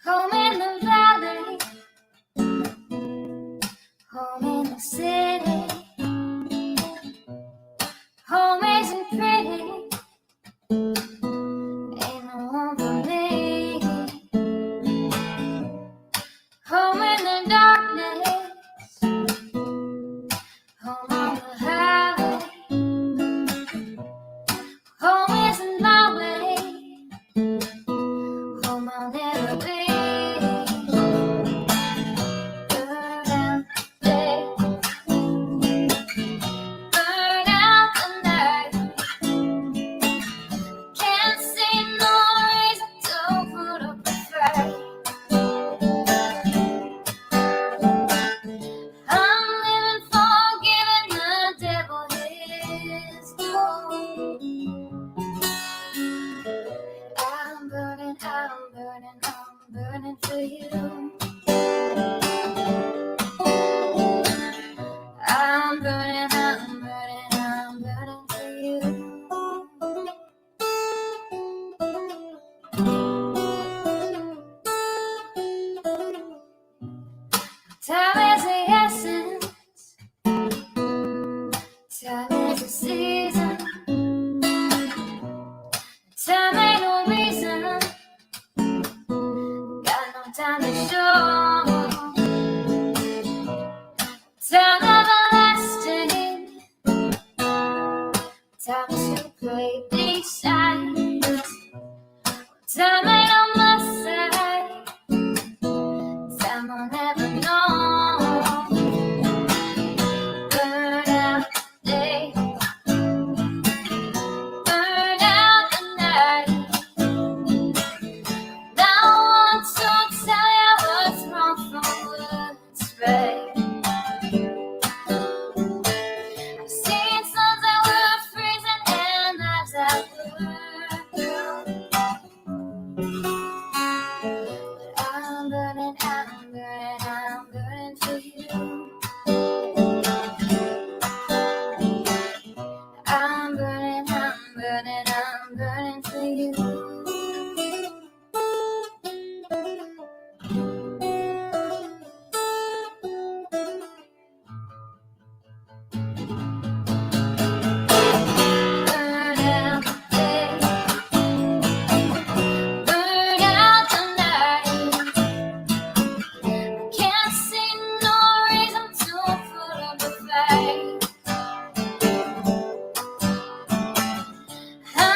Home in the valley, home in the city. Home isn't pretty, ain't no home for me. Home in the darkness, home on the highway. Home isn't my way, home I'll never be. Burn out the day, burn out the night. Can't see no reason to put up a fight. I'm living for giving the devil his due. I'm burning for you. I'm burning for you. Time is the essence, time is the season. Time ain't no reason, got no time to show. Time everlasting, time to play these sides. Time ain't on my side, time I'll never know. Burn out the day, burn out the night. Now I want to tell you what's wrong from what's right. I've seen suns that were freezing and nights that were blue. But I'm burning for you. I'm burning for you. Burn out the day, burn out the night. Can't see no reason to put up a fight. I'm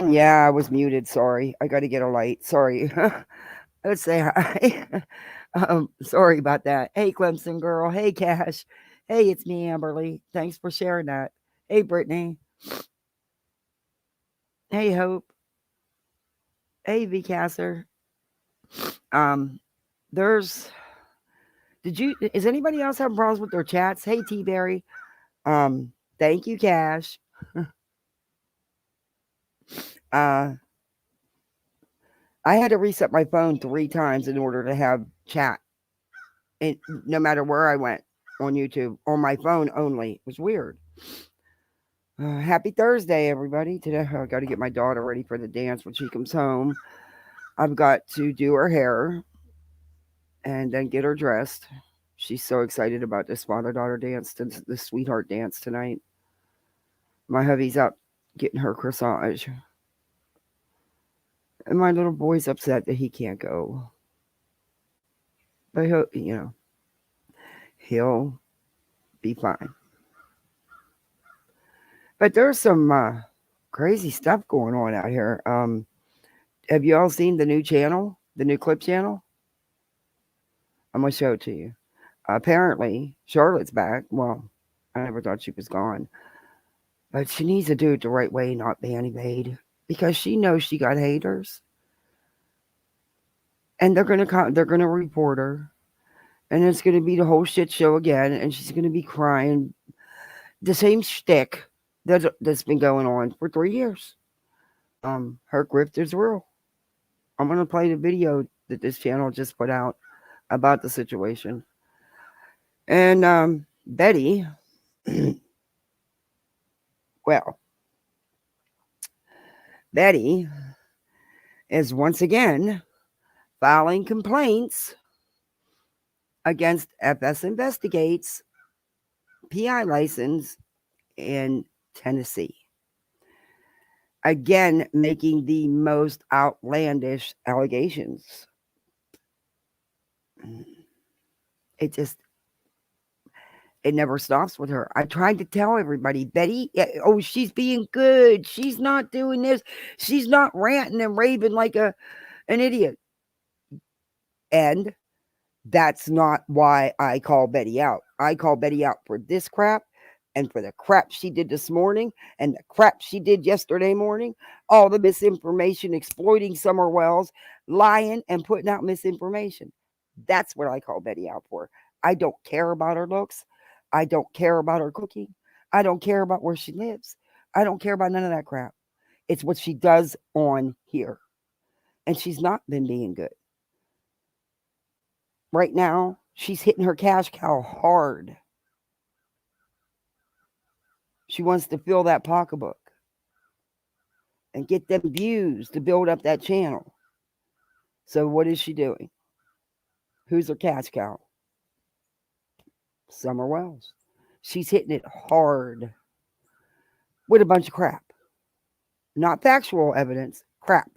Yeah, I was muted. Sorry. I got to get a light. Sorry. Let's say hi. Sorry about that. Hey, Clemson girl. Hey, Cash. Hey, it's me, Amberly. Thanks for sharing that. Hey, Brittany. Hey, Hope. Hey, VCasser. Um, there's. Did you? Is anybody else having problems with their chats? Hey, T Berry. Um, thank you, Cash. Uh, I had to reset my phone 3 times in order to have chat. And no matter where I went on YouTube, on my phone only. It was weird. Happy Thursday, everybody. Today, I got to get my daughter ready for the dance when she comes home. I've got to do her hair and then get her dressed. She's so excited about this father daughter dance, the sweetheart dance tonight. My hubby's up getting her corsage. And my little boy's upset that he can't go. But he'll be fine. But there's some crazy stuff going on out here. Have you all seen the new channel, the new clip channel? I'm gonna show it to you. Apparently, Charlotte's back. Well, I never thought she was gone, but she needs to do it the right way, not banny bait, because she knows she got haters, and they're gonna report her, and it's gonna be the whole shit show again, and she's gonna be crying the same shtick that's been going on for 3 years. Her grift is real. I'm gonna play the video that this channel just put out about the situation. And Betty, well, Betty is once again filing complaints against FS Investigates PI license in Tennessee. Again, making the most outlandish allegations. It just, it never stops with her. I tried to tell everybody, Betty, oh, she's being good. She's not doing this. She's not ranting and raving like an idiot. And that's not why I call Betty out. I call Betty out for this crap and for the crap she did this morning and the crap she did yesterday morning. All the misinformation, exploiting Summer Wells, lying and putting out misinformation. That's what I call Betty out for. I don't care about her looks. I don't care about her cooking. I don't care about where she lives. I don't care about none of that crap. It's what she does on here. And she's not been being good. Right now, she's hitting her cash cow hard. She wants to fill that pocketbook and get them views to build up that channel. So what is she doing? Who's her cash cow? Summer Wells. She's hitting it hard with a bunch of crap. Not factual evidence, crap.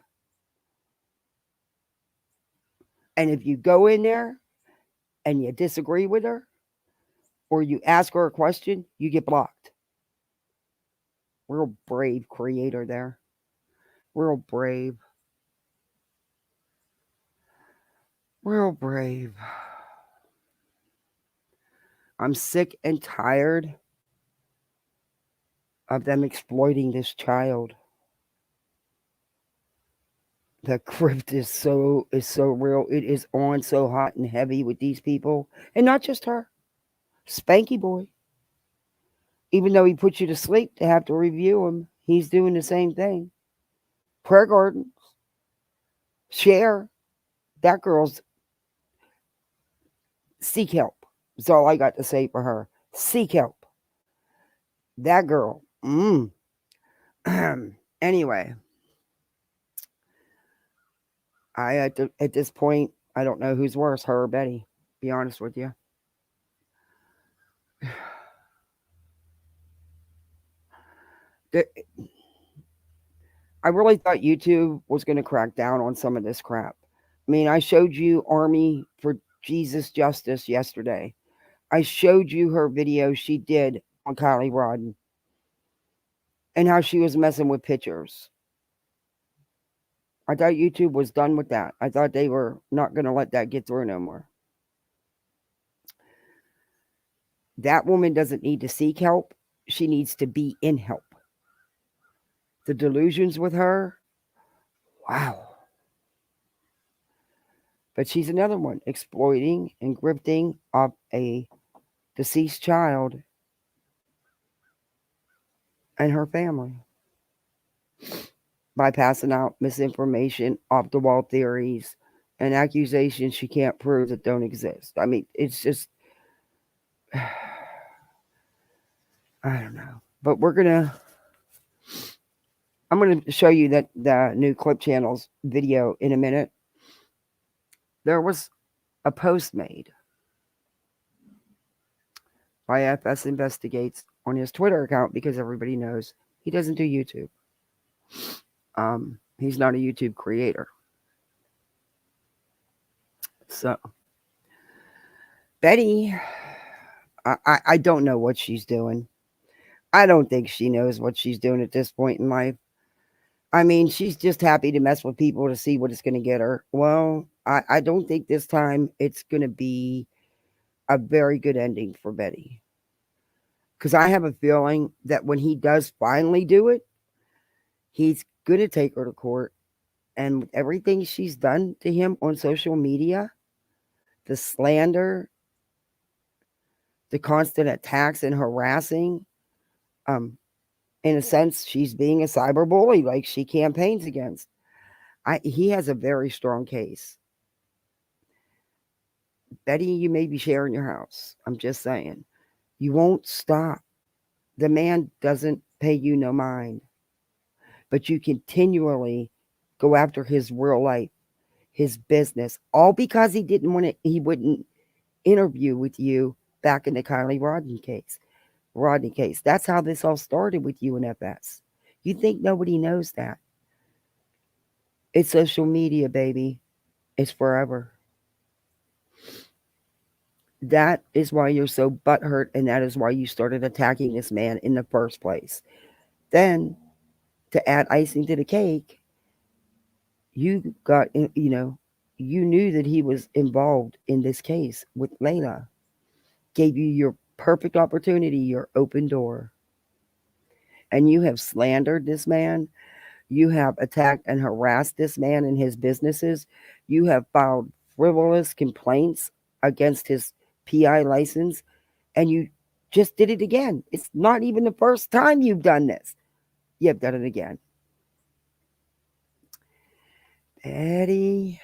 And if you go in there and you disagree with her or you ask her a question, you get blocked. Real brave creator there. Real brave. Real brave. I'm sick and tired of them exploiting this child. The grift is so real. It is on so hot and heavy with these people. And not just her. Spanky Boy. Even though he put you to sleep to have to review him, he's doing the same thing. Prayer Gardens. Cher. That girl's seek help. That's all I got to say for her. Seek help. That girl. Anyway. At this point, I don't know who's worse, her or Betty. Be honest with you. I really thought YouTube was going to crack down on some of this crap. I mean, I showed you Army for Jesus Justice yesterday. I showed you her video she did on Kylie Rodden and how she was messing with pictures. I thought YouTube was done with that. I thought they were not going to let that get through no more. That woman doesn't need to seek help. She needs to be in help. The delusions with her, wow. But she's another one exploiting and grifting off a deceased child and her family by passing out misinformation, off the wall theories, and accusations she can't prove that don't exist. I mean, it's just, I don't know. But I'm gonna show you that the new Clip Channels video in a minute. There was a post made by FS Investigates on his Twitter account because everybody knows he doesn't do YouTube. He's not a YouTube creator. So, Betty, I don't know what she's doing. I don't think she knows what she's doing at this point in life. I mean, she's just happy to mess with people to see what it's going to get her. Well, I don't think this time it's going to be a very good ending for Betty. Because I have a feeling that when he does finally do it, he's going to take her to court. And with everything she's done to him on social media, the slander, the constant attacks and harassing, in a sense, she's being a cyber bully like she campaigns against. He has a very strong case. Betty, you may be sharing your house. I'm just saying. You won't stop. The man doesn't pay you no mind. But you continually go after his real life, his business, all because he wouldn't interview with you back in the Kylie Rodney case. That's how this all started with you and FS. You think nobody knows that? It's social media, baby. It's forever. That is why you're so butthurt, and that is why you started attacking this man in the first place. Then, to add icing to the cake, you got, you knew that he was involved in this case with Layla. Gave you your perfect opportunity, your open door. And you have slandered this man. You have attacked and harassed this man and his businesses. You have filed frivolous complaints against his PI license. And you just did it again. It's not even the first time you've done this. You've done it again. Betty,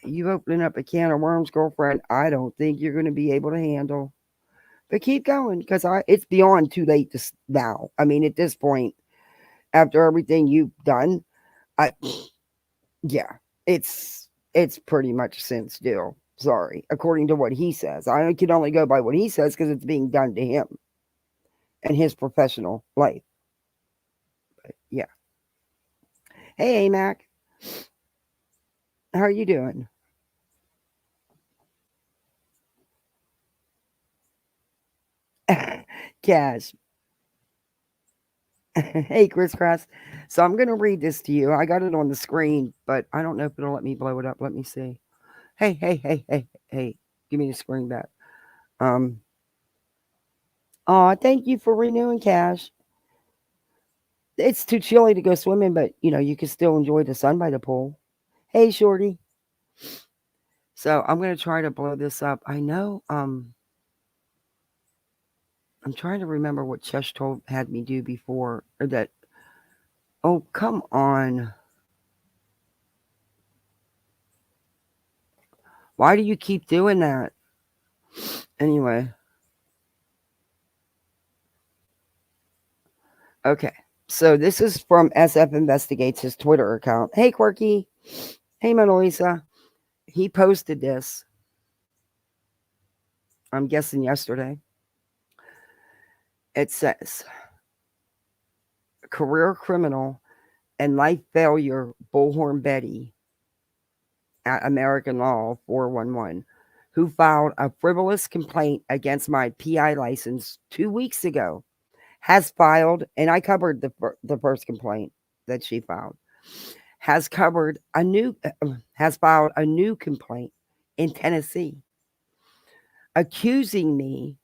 you opening up a can of worms, girlfriend. I don't think you're going to be able to handle. But keep going, because it's beyond too late now. I mean, at this point, after everything you've done, yeah, it's pretty much since due. Sorry, according to what he says. I can only go by what he says because it's being done to him and his professional life. But yeah. Hey, AMAC. How are you doing? Cash. Hey, crisscross. So I'm going to read this to you. I got it on the screen, but I don't know if it'll let me blow it up. Let me see. Hey. Give me the screen back. Thank you for renewing, Cash. It's too chilly to go swimming, but you can still enjoy the sun by the pool. Hey, Shorty. So I'm going to try to blow this up. I know, I'm trying to remember what Chesh had me do before, or that. Oh, come on. Why do you keep doing that? Anyway. Okay. So this is from SF Investigates, his Twitter account. Hey, Quirky. Hey, Mona Lisa. He posted this. I'm guessing yesterday. It says, career criminal and life failure Bullhorn Betty at American Law 411, who filed a frivolous complaint against my PI license 2 weeks ago, has filed, and I covered the first complaint that she filed, has covered a new has filed a new complaint in Tennessee accusing me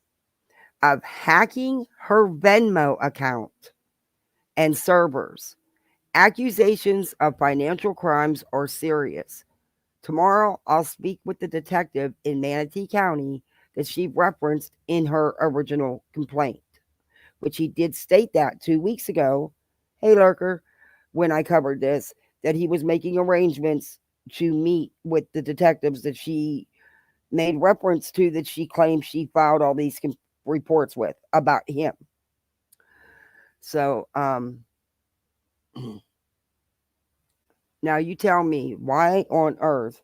of hacking her Venmo account and servers. Accusations of financial crimes are serious. Tomorrow, I'll speak with the detective in Manatee County that she referenced in her original complaint, which he did state that 2 weeks ago. Hey, Lurker, when I covered this, that he was making arrangements to meet with the detectives that she made reference to, that she claimed she filed all these reports with about him. So, now you tell me, why on earth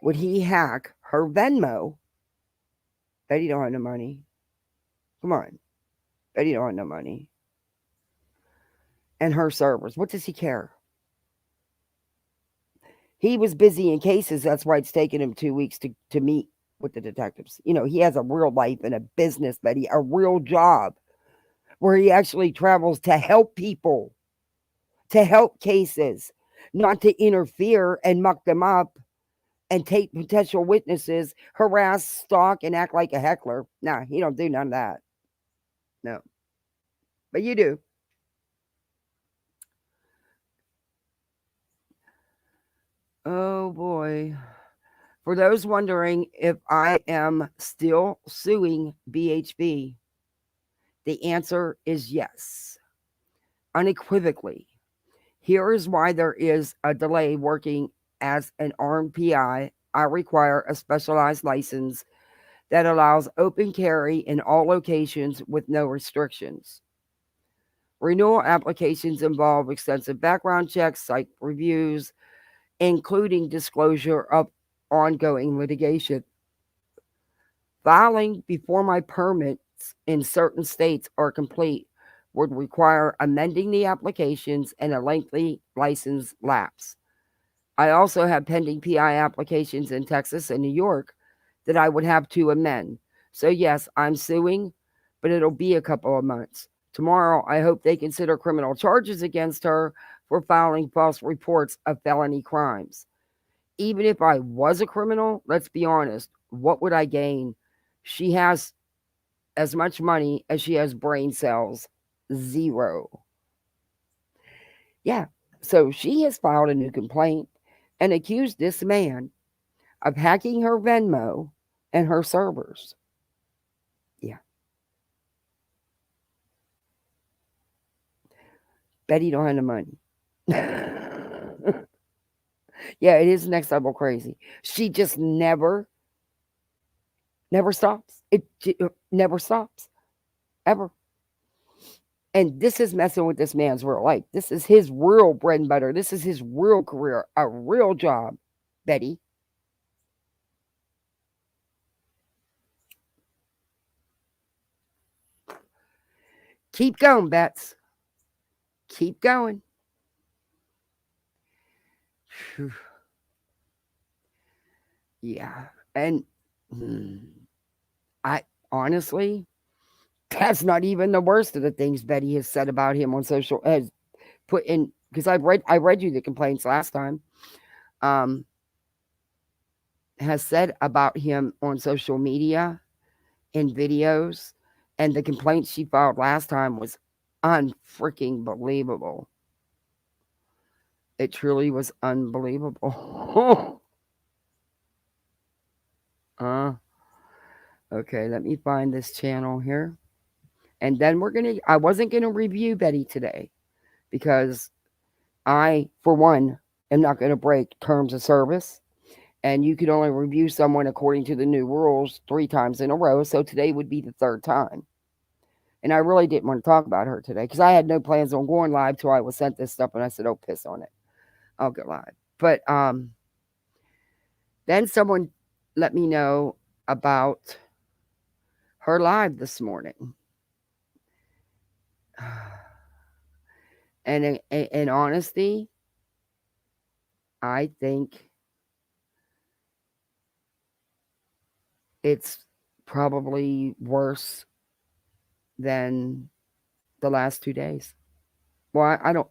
would he hack her Venmo? Betty don't have no money. Come on. Betty don't have no money. And her servers. What does he care? He was busy in cases. That's why it's taken him 2 weeks to meet with the detectives. You know, he has a real life and a business, Betty, a real job where he actually travels to help people, to help cases, not to interfere and muck them up and take potential witnesses, harass, stalk, and act like a heckler. Nah, he don't do none of that. No. But you do. Oh boy. For those wondering if I am still suing BHB, the answer is yes, unequivocally. Here is why there is a delay working as an armed PI. I require a specialized license that allows open carry in all locations with no restrictions. Renewal applications involve extensive background checks, site reviews, including disclosure of ongoing litigation. Filing before my permits in certain states are complete would require amending the applications and a lengthy license lapse. I also have pending PI applications in Texas and New York that I would have to amend. So, yes, I'm suing, but it'll be a couple of months. Tomorrow, I hope they consider criminal charges against her for filing false reports of felony crimes. Even if I was a criminal, let's be honest, what would I gain? She has as much money as she has brain cells. Zero. Yeah. So she has filed a new complaint and accused this man of hacking her Venmo and her servers. Yeah. Betty don't have the money. Yeah, it is next level crazy. She just never stops. It never stops. Ever. And this is messing with this man's real life. This is his real bread and butter. This is his real career, a real job, Betty. Keep going, Bets. Keep going. Whew. Yeah. And I honestly, that's not even the worst of the things Betty has said about him on social, has put in, because I read you the complaints last time. Has said about him on social media, in videos, and the complaint she filed last time was unfreaking believable. It truly was unbelievable. Okay, let me find this channel here. And then I wasn't gonna review Betty today because I, for one, am not gonna break terms of service. And you can only review someone according to the new rules 3 times in a row. So today would be the third time. And I really didn't want to talk about her today because I had no plans on going live till I was sent this stuff, and I said, "Oh, piss on it, I'll go live." But then someone let me know about her live this morning, and in honesty, I think it's probably worse than the last 2 days. Well, I don't.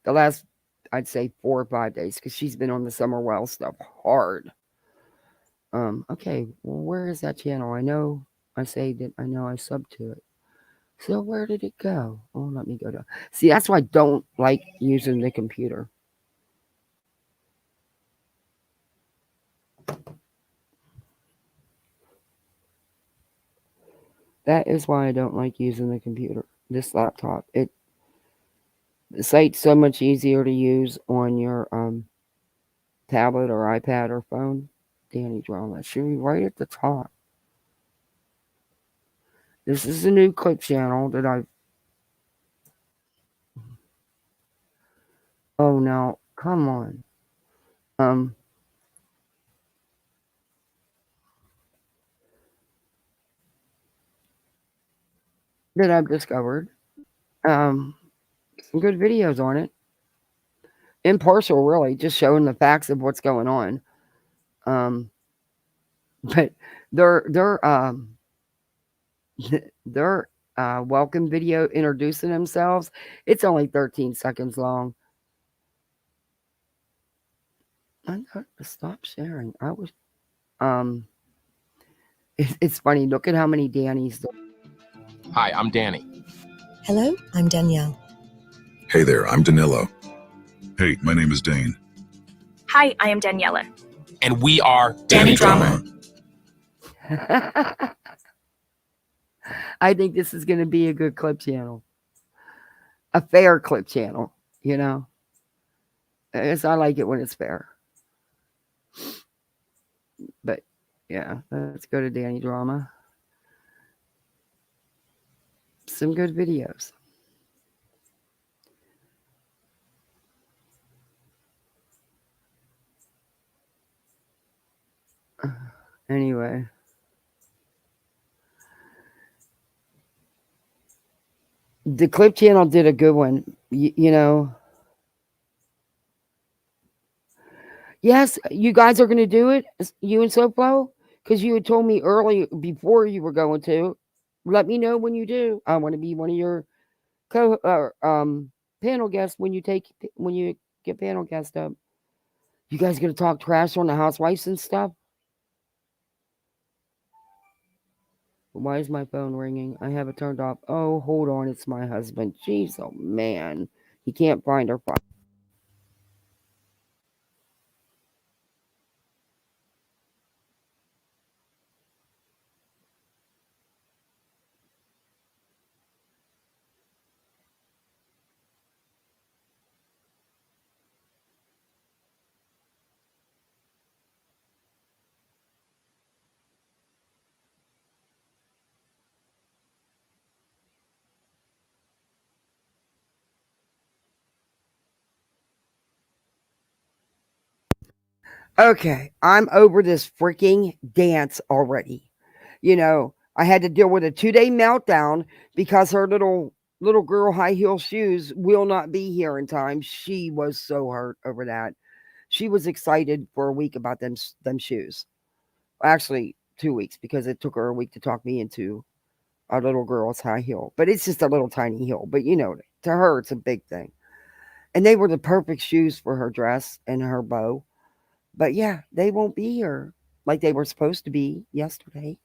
The last I'd say 4 or 5 days because she's been on the Summer Well stuff hard. Okay, well, where is that channel? I know I saved it. I know I subbed to it. So where did it go? Oh, let me go to. See, that's why I don't like using the computer. That is why I don't like using the computer. This laptop. The site's so much easier to use on your tablet or iPad or phone. Danny Drama should be right at the top. This is a new clip channel that I. Oh no, come on. Um, that I've discovered. Um, some good videos on it. Impartial, really, just showing the facts of what's going on. Um, but their their welcome video introducing themselves. It's only 13 seconds long. I got to stop sharing. I was um. It's funny. Look at how many Dannys. Hi, I'm Danny. Hello, I'm Danielle. Hey there, I'm Danilo. Hey, my name is Dane. Hi, I am Daniela. And we are Danny Drama. I think this is going to be a good clip channel. A fair clip channel, you know. I like it when it's fair. But yeah, let's go to Danny Drama. Some good videos. Anyway. The clip channel did a good one, you know. Yes, you guys are going to do it, you and SoFlo, because you had told me early before you were going to. Let me know when you do. I want to be one of your panel guests when you get panel guest up. You guys going to talk trash on the housewives and stuff? Why is my phone ringing? I have it turned off. Oh, hold on, it's my husband. Jeez, oh man, he can't find her phone. Okay, I'm over this freaking dance already. You know, I had to deal with a 2-day meltdown because her little girl high heel shoes will not be here in time. She was so hurt over that. She was excited for a week about them shoes. Actually, 2 weeks because it took her a week to talk me into a little girl's high heel. But it's just a little tiny heel. But you know, to her, it's a big thing. And they were the perfect shoes for her dress and her bow. But yeah, they won't be here like they were supposed to be yesterday.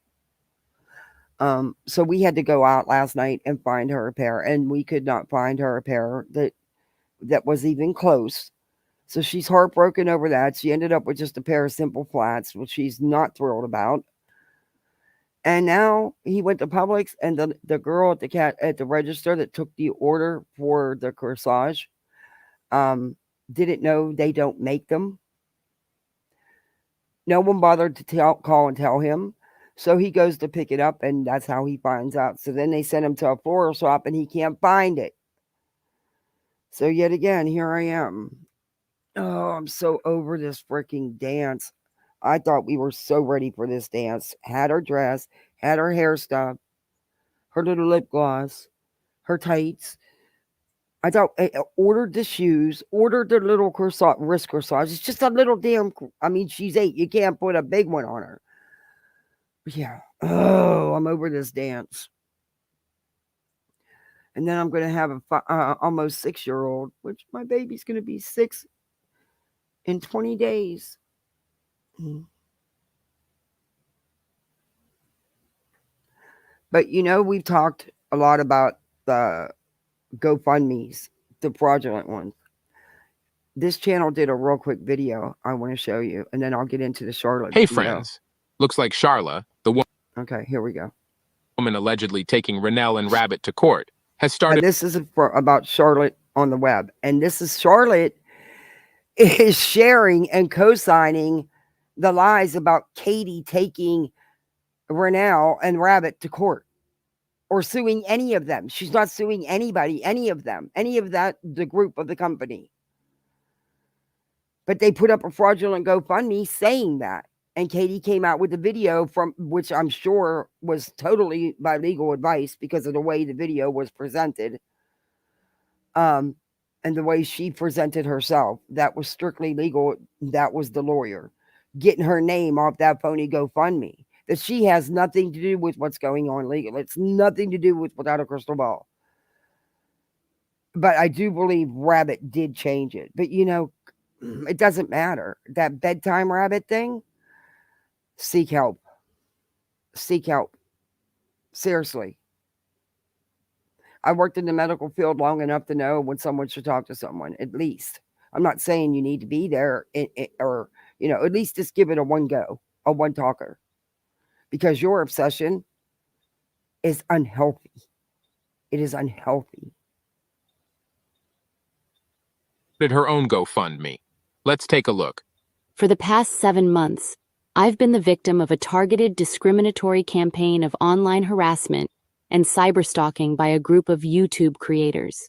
So we had to go out last night and find her a pair, and we could not find her a pair that was even close. So she's heartbroken over that. She ended up with just a pair of simple flats, which she's not thrilled about. And now he went to Publix, and the girl at the register that took the order for the corsage didn't know they don't make them. No one bothered to call and tell him. So he goes to pick it up, and that's how he finds out. So then they send him to a floral shop, and he can't find it. So yet again, here I am. Oh, I'm so over this freaking dance. I thought we were so ready for this dance. Had her dress, had her hair stuff, her little lip gloss, her tights. I thought I ordered the shoes, ordered the little wrist corsage. It's just a little damn. I mean, she's 8. You can't put a big one on her. Yeah. Oh, I'm over this dance. And then I'm going to have a almost 6-year-old, which my baby's going to be 6 in 20 days. But we've talked a lot about the GoFundMe's, the fraudulent ones. This channel did a real quick video I want to show you, and then I'll get into the Charlotte Hey, video. friends. Looks like Charla, the Okay, here we go. woman allegedly taking Rennell and Rabbit to court, has started. This is about Charlotte on the web. And this is Charlotte is sharing and co-signing the lies about Katie taking Rennell and Rabbit to court or suing any of them. She's not suing anybody, any of them, any of that, the group of the company. But they put up a fraudulent GoFundMe saying that. And Katie came out with a video from which I'm sure was totally by legal advice because of the way the video was presented. And the way she presented herself, that was strictly legal. That was the lawyer getting her name off that phony GoFundMe. That she has nothing to do with what's going on legal. It's nothing to do with Without a Crystal Ball. But I do believe Rabbit did change it. But it doesn't matter. That bedtime Rabbit thing, seek help. Seek help. Seriously. I worked in the medical field long enough to know when someone should talk to someone, at least. I'm not saying you need to be there or, at least just give it a one go, a one talker. Because your obsession is unhealthy. It is unhealthy. Her own GoFundMe. Let's take a look. For the past 7 months, I've been the victim of a targeted discriminatory campaign of online harassment and cyberstalking by a group of YouTube creators.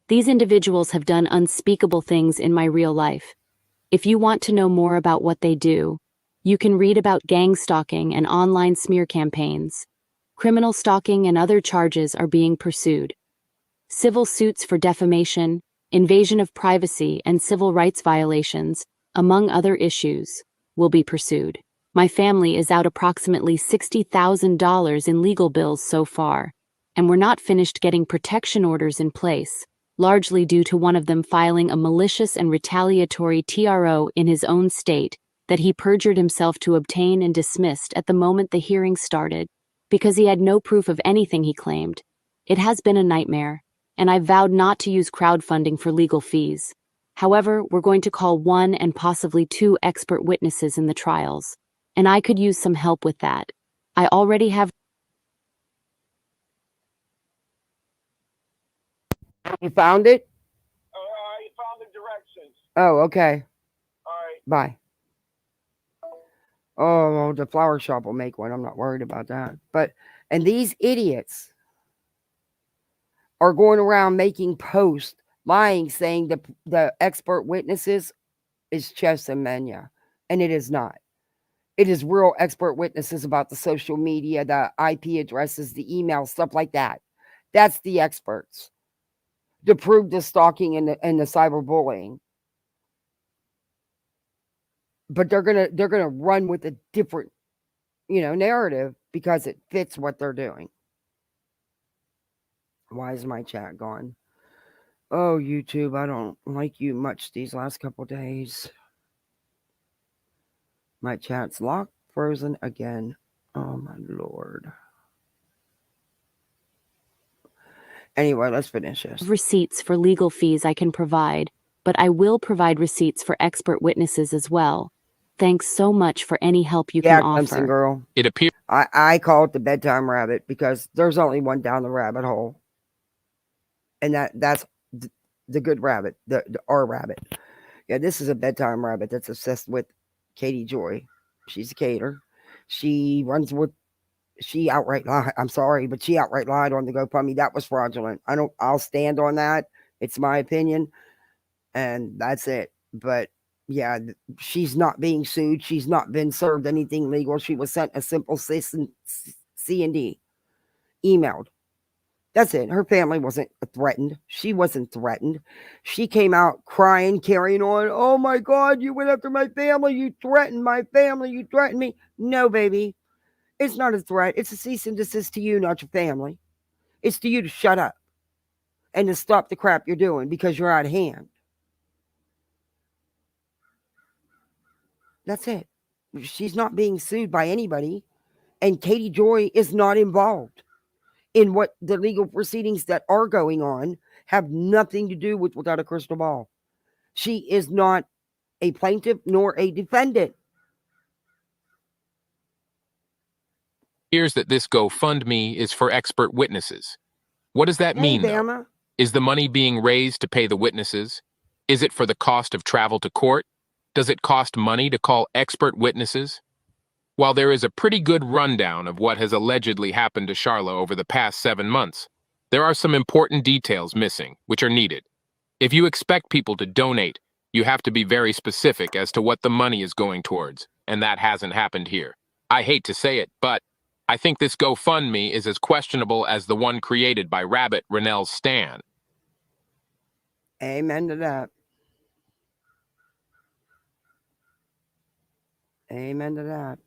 These individuals have done unspeakable things in my real life. If you want to know more about what they do, you can read about gang stalking and online smear campaigns. Criminal stalking and other charges are being pursued. Civil suits for defamation, invasion of privacy, and civil rights violations, among other issues, will be pursued. My family is out approximately $60,000 in legal bills so far, and we're not finished getting protection orders in place, largely due to one of them filing a malicious and retaliatory TRO in his own state that he perjured himself to obtain and dismissed at the moment the hearing started, because he had no proof of anything he claimed. It has been a nightmare, and I vowed not to use crowdfunding for legal fees. However, we're going to call 1 and possibly 2 expert witnesses in the trials, and I could use some help with that. I already have. You found it? I found the directions. Oh, okay. All right. Bye. Oh, the flower shop will make one. I'm not worried about that. And these idiots are going around making posts, lying, saying the expert witnesses is Chess and Menya. And it is not. It is real expert witnesses about the social media, the IP addresses, the email, stuff like that. That's the experts to prove the stalking and the cyberbullying. But they're gonna run with a different, narrative because it fits what they're doing. Why is my chat gone? Oh, YouTube, I don't like you much these last couple days. My chat's locked, frozen again. Oh my Lord. Anyway, let's finish this. Receipts for legal fees I can provide, but I will provide receipts for expert witnesses as well. Thanks so much for any help you can offer. Clemson girl. It appears I call it the bedtime rabbit because there's only one down the rabbit hole. And that's the good rabbit, our rabbit. Yeah, this is a bedtime rabbit that's obsessed with Katie Joy. She's a cater. She outright lied. I'm sorry, but she outright lied on the GoFundMe. That was fraudulent. I'll stand on that. It's my opinion. And that's it. But yeah, she's not being sued. She's not been served anything legal. She was sent a simple C&D emailed. That's it. Her family wasn't threatened. She wasn't threatened. She came out crying, carrying on. Oh my God, you went after my family. You threatened my family. You threatened me. No, baby. It's not a threat. It's a cease and desist to you, not your family. It's to you to shut up. and to stop the crap you're doing because you're out of hand. That's it. She's not being sued by anybody, and Katie Joy is not involved in what the legal proceedings that are going on have nothing to do with Without a Crystal Ball. She is not a plaintiff nor a defendant. Here's that this GoFundMe is for expert witnesses. What does that mean, though? Bama. Is the money being raised to pay the witnesses? Is it for the cost of travel to court? Does it cost money to call expert witnesses? While there is a pretty good rundown of what has allegedly happened to Charla over the past 7 months, there are some important details missing, which are needed. If you expect people to donate, you have to be very specific as to what the money is going towards, and that hasn't happened here. I hate to say it, but I think this GoFundMe is as questionable as the one created by Rabbit Rennell's Stan. Amen to that. Amen to that.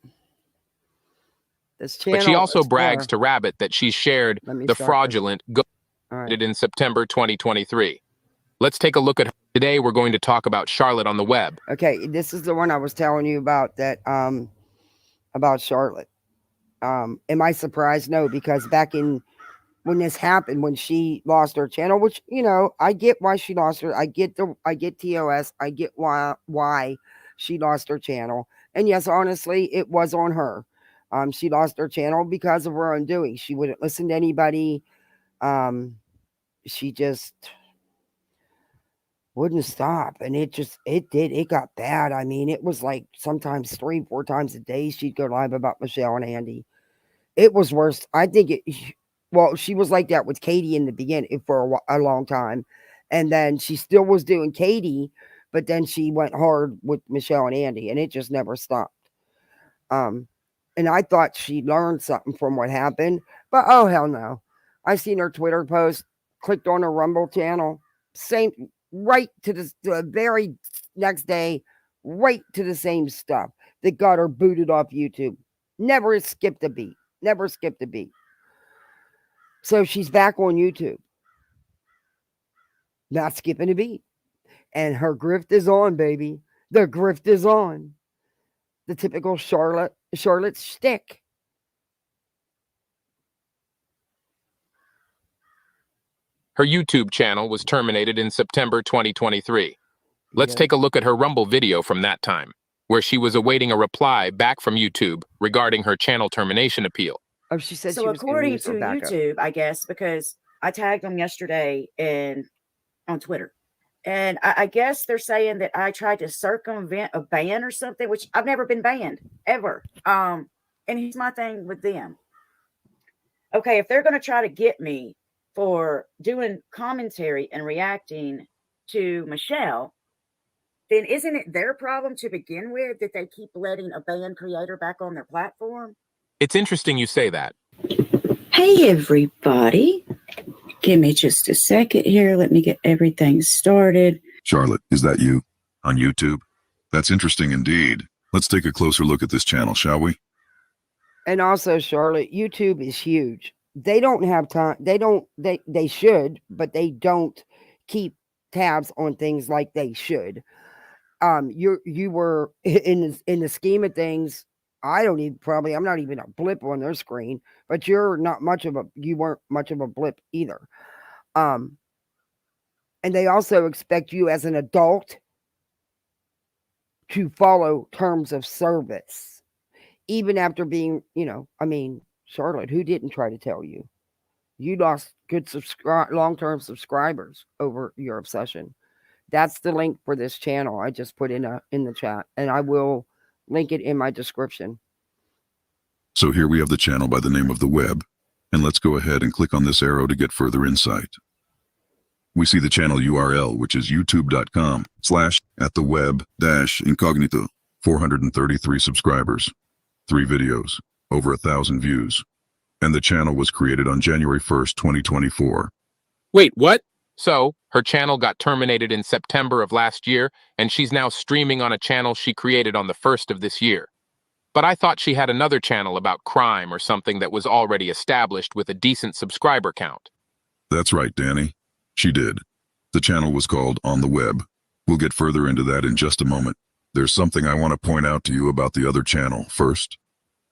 This channel, But she also is brags for- to Rabbit that she shared Let me the start fraudulent All right. in September 2023. Let's take a look at her. Today we're going to talk about Charlotte on the web. Okay, this is the one I was telling you about that about Charlotte. Am I surprised? No, because back in when this happened, when she lost her channel, which I get why she lost her. I get TOS. I get why she lost her channel. And yes, honestly, it was on her. She lost her channel because of her undoing. She wouldn't listen to anybody. She just wouldn't stop, and it got bad. I mean, it was like sometimes 3-4 times a day she'd go live about Michelle and Andy. It was worse. I think she was like that with Katie in the beginning for a long time, and then she still was doing Katie, but then she went hard with Michelle and Andy, and it just never stopped. And I thought she learned something from what happened, but oh hell no. I seen her Twitter post, clicked on her Rumble channel, same right to the very next day, right to the same stuff that got her booted off YouTube. Never skipped a beat. Never skipped a beat. So she's back on YouTube. Not skipping a beat. And her grift is on, baby. The grift is on. The typical Charlotte shtick. Her YouTube channel was terminated in September 2023. Let's take a look at her Rumble video from that time, where she was awaiting a reply back from YouTube regarding her channel termination appeal. Oh, she said So she was gonna according use to her backup. YouTube, I guess, because I tagged them yesterday on Twitter. And I guess they're saying that I tried to circumvent a ban or something, which I've never been banned, ever. And here's my thing with them. Okay, if they're going to try to get me for doing commentary and reacting to Michelle, then isn't it their problem to begin with that they keep letting a banned creator back on their platform? It's interesting you say that. Hey, everybody. Give me just a second here. Let me get everything started. Charlotte, is that you? On YouTube? That's interesting indeed. Let's take a closer look at this channel, shall we? And also, Charlotte, YouTube is huge. They don't have time. They should, but they don't keep tabs on things like they should. You were in the scheme of things. I'm not even a blip on their screen, but you weren't much of a blip either. And they also expect you as an adult to follow terms of service, even after being, Charlotte, who didn't try to tell you? You lost good long-term subscribers over your obsession. That's the link for this channel I just put in the chat, and I will link it in my description. So here we have the channel by the name of the web, and let's go ahead and click on this arrow to get further insight. We see the channel URL, which is youtube.com/@theweb-incognito, 433 subscribers, 3 videos, over 1,000 views. And the channel was created on January 1st, 2024. Wait, what? So, her channel got terminated in September of last year, and she's now streaming on a channel she created on the 1st of this year. But I thought she had another channel about crime or something that was already established with a decent subscriber count. That's right, Danny. She did. The channel was called On the Web. We'll get further into that in just a moment. There's something I want to point out to you about the other channel. First,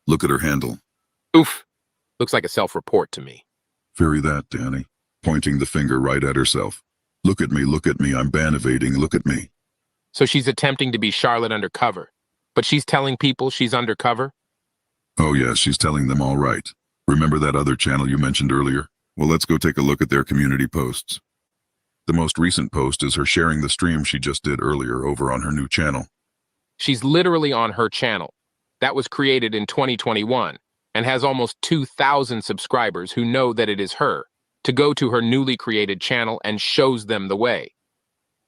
look at her handle. Oof. Looks like a self-report to me. Very that, Danny. Pointing the finger right at herself. Look at me, I'm ban evading, look at me. So she's attempting to be Charlotte undercover, but she's telling people she's undercover? Oh yes, she's telling them all right. Remember that other channel you mentioned earlier? Well, let's go take a look at their community posts. The most recent post is her sharing the stream she just did earlier over on her new channel. She's literally on her channel. That was created in 2021 and has almost 2,000 subscribers who know that it is her, to go to her newly created channel and shows them the way.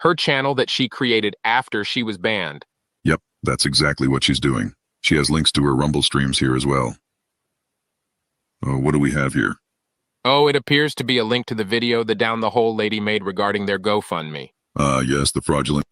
Her channel that she created after she was banned. Yep, that's exactly what she's doing. She has links to her Rumble streams here as well. Oh, what do we have here? Oh, it appears to be a link to the video the down the hole lady made regarding their GoFundMe. Yes, the fraudulent.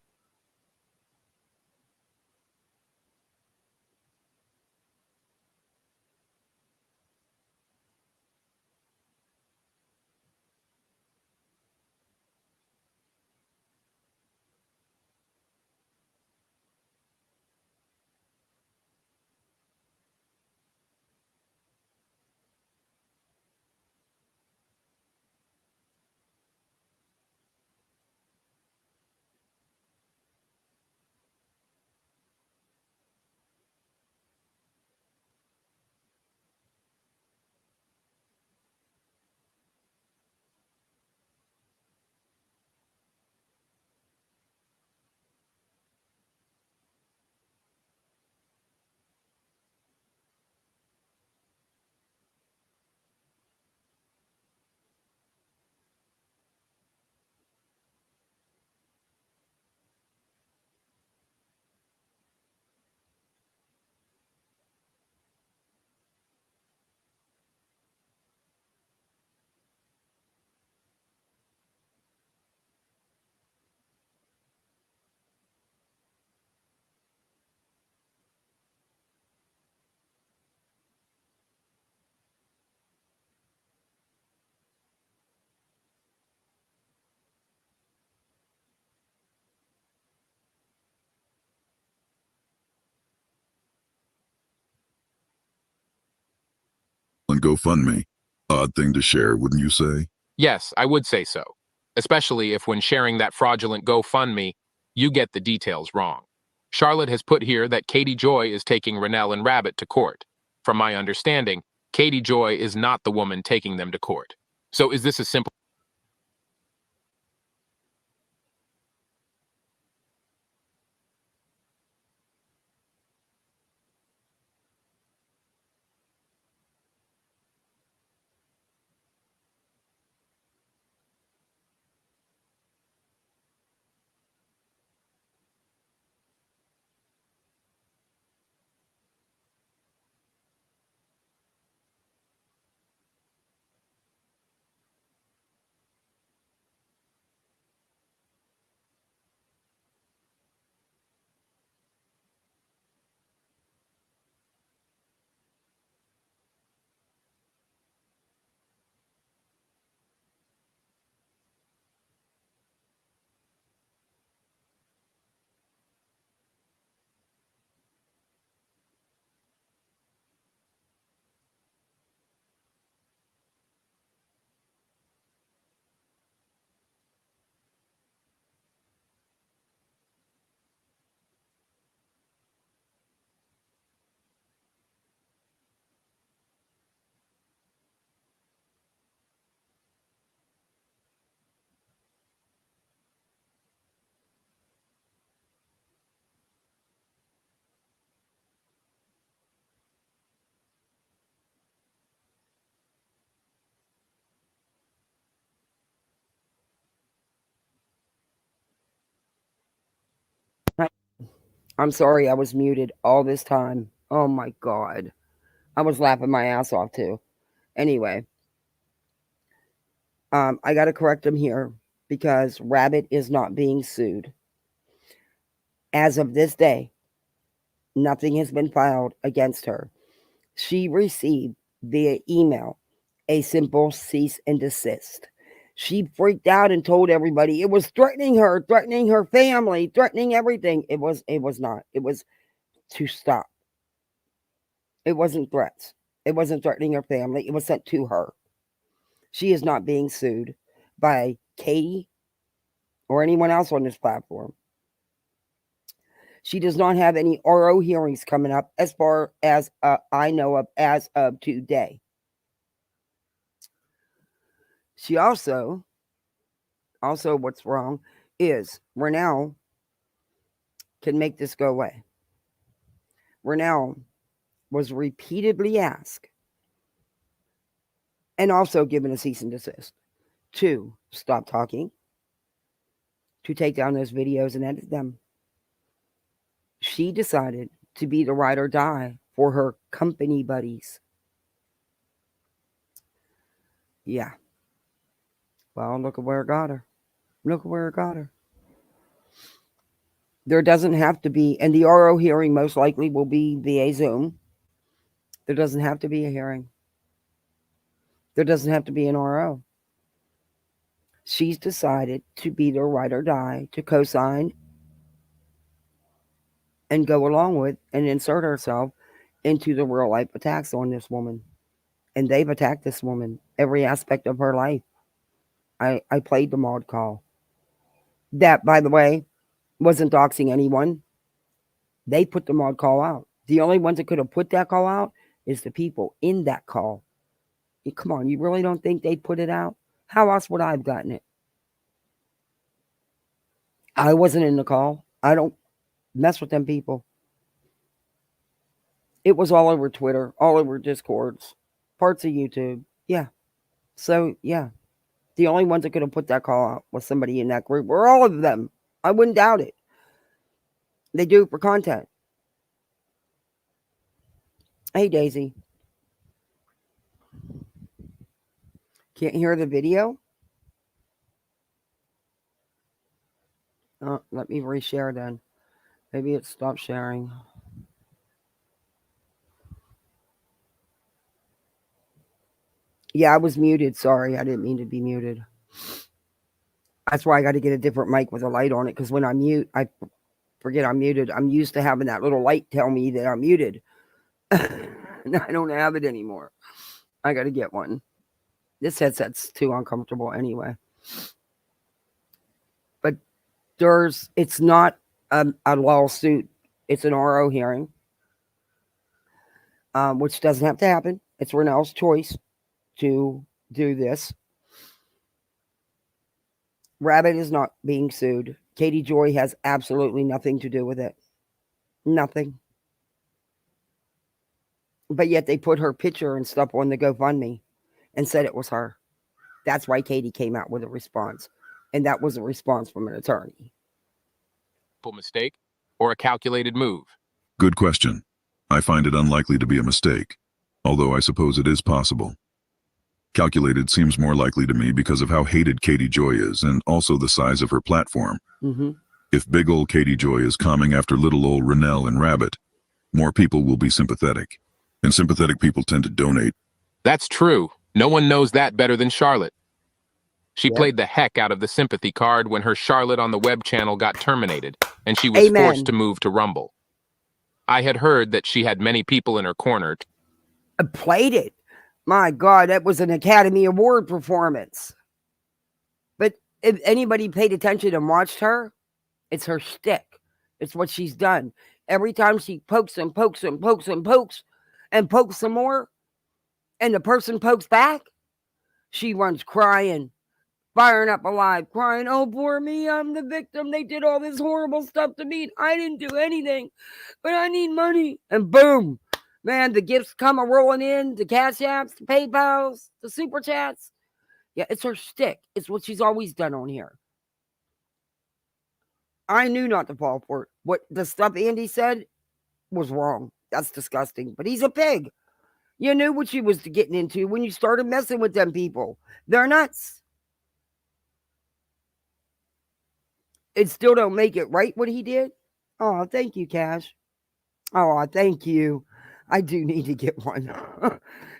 GoFundMe. Odd thing to share, wouldn't you say? Yes, I would say so. Especially if when sharing that fraudulent GoFundMe, you get the details wrong. Charlotte has put here that Katie Joy is taking Rennell and Rabbit to court. From my understanding, Katie Joy is not the woman taking them to court. So is this a simple... I'm sorry I was muted all this time. Oh my God. I was laughing my ass off too. Anyway, I got to correct him here because Rabbit is not being sued. As of this day, nothing has been filed against her. She received via email a simple cease and desist. She freaked out and told everybody it was threatening her family, threatening everything. It was not. It was to stop. It wasn't threats. It wasn't threatening her family. It was sent to her. She is not being sued by Katie or anyone else on this platform. She does not have any RO hearings coming up as far as I know of as of today. She also what's wrong is Renell can make this go away. Renell was repeatedly asked and also given a cease and desist to stop talking, to take down those videos and edit them. She decided to be the ride or die for her company buddies. Yeah. Well, look at where it got her. Look at where it got her. There doesn't have to be, and the RO hearing most likely will be via Zoom. There doesn't have to be a hearing. There doesn't have to be an RO. She's decided to be the ride or die, to co-sign and go along with and insert herself into the real life attacks on this woman. And they've attacked this woman, every aspect of her life. I played the mod call. That, by the way, wasn't doxing anyone. They put the mod call out. The only ones that could have put that call out is the people in that call. Come on, you really don't think they put it out? How else would I have gotten it? I wasn't in the call. I don't mess with them people. It was all over Twitter, all over Discords, parts of YouTube. Yeah. So, yeah. The only ones that could have put that call out was somebody in that group, or all of them. I wouldn't doubt it. They do it for content. Hey, Daisy. Can't hear the video? Let me reshare then. Maybe it stopped sharing. Yeah, I was muted. Sorry, I didn't mean to be muted. That's why I got to get a different mic with a light on it, because when I mute, I forget I'm muted. I'm used to having that little light tell me that I'm muted. And I don't have it anymore. I got to get one. This headset's too uncomfortable anyway. But it's not a lawsuit. It's an RO hearing, which doesn't have to happen. It's Renell's choice to do this. Rabbit is not being sued. Katie Joy has absolutely nothing to do with it. Nothing. But yet they put her picture and stuff on the GoFundMe and said it was her. That's why Katie came out with a response. And that was a response from an attorney. Mistake or a calculated move? Good question. I find it unlikely to be a mistake, although I suppose it is possible. Calculated seems more likely to me because of how hated Katie Joy is and also the size of her platform. Mm-hmm. If big old Katie Joy is coming after little old Renell and Rabbit, more people will be sympathetic. And sympathetic people tend to donate. That's true. No one knows that better than Charlotte. She played the heck out of the sympathy card when her Charlotte on the web channel got terminated, and she was forced to move to Rumble. I had heard that she had many people in her corner. I played it. My God, that was an Academy Award performance. But if anybody paid attention and watched her, it's her shtick. It's what she's done. Every time she pokes and pokes and pokes and pokes and pokes some more, and the person pokes back, she runs crying, firing up alive, crying, oh, poor me, I'm the victim. They did all this horrible stuff to me. I didn't do anything, but I need money. And boom, man, the gifts come rolling in, the Cash Apps, the PayPals, the Super Chats. Yeah, it's her shtick. It's what she's always done on here. I knew not to fall for it. What the stuff Andy said was wrong. That's disgusting. But he's a pig. You knew what she was getting into when you started messing with them people. They're nuts. It still don't make it right what he did. Oh, thank you, Cash. Oh, thank you. I do need to get one.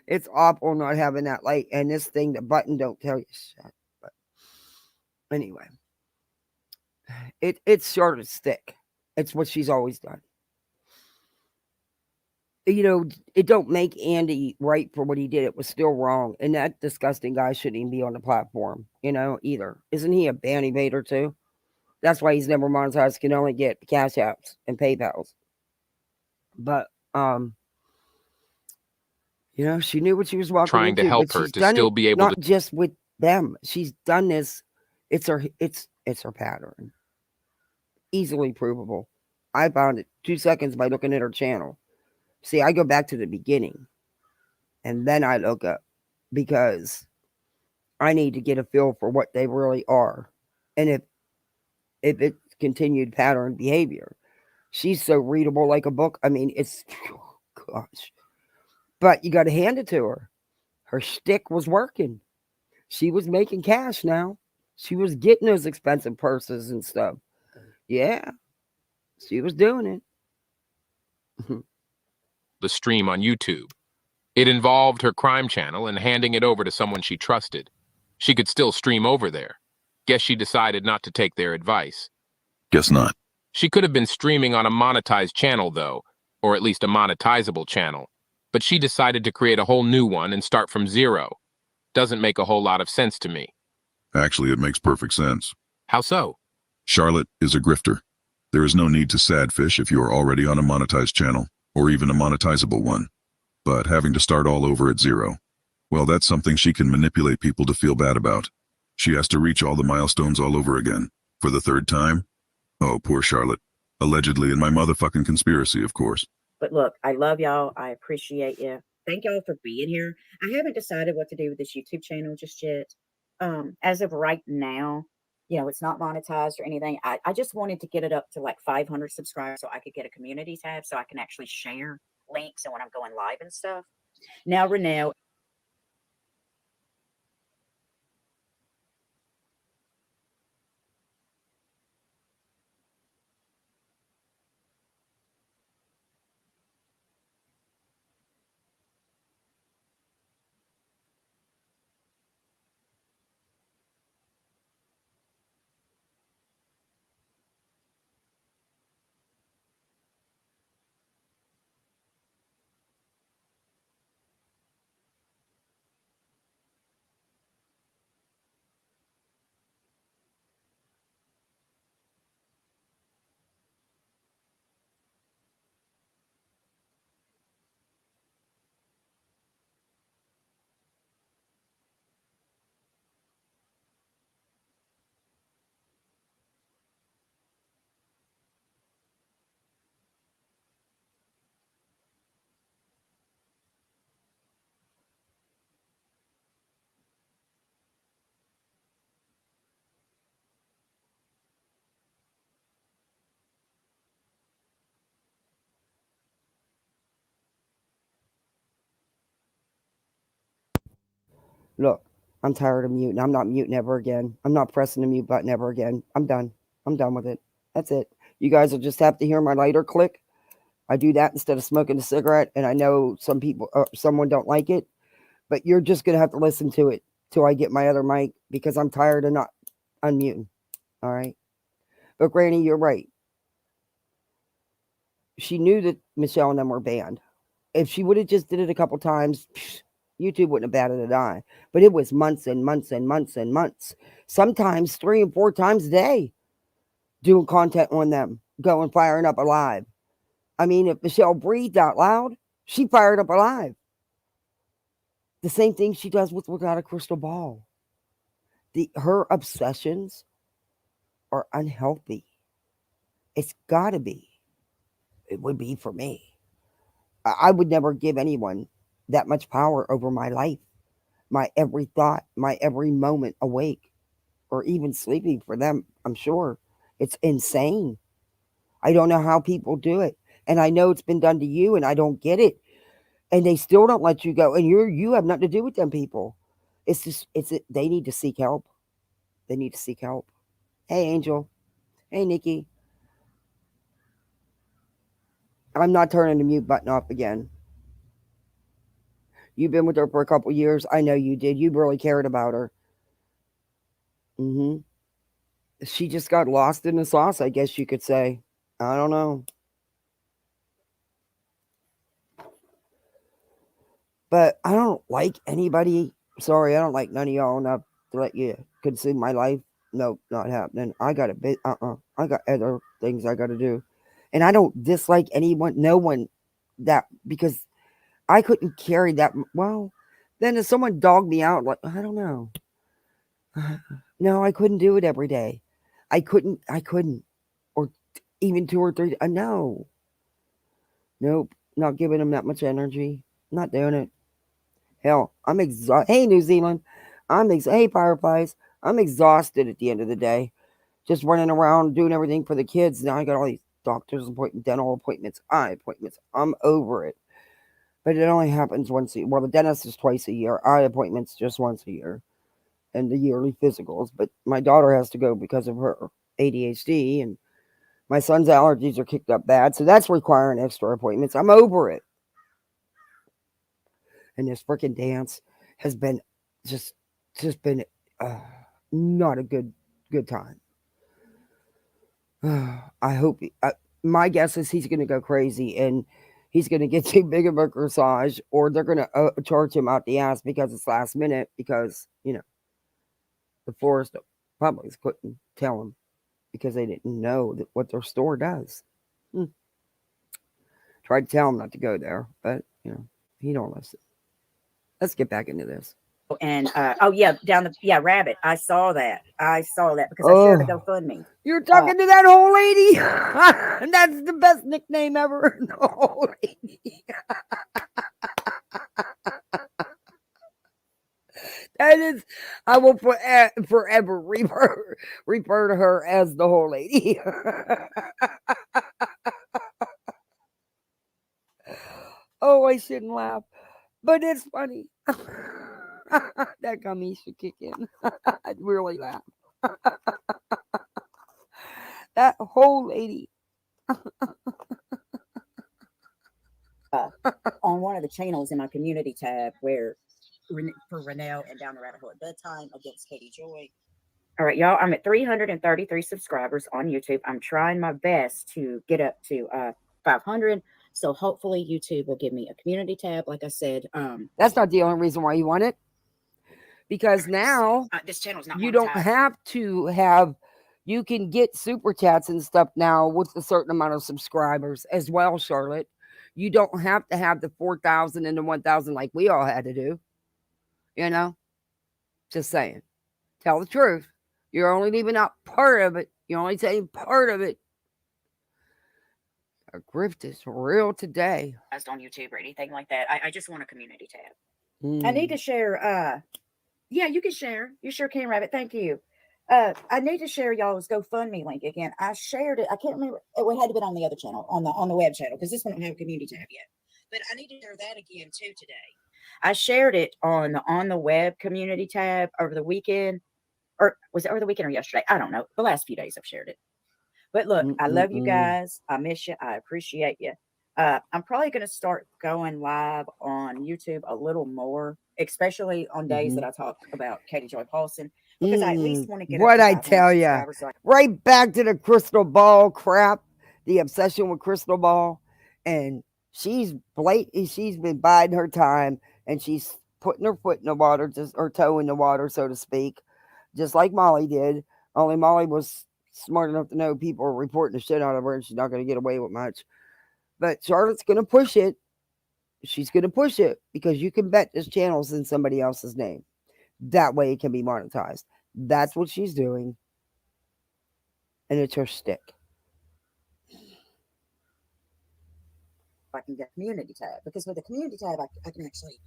It's awful not having that light. And this thing, the button don't tell you shit. But Anyway, it's short of stick. It's what she's always done. It don't make Andy right for what he did. It was still wrong. And that disgusting guy shouldn't even be on the platform, either. Isn't he a ban evader too? That's why he's never monetized, can only get cash apps and PayPals. But, she knew what she was walking Trying into. to help but her she's to done still it be able not to just with them. She's done this. It's her pattern. Easily provable. I found it 2 seconds by looking at her channel. See, I go back to the beginning and then I look up because I need to get a feel for what they really are. And if it's continued pattern behavior, she's so readable like a book. I mean, it's, gosh. But you got to hand it to her. Her shtick was working. She was making cash now. She was getting those expensive purses and stuff. Yeah, she was doing it. the stream on YouTube. It involved her crime channel and handing it over to someone she trusted. She could still stream over there. Guess she decided not to take their advice. Guess not. She could have been streaming on a monetized channel, though, or at least a monetizable channel. But she decided to create a whole new one and start from zero. Doesn't make a whole lot of sense to me. Actually, it makes perfect sense. How so? Charlotte is a grifter. There is no need to sadfish if you are already on a monetized channel, or even a monetizable one. But having to start all over at zero, well, that's something she can manipulate people to feel bad about. She has to reach all the milestones all over again. For the third time? Oh, poor Charlotte. Allegedly in my motherfucking conspiracy, of course. But look, I love y'all. I appreciate you. Thank y'all for being here. I haven't decided what to do with this YouTube channel just yet. As of right now, it's not monetized or anything. I just wanted to get it up to like 500 subscribers so I could get a community tab so I can actually share links and when I'm going live and stuff. Now, Renee, Look, I'm tired of muting. I'm not muting ever again. I'm not pressing the mute button ever again. I'm done. I'm done with it. That's it. You guys will just have to hear my lighter click. I do that instead of smoking a cigarette, and I know someone don't like it, but you're just gonna have to listen to it till I get my other mic because I'm tired of not unmuting. All right. But Granny, you're right. She knew that Michelle and them were banned. If she would have just did it a couple times, YouTube wouldn't have batted an eye. But it was months and months and months and months. Sometimes 3 and 4 times a day doing content on them, going firing up alive. I mean, if Michelle breathed out loud, she fired up alive. The same thing she does without a crystal ball. Her obsessions are unhealthy. It's got to be. It would be for me. I would never give anyone that much power over my life, my every thought, my every moment awake, or even sleeping for them. I'm sure it's insane. I don't know how people do it. And I know it's been done to you and I don't get it. And they still don't let you go. And you have nothing to do with them people. They need to seek help. They need to seek help. Hey, Angel. Hey, Nikki. I'm not turning the mute button off again. You've been with her for a couple years. I know you did. You really cared about her. she just got lost in the sauce, I guess you could say. I don't know. But I don't like anybody. Sorry, I don't like none of y'all enough to let you consume my life. Nope, not happening. I got a bit. I got other things I got to do, and I don't dislike anyone. No one that because I couldn't carry that. Well, then if someone dogged me out, like I don't know. No, I couldn't do it every day. I couldn't, or even 2 or 3. No, nope, not giving them that much energy. Not doing it. Hell, I'm exhausted. Hey, New Zealand, hey, Fireflies, I'm exhausted at the end of the day. Just running around doing everything for the kids. Now I got all these doctor's appointments, dental appointments, eye appointments. I'm over it. But it only happens once a year. Well, the dentist is twice a year. Eye appointments just once a year. And the yearly physicals. But my daughter has to go because of her ADHD. And my son's allergies are kicked up bad. So that's requiring extra appointments. I'm over it. And this freaking dance has been just been not a good time. I hope my guess is he's going to go crazy and he's going to get too big of a corsage, or they're going to charge him out the ass because it's last minute, because the Forest Publix couldn't tell him because they didn't know what their store does. Tried to tell him not to go there, but he don't listen. Let's get back into this. And Rabbit. I saw that because I shared a GoFundMe. You're talking to that old lady. And that's the best nickname ever. The old lady. That is, I will forever refer to her as the whole lady. Oh, I shouldn't laugh, but it's funny. That gummy should kick in. I'd really laugh. That whole lady. On one of the channels in my community tab where for Renelle and Down the Rabbit Hole at Bedtime against Katie Joy. All right, y'all, I'm at 333 subscribers on YouTube. I'm trying my best to get up to 500. So hopefully YouTube will give me a community tab. Like I said, that's not the only reason why you want it. Because now this channel's not you don't have to have, you can get super chats and stuff now with a certain amount of subscribers as well, Charlotte. You don't have to have the 4,000 and the 1,000 like we all had to do. Just saying. Tell the truth. You're only leaving out part of it. You're only saying part of it. A grift is real today. On YouTube or anything like that. I just want a community tab. I need to share. Yeah, you can share. You sure can, Rabbit. Thank you. I need to share y'all's GoFundMe link again. I shared it. I can't remember. It had to be on the other channel, on the web channel, because this one don't have a community tab yet. But I need to share that again too today. I shared it on the web community tab over the weekend, or was it over the weekend or yesterday? I don't know. The last few days I've shared it. But look, I love you guys. I miss you. I appreciate you. I'm probably going to start going live on YouTube a little more, especially on days that I talk about Katie Joy Paulson, because I at least want to get what I tell you. Right back to the crystal ball crap, the obsession with crystal ball, and she's been biding her time, and she's putting her foot in the water, or toe in the water, so to speak, just like Molly did. Only Molly was smart enough to know people are reporting the shit out of her, and she's not going to get away with much. But Charlotte's going to push it. She's going to push it because you can bet this channel's in somebody else's name. That way it can be monetized. That's what she's doing. And it's her stick. I can get community tab, because with the community tab, I can actually,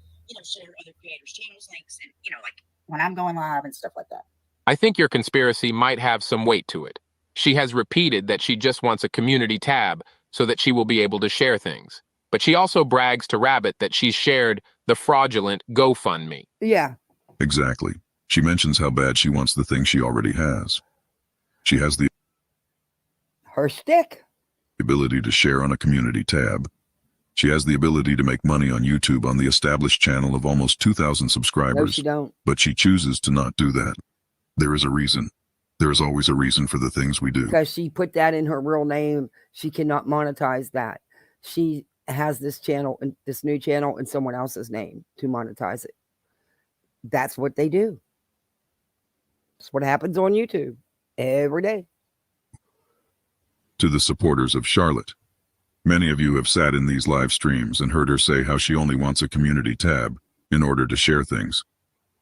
share other creators' channels links, and, like when I'm going live and stuff like that. I think your conspiracy might have some weight to it. She has repeated that she just wants a community tab so that she will be able to share things. But she also brags to Rabbit that she's shared the fraudulent GoFundMe. Yeah. Exactly. She mentions how bad she wants the thing she already has. She has the her stick ability to share on a community tab. She has the ability to make money on YouTube on the established channel of almost 2,000 subscribers. No, she don't. But she chooses to not do that. There is a reason. There is always a reason for the things we do. Because she put that in her real name, she cannot monetize that. She has this channel and this new channel in someone else's name to monetize it. That's what they do. That's what happens on YouTube every day. To the supporters of Charlotte, many of you have sat in these live streams and heard her say how she only wants a community tab in order to share things.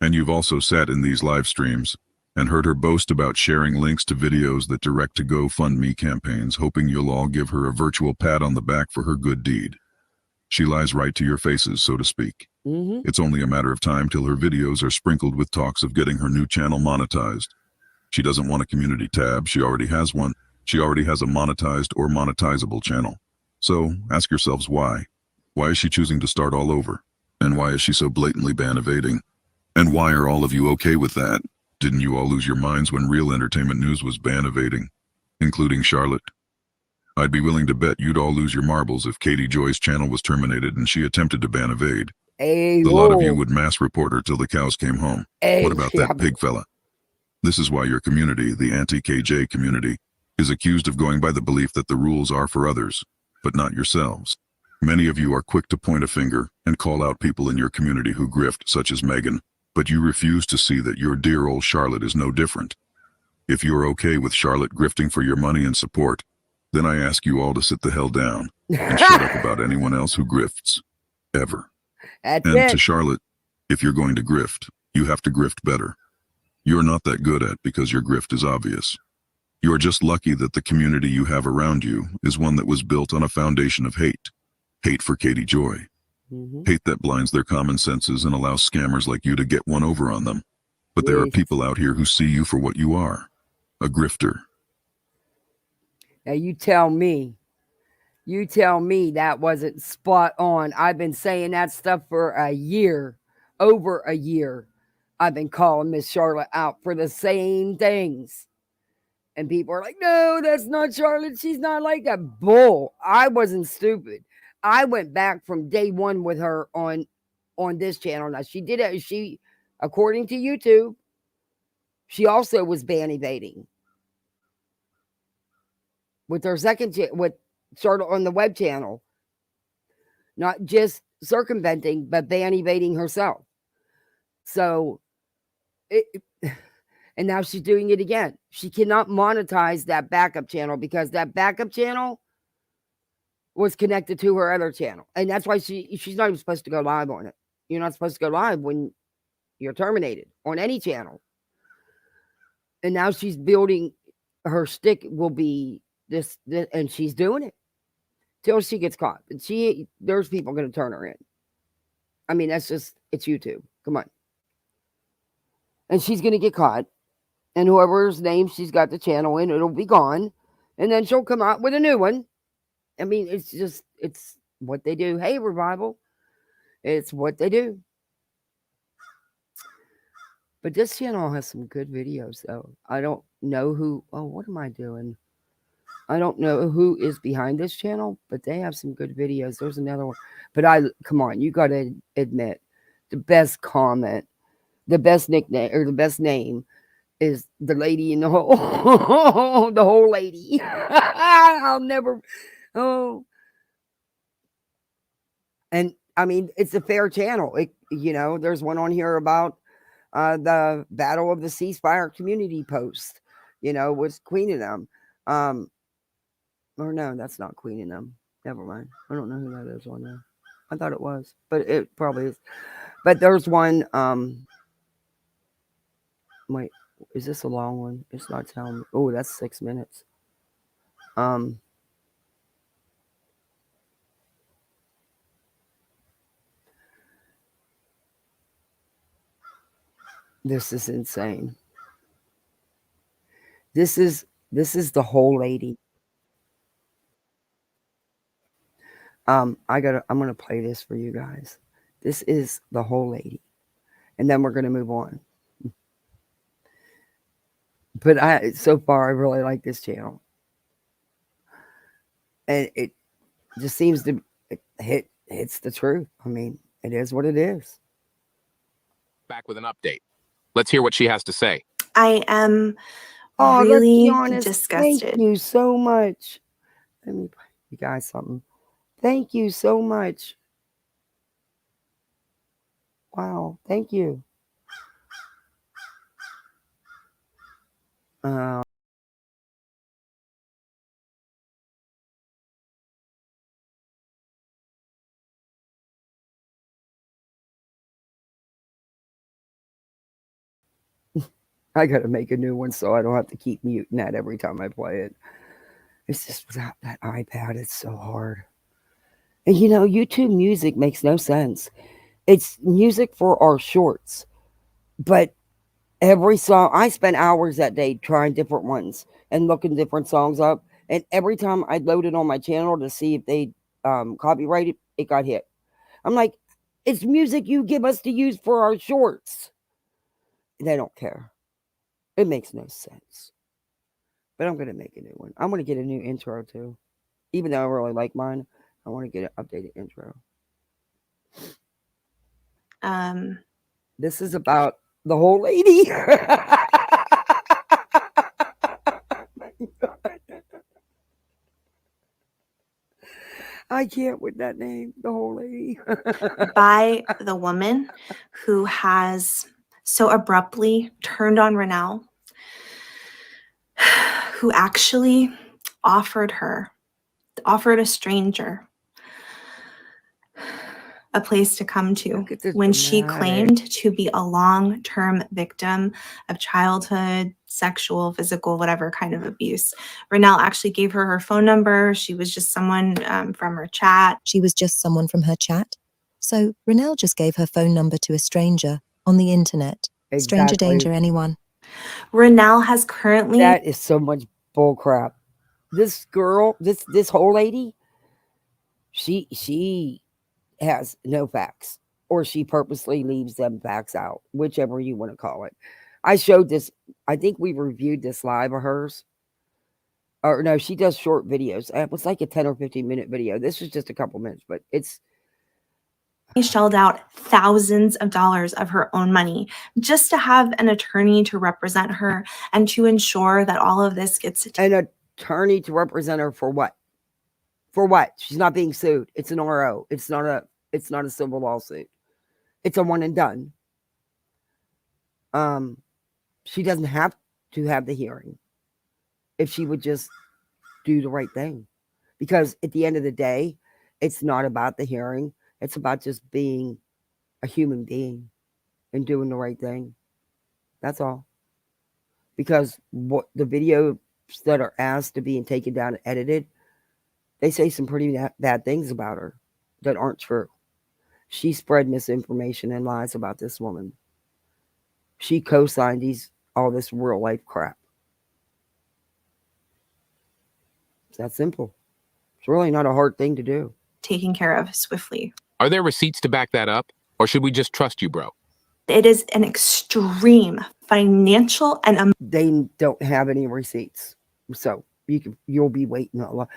And you've also sat in these live streams and heard her boast about sharing links to videos that direct to GoFundMe campaigns, hoping you'll all give her a virtual pat on the back for her good deed. She lies right to your faces, so to speak. It's only a matter of time till her videos are sprinkled with talks of getting her new channel monetized. She doesn't want a community tab, she already has one. She already has a monetized or monetizable channel. So ask yourselves why. Why is she choosing to start all over? And why is she so blatantly ban evading? And why are all of you okay with that? Didn't you all lose your minds when real entertainment news was ban evading, including Charlotte? I'd be willing to bet you'd all lose your marbles if Katie Joy's channel was terminated and she attempted to ban evade. The lot of you would mass report her till the cows came home. What about that pig fella? This is why your community, the anti-KJ community, is accused of going by the belief that the rules are for others, but not yourselves. Many of you are quick to point a finger and call out people in your community who grift, such as Megan, but you refuse to see that your dear old Charlotte is no different. If you're okay with Charlotte grifting for your money and support, then I ask you all to sit the hell down and shut up about anyone else who grifts. Ever. That's And it. to Charlotte, if you're going to grift, you have to grift better. You're not that good at because your grift is obvious. You're just lucky that the community you have around you is one that was built on a foundation of hate. Hate for Katie Joy. Hate that blinds their common senses and allows scammers like you to get one over on them. But there are people out here who see you for what you are, a grifter. Now you tell me that wasn't spot on. I've been saying that stuff for a year, over a year. I've been calling Miss Charlotte out for the same things. And people are like, no, that's not Charlotte. She's not like that. Bull. I wasn't stupid. I went back from day one with her on this channel. Now she did it. She, according to YouTube, she also was ban evading with her second with Charlotte on the web channel, not just circumventing, but ban evading herself. So, and now she's doing it again. She cannot monetize that backup channel because that backup channel was connected to her other channel. And that's why she's not even supposed to go live on it. You're not supposed to go live when you're terminated on any channel. And now she's building, her stick will be this and she's doing it till she gets caught. And there's people going to turn her in. I mean, it's YouTube. Come on. And she's going to get caught. And whoever's name she's got the channel in, it'll be gone. And then she'll come out with a new one. I mean, it's what they do. Hey, Revival. It's what they do. But this channel has some good videos, though. I don't know who. Oh, what am I doing? I don't know who is behind this channel, but they have some good videos. There's another one. But come on, you got to admit, the best comment, the best nickname, or the best name is the lady in the hole. The whole lady. I'll never. Oh. And I mean, it's a fair channel. There's one on here about the Battle of the Ceasefire community post, with Queen of Them. Or no, that's not Queen of Them. Never mind. I don't know who that is on there. I thought it was, but it probably is. But there's one, wait, is this a long one? It's not telling me. Oh, that's 6 minutes. This is insane. This is the whole lady. I'm gonna play this for you guys. This is the whole lady, and then we're gonna move on. But so far I really like this channel, and it just seems to hits the truth. I mean, it is what it is. Back with an update. Let's hear what she has to say. I am Oh, let's be really honest. Thank disgusted. you so much. Let me play you guys something. Thank you so much. Wow, thank you. Uh, I gotta make a new one so I don't have to keep muting that every time I play it. It's just without that iPad, it's so hard. And you know, YouTube music makes no sense. It's music for our shorts, but every song, I spent hours that day trying different ones and looking different songs up. And every time I loaded on my channel to see if they copyrighted, it got hit. I'm like, it's music you give us to use for our shorts. They don't care. It makes no sense. But I'm going to make a new one. I'm going to get a new intro too. Even though I really like mine, I want to get an updated intro. This is about the whole lady. I can't with that name, the whole lady. By the woman who has so abruptly turned on Renelle, who actually offered a stranger a place to come to when she claimed to be a long-term victim of childhood, sexual, physical, whatever kind of abuse. Renelle actually gave her phone number. She was just someone from her chat. She was just someone from her chat. So Renelle just gave her phone number to a stranger on the internet. Stranger danger, anyone? Renelle has currently... That is so much bullcrap. This girl, this whole lady, she has no facts, or she purposely leaves them facts out, whichever you want to call it. I showed this, I think we reviewed this live of hers. Or no, she does short videos. It was like a 10 or 15-minute video. This was just a couple minutes, but it's... She shelled out thousands of dollars of her own money just to have an attorney to represent her and to ensure that all of this gets... An attorney to represent her for what? For what? She's not being sued. It's an RO. It's not a civil lawsuit. It's a one and done. She doesn't have to have the hearing if she would just do the right thing. Because at the end of the day, it's not about the hearing. It's about just being a human being and doing the right thing. That's all. Because what the videos that are asked to be taken down and edited, they say some pretty bad things about her that aren't true. She spread misinformation and lies about this woman. She co-signed all this real life crap. It's that simple. It's really not a hard thing to do. Taken care of swiftly. Are there receipts to back that up? Or should we just trust you, bro? It is an extreme financial and... They don't have any receipts. So you'll be waiting a lot.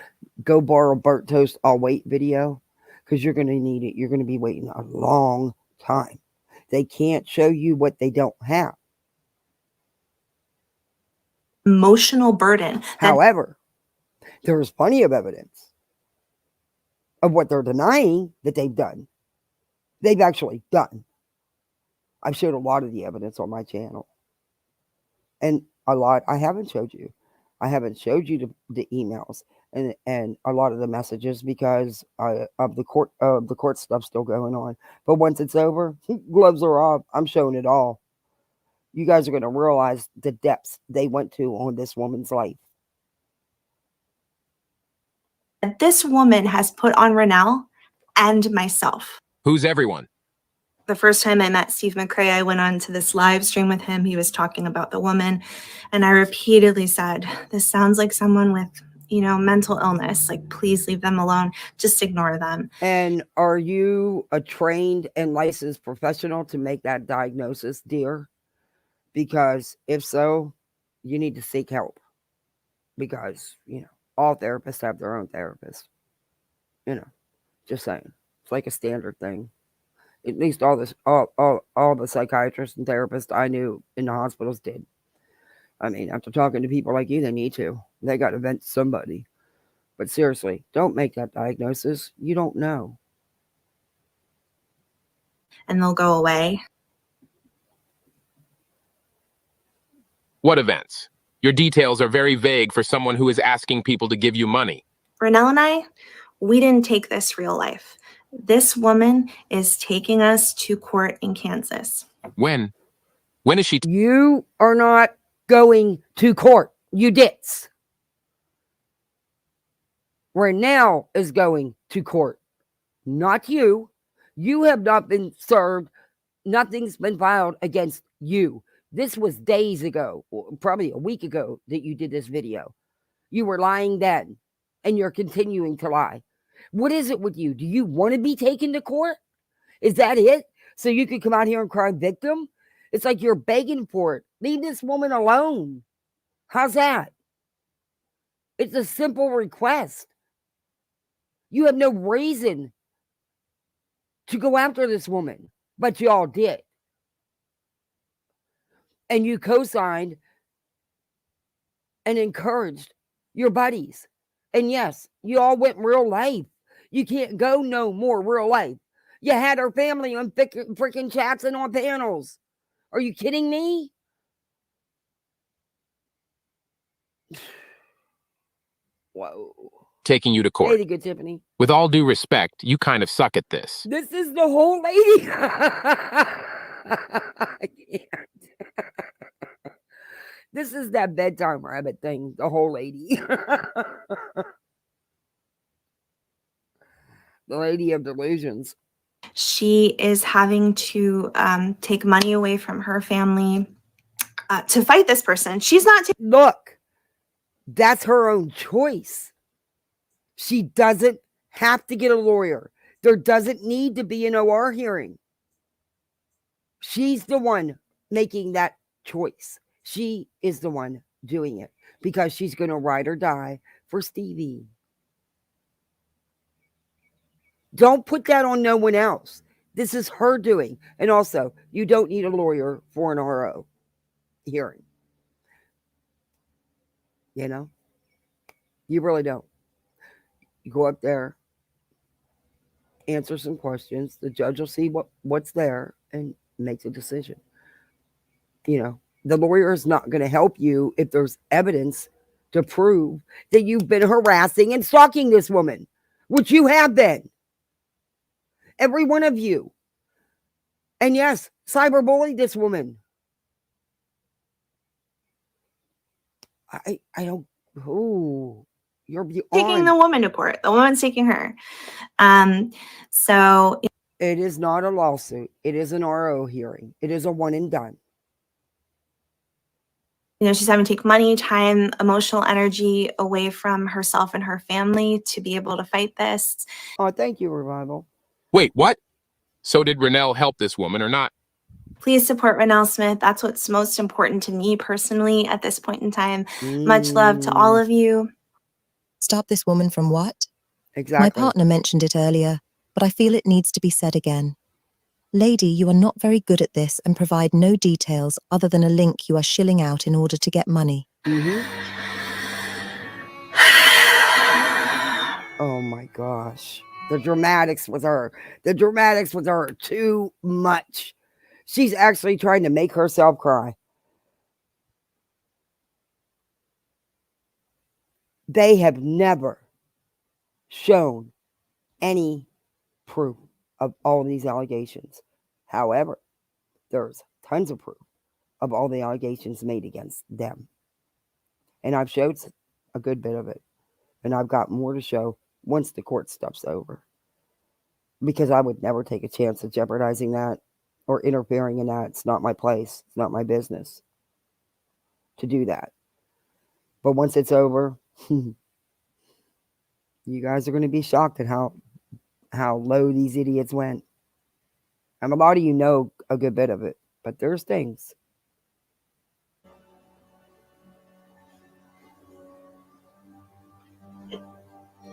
Go borrow Burnt Toast I'll Wait video, because you're going to need it. You're going to be waiting a long time. They can't show you what they don't have. Emotional burden. However, there's plenty of evidence of what they're denying that they've done. They've actually done. I've showed a lot of the evidence on my channel. And a lot I haven't showed you. I haven't showed you the emails and a lot of the messages because of the court stuff still going on. But once it's over, gloves are off. I'm showing it all. You guys are going to realize the depths they went to on this woman's life. This woman has put on Renelle and myself. Who's everyone? The first time I met Steve McCrae, I went on to this live stream with him. He was talking about the woman, and I repeatedly said, this sounds like someone with, mental illness. Like, please leave them alone. Just ignore them. And are you a trained and licensed professional to make that diagnosis, dear? Because if so, you need to seek help. Because, all therapists have their own therapist. Just saying. It's like a standard thing. At least all the psychiatrists and therapists I knew in the hospitals did. I mean, after talking to people like you, they need to. They got to vent to somebody. But seriously, don't make that diagnosis. You don't know. And they'll go away. What events? Your details are very vague for someone who is asking people to give you money. Renelle and I, we didn't take this real life. This woman is taking us to court in Kansas. When? When is she? You are not going to court, you ditz. Renelle is going to court, not you. You have not been served. Nothing's been filed against you. This was days ago, probably a week ago, that you did this video. You were lying then, and you're continuing to lie. What is it with you? Do you want to be taken to court? Is that it? So you could come out here and cry victim? It's like you're begging for it. Leave this woman alone. How's that? It's a simple request. You have no reason to go after this woman, but y'all did. And you co-signed and encouraged your buddies. And yes, you all went real life. You can't go no more real life. You had her family on freaking chats and on panels. Are you kidding me? Whoa. Taking you to court. Hey, good Tiffany. With all due respect, you kind of suck at this. This is the whole lady. I can't. This is that bedtime rabbit thing, the whole lady. The lady of delusions. She is having to take money away from her family to fight this person. She's not. Look, that's her own choice. She doesn't have to get a lawyer. There doesn't need to be an OR hearing. She's the one making that choice. She is the one doing it because she's going to ride or die for Stevie. Don't put that on no one else. This is her doing. And also, you don't need a lawyer for an RO hearing. You know? You really don't. You go up there, answer some questions. The judge will see what's there and makes a decision. You know, the lawyer is not going to help you if there's evidence to prove that you've been harassing and stalking this woman, which you have been. Every one of you. And yes, cyberbullied this woman. I don't. Oh, you're beyond. Taking the woman to court. The woman's taking her. So it is not a lawsuit. It is an RO hearing. It is a one and done. You know, she's having to take money, time, emotional energy away from herself and her family to be able to fight this. Oh, thank you, Revival. Wait, what? So did Renelle help this woman or not? Please support Renelle Smith. That's what's most important to me personally at this point in time. Much love to all of you. Stop this woman from what? Exactly. My partner mentioned it earlier, but I feel it needs to be said again. Lady, you are not very good at this and provide no details other than a link you are shilling out in order to get money. Oh my gosh. The dramatics with her. The dramatics with her are too much. She's actually trying to make herself cry. They have never shown any proof of all of these allegations. However, there's tons of proof of all the allegations made against them. And I've showed a good bit of it. And I've got more to show once the court stuff's over. Because I would never take a chance of jeopardizing that or interfering in that. It's not my place. It's not my business to do that. But once it's over, you guys are going to be shocked at how low these idiots went. And a lot of you know a good bit of it, but there's things.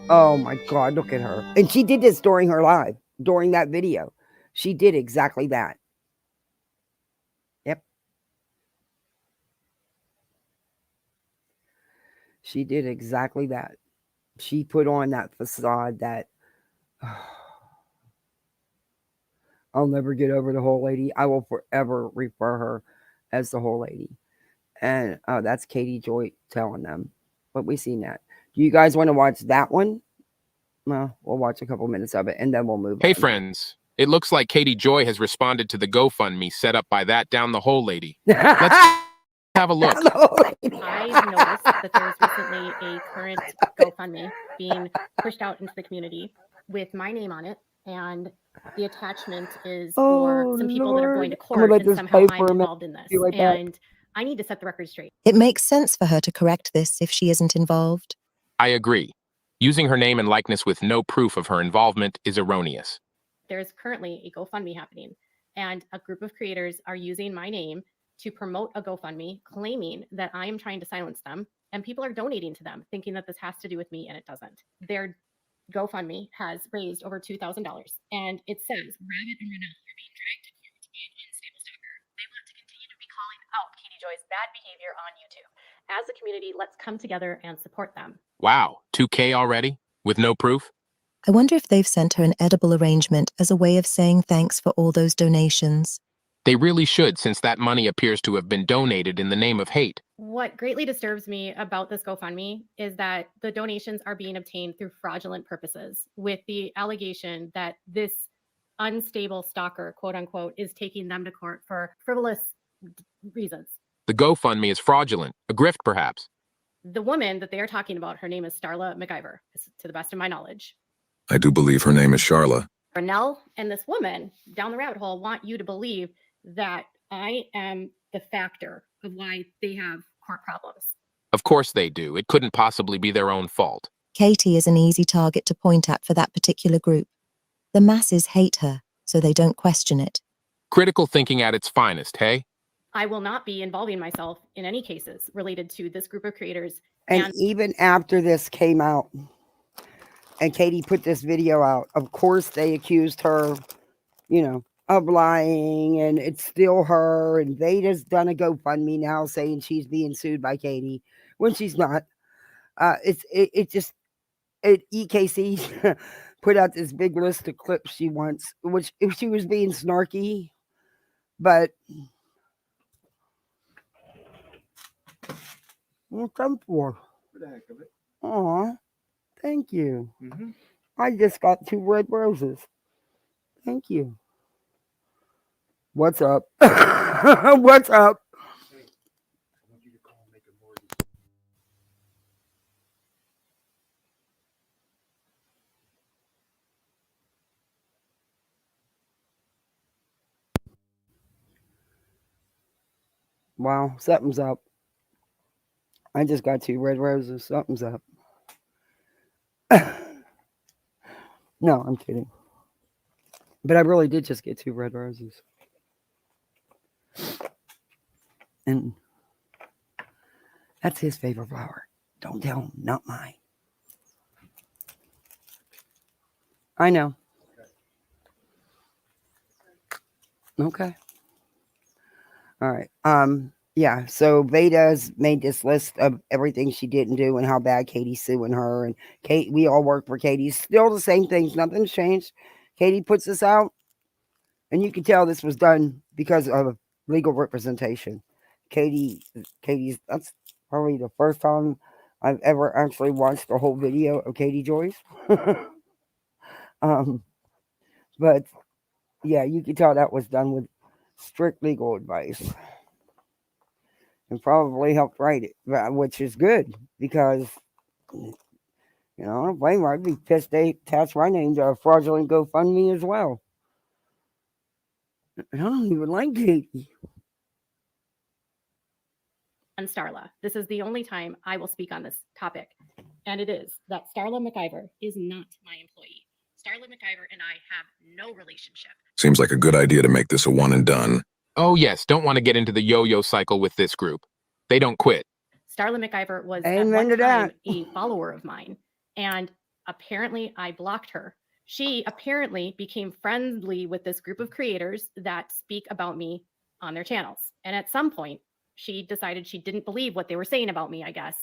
Oh my God, look at her. And she did this during her live, during that video. She did exactly that. Yep. She did exactly that. She put on that facade that I'll never get over the whole lady. I will forever refer her as the whole lady. And that's Katie Joy telling them. But we seen that. Do you guys want to watch that one? Well, we'll watch a couple minutes of it and then we'll move Hey on. friends, it looks like Katie Joy has responded to the GoFundMe set up by that down the hole lady. Let's have a look. I've noticed that there's recently a current GoFundMe being pushed out into the community with my name on it, and the attachment is for some people that are going to court, and somehow I'm involved in this. And I need to set the record straight. It makes sense for her to correct this if she isn't involved. I agree. Using her name and likeness with no proof of her involvement is erroneous. There's currently a GoFundMe happening, and a group of creators are using my name to promote a GoFundMe, claiming that I am trying to silence them, and people are donating to them, thinking that this has to do with me, and it doesn't. Their GoFundMe has raised over $2,000, and it says Rabbit and Renelle are being dragged to court to be an unstable stalker. They want to continue to be calling out Katie Joy's bad behavior on YouTube. As a community, let's come together and support them. Wow, 2K already? With no proof? I wonder if they've sent her an edible arrangement as a way of saying thanks for all those donations. They really should, since that money appears to have been donated in the name of hate. What greatly disturbs me about this GoFundMe is that the donations are being obtained through fraudulent purposes, with the allegation that this unstable stalker, quote unquote, is taking them to court for frivolous reasons. The GoFundMe is fraudulent, a grift perhaps. The woman that they are talking about, her name is Starla McIver, to the best of my knowledge. I do believe her name is Charla. Renelle and this woman down the rabbit hole want you to believe that I am the factor of why they have court problems. Of course they do. It couldn't possibly be their own fault. Katie is an easy target to point at for that particular group. The masses hate her, so they don't question it. Critical thinking at its finest, hey? I will not be involving myself in any cases related to this group of creators. And even after this came out and Katie put this video out, of course they accused her, of lying, and it's still her. And Veda's done a GoFundMe now saying she's being sued by Katie when she's not. EKC put out this big list of clips she wants, which if she was being snarky, but what's up for? For the heck of it. Aw, thank you. I just got 2 red roses. Thank you. What's up? What's up? Wow, something's up. I just got 2 red roses. Something's up. No, I'm kidding. But I really did just get 2 red roses. And that's his favorite flower. Don't tell him, not mine. I know. Okay. All right. Yeah, so Veda's made this list of everything she didn't do and how bad Katie's suing her. And Kate, we all work for Katie. Still the same things. Nothing's changed. Katie puts this out, and you can tell this was done because of legal representation. Katie's, that's probably the first time I've ever actually watched the whole video of Katie Joyce. But yeah, you can tell that was done with strict legal advice. And probably helped write it, which is good because, I don't blame her. I'd be pissed they attached my name to a fraudulent GoFundMe as well. I don't even like Katie. And Starla, this is the only time I will speak on this topic. And it is that Starla McIver is not my employee. Starla McIver and I have no relationship. Seems like a good idea to make this a one and done. Oh yes, don't want to get into the yo-yo cycle with this group. They don't quit. Starla McIver was at one time a follower of mine, and apparently I blocked her. She apparently became friendly with this group of creators that speak about me on their channels. And at some point, she decided she didn't believe what they were saying about me, I guess,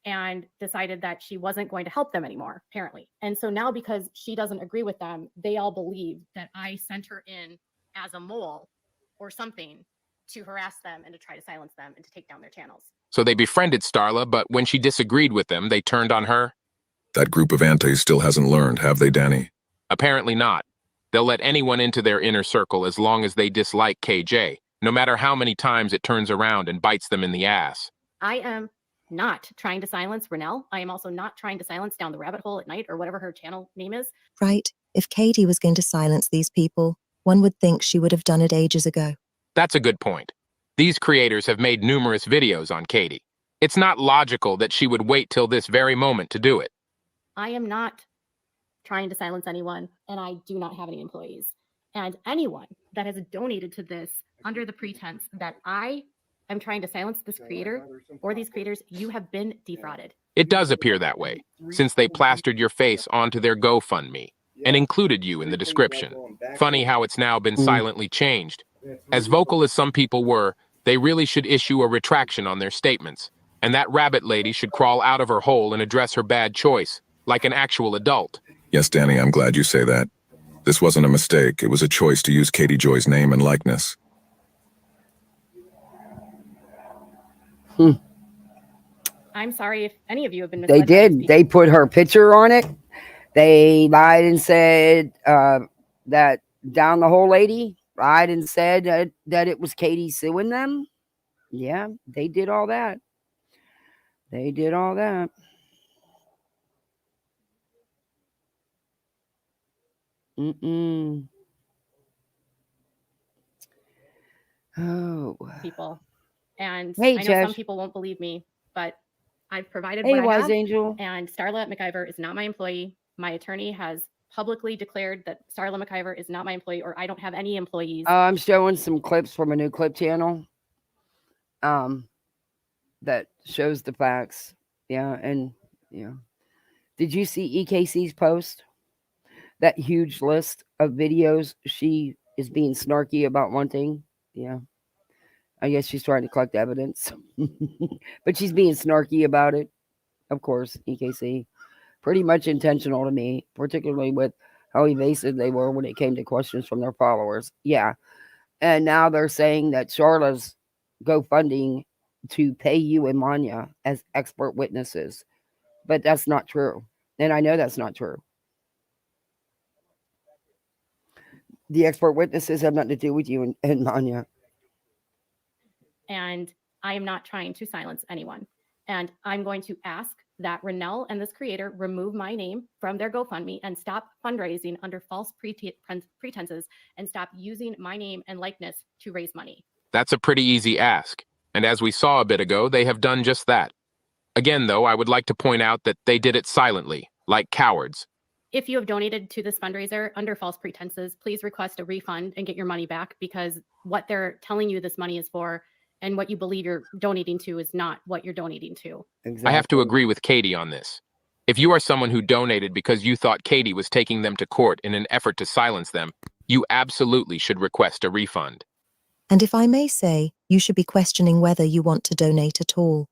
and decided that she wasn't going to help them anymore, apparently. And so now, because she doesn't agree with them, they all believe that I sent her in as a mole or something to harass them and to try to silence them and to take down their channels. So they befriended Starla, but when she disagreed with them, they turned on her? That group of antis still hasn't learned, have they, Danny? Apparently not. They'll let anyone into their inner circle as long as they dislike KJ, no matter how many times it turns around and bites them in the ass. I am not trying to silence Renelle. I am also not trying to silence Down the Rabbit Hole at Night or whatever her channel name is. Right, if Katie was going to silence these people, one would think she would have done it ages ago. That's a good point. These creators have made numerous videos on Katie. It's not logical that she would wait till this very moment to do it. I am not trying to silence anyone, and I do not have any employees. And anyone that has donated to this under the pretense that I am trying to silence this creator or these creators, you have been defrauded. It does appear that way, since they plastered your face onto their GoFundMe and included you in the description. Funny how it's now been silently changed. As vocal as some people were, they really should issue a retraction on their statements, and that rabbit lady should crawl out of her hole and address her bad choice, like an actual adult. Yes, Danny, I'm glad you say that. This wasn't a mistake. It was a choice to use Katie Joy's name and likeness. I'm sorry if any of you have been They misled by these did. people. They put her picture on it. They lied and said that Down the Hole lady lied and said that it was Katie suing them. Yeah, they did all that. They did all that. Oh. People. And Hey, I know some Josh. people won't believe me, but I've provided Hey, what I Wise have, Angel. and Starla McIver is not my employee. My attorney has publicly declared that Starla McIver is not my employee, or I don't have any employees. I'm showing some clips from a new clip channel that shows the facts. Yeah, and yeah. Did you see EKC's post? That huge list of videos she is being snarky about wanting. Yeah. I guess she's trying to collect evidence. But she's being snarky about it. Of course, EKC. Pretty much intentional to me, particularly with how evasive they were when it came to questions from their followers. Yeah. And now they're saying that Charla's GoFunding to pay you and Manya as expert witnesses. But that's not true. And I know that's not true. The expert witnesses have nothing to do with you and Manya. And I am not trying to silence anyone. And I'm going to ask that Renelle and this creator remove my name from their GoFundMe and stop fundraising under false pretenses and stop using my name and likeness to raise money. That's a pretty easy ask. And as we saw a bit ago, they have done just that. Again, though, I would like to point out that they did it silently, like cowards. If you have donated to this fundraiser under false pretenses, please request a refund and get your money back, because what they're telling you this money is for and what you believe you're donating to is not what you're donating to. Exactly. I have to agree with Katie on this. If you are someone who donated because you thought Katie was taking them to court in an effort to silence them, you absolutely should request a refund. And if I may say, you should be questioning whether you want to donate at all.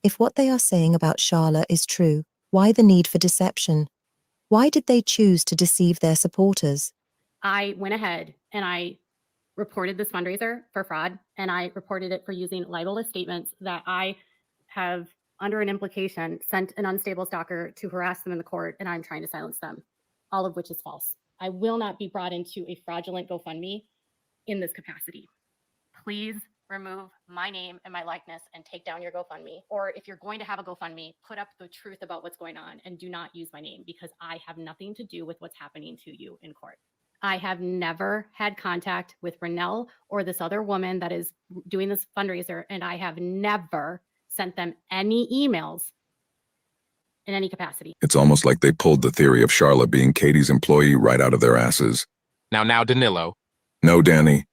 If what they are saying about Charla is true, why the need for deception? Why did they choose to deceive their supporters? I went ahead and I reported this fundraiser for fraud, and I reported it for using libelous statements that I have, under an implication, sent an unstable stalker to harass them in the court, and I'm trying to silence them, all of which is false. I will not be brought into a fraudulent GoFundMe in this capacity. Please remove my name and my likeness and take down your GoFundMe. Or if you're going to have a GoFundMe, put up the truth about what's going on and do not use my name, because I have nothing to do with what's happening to you in court. I have never had contact with Renelle or this other woman that is doing this fundraiser, and I have never sent them any emails in any capacity. It's almost like they pulled the theory of Charla being Katie's employee right out of their asses. Now, Danilo. No, Danny.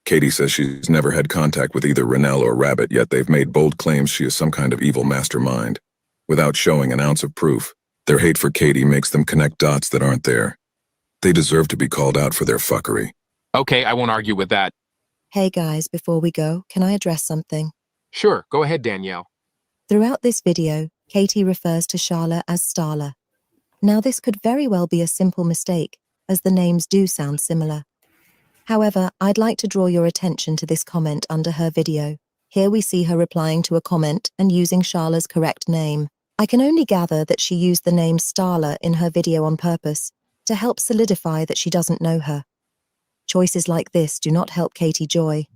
Katie says she's never had contact with either Renelle or Rabbit, yet they've made bold claims she is some kind of evil mastermind. Without showing an ounce of proof, their hate for Katie makes them connect dots that aren't there. They deserve to be called out for their fuckery. Okay, I won't argue with that. Hey guys, before we go, can I address something? Sure, go ahead, Danielle. Throughout this video, Katie refers to Charla as Starla. Now, this could very well be a simple mistake, as the names do sound similar. However, I'd like to draw your attention to this comment under her video. Here we see her replying to a comment and using Charla's correct name. I can only gather that she used the name Starla in her video on purpose, to help solidify that she doesn't know her. Choices like this do not help Katie Joy.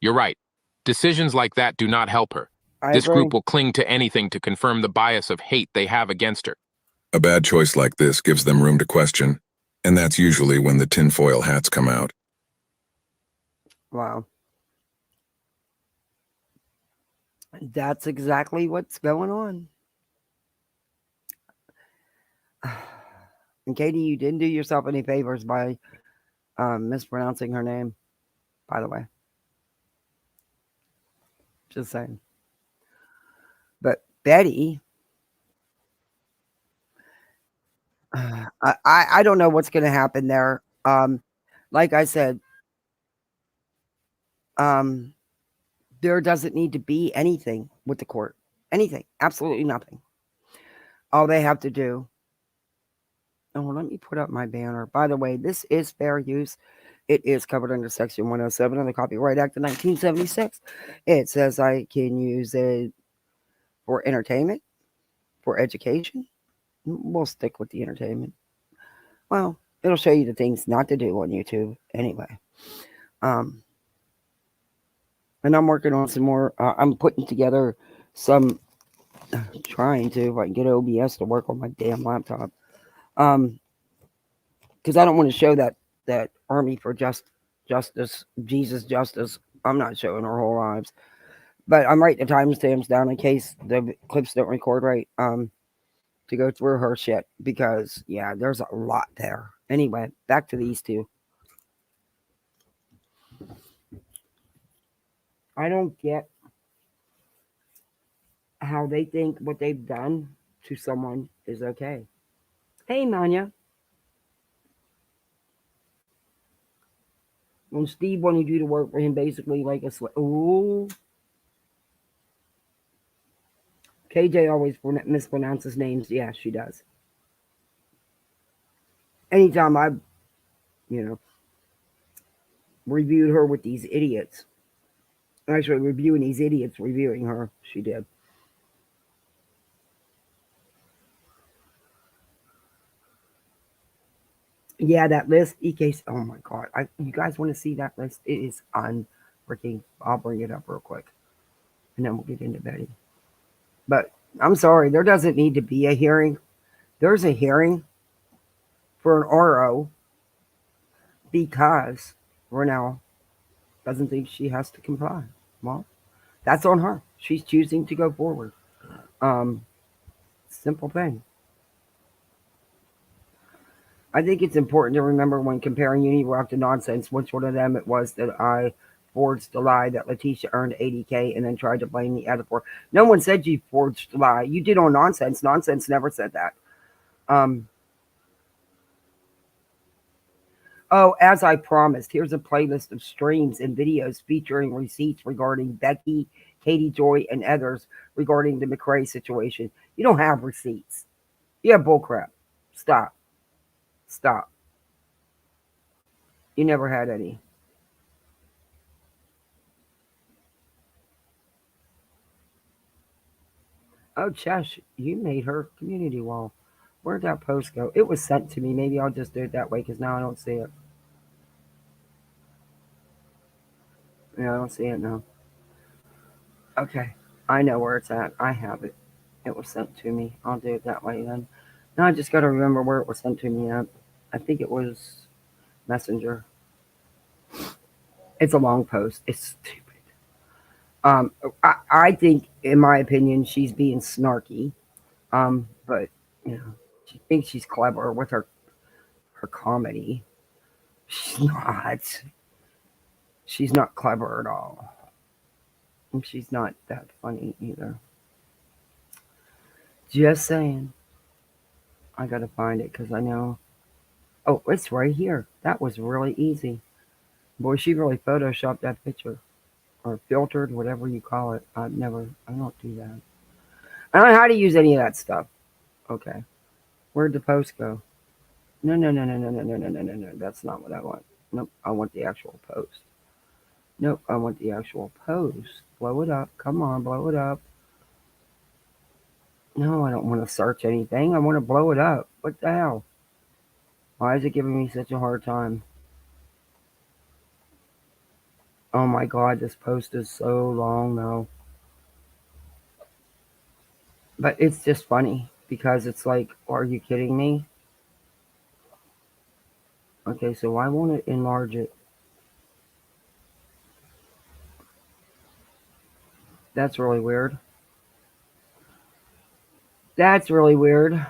You're right. Decisions like that do not help her. This agree. group will cling to anything to confirm the bias of hate they have against her. A bad choice like this gives them room to question, and that's usually when the tinfoil hats come out. Wow. That's exactly what's going on. And Katie, you didn't do yourself any favors by mispronouncing her name, by the way. Just saying. But Betty, I don't know what's going to happen there. Like I said, there doesn't need to be anything with the court. Anything. Absolutely nothing. All they have to do. Oh, let me put up my banner. By the way, this is fair use. It is covered under Section 107 of the Copyright Act of 1976. It says I can use it for entertainment, for education. We'll stick with the entertainment. Well, it'll show you the things not to do on YouTube anyway. And I'm working on some more. I'm putting together some, trying to, if I can get OBS to work on my damn laptop. Because I don't want to show that Army for Justice, Jesus Justice. I'm not showing our whole lives. But I'm writing the timestamps down in case the clips don't record right. To go through her shit. Because, yeah, there's a lot there. Anyway, back to these two. I don't get how they think what they've done to someone is okay. Hey, Manya. When Steve wanted you to work for him, basically like a slave. Ooh. KJ always mispronounces names. Yeah, she does. Anytime I've, reviewed her with these idiots. Actually, reviewing these idiots, reviewing her, she did. Yeah, that list, EK. Oh my God. You guys want to see that list? It is unfreaking. I'll bring it up real quick. And then we'll get into Betty. But I'm sorry, there doesn't need to be a hearing. There's a hearing for an RO because Renelle doesn't think she has to comply. Well, that's on her. She's choosing to go forward. Simple thing. I think it's important to remember when comparing Unirock to nonsense, which one of them it was that I forged the lie that Letitia earned $80K and then tried to blame the other for. No one said you forged the lie. You did on nonsense. Nonsense never said that. Oh, as I promised, here's a playlist of streams and videos featuring receipts regarding Becky, Katie Joy, and others regarding the McRae situation. You don't have receipts. You have bullcrap. Stop. You never had any. Oh, Chesh, you made her community wall. Where'd that post go? It was sent to me. Maybe I'll just do it that way because now I don't see it. Yeah, I don't see it now. Okay. I know where it's at. I have it. It was sent to me. I'll do it that way then. Now I just got to remember where it was sent to me at. I think it was Messenger. It's a long post. It's stupid. I think, in my opinion, she's being snarky. But she thinks she's clever with her comedy. She's not. She's not clever at all. And she's not that funny either. Just saying. I gotta find it because I know. Oh, it's right here. That was really easy. Boy, she really photoshopped that picture. Or filtered, whatever you call it. I don't do that. I don't know how to use any of that stuff. Okay. Where'd the post go? No. That's not what I want. Nope. I want the actual post. Nope. I want the actual post. Blow it up. Come on, blow it up. No, I don't want to search anything. I want to blow it up. What the hell? Why is it giving me such a hard time? Oh my god, this post is so long now. But it's just funny because it's like, are you kidding me? Okay, so why won't it enlarge it? That's really weird. That's really weird.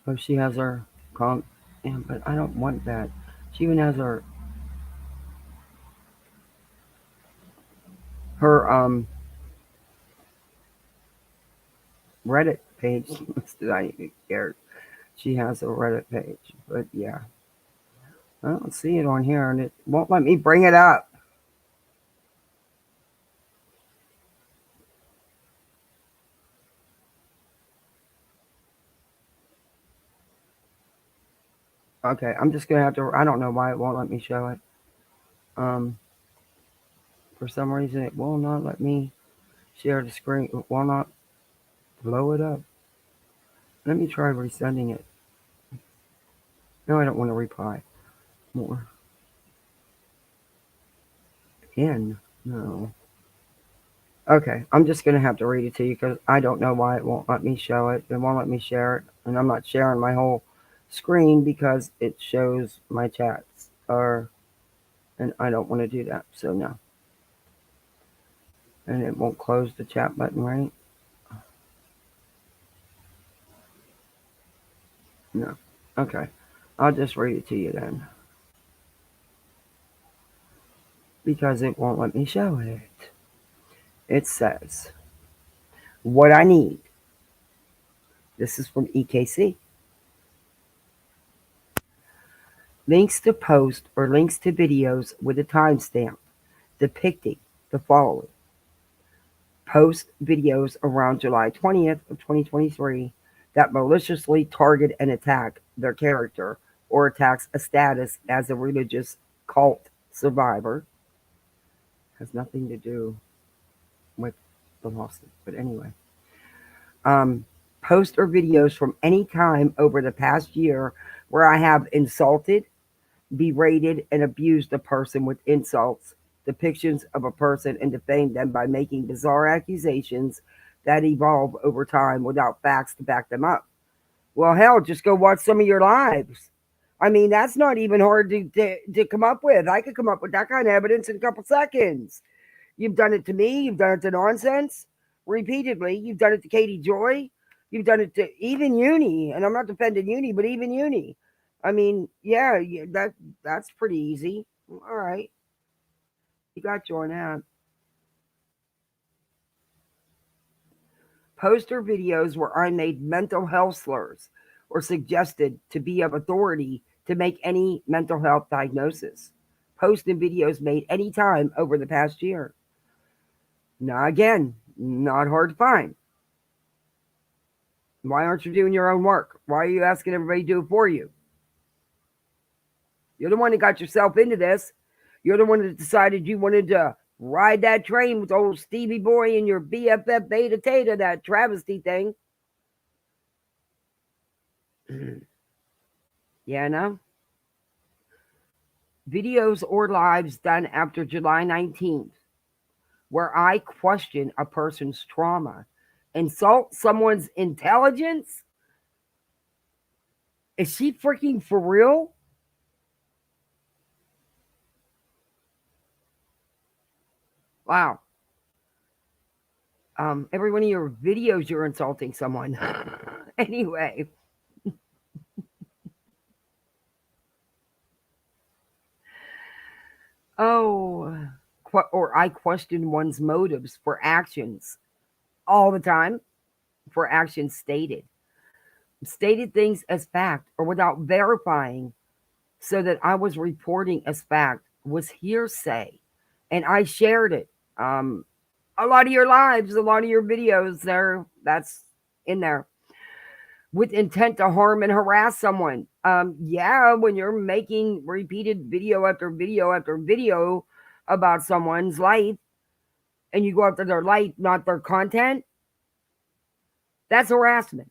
Oh, she has her yeah, but I don't want that. She even has her Reddit page. Did I even care? She has a Reddit page, but yeah, I don't see it on here, and it won't let me bring it up. Okay, I'm just gonna have to. I don't know why it won't let me show it. For some reason, it will not let me share the screen. It will not blow it up. Let me try resending it. No, I don't want to reply more. Again, no. Okay, I'm just going to have to read it to you because I don't know why it won't let me show it. It won't let me share it. And I'm not sharing my whole screen because it shows my chats. And I don't want to do that, so no. And it won't close the chat button, right? No. Okay. I'll just read it to you then. Because it won't let me show it. It says, what I need. This is from EKC. Links to posts or links to videos with a timestamp depicting the following. Post videos around July 20th of 2023 that maliciously target and attack their character or attacks a status as a religious cult survivor. Has nothing to do with the lawsuit, but anyway. Posts or videos from any time over the past year where I have insulted, berated, and abused a person with insults, depictions of a person, and defamed them by making bizarre accusations that evolve over time without facts to back them up. Well, hell, just go watch some of your lives. I mean, that's not even hard to come up with. I could come up with that kind of evidence in a couple seconds. You've done it to me. You've done it to Nonsense repeatedly. You've done it to Katie Joy. You've done it to even Uni. And I'm not defending Uni, but even Uni. I mean, yeah, that's pretty easy. All right. You got you on that. Poster videos where I made mental health slurs or suggested to be of authority to make any mental health diagnosis. Post and videos made any time over the past year. Now, again, not hard to find. Why aren't you doing your own work? Why are you asking everybody to do it for you? You're the one that got yourself into this. You're the one that decided you wanted to ride that train with old Stevie Boy and your BFF Beta Tata, that travesty thing. Yeah, no? Videos or lives done after July 19th, where I question a person's trauma, insult someone's intelligence. Is she freaking for real? Wow. Every one of your videos, you're insulting someone. Anyway. Oh, or I question one's motives for actions all the time, for actions stated. Stated things as fact or without verifying, so that I was reporting as fact was hearsay and I shared it. A lot of your lives, a lot of your videos there, that's in there with intent to harm and harass someone. Yeah, when you're making repeated video after video after video about someone's life and you go after their life, not their content, that's harassment.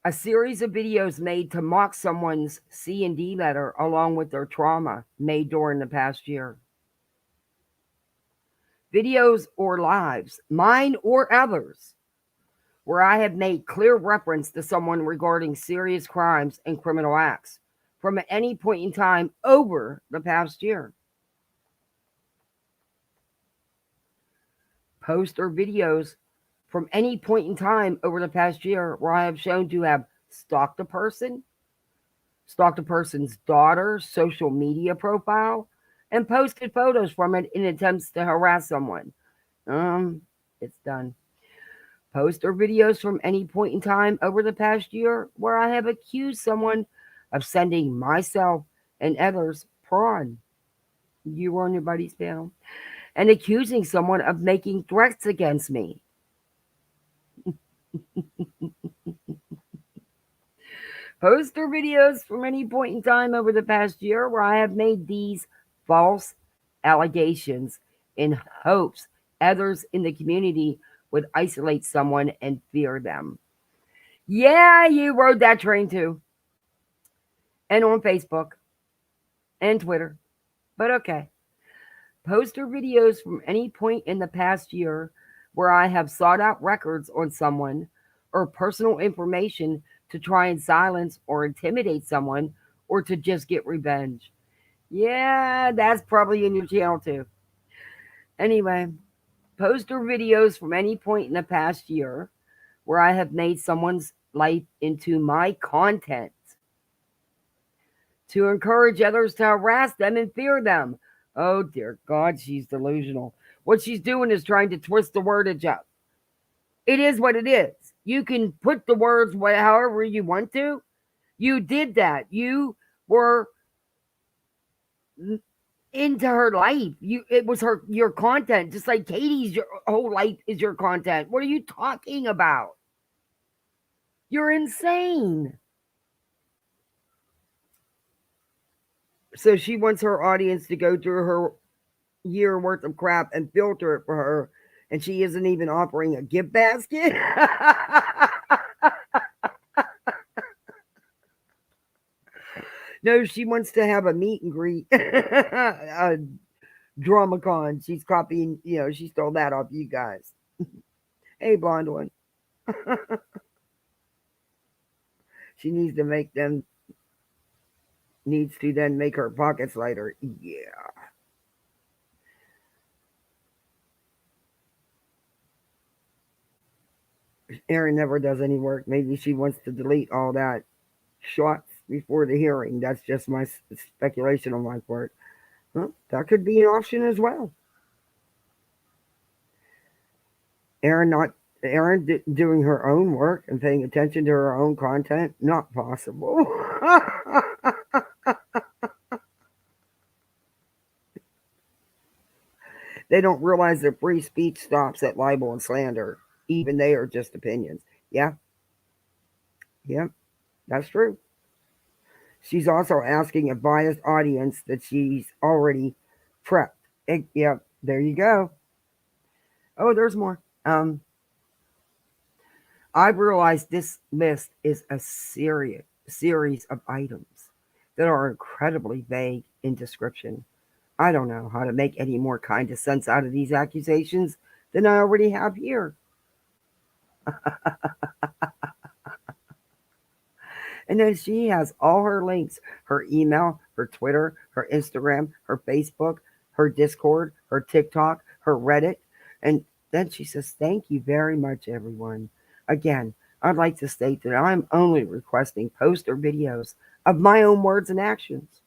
A series of videos made to mock someone's C&D letter along with their trauma made during the past year. Videos or lives, mine or others, where I have made clear reference to someone regarding serious crimes and criminal acts from any point in time over the past year. Posts or videos from any point in time over the past year where I have shown to have stalked a person's daughter, social media profile, and posted photos from it in attempts to harass someone. It's done. Posts or videos from any point in time over the past year where I have accused someone of sending myself and others prawn. You were on your buddy's panel. And accusing someone of making threats against me. Posts or videos from any point in time over the past year where I have made these false allegations in hopes others in the community would isolate someone and fear them. Yeah, you rode that train too. And on Facebook and Twitter. But okay. Posts or videos from any point in the past year where I have sought out records on someone or personal information to try and silence or intimidate someone or to just get revenge. Yeah, that's probably in your channel too. Anyway, posts or videos from any point in the past year where I have made someone's life into my content to encourage others to harass them and fear them. Oh, dear God, she's delusional. What she's doing is trying to twist the wordage up. It is what it is. You can put the words however you want to. You did that. You were into her life. It was your content, just like Katie's whole life is your content. What are you talking about? You're insane. So she wants her audience to go through her year worth of crap and filter it for her, and she isn't even offering a gift basket. No, she wants to have a meet and greet, a DramaCon. She's copying, she stole that off you guys. Hey, blonde one. She needs to then make her pockets lighter. Yeah. Erin never does any work. Maybe she wants to delete all that shots before the hearing. That's just my speculation on my part. Well, that could be an option as well. Erin doing her own work and paying attention to her own content, not possible. They don't realize that free speech stops at libel and slander. Even they are just opinions. Yeah. Yeah, that's true. She's also asking a biased audience that she's already prepped. Yeah, there you go. Oh, there's more. I've realized this list is a series of items that are incredibly vague in description. I don't know how to make any more kind of sense out of these accusations than I already have here. And then she has all her links, her email, her Twitter, her Instagram, her Facebook, her Discord, her TikTok, her Reddit. And then she says, thank you very much, everyone. Again, I'd like to state that I'm only requesting posts or videos of my own words and actions.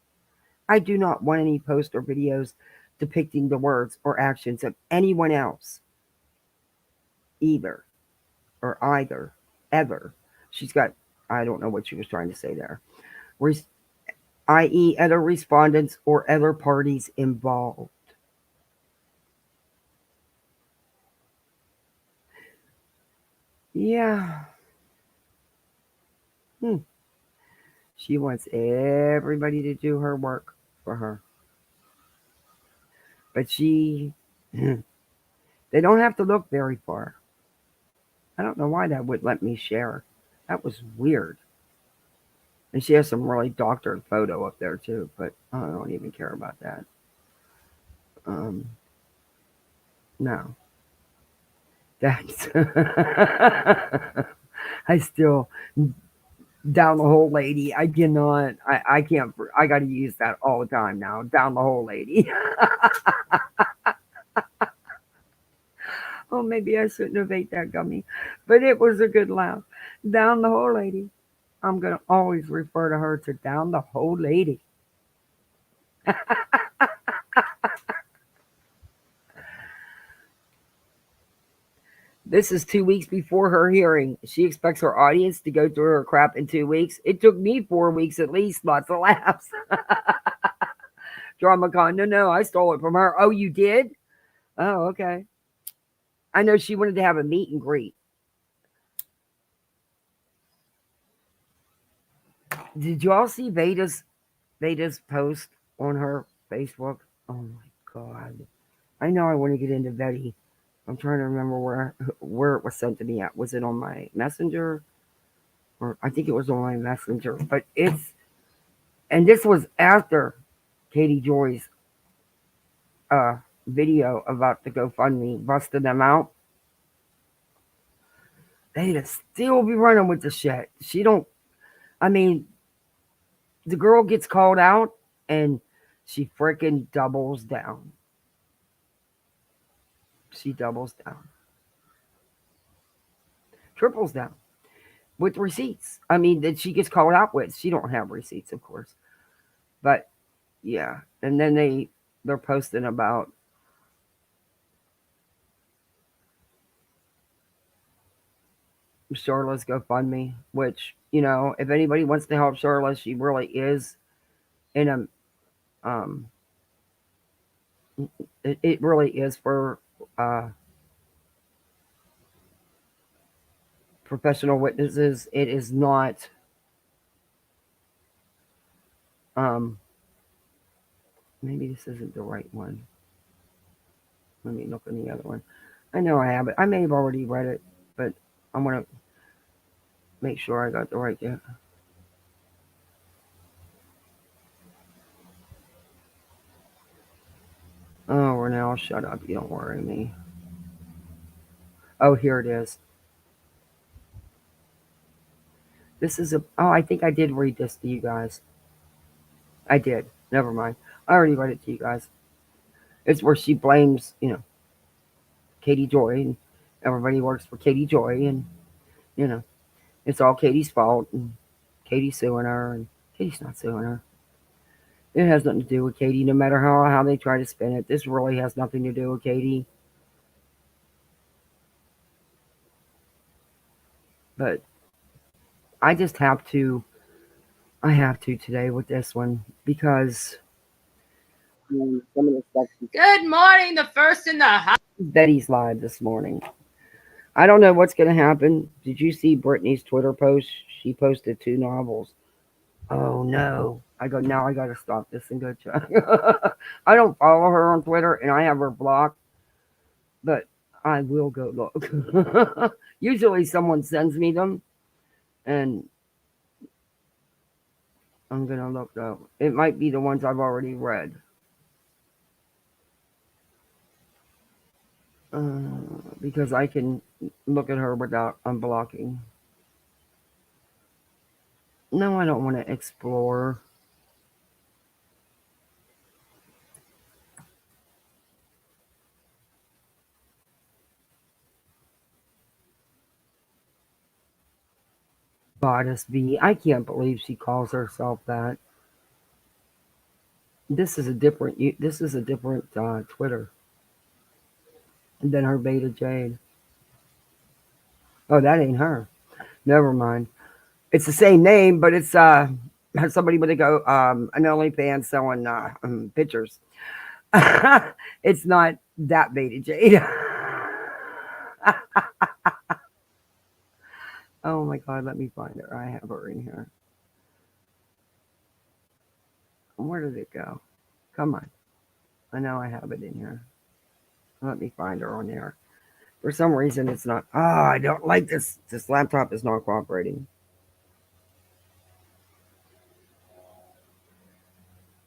I do not want any posts or videos depicting the words or actions of anyone else. Either. Or either. Ever. She's got, I don't know what she was trying to say there. i.e. other respondents or other parties involved. Yeah. She wants everybody to do her work for her. But they don't have to look very far. I don't know why that would let me share. That was weird. And she has some really doctored photo up there too, but I don't even care about that. No. That's I still down the hole lady. I cannot. I can't. I got to use that all the time now. Down the hole lady. Oh, maybe I shouldn't have ate that gummy, but it was a good laugh. Down the hole lady. I'm gonna always refer to her to down the hole lady. This is 2 weeks before her hearing. She expects her audience to go through her crap in 2 weeks. It took me 4 weeks at least. Lots of laughs. DramaCon. No, I stole it from her. Oh, you did? Oh, okay. I know she wanted to have a meet and greet. Did you all see Veda's post on her Facebook? Oh my God. I know I want to get into Betty. I'm trying to remember where it was sent to me at. Was it on my messenger? Or I think it was on my messenger. But and this was after Katie Joy's video about the GoFundMe busting them out. They'd still be running with the shit. The girl gets called out and she freaking doubles down. She doubles down. Triples down. With receipts. That she gets called out with. She don't have receipts, of course. But, yeah. And then they're posting about Charlotte's GoFundMe, which, if anybody wants to help Charlotte, she really is in a, it really is for, professional witnesses. It is not, maybe this isn't the right one. Let me look in the other one. I know I have it. I may have already read it, but I'm going to make sure I got the right yet. Oh, Renelle, shut up. You don't worry me. Oh, here it is. This is I think I did read this to you guys. I did. Never mind. I already read it to you guys. It's where she blames, Katie Joy, and everybody works for Katie Joy, and, it's all Katie's fault, and Katie's suing her, and Katie's not suing her. It has nothing to do with Katie, no matter how they try to spin it. This really has nothing to do with Katie. But I just have to today with this one because some of the stuff. Good morning, the first in the house. Betty's live this morning. I don't know what's going to happen. Did you see Brittany's Twitter post? She posted 2 novels. Oh no. I got to stop this and go check. I don't follow her on Twitter and I have her blocked, but I will go look. Usually someone sends me them and I'm going to look though. It might be the ones I've already read. Because I can look at her without unblocking. No, I don't want to explore. Goddess V. I can't believe she calls herself that. This is a different Twitter than her Beta Jade. Oh, that ain't her. Never mind. It's the same name, but it's somebody would go an OnlyFans selling pictures. It's not that beta, Jade. Oh my God, let me find her. I have her in here. Where did it go? Come on. I know I have it in here. Let me find her on there. For some reason, it's not. Oh, I don't like this. This laptop is not cooperating.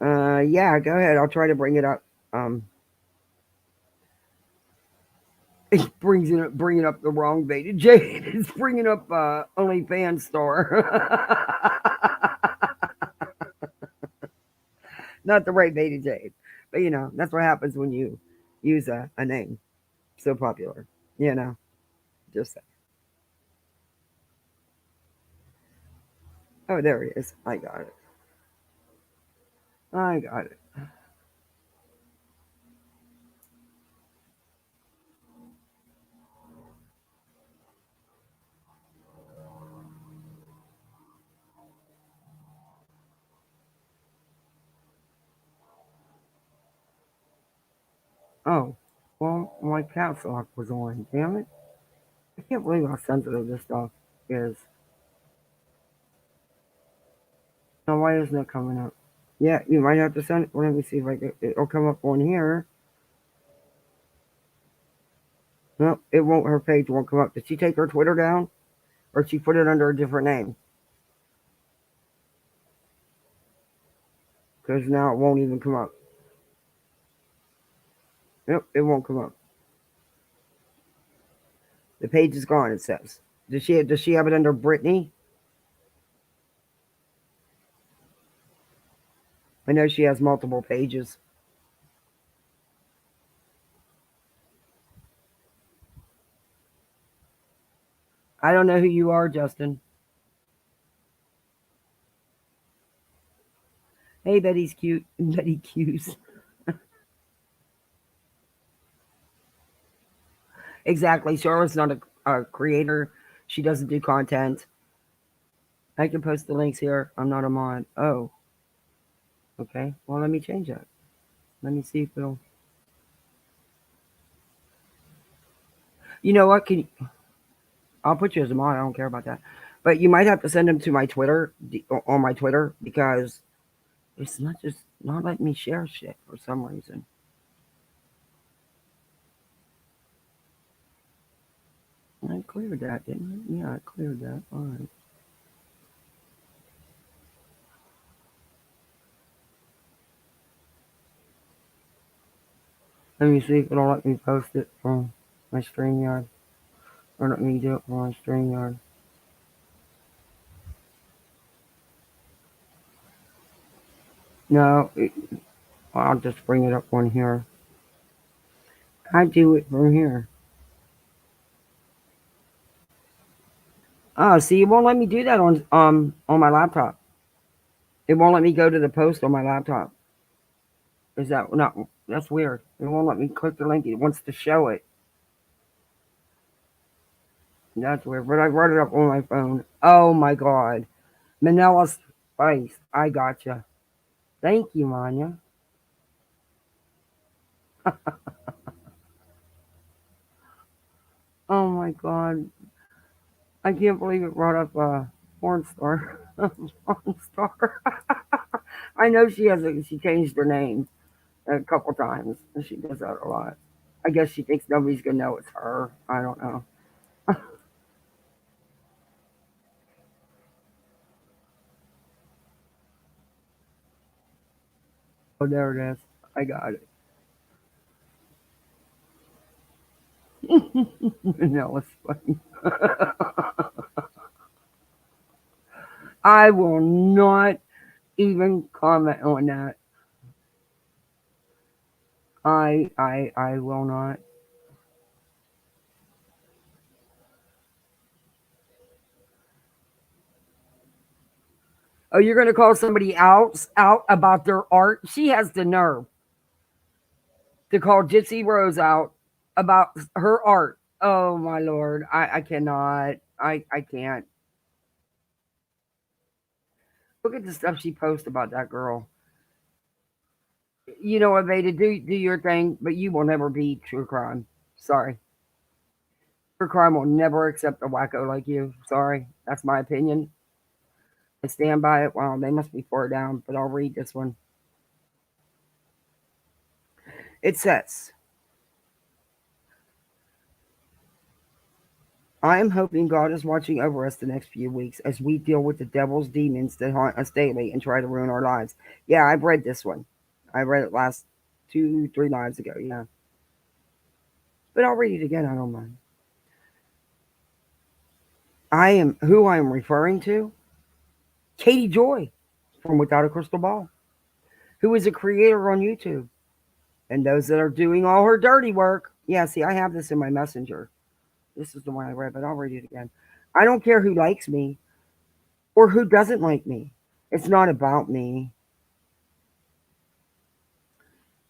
Yeah, go ahead. I'll try to bring it up. It's bringing up the wrong beta. Jade, it's bringing up OnlyFans store. Not the right beta, Jade. But you know, that's what happens when you use a name so popular. You know, just say. Oh, there he is. I got it. I got it. Oh, well, my caps lock was on. Damn it. I can't believe how sensitive this stuff is. Now, why isn't it coming up? Yeah, you might have to send it. Well, let me see if I can. It'll come up on here. No, it won't. Her page won't come up. Did she take her Twitter down? Or she put it under a different name? Because now it won't even come up. Nope, it won't come up. The page is gone, it says. Does she have it under Brittany? I know she has multiple pages. I don't know who you are, Justin. Hey, Betty's cute. Betty Q's. Exactly. Charlotte's not a creator. She doesn't do content. I can post the links here. I'm not a mod. Oh. Okay. Well, let me change that. Let me see if it'll. You know what? I'll put you as a mod. I don't care about that. But you might have to send them to my Twitter, on my Twitter, because it's not letting me share shit for some reason. I cleared that, didn't I? Yeah, I cleared that. All right. Let me see if it'll let me post it from my StreamYard. Or let me do it from my StreamYard. No, I'll just bring it up on here. I do it from here. Oh, see, it won't let me do that on my laptop. It won't let me go to the post on my laptop. Is that not? That's weird. It won't let me click the link. It wants to show it. That's weird. But I brought it up on my phone. Oh my God, Manila Spice. I gotcha. Thank you, Manya. Oh my God, I can't believe it brought up porn star. Porn star. I know she she changed her name a couple times. And she does that a lot. I guess she thinks nobody's gonna know it's her. I don't know. Oh, there it is. I got it. No, it's funny. I will not even comment on that. I will not. Oh, you're gonna call somebody else out about their art? She has the nerve to call Gypsy Rose out about her art. Oh my Lord. I cannot. I can't. Look at the stuff she posts about that girl. You know what, Veda, do your thing, but you will never be true crime. Sorry. True crime will never accept a wacko like you. Sorry. That's my opinion. I stand by it. Wow, they must be far down, but I'll read this one. It says, I am hoping God is watching over us the next few weeks as we deal with the devil's demons that haunt us daily and try to ruin our lives. Yeah, I've read this one. I read it last 2-3 lives ago, yeah. But I'll read it again, I don't mind. Who I am referring to? Katie Joy from Without a Crystal Ball, who is a creator on YouTube. And those that are doing all her dirty work. Yeah, see, I have this in my messenger. This is the one I read, but I'll read it again. I don't care who likes me or who doesn't like me. It's not about me.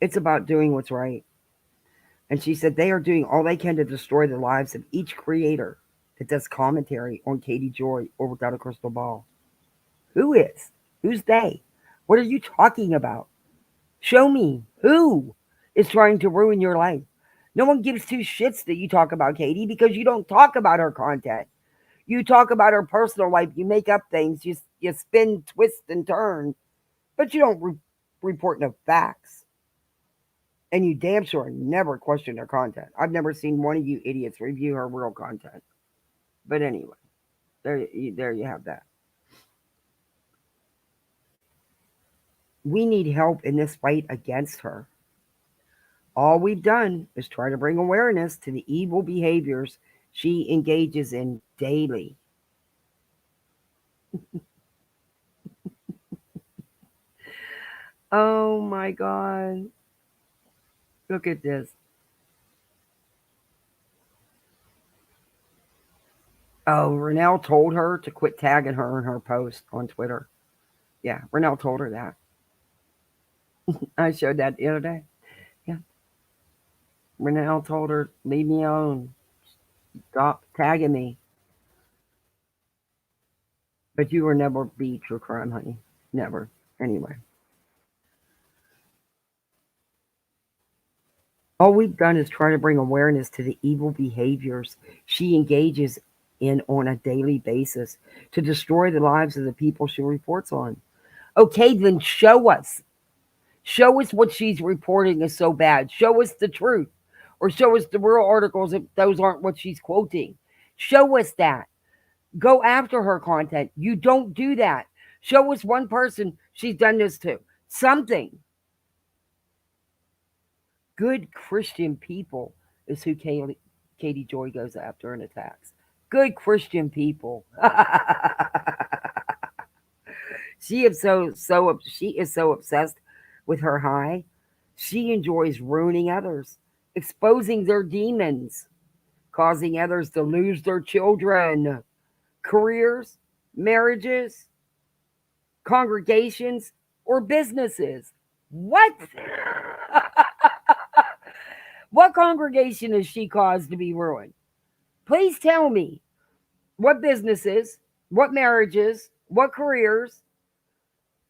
It's about doing what's right. And she said they are doing all they can to destroy the lives of each creator that does commentary on Katie Joy or Without a Crystal Ball. Who is? Who's they? What are you talking about? Show me who is trying to ruin your life. No one gives two shits that you talk about Katie because you don't talk about her content. You talk about her personal life. You make up things. You spin, twist, and turn. But you don't report no facts. And you damn sure never question her content. I've never seen one of you idiots review her real content. But anyway, there you have that. We need help in this fight against her. All we've done is try to bring awareness to the evil behaviors she engages in daily. Oh my God. Look at this. Oh, Renelle told her to quit tagging her in her post on Twitter. Yeah, Renelle told her that. I showed that the other day. Yeah. Renelle told her, leave me alone. Stop tagging me. But you will never be true crime, honey. Never. Anyway. All we've done is try to bring awareness to the evil behaviors she engages in on a daily basis to destroy the lives of the people she reports on. Okay, then show us. Show us what she's reporting is so bad. Show us the truth. Or show us the real articles if those aren't what she's quoting. Show us that. Go after her content. You don't do that. Show us one person she's done this to. Something. Good Christian people is who Katie Joy goes after and attacks. Good Christian people. She is so obsessed with her high. She enjoys ruining others, exposing their demons, causing others to lose their children, careers, marriages, congregations, or businesses. What? What congregation has she caused to be ruined? Please tell me what businesses, what marriages, what careers,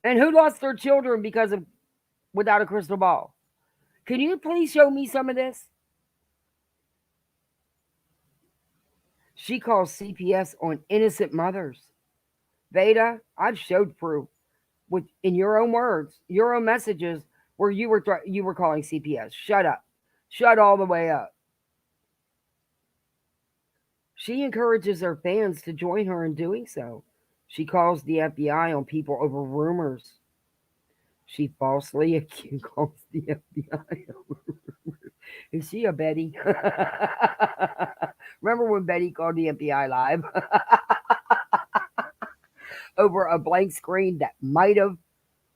and who lost their children because of Without a Crystal Ball. Can you please show me some of this? She calls CPS on innocent mothers. Veda, I've showed proof in your own words, your own messages, where you were calling CPS. Shut up. Shut all the way up. She encourages her fans to join her in doing so. She calls the FBI on people over rumors. She falsely calls the FBI over rumors. Is she a Betty? Remember when Betty called the FBI live? Over a blank screen that might have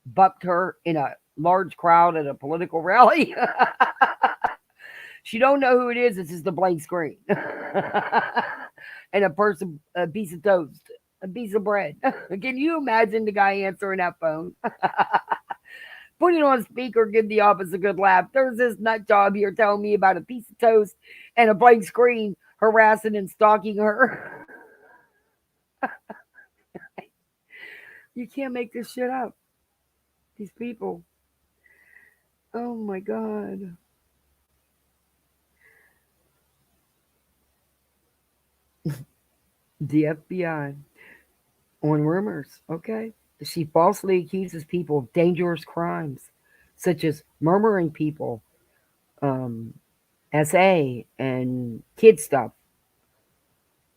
bucked her in a large crowd at a political rally? She don't know who it is. It's just a blank screen. And a piece of toast, a piece of bread. Can you imagine the guy answering that phone? Put it on speaker, give the office a good laugh. There's this nut job here telling me about a piece of toast and a blank screen harassing and stalking her. You can't make this shit up. These people. Oh my God. The FBI on rumors, okay? She falsely accuses people of dangerous crimes, such as murmuring people, SA, and kid stuff,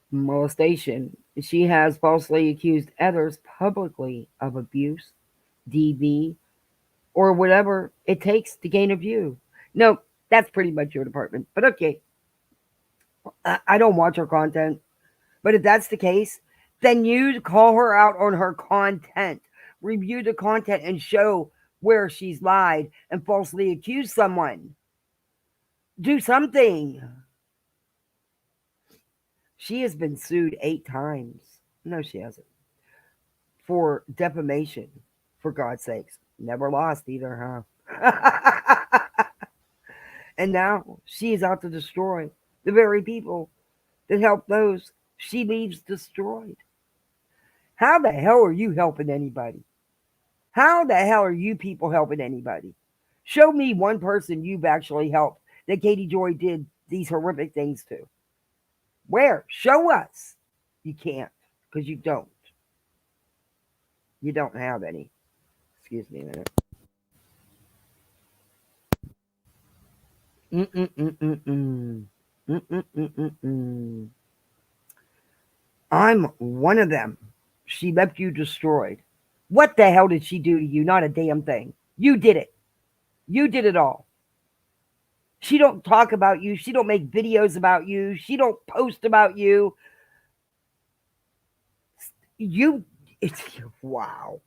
molestation. She has falsely accused others publicly of abuse, DV, or whatever it takes to gain a view. No, that's pretty much your department. But okay, I don't watch her content. But if that's the case, then you call her out on her content. Review the content and show where she's lied and falsely accused someone. Do something. She has been sued 8 times. No, she hasn't. For defamation, for God's sakes. Never lost either, huh? And now she is out to destroy the very people that help those she leaves destroyed. How the hell are you helping anybody? How the hell are you people helping anybody? Show me one person you've actually helped that Katie Joy did these horrific things to. Where? Show us. You can't, because you don't. You don't have any. Excuse me a minute. I'm one of them. She left you destroyed. What the hell did she do to you? Not a damn thing. You did it. You did it all. She don't talk about you. She don't make videos about you. She don't post about you. It's wow.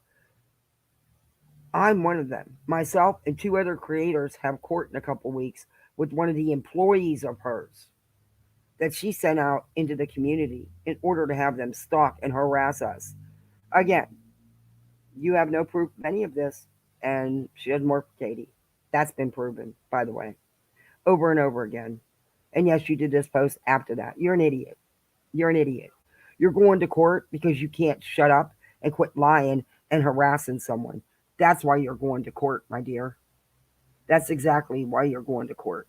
I'm one of them. Myself and 2 other creators have court in a couple weeks with one of the employees of hers that she sent out into the community in order to have them stalk and harass us. Again, you have no proof of any of this, and she doesn't work for Katie. That's been proven, by the way, over and over again. And yes, you did this post after that. You're an idiot. You're an idiot. You're going to court because you can't shut up and quit lying and harassing someone. That's why you're going to court, my dear. That's exactly why you're going to court.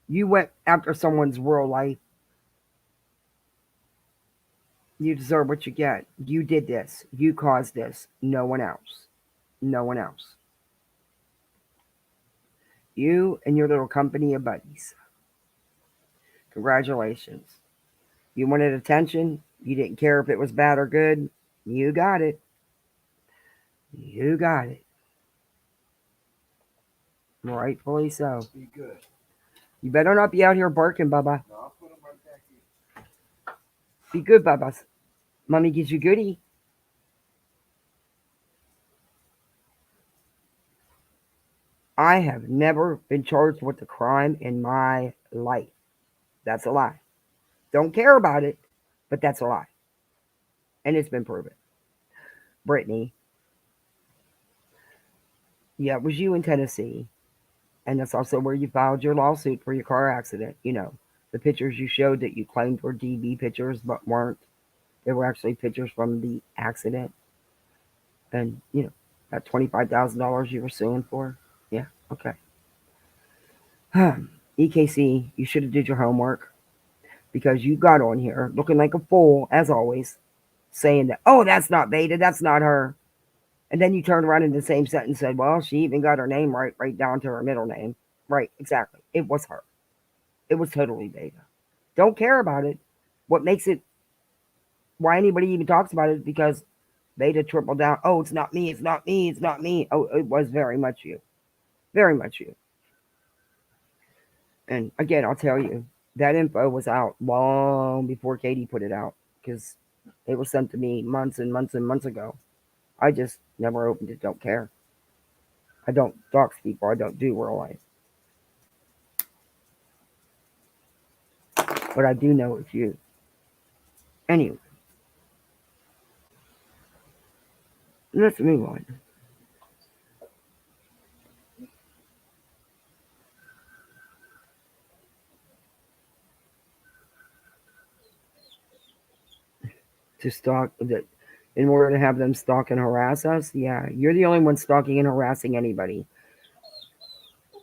You went after someone's real life. You deserve what you get. You did this. You caused this. No one else. No one else. You and your little company of buddies. Congratulations. You wanted attention. You didn't care if it was bad or good. You got it. You got it. Rightfully so. Be good. You better not be out here barking, Bubba. No, I'll put them right back in. Be good, Bubba. Mommy gives you goodie. I have never been charged with a crime in my life. That's a lie. Don't care about it, but that's a lie. And it's been proven. Brittany. Yeah, it was you in Tennessee. And that's also where you filed your lawsuit for your car accident. You know, the pictures you showed that you claimed were DV pictures but weren't. They were actually pictures from the accident. And, you know, that $25,000 you were suing for. Yeah, okay. EKC, you should have did your homework because you got on here looking like a fool, as always, saying that, oh, that's not Beta, that's not her. And then you turned around in the same sentence and said, well, she even got her name right down to her middle name. Right, exactly. It was her. It was totally Beta. Don't care about it. What makes it, why anybody even talks about it is because Beta tripled down. Oh, it's not me, it's not me, it's not me. Oh, it was very much you. Very much you. And again, I'll tell you, that info was out long before Katie put it out because it was sent to me months and months and months ago. I just never opened it, don't care. I don't dox people, I don't do real life. But I do know it's you. Anyway, let's move on. To stalk that in order to have them stalk and harass us? Yeah, you're the only one stalking and harassing anybody.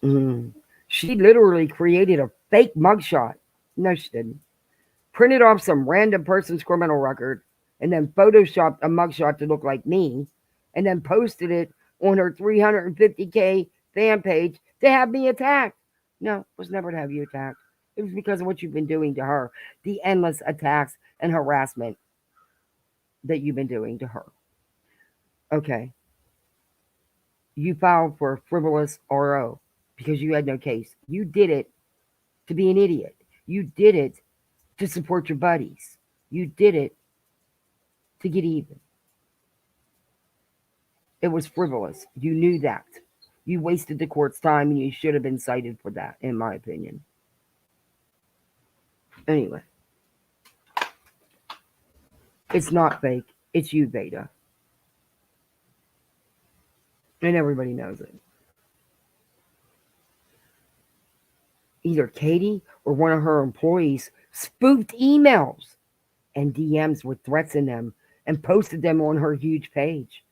She literally created a fake mugshot. No, she didn't. Printed off some random person's criminal record and then photoshopped a mugshot to look like me and then posted it on her 350K fan page to have me attacked. No, it was never to have you attacked. It was because of what you've been doing to her. The endless attacks and harassment that you've been doing to her. Okay. You filed for a frivolous RO because you had no case. You did it to be an idiot. You did it to support your buddies. You did it to get even. It was frivolous. You knew that. You wasted the court's time and you should have been cited for that, in my opinion. Anyway. It's not fake. It's you, Beta. And everybody knows it. Either Katie or one of her employees spoofed emails and DMs with threats in them and posted them on her huge page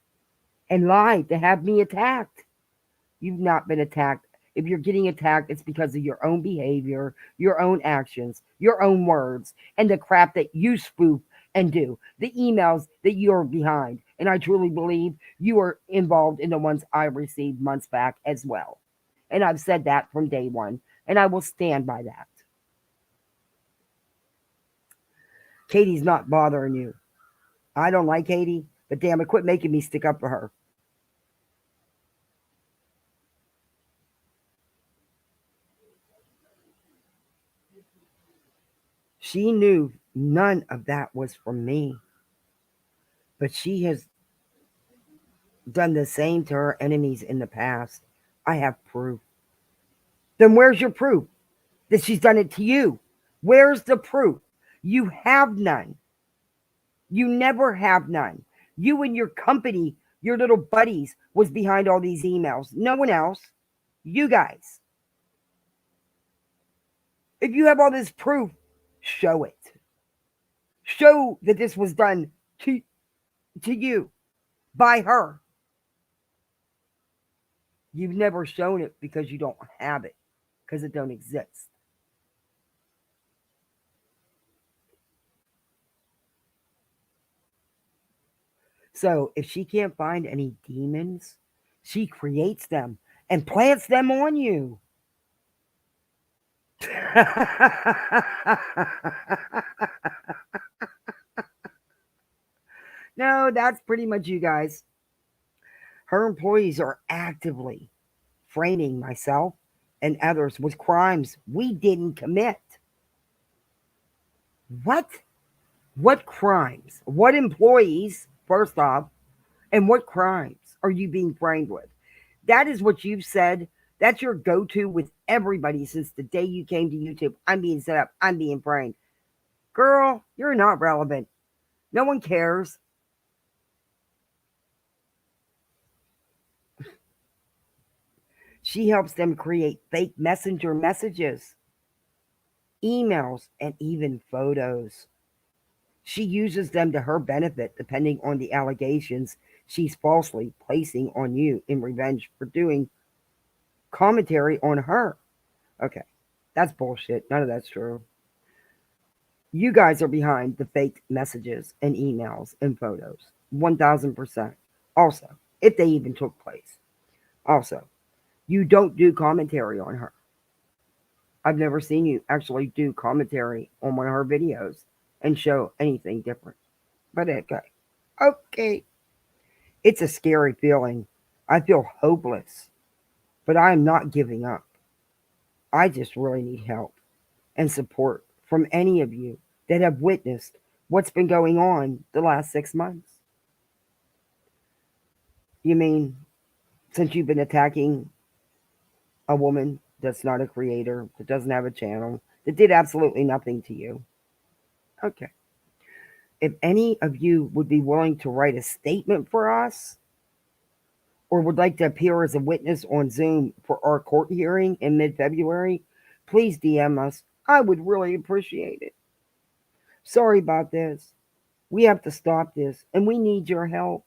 and lied to have me attacked. You've not been attacked. If you're getting attacked, it's because of your own behavior, your own actions, your own words, and the crap that you spoof and do. The emails that you're behind. And I truly believe you are involved in the ones I received months back as well. And I've said that from day one. And I will stand by that. Katie's not bothering you. I don't like Katie, but damn it, quit making me stick up for her. She knew none of that was from me. But she has done the same to her enemies in the past. I have proof. Then where's your proof that she's done it to you? Where's the proof? You have none. You never have none. You and your company, your little buddies, was behind all these emails. No one else. You guys. If you have all this proof, show it. Show that this was done to you by her. You've never shown it because you don't have it, because it don't exist. So if she can't find any demons, she creates them and plants them on you. No, that's pretty much you guys. Her employees are actively framing myself and others with crimes we didn't commit. What? What crimes? What employees, first off, and what crimes are you being framed with? That is what you've said. That's your go-to with everybody since the day you came to YouTube. I'm being set up. I'm being framed. Girl, you're not relevant. No one cares. She helps them create fake messenger messages, emails, and even photos. She uses them to her benefit depending on the allegations she's falsely placing on you in revenge for doing commentary on her. Okay, that's bullshit. None of that's true. You guys are behind the fake messages and emails and photos. 1000%. Also, if they even took place. Also, you don't do commentary on her. I've never seen you actually do commentary on one of her videos and show anything different. But okay. Okay. It's a scary feeling. I feel hopeless. But I am not giving up. I just really need help and support from any of you that have witnessed what's been going on the last 6 months. You mean since you've been attacking a woman that's not a creator, that doesn't have a channel, that did absolutely nothing to you? Okay. If any of you would be willing to write a statement for us or would like to appear as a witness on Zoom for our court hearing in mid-February, please DM us. I would really appreciate it. Sorry about this. We have to stop this, and we need your help.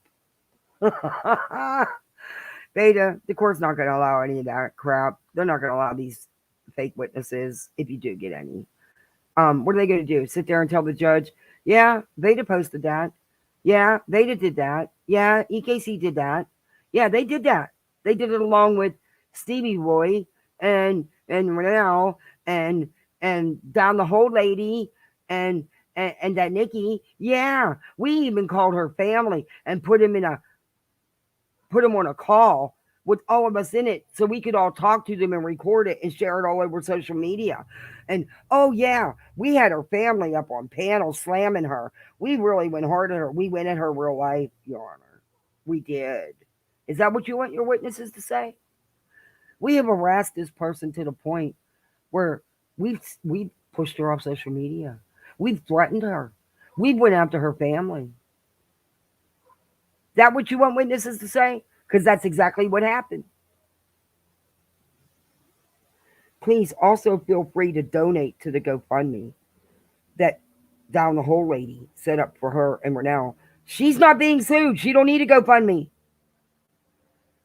Beta, the court's not going to allow any of that crap. They're not going to allow these fake witnesses if you do get any. What are they going to do? Sit there and tell the judge, yeah, Beta posted that. Yeah, Beta did that. Yeah, EKC did that. Yeah, they did that. They did it along with Stevie Boy and Renell and down the whole lady and that Nikki. Yeah, we even called her family and put him on a call with all of us in it so we could all talk to them and record it and share it all over social media. And oh yeah, we had her family up on panels slamming her. We really went hard at her. We went at her real life, Your Honor. We did. Is that what you want your witnesses to say? We have harassed this person to the point where we've pushed her off social media. We've threatened her. We went after her family. Is that what you want witnesses to say? Because that's exactly what happened. Please also feel free to donate to the GoFundMe that Down the Hole lady set up for her and Renell. She's not being sued. She don't need a GoFundMe.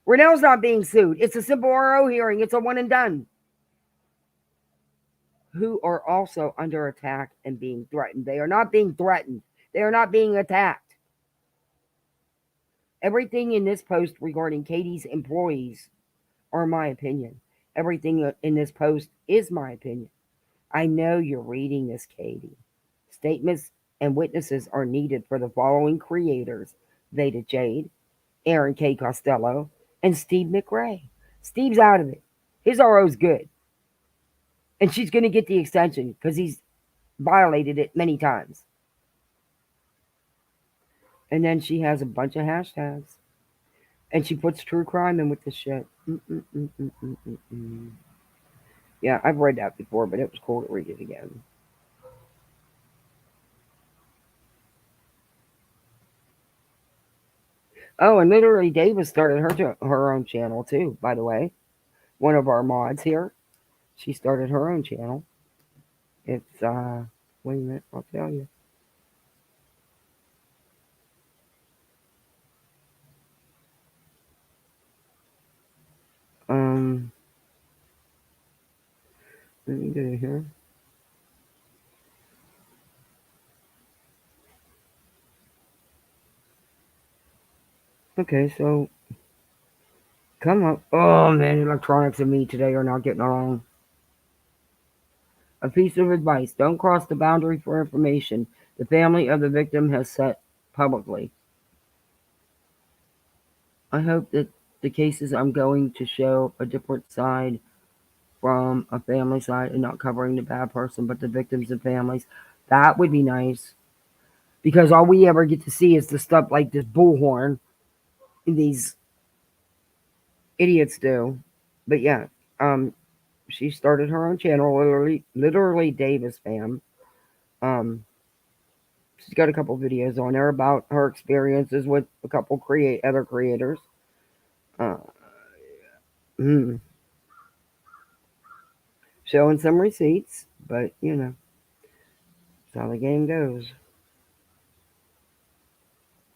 Renell's not being sued. It's a simple RO hearing. It's a one and done. Who are also under attack and being threatened. They are not being threatened. They are not being attacked. Everything in this post regarding Katie's employees are my opinion. Everything in this post is my opinion. I know you're reading this, Katie. Statements and witnesses are needed for the following creators: Veda Jade, Aaron K. Costello, and Steve McRae. Steve's out of it. His RO's good. And she's going to get the extension because he's violated it many times. And then she has a bunch of hashtags. And she puts true crime in with this shit. Yeah, I've read that before, but it was cool to read it again. Oh, and literally Davis started her own channel too, by the way. One of our mods here. She started her own channel. It's, wait a minute, I'll tell you. Let me get it here. Okay, so come up. Oh man, electronics and me today are not getting along. A piece of advice: don't cross the boundary for information the family of the victim has set publicly. I hope that the cases I'm going to show a different side from a family side and not covering the bad person, but the victims and families. That would be nice. Because all we ever get to see is the stuff like this bullhorn these idiots do. But yeah, she started her own channel, literally Davis fam. She's got a couple videos on there about her experiences with a couple other creators. Showing some receipts, but you know, that's how the game goes.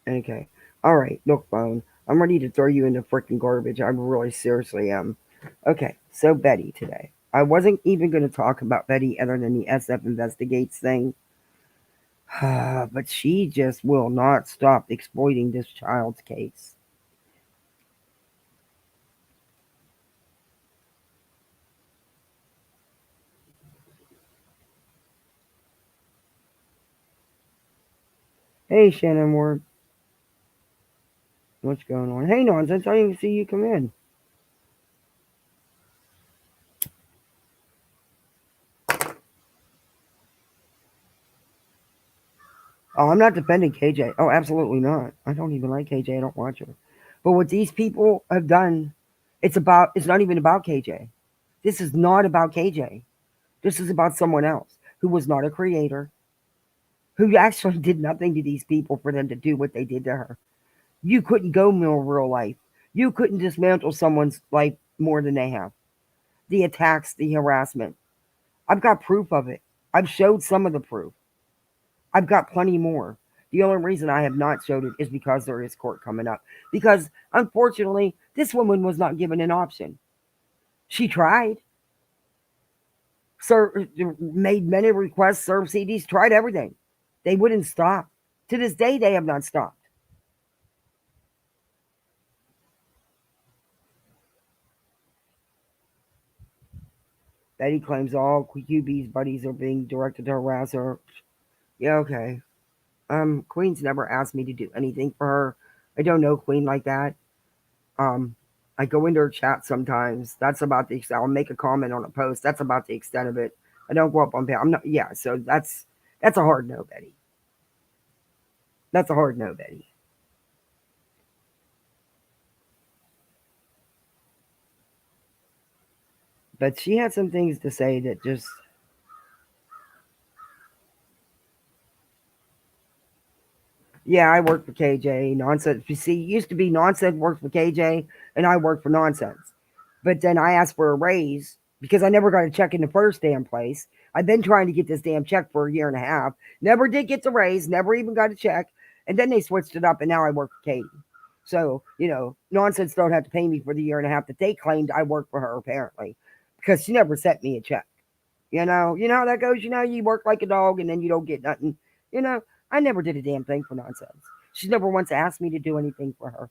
Okay. All right, look, Bone. I'm ready to throw you in the freaking garbage. I really seriously am. Okay, so Betty today. I wasn't even going to talk about Betty other than the SF Investigates thing. But she just will not stop exploiting this child's case. Hey, Shannon Ward. What's going on? Hey, Nonsense, I didn't even see you come in. Oh, I'm not defending KJ. Oh, absolutely not. I don't even like KJ. I don't watch her. But what these people have done, it's not even about KJ. This is not about KJ. This is about someone else who was not a creator, who actually did nothing to these people for them to do what they did to her. You couldn't go more real life. You couldn't dismantle someone's life more than they have. The attacks, the harassment. I've got proof of it. I've showed some of the proof. I've got plenty more. The only reason I have not showed it is because there is court coming up. Because unfortunately, this woman was not given an option. She tried, made many requests, served CDs, tried everything. They wouldn't stop. To this day, they have not stopped. Betty claims all QB's buddies are being directed to harass her. Yeah, okay. Queen's never asked me to do anything for her. I don't know Queen like that. I go into her chat sometimes. That's about the extent. I'll make a comment on a post. That's about the extent of it. I don't go up on. I'm not. Yeah. So that's a hard no, Betty. That's a hard no, Betty. But she had some things to say that just. Yeah, I work for KJ. Nonsense. You see, it used to be Nonsense worked for KJ, and I worked for Nonsense. But then I asked for a raise because I never got a check in the first damn place. I've been trying to get this damn check for a year and a half. Never did get the raise. Never even got a check. And then they switched it up, and now I work for Katie. So, Nonsense don't have to pay me for the year and a half that they claimed I worked for her, apparently, because she never sent me a check. You know how that goes. You work like a dog, and then you don't get nothing. I never did a damn thing for Nonsense. She never once asked me to do anything for her.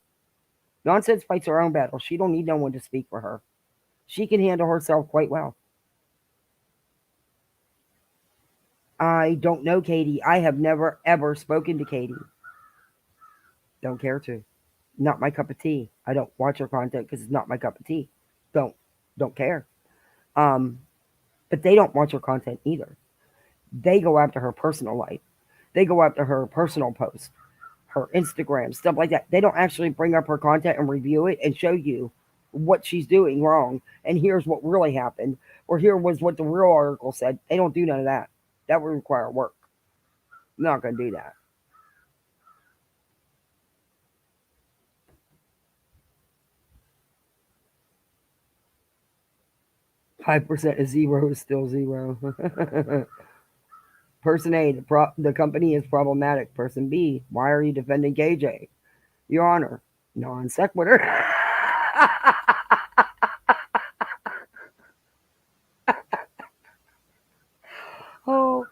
Nonsense fights her own battle. She don't need no one to speak for her. She can handle herself quite well. I don't know Katie. I have never, ever spoken to Katie. Don't care to. Not my cup of tea. I don't watch her content because it's not my cup of tea. Don't care. But they don't watch her content either. They go after her personal life. They go after her personal posts, her Instagram, stuff like that. They don't actually bring up her content and review it and show you what she's doing wrong. And here's what really happened. Or here was what the real article said. They don't do none of that. That would require work. I'm not going to do that. %5 of zero is still zero. Person A, the company is problematic. Person B, why are you defending KJ? Your Honor, non sequitur. Oh,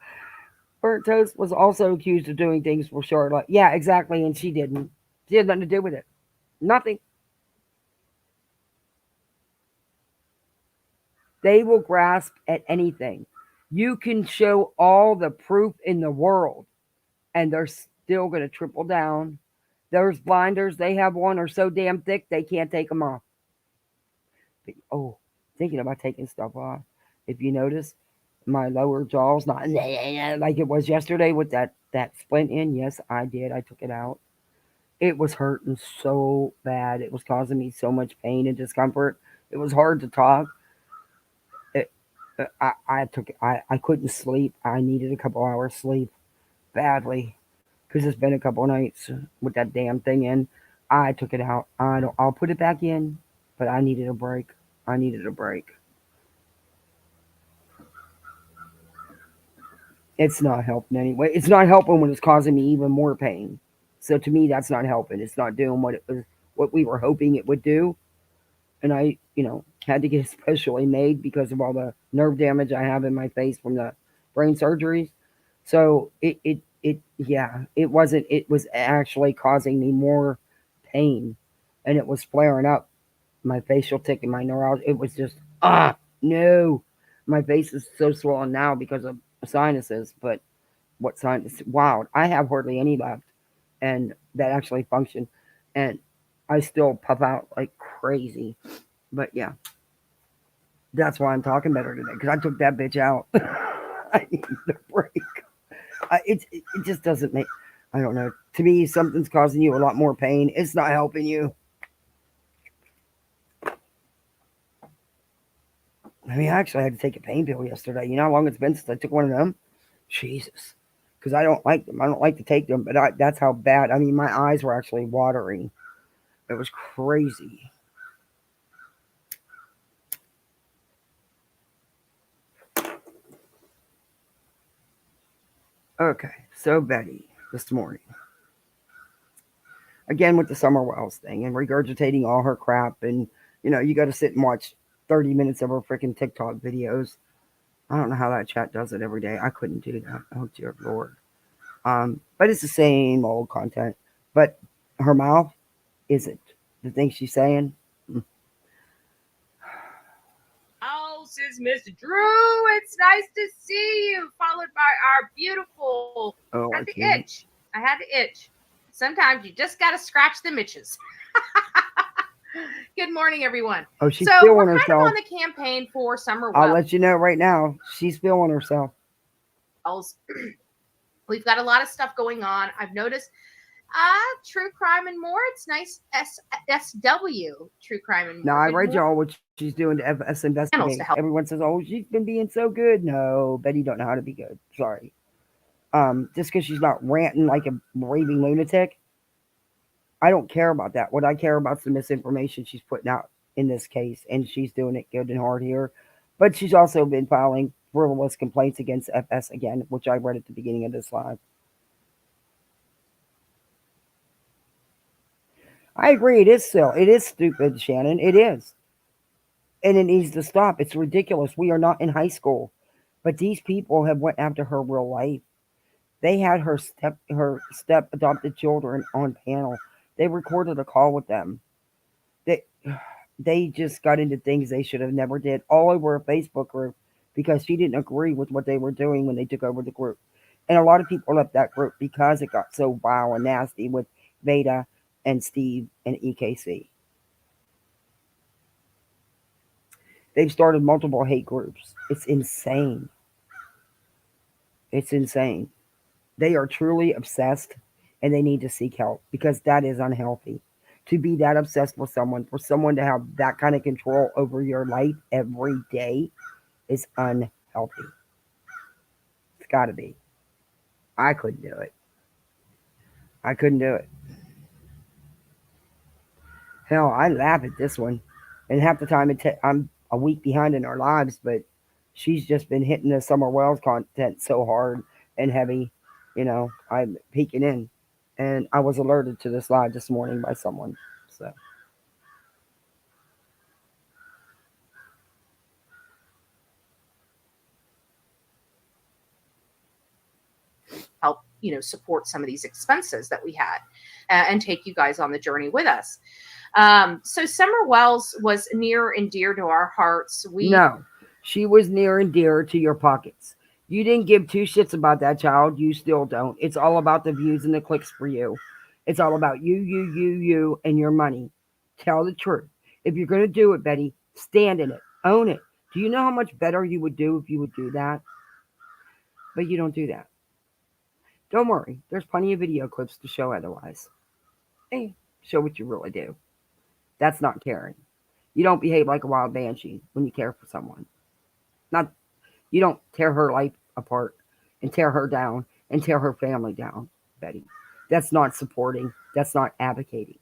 Burnt Toast was also accused of doing things for Charlotte. Yeah, exactly, and she didn't. She had nothing to do with it. Nothing. They will grasp at anything. You can show all the proof in the world, and they're still going to triple down. Those blinders they have on are so damn thick they can't take them off. Oh, thinking about taking stuff off. If you notice, my lower jaw's not like it was yesterday with that splint in. Yes, I did. I took it out. It was hurting so bad. It was causing me so much pain and discomfort. It was hard to talk. I couldn't sleep. I needed a couple hours sleep badly because it's been a couple nights with that damn thing in. I took it out. I'll put it back in, but I needed a break. It's not helping anyway. It's not helping when it's causing me even more pain. So to me, that's not helping. It's not doing what we were hoping it would do. And I, had to get it specially made because of all the nerve damage I have in my face from the brain surgeries. So it wasn't. It was actually causing me more pain, and it was flaring up. My facial tick and my neuralgia. It was just no. My face is so swollen now because of sinuses. But what sinus? Wow, I have hardly any left, and that actually function, and I still puff out like crazy. But yeah, that's why I'm talking better today because I took that bitch out. I need a break. It just doesn't make. I don't know. To me, something's causing you a lot more pain. It's not helping you. I mean, I actually had to take a pain pill yesterday. You know how long it's been since I took one of them? Jesus. Because I don't like them. I don't like to take them, but that's how bad. I mean, my eyes were actually watering. It was crazy. Okay, so Betty. this morning. Again with the Summer Wells thing and regurgitating all her crap, and you got to sit and watch 30 minutes of her freaking TikTok videos. I don't know how that chat does it every day. I couldn't do that. Oh dear Lord. But it's the same old content. But her mouth isn't. The things she's saying. Oh, says Mr. Drew, it's nice to see you. Followed by our beautiful. Oh, I had to itch. I had to itch. Sometimes you just got to scratch the itches. Good morning, everyone. Oh, she's so feeling we're kind herself. of on the campaign for Summer I'll Wells. let you know right now. She's feeling herself. We've got a lot of stuff going on. I've noticed true crime and more. It's nice. SW true crime and more. Now I read y'all what she's doing to us investigate. Everyone says, "Oh, she's been being so good." No, Betty don't know how to be good. Sorry. Just because she's not ranting like a raving lunatic, I don't care about that. What I care about is the misinformation she's putting out in this case, and she's doing it good and hard here. But she's also been filing frivolous complaints against FS again, which I read at the beginning of this live. I agree. It is silly. It is stupid, Shannon. It is. And it needs to stop. It's ridiculous. We are not in high school. But these people have went after her real life. They had her step adopted children on panel. They recorded a call with them. They just got into things they should have never did, all over a Facebook group, because she didn't agree with what they were doing when they took over the group. And a lot of people left that group because it got so vile and nasty with Veda and Steve and EKC. They've started multiple hate groups. It's insane. It's insane. They are truly obsessed, and they need to seek help, because that is unhealthy. To be that obsessed with someone, for someone to have that kind of control over your life every day, is unhealthy. It's got to be. I couldn't do it. I couldn't do it. Hell, I laugh at this one. And half the time I'm a week behind in our lives, but she's just been hitting the Summer Wells content so hard and heavy. I'm peeking in. And I was alerted to this live this morning by someone. So. Help, support some of these expenses that we had and take you guys on the journey with us. So Summer Wells was near and dear to our hearts. No, she was near and dear to your pockets. You didn't give two shits about that child. You still don't. It's all about the views and the clicks for you. It's all about you, and your money. Tell the truth. If you're going to do it, Betty, stand in it. Own it. Do you know how much better you would do if you would do that? But you don't do that. Don't worry. There's plenty of video clips to show otherwise. Hey, show what you really do. That's not caring. You don't behave like a wild banshee when you care for someone. You don't tear her life apart and tear her down and tear her family down, Betty. That's not supporting. That's not advocating.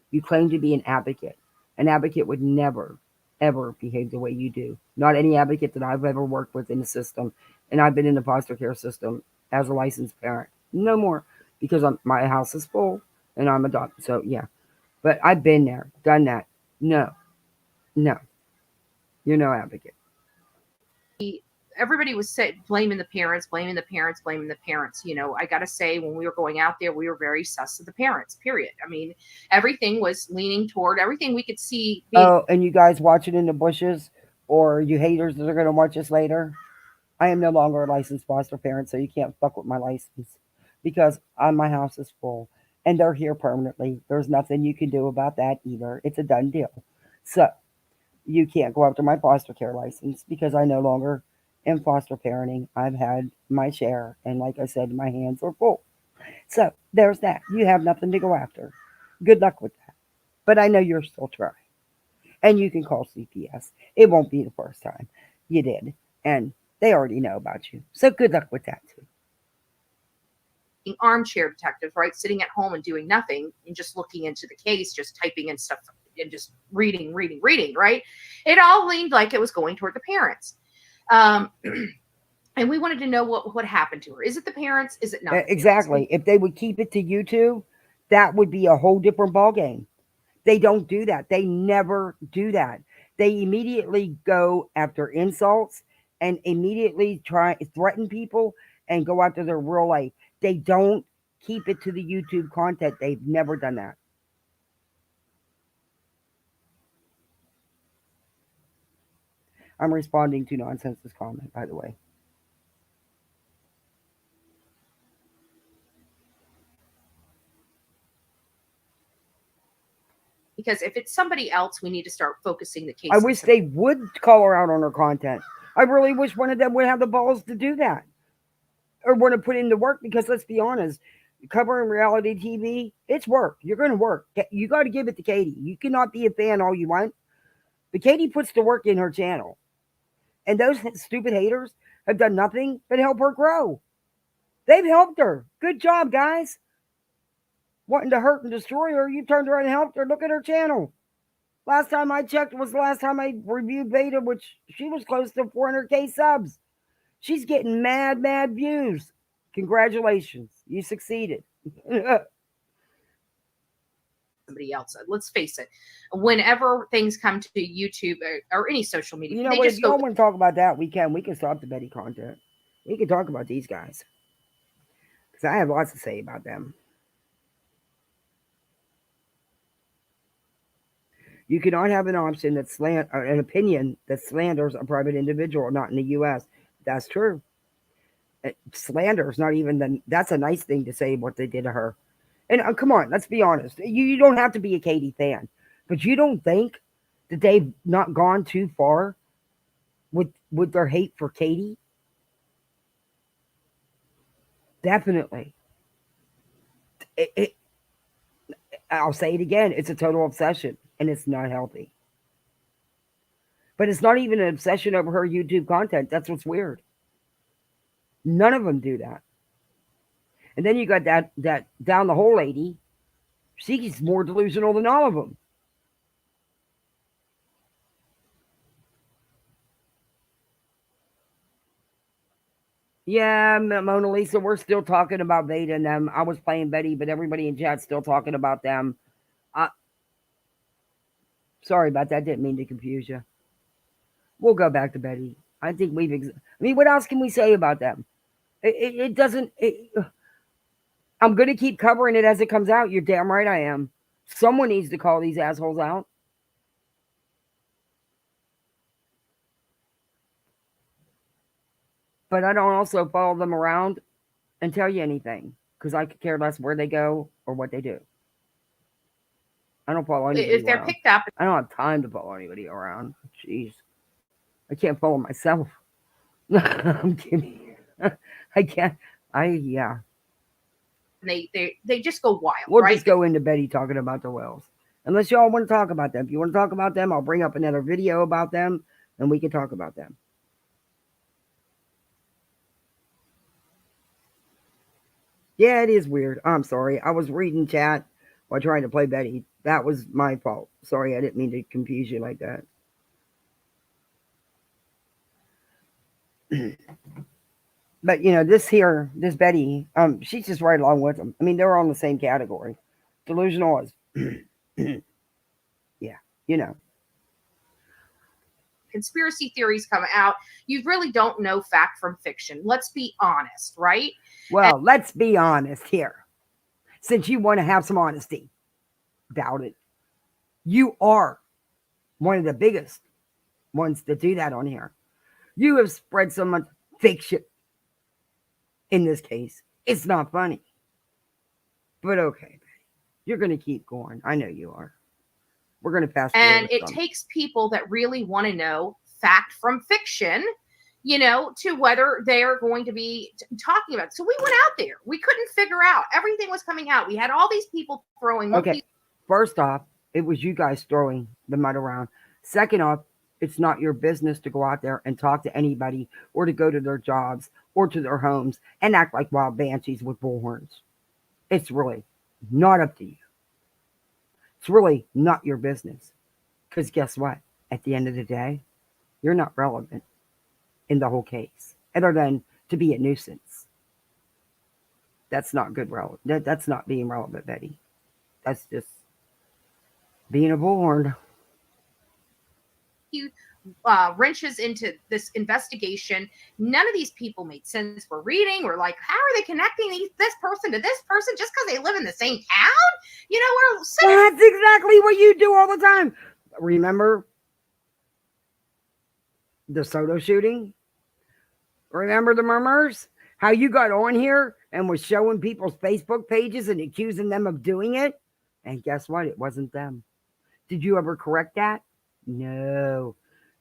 You claim to be an advocate. An advocate would never, ever behave the way you do. Not any advocate that I've ever worked with in the system. And I've been in the foster care system as a licensed parent. No more, because my house is full and I'm adopted. So, yeah. But I've been there, done that. No. You're no advocate. Everybody was blaming the parents. I got to say, when we were going out there, we were very sus of the parents, period. I mean, everything was leaning toward everything we could see. And you guys watch it in the bushes, or you haters that are going to watch this later? I am no longer a licensed foster parent, so you can't fuck with my license, because my house is full and they're here permanently. There's nothing you can do about that either. It's a done deal. So you can't go after my foster care license, because I no longer am foster parenting. I've had my share, and like I said, my hands are full. So there's that. You have nothing to go after. Good luck with that. But I know you're still trying. And you can call CPS. It won't be the first time you did. And they already know about you. So good luck with that too. Armchair detectives, right? Sitting at home and doing nothing and just looking into the case, just typing in stuff and just reading, right? It all leaned like it was going toward the parents. And we wanted to know what happened to her. Is it the parents? Is it not? Exactly. If they would keep it to YouTube, that would be a whole different ballgame. They don't do that. They never do that. They immediately go after insults and immediately threaten people and go after their real life. They don't keep it to the YouTube content. They've never done that. I'm responding to Nonsense's comment, by the way. Because if it's somebody else, we need to start focusing the case. I wish they would call her out on her content. I really wish one of them would have the balls to do that. Or want to put in the work, because let's be honest, covering reality TV, it's work. You're going to work. You got to give it to Katie. You cannot be a fan all you want. But Katie puts the work in her channel. And those stupid haters have done nothing but help her grow. They've helped her. Good job, guys. Wanting to hurt and destroy her, you turned around and helped her. Look at her channel. Last time I checked was the last time I reviewed Beta, which she was close to 400K subs. She's getting mad views. Congratulations. You succeeded. Somebody else. Let's face it. Whenever things come to YouTube or any social media, you know what? If you don't want to talk about that, we can. We can stop the Betty content. We can talk about these guys. Because I have lots to say about them. You cannot have an option that's an opinion that slanders a private individual, not in the U.S. That's true. Slander is not even that's a nice thing to say what they did to her. And come on, let's be honest. You don't have to be a Katie fan, but you don't think that they've not gone too far with their hate for Katie? Definitely. I'll say it again. It's a total obsession, and it's not healthy. But it's not even an obsession over her YouTube content. That's what's weird. None of them do that. And then you got that down the hole lady. She's more delusional than all of them. Yeah, Mona Lisa, we're still talking about Beta and them. I was playing Betty, but everybody in chat's still talking about them. Sorry about that. Didn't mean to confuse you. We'll go back to Betty. I think what else can we say about them? It doesn't. I'm going to keep covering it as it comes out. You're damn right I am. Someone needs to call these assholes out. But I don't also follow them around and tell you anything, because I could care less where they go or what they do. I don't follow anybody if they're around. picked up. I don't have time to follow anybody around. Jeez. I can't follow myself. I'm kidding. I can't. Yeah. They just go wild. We'll right? just go into Betty talking about the Wells. Unless y'all want to talk about them. If you want to talk about them, I'll bring up another video about them and we can talk about them. Yeah, it is weird. I'm sorry. I was reading chat while trying to play Betty. That was my fault. Sorry, I didn't mean to confuse you like that. But, this Betty, she's just right along with them. I mean, they're all in the same category. Delusional is, yeah, Conspiracy theories come out. You really don't know fact from fiction. Let's be honest, right? Well, let's be honest here. Since you want to have some honesty, doubt it. You are one of the biggest ones that do that on here. You have spread so much fiction. In this case, it's not funny. But okay, you're going to keep going. I know you are. We're going to pass. And it takes people that really want to know fact from fiction, to whether they're going to be talking about it. So we went out there. We couldn't figure out. Everything was coming out. We had all these people throwing monkeys. Okay. First off, it was you guys throwing the mud around. Second off, it's not your business to go out there and talk to anybody or to go to their jobs or to their homes and act like wild banshees with bullhorns. It's really not up to you. It's really not your business. Because guess what? At the end of the day, you're not relevant in the whole case. other than to be a nuisance. That's not good. That's not being relevant, Betty. That's just being a bullhorn. Wrenches into this investigation. None of these people made sense for reading. We're like, how are they connecting this person to this person just because they live in the same town? You know, that's exactly what you do all the time. Remember the Soto shooting? Remember the murmurs? How you got on here and was showing people's Facebook pages and accusing them of doing it? And guess what? It wasn't them. Did you ever correct that? No.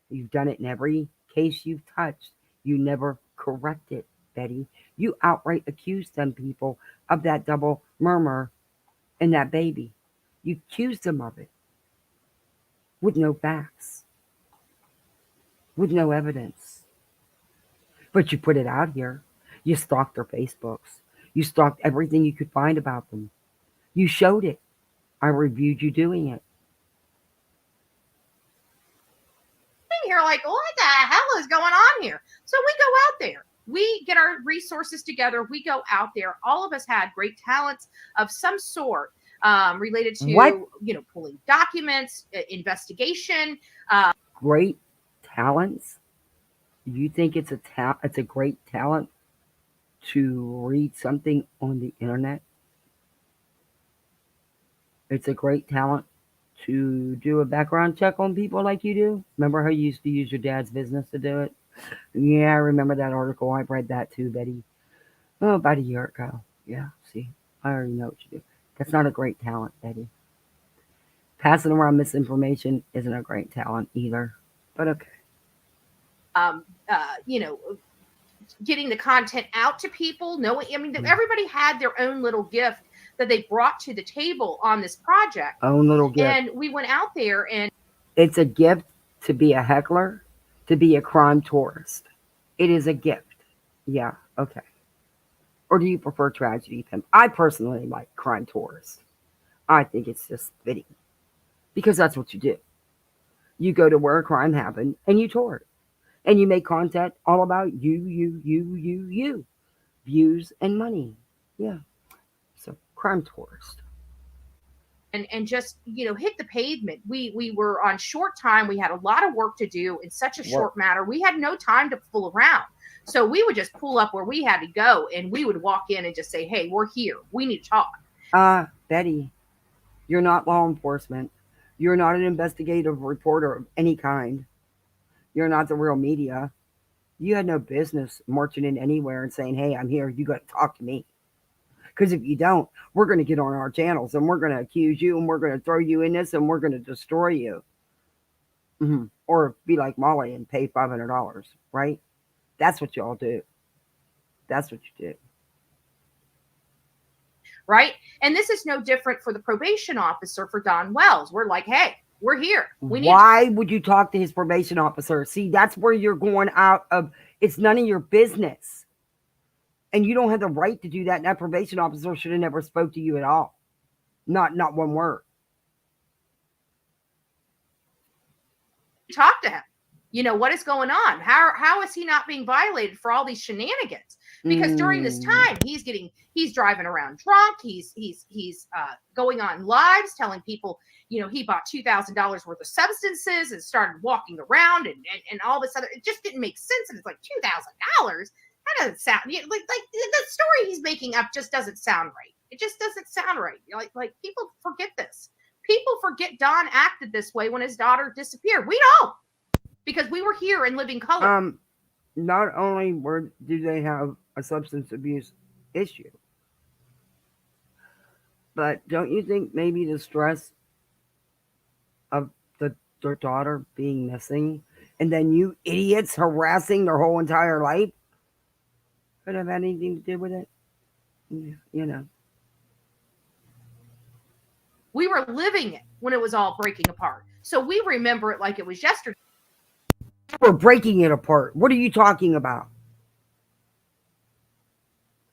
You've done it in every case you've touched. You never correct it, Betty. You outright accused them people of that double murmur and that baby. You accused them of it with no facts, with no evidence. But you put it out here. You stalked their Facebooks. You stalked everything you could find about them. You showed it. I reviewed you doing it. Here, like, what the hell is going on here? So we go out there. We get our resources together. We go out there. All of us had great talents of some sort related to, you know, pulling documents, investigation. Great talents? You think it's a great talent to read something on the internet? It's a great talent to do a background check on people like you do? Remember how you used to use your dad's business to do it? Yeah, I remember that article. I read that too, Betty. Oh, about a year ago. Yeah, see, I already know what you do. That's not a great talent, Betty. Passing around misinformation isn't a great talent either. But okay. You know, getting the content out to people, knowing, I mean, everybody had their own little gift that they brought to the table on this project. Own little gift. And we went out there and... It's a gift to be a heckler, to be a crime tourist. It is a gift. Yeah, okay. Or do you prefer tragedy pimp? I personally like crime tourist. I think it's just fitting. Because that's what you do. You go to where a crime happened and you tour it. And you make content all about you. Views and money. Yeah. So, crime tourist. And just, you know, hit the pavement. We were on short time. We had a lot of work to do in such a short matter. We had no time to fool around. So we would just pull up where we had to go and we would walk in and just say, hey, we're here. We need to talk. Betty, you're not law enforcement. You're not an investigative reporter of any kind. You're not the real media. You had no business marching in anywhere and saying, hey, I'm here. You got to talk to me. Because if you don't, we're going to get on our channels and we're going to accuse you and we're going to throw you in this and we're going to destroy you. Or be like Molly and pay $500, right? That's what y'all do. That's what you do. Right? And this is no different for the probation officer for Don Wells. We're like, hey, we're here. Why would you talk to his probation officer? See, that's where you're going out of, it's none of your business. And you don't have the right to do that. And that probation officer should have never spoke to you at all. Not one word. Talk to him. You know, what is going on? How is he not being violated for all these shenanigans? Because during this time, he's driving around drunk. He's going on lives telling people, you know, he bought $2,000 worth of substances and started walking around and all this other. It just didn't make sense. And it's like $2,000. That doesn't sound like the story he's making up just doesn't sound right. It just doesn't sound right. Like people forget this. People forget Don acted this way when his daughter disappeared. We don't, because we were here in living color. Not only do they have a substance abuse issue, but don't you think maybe the stress of their daughter being missing and then you idiots harassing their whole entire life could have had anything to do with it? You know. We were living it when it was all breaking apart. So we remember it like it was yesterday. We're breaking it apart. What are you talking about?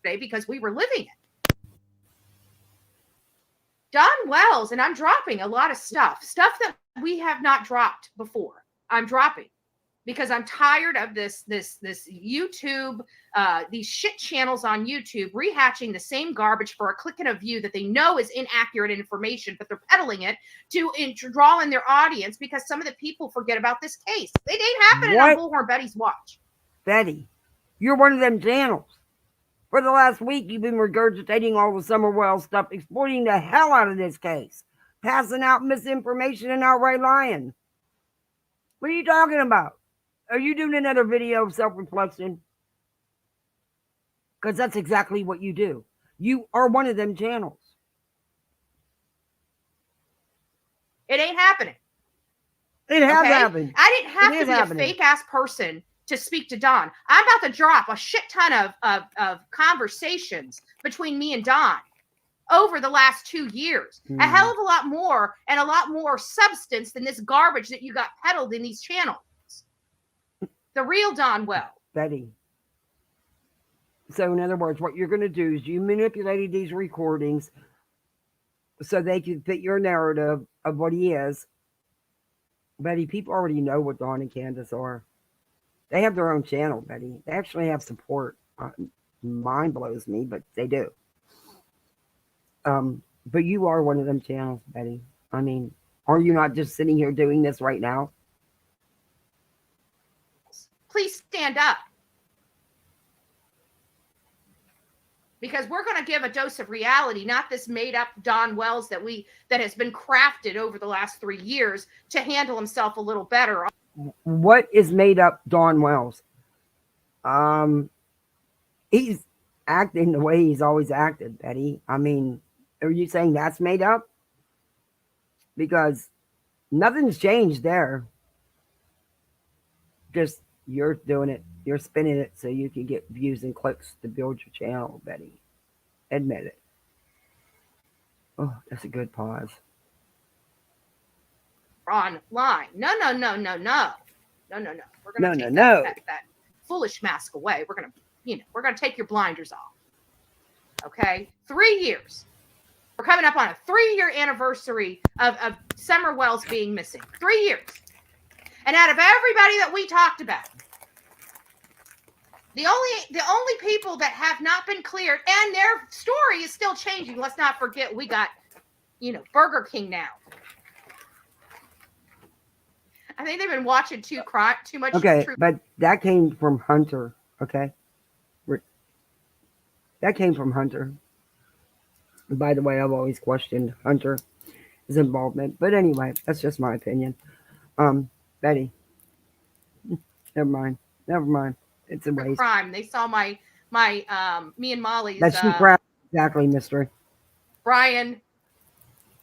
Because we were living it. Don Wells, and I'm dropping a lot of stuff that we have not dropped before. I'm dropping. because I'm tired of this YouTube, these shit channels on YouTube rehatching the same garbage for a click and a view that they know is inaccurate information, but they're peddling it to draw in their audience because some of the people forget about this case. It ain't happening on Bullhorn Betty's watch. Betty, you're one of them channels. For the last week, you've been regurgitating all the Summerwell stuff, exploiting the hell out of this case, passing out misinformation and outright lying. What are you talking about? Are you doing another video of self-reflection? Because that's exactly what you do. You are one of them channels. It ain't happening. It has happened. I didn't have to be a fake-ass person to speak to Don. I'm about to drop a shit ton of conversations between me and Don over the last 2 years. A hell of a lot more and a lot more substance than this garbage that you got peddled in these channels. The real Don Well. Betty. So in other words, what you're going to do is you manipulated these recordings so they can fit your narrative of what he is. Betty, people already know what Don and Candace are. They have their own channel, Betty. They actually have support. Mind blows me, but they do. But you are one of them channels, Betty. I mean, are you not just sitting here doing this right now? Please stand up. Because we're going to give a dose of reality, not this made up Don Wells that has been crafted over the last 3 years to handle himself a little better. What is made up Don Wells? He's acting the way he's always acted, Betty. I mean, are you saying that's made up? Because nothing's changed there. Just you're doing it. You're spinning it so you can get views and clicks to build your channel, Betty. Admit it. Oh, that's a good pause. Online. No. We're going to take that foolish mask away. We're going to take your blinders off. Okay? 3 years. We're coming up on a 3-year anniversary of Summer Wells being missing. 3 years. And out of everybody that we talked about, the only people that have not been cleared, and their story is still changing. Let's not forget we got, Burger King now. I think they've been watching too much. Okay, but that came from Hunter. Okay, that came from Hunter. And by the way, I've always questioned Hunter's involvement, but anyway, that's just my opinion. Betty, never mind. It's a waste. Crime. They saw my me and Molly's. That's crap. Exactly, Mr. Brian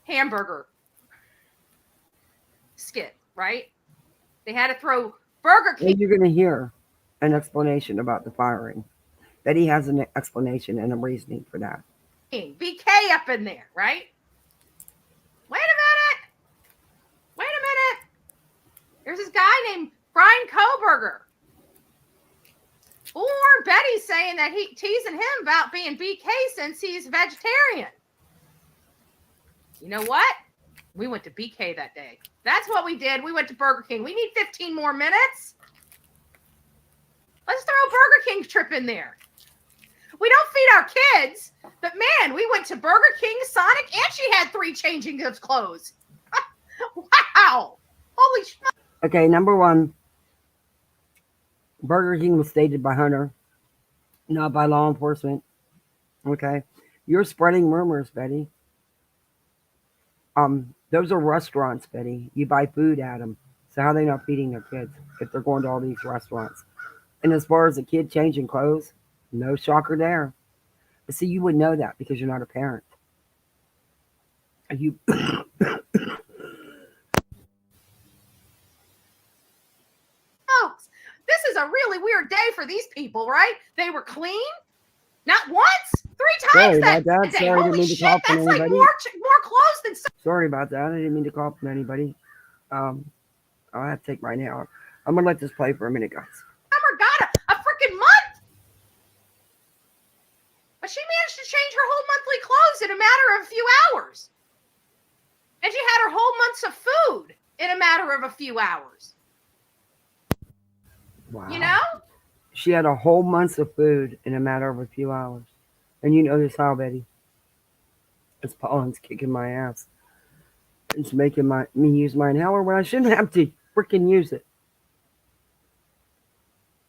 hamburger skit, right? They had to throw Burger King. You're going to hear an explanation about the firing. Betty has an explanation and a reasoning for that. BK up in there, right? Wait a minute. There's this guy named Brian Koberger. Or Betty saying that he teasing him about being BK since he's vegetarian. You know what? We went to BK that day. That's what we did. We went to Burger King. We need 15 more minutes. Let's throw a Burger King trip in there. We don't feed our kids, but man, we went to Burger King, Sonic, and she had 3 changing of clothes. Wow. Holy shit. Okay, number one, Burger King was stated by Hunter, not by law enforcement. Okay, you're spreading rumors, Betty. Those are restaurants, Betty. You buy food at them. So how are they not feeding their kids if they're going to all these restaurants? And as far as a kid changing clothes, no shocker there. But see, you would know that because you're not a parent. You. Oh, this is a really weird day for these people, right? They were clean, not once, 3 times that day. Sorry, Holy shit, that's like more clothes than. Sorry about that. I didn't mean to call from anybody. I'll have to take mine out. I'm gonna let this play for a minute, guys. Summer got a freaking month, but she managed to change her whole monthly clothes in a matter of a few hours, and she had her whole months of food in a matter of a few hours. Wow. You know? She had a whole month of food in a matter of a few hours. And you know this how, Betty? It's pollen's kicking my ass. It's making me use my inhaler when I shouldn't have to freaking use it.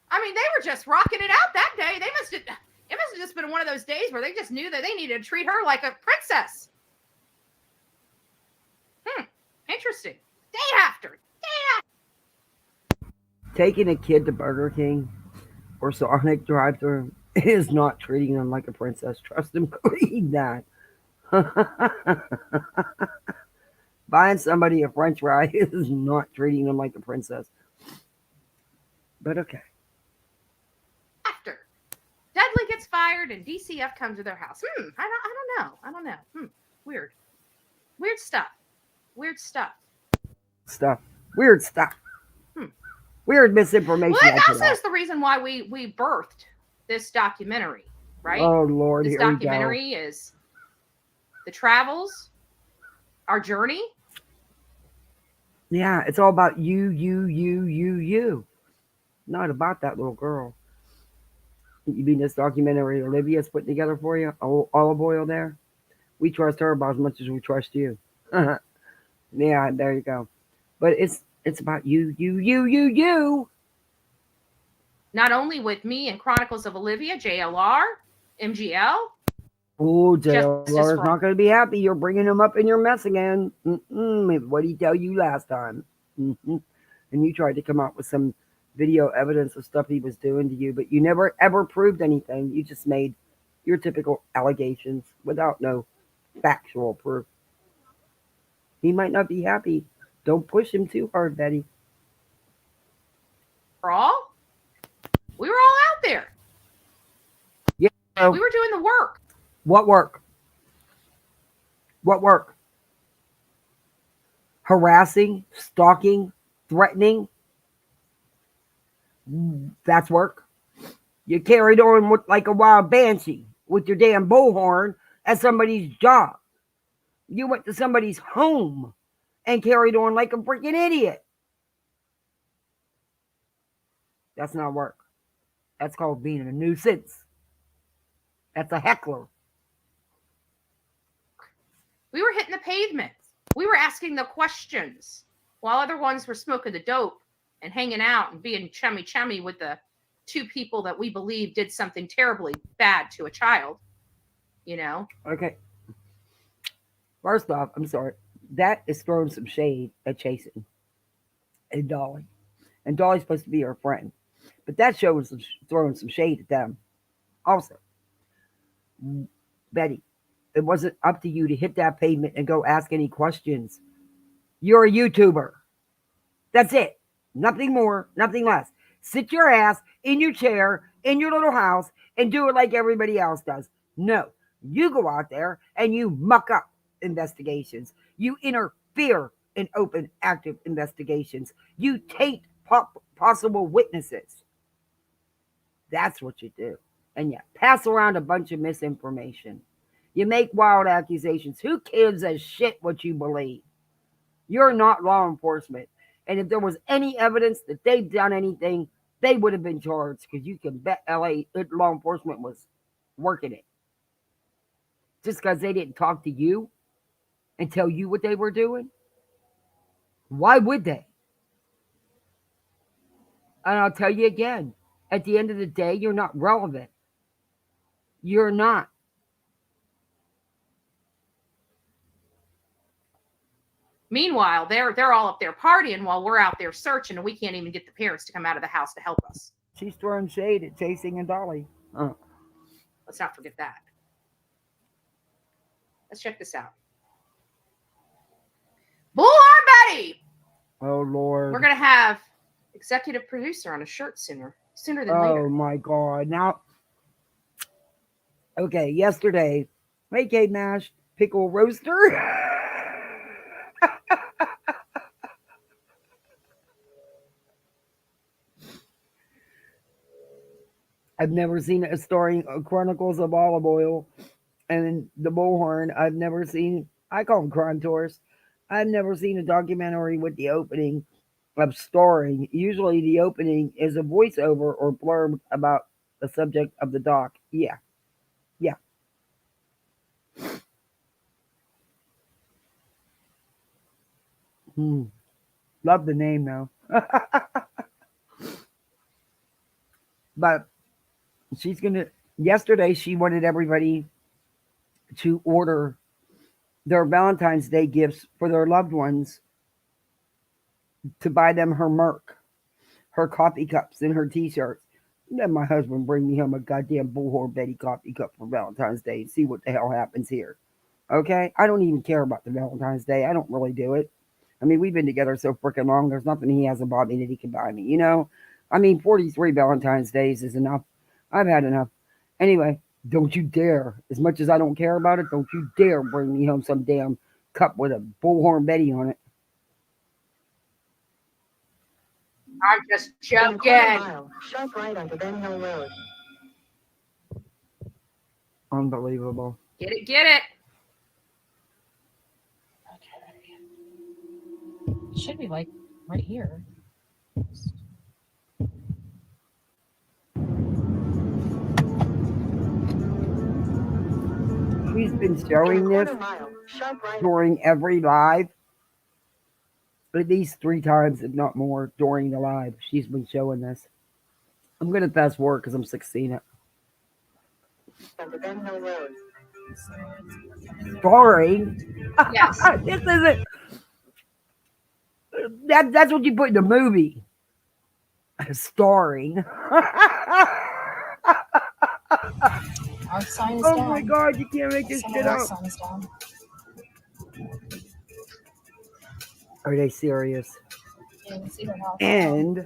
I mean, they were just rocking it out that day. It must have just been one of those days where they just knew that they needed to treat her like a princess. Interesting. Day after. Taking a kid to Burger King or Sonic drive-thru is not treating them like a princess. Trust and believe that. Buying somebody a French fry is not treating them like a princess. But okay. After Dudley gets fired and DCF comes to their house. I don't know. Weird stuff. Weird stuff. Weird stuff. Weird misinformation. Well, that also is the reason why we birthed this documentary, right? Oh Lord, this here documentary we go. is the travels, our journey. Yeah, it's all about you. Not about that little girl. You mean this documentary Olivia's putting together for you? Olive oil there? We trust her about as much as we trust you. Yeah, there you go. But it's about you. Not only with me and Chronicles of Olivia, JLR, MGL. Oh, JLR is not going to be happy. You're bringing him up in your mess again. What did he tell you last time? And you tried to come up with some video evidence of stuff he was doing to you, but you never ever proved anything. You just made your typical allegations without no factual proof. He might not be happy. Don't push him too hard, Betty. We were all out there. Yeah. We were doing the work. What work? What work? Harassing, stalking, threatening. That's work. You carried on with like a wild banshee with your damn bullhorn at somebody's job. You went to somebody's home and carried on like a freaking idiot. That's not work. That's called being a nuisance. That's a heckler. We were hitting the pavement. We were asking the questions while other ones were smoking the dope and hanging out and being chummy with the two people that we believe did something terribly bad to a child. You know? Okay. First off, I'm sorry. That is throwing some shade at Jason and Dolly. And Dolly's supposed to be her friend. But that show was throwing some shade at them. Also, Betty, it wasn't up to you to hit that pavement and go ask any questions. You're a YouTuber. That's it. Nothing more, nothing less. Sit your ass in your chair, in your little house, and do it like everybody else does. No, you go out there and you muck up investigations. You interfere in open, active investigations. You taint possible witnesses. That's what you do. And you pass around a bunch of misinformation. You make wild accusations. Who gives a shit what you believe? You're not law enforcement. And if there was any evidence that they've done anything, they would have been charged, because you can bet LA law enforcement was working it. Just because they didn't talk to you and tell you what they were doing? Why would they? And I'll tell you again, at the end of the day, you're not relevant. You're not. Meanwhile, they're all up there partying while we're out there searching, and we can't even get the parents to come out of the house to help us. She's throwing shade at Chasing and Dolly. Let's not forget that. Let's check this out. Bullhorn Betty! Oh, Lord. We're going to have executive producer on a shirt sooner than later. Oh, my God. Now, okay, yesterday, make mashed pickle roaster. I've never seen a story of Chronicles of Olive Oil and the Bullhorn. I've never seen, I call them crime tours. I've never seen a documentary with the opening of starring. Usually the opening is a voiceover or blurb about the subject of the doc. Yeah. Yeah. Love the name though. But yesterday she wanted everybody to order their Valentine's Day gifts for their loved ones, to buy them her Merc, her coffee cups, and her t-shirts. Then my husband bring me home a goddamn Bullhorn Betty coffee cup for Valentine's Day and see what the hell happens here. Okay? I don't even care about the Valentine's Day. I don't really do it. I mean, we've been together so freaking long. There's nothing he hasn't bought me that he can buy me, you know? I mean, 43 Valentine's Days is enough. I've had enough. Anyway, don't you dare. As much as I don't care about it, don't you dare bring me home some damn cup with a Bullhorn Betty on it. I'm just joking. Sharp right onto Ben Hill Road. Unbelievable. Get it, get it. Okay. Should be like right here. She's been showing this during every live, at least 3 times, if not more, during the live. She's been showing this. I'm going to fast forward because I'm sick of seeing it. Starring? Yes. This isn't. That's what you put in the movie. Starring. Our sign is Oh down. my God, you can't make this shit up. Sign is down. Are they serious? Yeah, you can see her house. And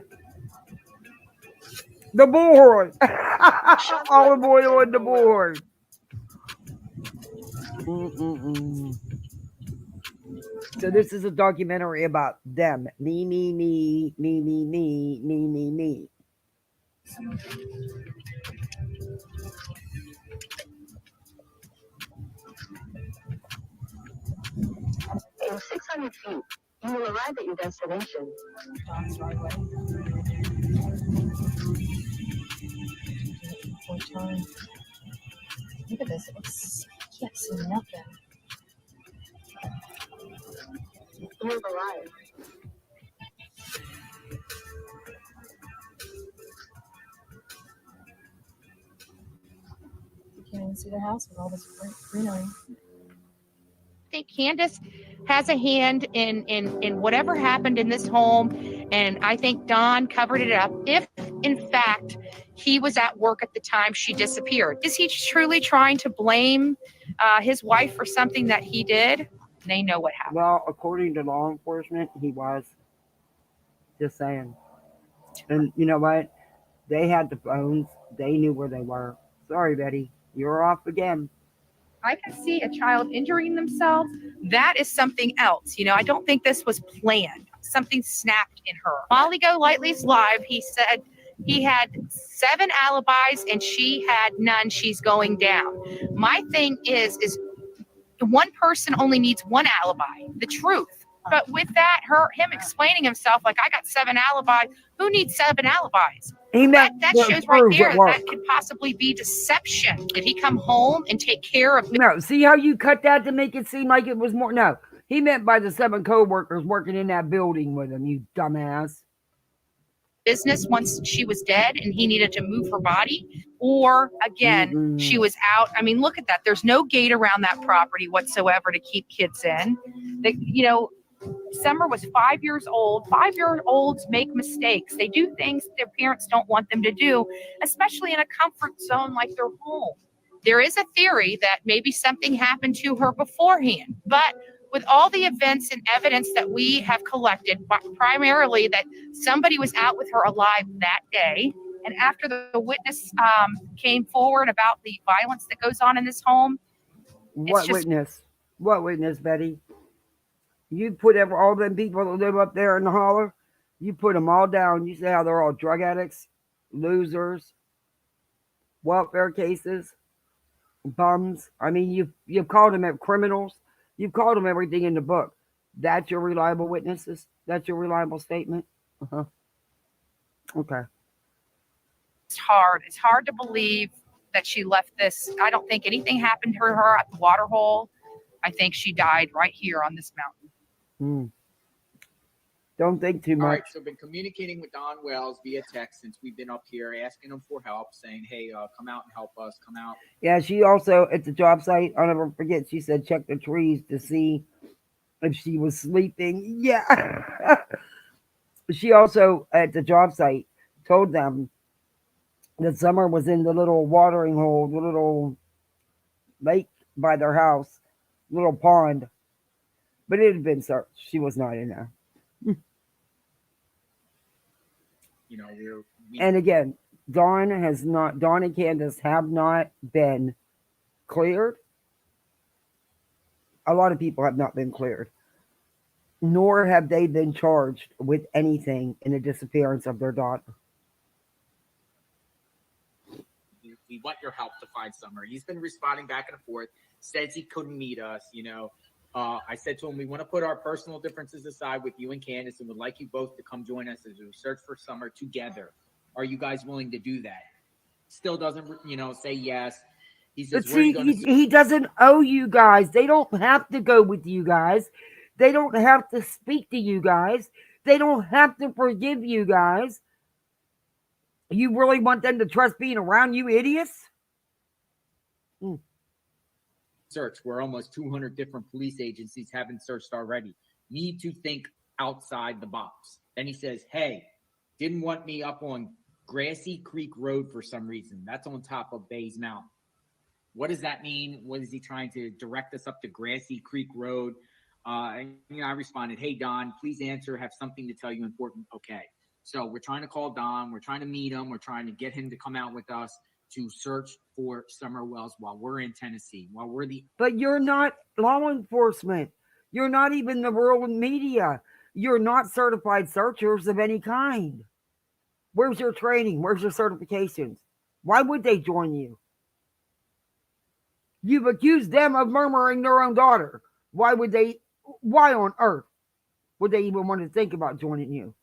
the Bullhorn. Olive oil and the Bullhorn. So this is a documentary about them. Me, me, me, me, me, me, me, me, me. In 600 feet, you will arrive at your destination. Don's driveway. Look at this. It looks, I can't see nothing. You have arrived. You can't even see their house with all this greenery. I think Candace has a hand in whatever happened in this home, and I think Don covered it up. If, in fact, he was at work at the time she disappeared, is he truly trying to blame his wife for something that he did? They know what happened. Well, according to law enforcement, he was. Just saying. And you know what? They had the phones. They knew where they were. Sorry, Betty. You're off again. I can see a child injuring themselves. That is something else. You know, I don't think this was planned. Something snapped in her. Molly Golightly's live, he said he had 7 alibis and she had none. She's going down. My thing is one person only needs 1 alibi, the truth. But with that, him explaining himself like, I got 7 alibis. Who needs 7 alibis? That shows right there that could possibly be deception. Did he come home and take care of? No, see how you cut that to make it seem like it was more? No, he meant by the 7 co-workers working in that building with him, you dumbass. Business once she was dead and he needed to move her body, or again, she was out. I mean, look at that. There's no gate around that property whatsoever to keep kids in. Summer was 5 years old. 5-year-olds make mistakes. They do things their parents don't want them to do, especially in a comfort zone like their home. There is a theory that maybe something happened to her beforehand, but with all the events and evidence that we have collected, primarily that somebody was out with her alive that day, and after the witness came forward about the violence that goes on in this home. What witness? What witness, Betty? You put all them people that live up there in the holler, you put them all down. You say how they're all drug addicts, losers, welfare cases, bums. I mean, you've called them criminals. You've called them everything in the book. That's your reliable witnesses? That's your reliable statement? Uh-huh. Okay. It's hard. It's hard to believe that she left this. I don't think anything happened to her at the water hole. I think she died right here on this mountain. Hmm. Don't think too All much. right, so I've been communicating with Don Wells via text since we've been up here, asking him for help, saying, hey, come out and help us, come out. Yeah, she also, at the job site, I'll never forget, she said check the trees to see if she was sleeping. Yeah. She also, at the job site, told them that Summer was in the little watering hole, the little lake by their house, little pond. But it had been searched. She was not in there. You know, And again, Dawn and Candace have not been cleared. A lot of people have not been cleared. Nor have they been charged with anything in the disappearance of their daughter. we want your help to find Summer. He's been responding back and forth, says he couldn't meet us, you know. I said to him, we want to put our personal differences aside with you and Candace and would like you both to come join us as we search for Summer together. Are you guys willing to do that? Still doesn't, you know, say yes. He says, But see, he doesn't owe you guys. They don't have to go with you guys. They don't have to speak to you guys. They don't have to forgive you guys. You really want them to trust being around you idiots? Search where almost 200 different police agencies haven't searched already. Need to think outside the box. Then he says, hey, didn't want me up on Grassy Creek Road for some reason. That's on top of Bays Mountain. What does that mean? What is he trying to direct us up to Grassy Creek Road? And you know, I responded, hey, Don, please answer. Have something to tell you important. Okay. So we're trying to call Don. We're trying to meet him. We're trying to get him to come out with us to search for Summer Wells while we're in Tennessee, while we're the... But you're not law enforcement. You're not even the rural media. You're not certified searchers of any kind. Where's your training? Where's your certifications? Why would they join you? You've accused them of murdering their own daughter. Why on earth would they even want to think about joining you?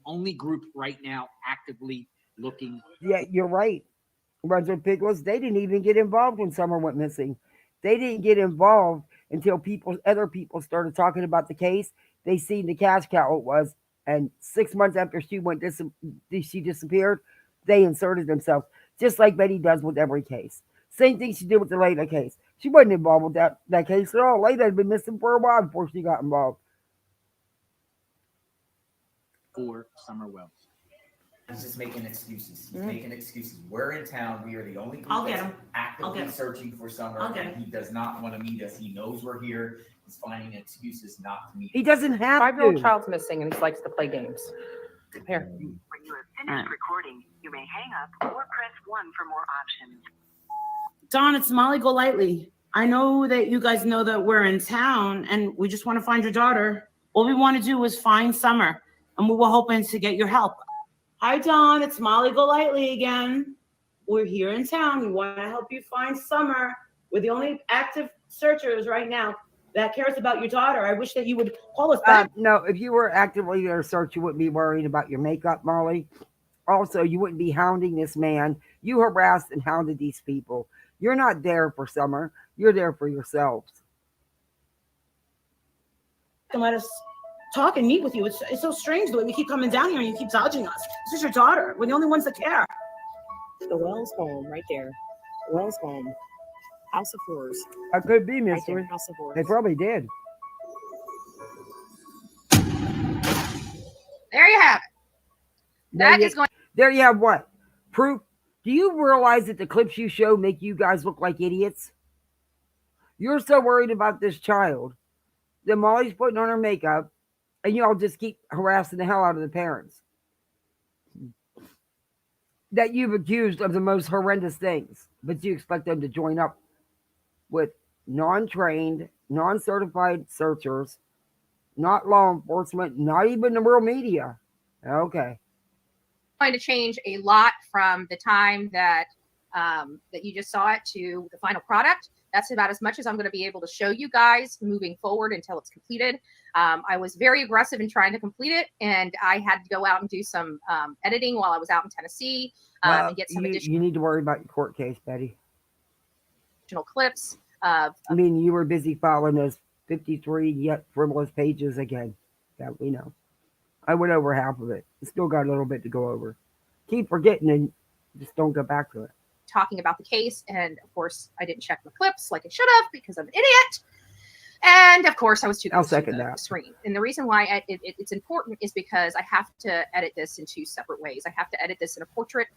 Only group right now actively looking. Yeah, you're right. Brunswick Pickles, they didn't even get involved when Summer went missing. They didn't get involved until other people started talking about the case. They seen the cash cow it was, and 6 months after she disappeared, they inserted themselves, just like Betty does with every case. Same thing she did with the Layla case. She wasn't involved with that case at all. Layla had been missing for a while before she got involved. For Summer Wells. He's just making excuses. He's making excuses. We're in town. We are the only group I'll get that's him. actively searching for Summer. I'll get him. He does not want to meet us. He knows we're here. He's finding excuses not to meet us. He doesn't have 5-year-old child's missing and he likes to play games. Here. When you have finished recording, you may hang up or press 1 for more options. Don, it's Molly Golightly. I know that you guys know that we're in town and we just want to find your daughter. All we want to do is find Summer, and we were hoping to get your help. Hi, Don. It's Molly Golightly again. We're here in town. We want to help you find Summer. We're the only active searchers right now that cares about your daughter. I wish that you would call us back. No, if you were actively there to search, you wouldn't be worrying about your makeup, Molly. Also, you wouldn't be hounding this man. You harassed and hounded these people. You're not there for Summer. You're there for yourselves. And let us talk and meet with you. It's so strange the way we keep coming down here and you keep dodging us. This is your daughter. We're the only ones that care. The Wells home right there. Wells home. House of Horrors. I could be, Right mystery. there, House of Horrors. They probably did. There you have it. That is going. There you have what? Proof. Do you realize that the clips you show make you guys look like idiots? You're so worried about this child that Molly's putting on her makeup, and y'all just keep harassing the hell out of the parents that you've accused of the most horrendous things, but you expect them to join up with non-trained, non-certified searchers, not law enforcement, not even the real media. Okay. Going to change a lot from the time that that you just saw it to the final product. That's about as much as I'm going to be able to show you guys moving forward until it's completed. I was very aggressive in trying to complete it, and I had to go out and do some editing while I was out in Tennessee and get some you need to worry about your court case, Betty. additional clips. I mean, you were busy filing those 53 yet frivolous pages again. That we know. I went over half of it. Still got a little bit to go over. Keep forgetting and just don't go back to it. Talking about the case, and of course I didn't check my clips like I should have because I'm an idiot, and of course I was too close to the screen. And the reason why it's important is because I have to edit this in two separate ways. I have to edit this in a portrait.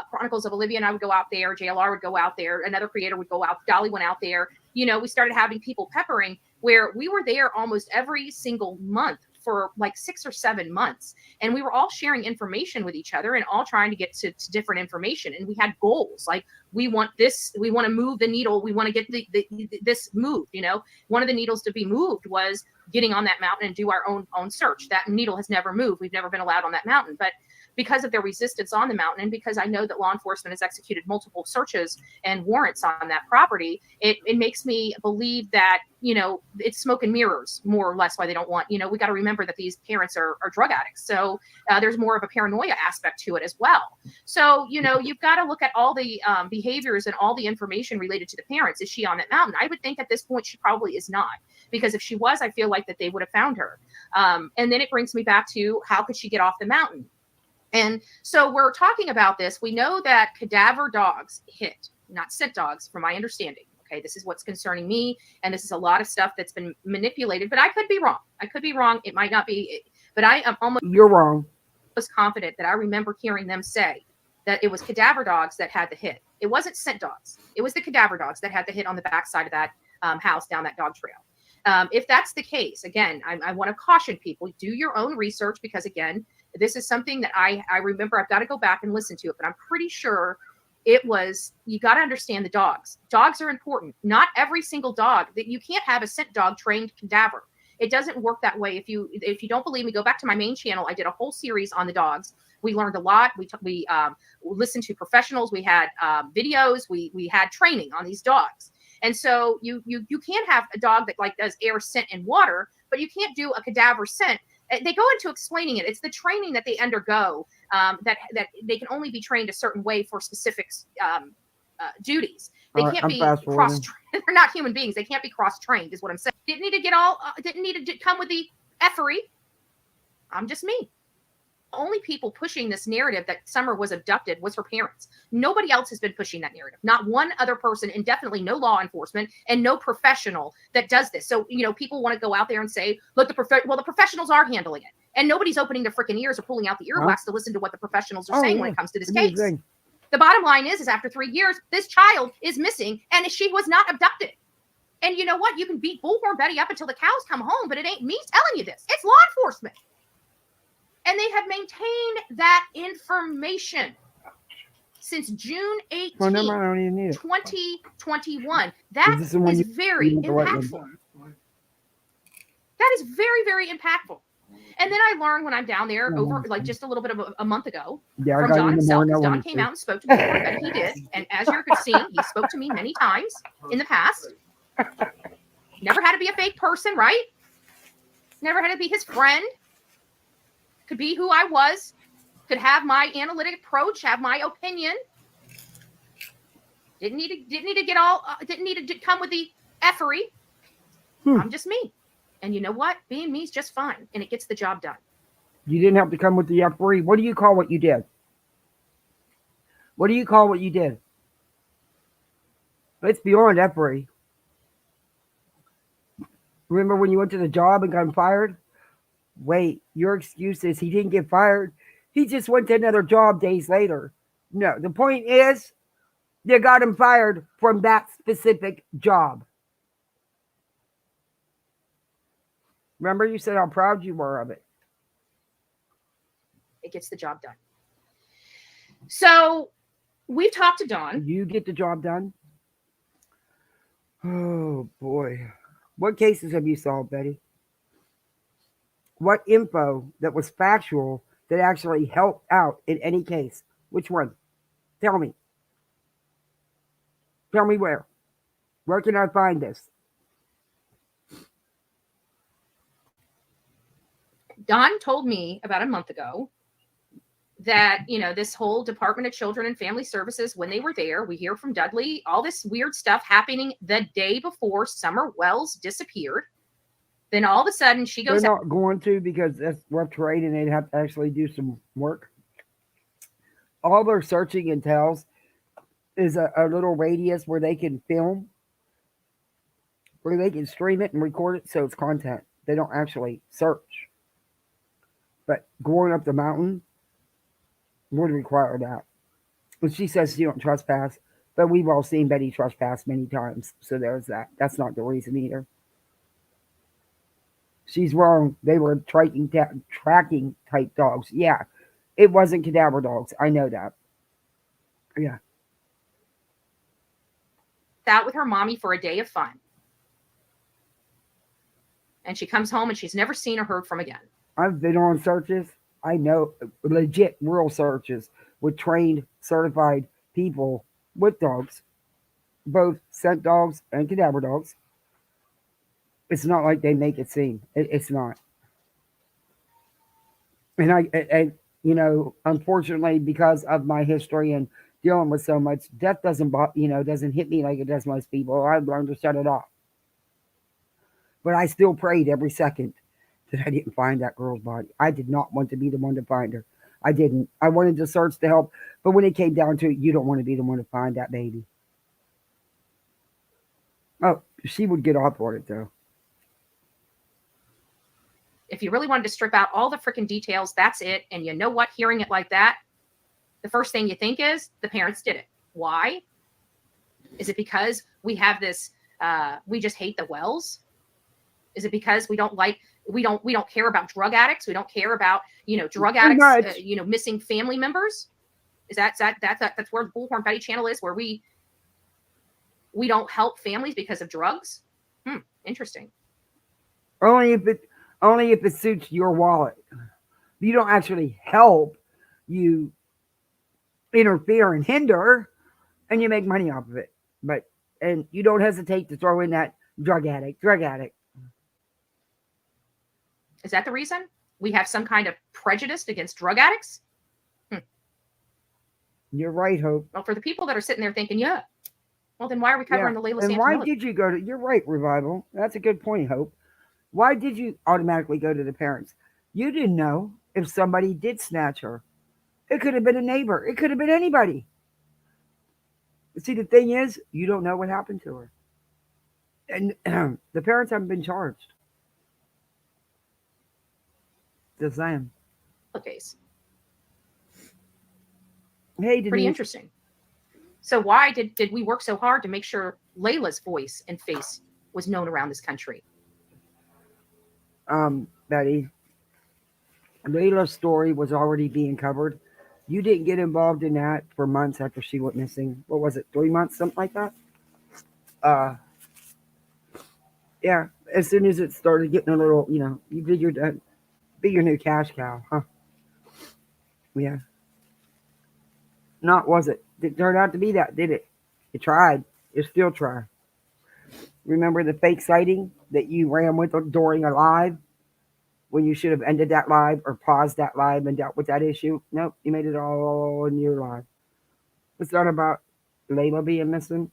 Chronicles of Olivia and I would go out there, JLR would go out there, another creator would go out, Dolly went out there. You know, we started having people peppering where we were there almost every single month for like 6 or 7 months. And we were all sharing information with each other and all trying to get to different information. And we had goals like, we want this, we want to move the needle, we want to get this moved. You know, one of the needles to be moved was getting on that mountain and do our own search. That needle has never moved. We've never been allowed on that mountain. But because of their resistance on the mountain, and because I know that law enforcement has executed multiple searches and warrants on that property, it makes me believe that, you know, it's smoke and mirrors, more or less, why they don't want, you know, we got to remember that these parents are drug addicts. So there's more of a paranoia aspect to it as well. So, you know, you've got to look at all the behaviors and all the information related to the parents. Is she on that mountain? I would think at this point she probably is not, because if she was, I feel like that they would have found her. And then it brings me back to, how could she get off the mountain? And so we're talking about this. We know that cadaver dogs hit, not scent dogs, from my understanding. Okay, this is what's concerning me. And this is a lot of stuff that's been manipulated, but I could be wrong. I could be wrong. It might not be, but I am almost You're wrong. Confident that I remember hearing them say that it was cadaver dogs that had the hit. It wasn't scent dogs. It was the cadaver dogs that had the hit on the backside of that house down that dog trail. If that's the case, again, I want to caution people, do your own research, because again, this is something that I remember. I've got to go back and listen to it, but I'm pretty sure it was, you got to understand the dogs. Dogs are important. Not every single dog, that you can't have a scent dog trained cadaver. It doesn't work that way. If you don't believe me, go back to my main channel. I did a whole series on the dogs. We learned a lot. We listened to professionals. We had videos. We had training on these dogs. And so you can't have a dog that like does air, scent, and water, but you can't do a cadaver scent. They go into explaining it. It's the training that they undergo that they can only be trained a certain way for specific duties. They can't be cross. They're not human beings. They can't be cross trained, is what I'm saying. Didn't need to get all. Didn't need to come with the effery. I'm just me. Only people pushing this narrative that Summer was abducted was her parents. Nobody else has been pushing that narrative. Not one other person, and definitely no law enforcement and no professional that does this. So, you know, people want to go out there and say, look, the professionals are handling it. And nobody's opening their freaking ears or pulling out the earwax to listen to what the professionals are saying when it comes to this case. The bottom line is after 3 years, this child is missing and she was not abducted. And you know what? You can beat Bullhorn Betty up until the cows come home, but it ain't me telling you this. It's law enforcement. And they have maintained that information since June 18th, 2021. That is very impactful. That is very, very impactful. And then I learned when I'm down there over like just a little bit of a month ago from Don himself. Don came out and spoke to me. That he did. And as you're seeing, he spoke to me many times in the past. Never had to be a fake person, right? Never had to be his friend. Could be who I was, could have my analytic approach, have my opinion. Didn't need to come with the effery. I'm just me. And you know what? Being me is just fine. And it gets the job done. You didn't have to come with the effery. What do you call what you did? What do you call what you did? It's beyond effery. Remember when you went to the job and got fired? Wait, your excuse is he didn't get fired. He just went to another job days later. No, the point is they got him fired from that specific job. Remember you said how proud you were of it. It gets the job done. So we've talked to Dawn. You get the job done? Oh, boy. What cases have you solved, Betty? What info that was factual that actually helped out in any case? Which one? Tell me. Tell me where. Where can I find this? Don told me about a month ago that, this whole Department of Children and Family Services, when they were there, we hear from Dudley, all this weird stuff happening the day before Summer Wells disappeared. Then all of a sudden she goes They're not going to, because that's rough terrain and they'd have to actually do some work. All their searching entails is a little radius where they can film, where they can stream it and record it so it's content. They don't actually search. But going up the mountain would require that. And she says she don't trespass, but we've all seen Betty trespass many times. So there's that. That's not the reason either. She's wrong. They were tracking type dogs. Yeah. It wasn't cadaver dogs. I know that. Yeah. out with her mommy for a day of fun. And she comes home and she's never seen or heard from again. I've been on searches. I know legit real searches with trained, certified people with dogs, both scent dogs and cadaver dogs. It's not like they make it seem. It's not. And you know, unfortunately, because of my history and dealing with so much, death doesn't hit me like it does most people. I've learned to shut it off. But I still prayed every second that I didn't find that girl's body. I did not want to be the one to find her. I didn't. I wanted to search to help. But when it came down to it, you don't want to be the one to find that baby. Oh, she would get off on it, though. If you really wanted to strip out all the freaking details, that's it. And you know what? Hearing it like that, the first thing you think is the parents did it. Why? Is it because we have this, we just hate the Wells? Is it because we don't care about drug addicts? We don't care about, drug addicts, missing family members? That's where the Bullhorn Betty channel is, where we don't help families because of drugs? Interesting. Only if it suits your wallet. You don't actually help. You interfere and hinder, and you make money off of it. And you don't hesitate to throw in that drug addict. Is that the reason? We have some kind of prejudice against drug addicts? You're right, Hope. Well, for the people that are sitting there thinking, yeah, well, then why are we covering the Layla And Santamilli? why did you go to, you're right, Revival. That's a good point, Hope. Why did you automatically go to the parents? You didn't know if somebody did snatch her. It could have been a neighbor. It could have been anybody. See, the thing is, you don't know what happened to her. And the parents haven't been charged. Just saying. Okay. Hey, Denise. Pretty interesting. So why did we work so hard to make sure Layla's voice and face was known around this country? Betty, Layla's story was already being covered. You didn't get involved in that for months after she went missing. What was it, 3 months, something like that? Yeah, as soon as it started getting a little, you figured that be your new cash cow, huh? Yeah. Not was it? Didn't turn out to be that, did it? You tried. You still try. Remember the fake sighting that you ran with during a live when you should have ended that live or paused that live and dealt with that issue? Nope, you made it all in your live. It's not about Layla being missing,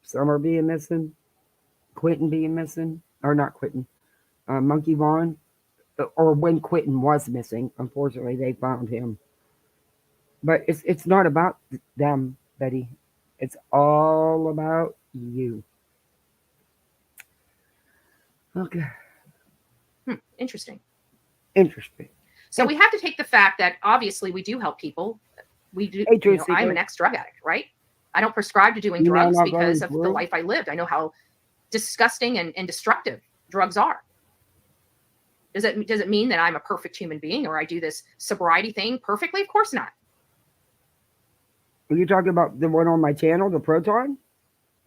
Summer being missing, Quentin being missing, or not Quentin, Monkey Vaughn, or when Quentin was missing. Unfortunately, they found him. But it's not about them, Betty. It's all about you. Okay. Interesting. So we have to take the fact that obviously we do help people. We do. I'm an ex-drug addict, right? I don't prescribe to doing drugs because of the life I lived. I know how disgusting and destructive drugs are. Does it mean that I'm a perfect human being or I do this sobriety thing perfectly? Of course not. Are you talking about the one on my channel, the Proton?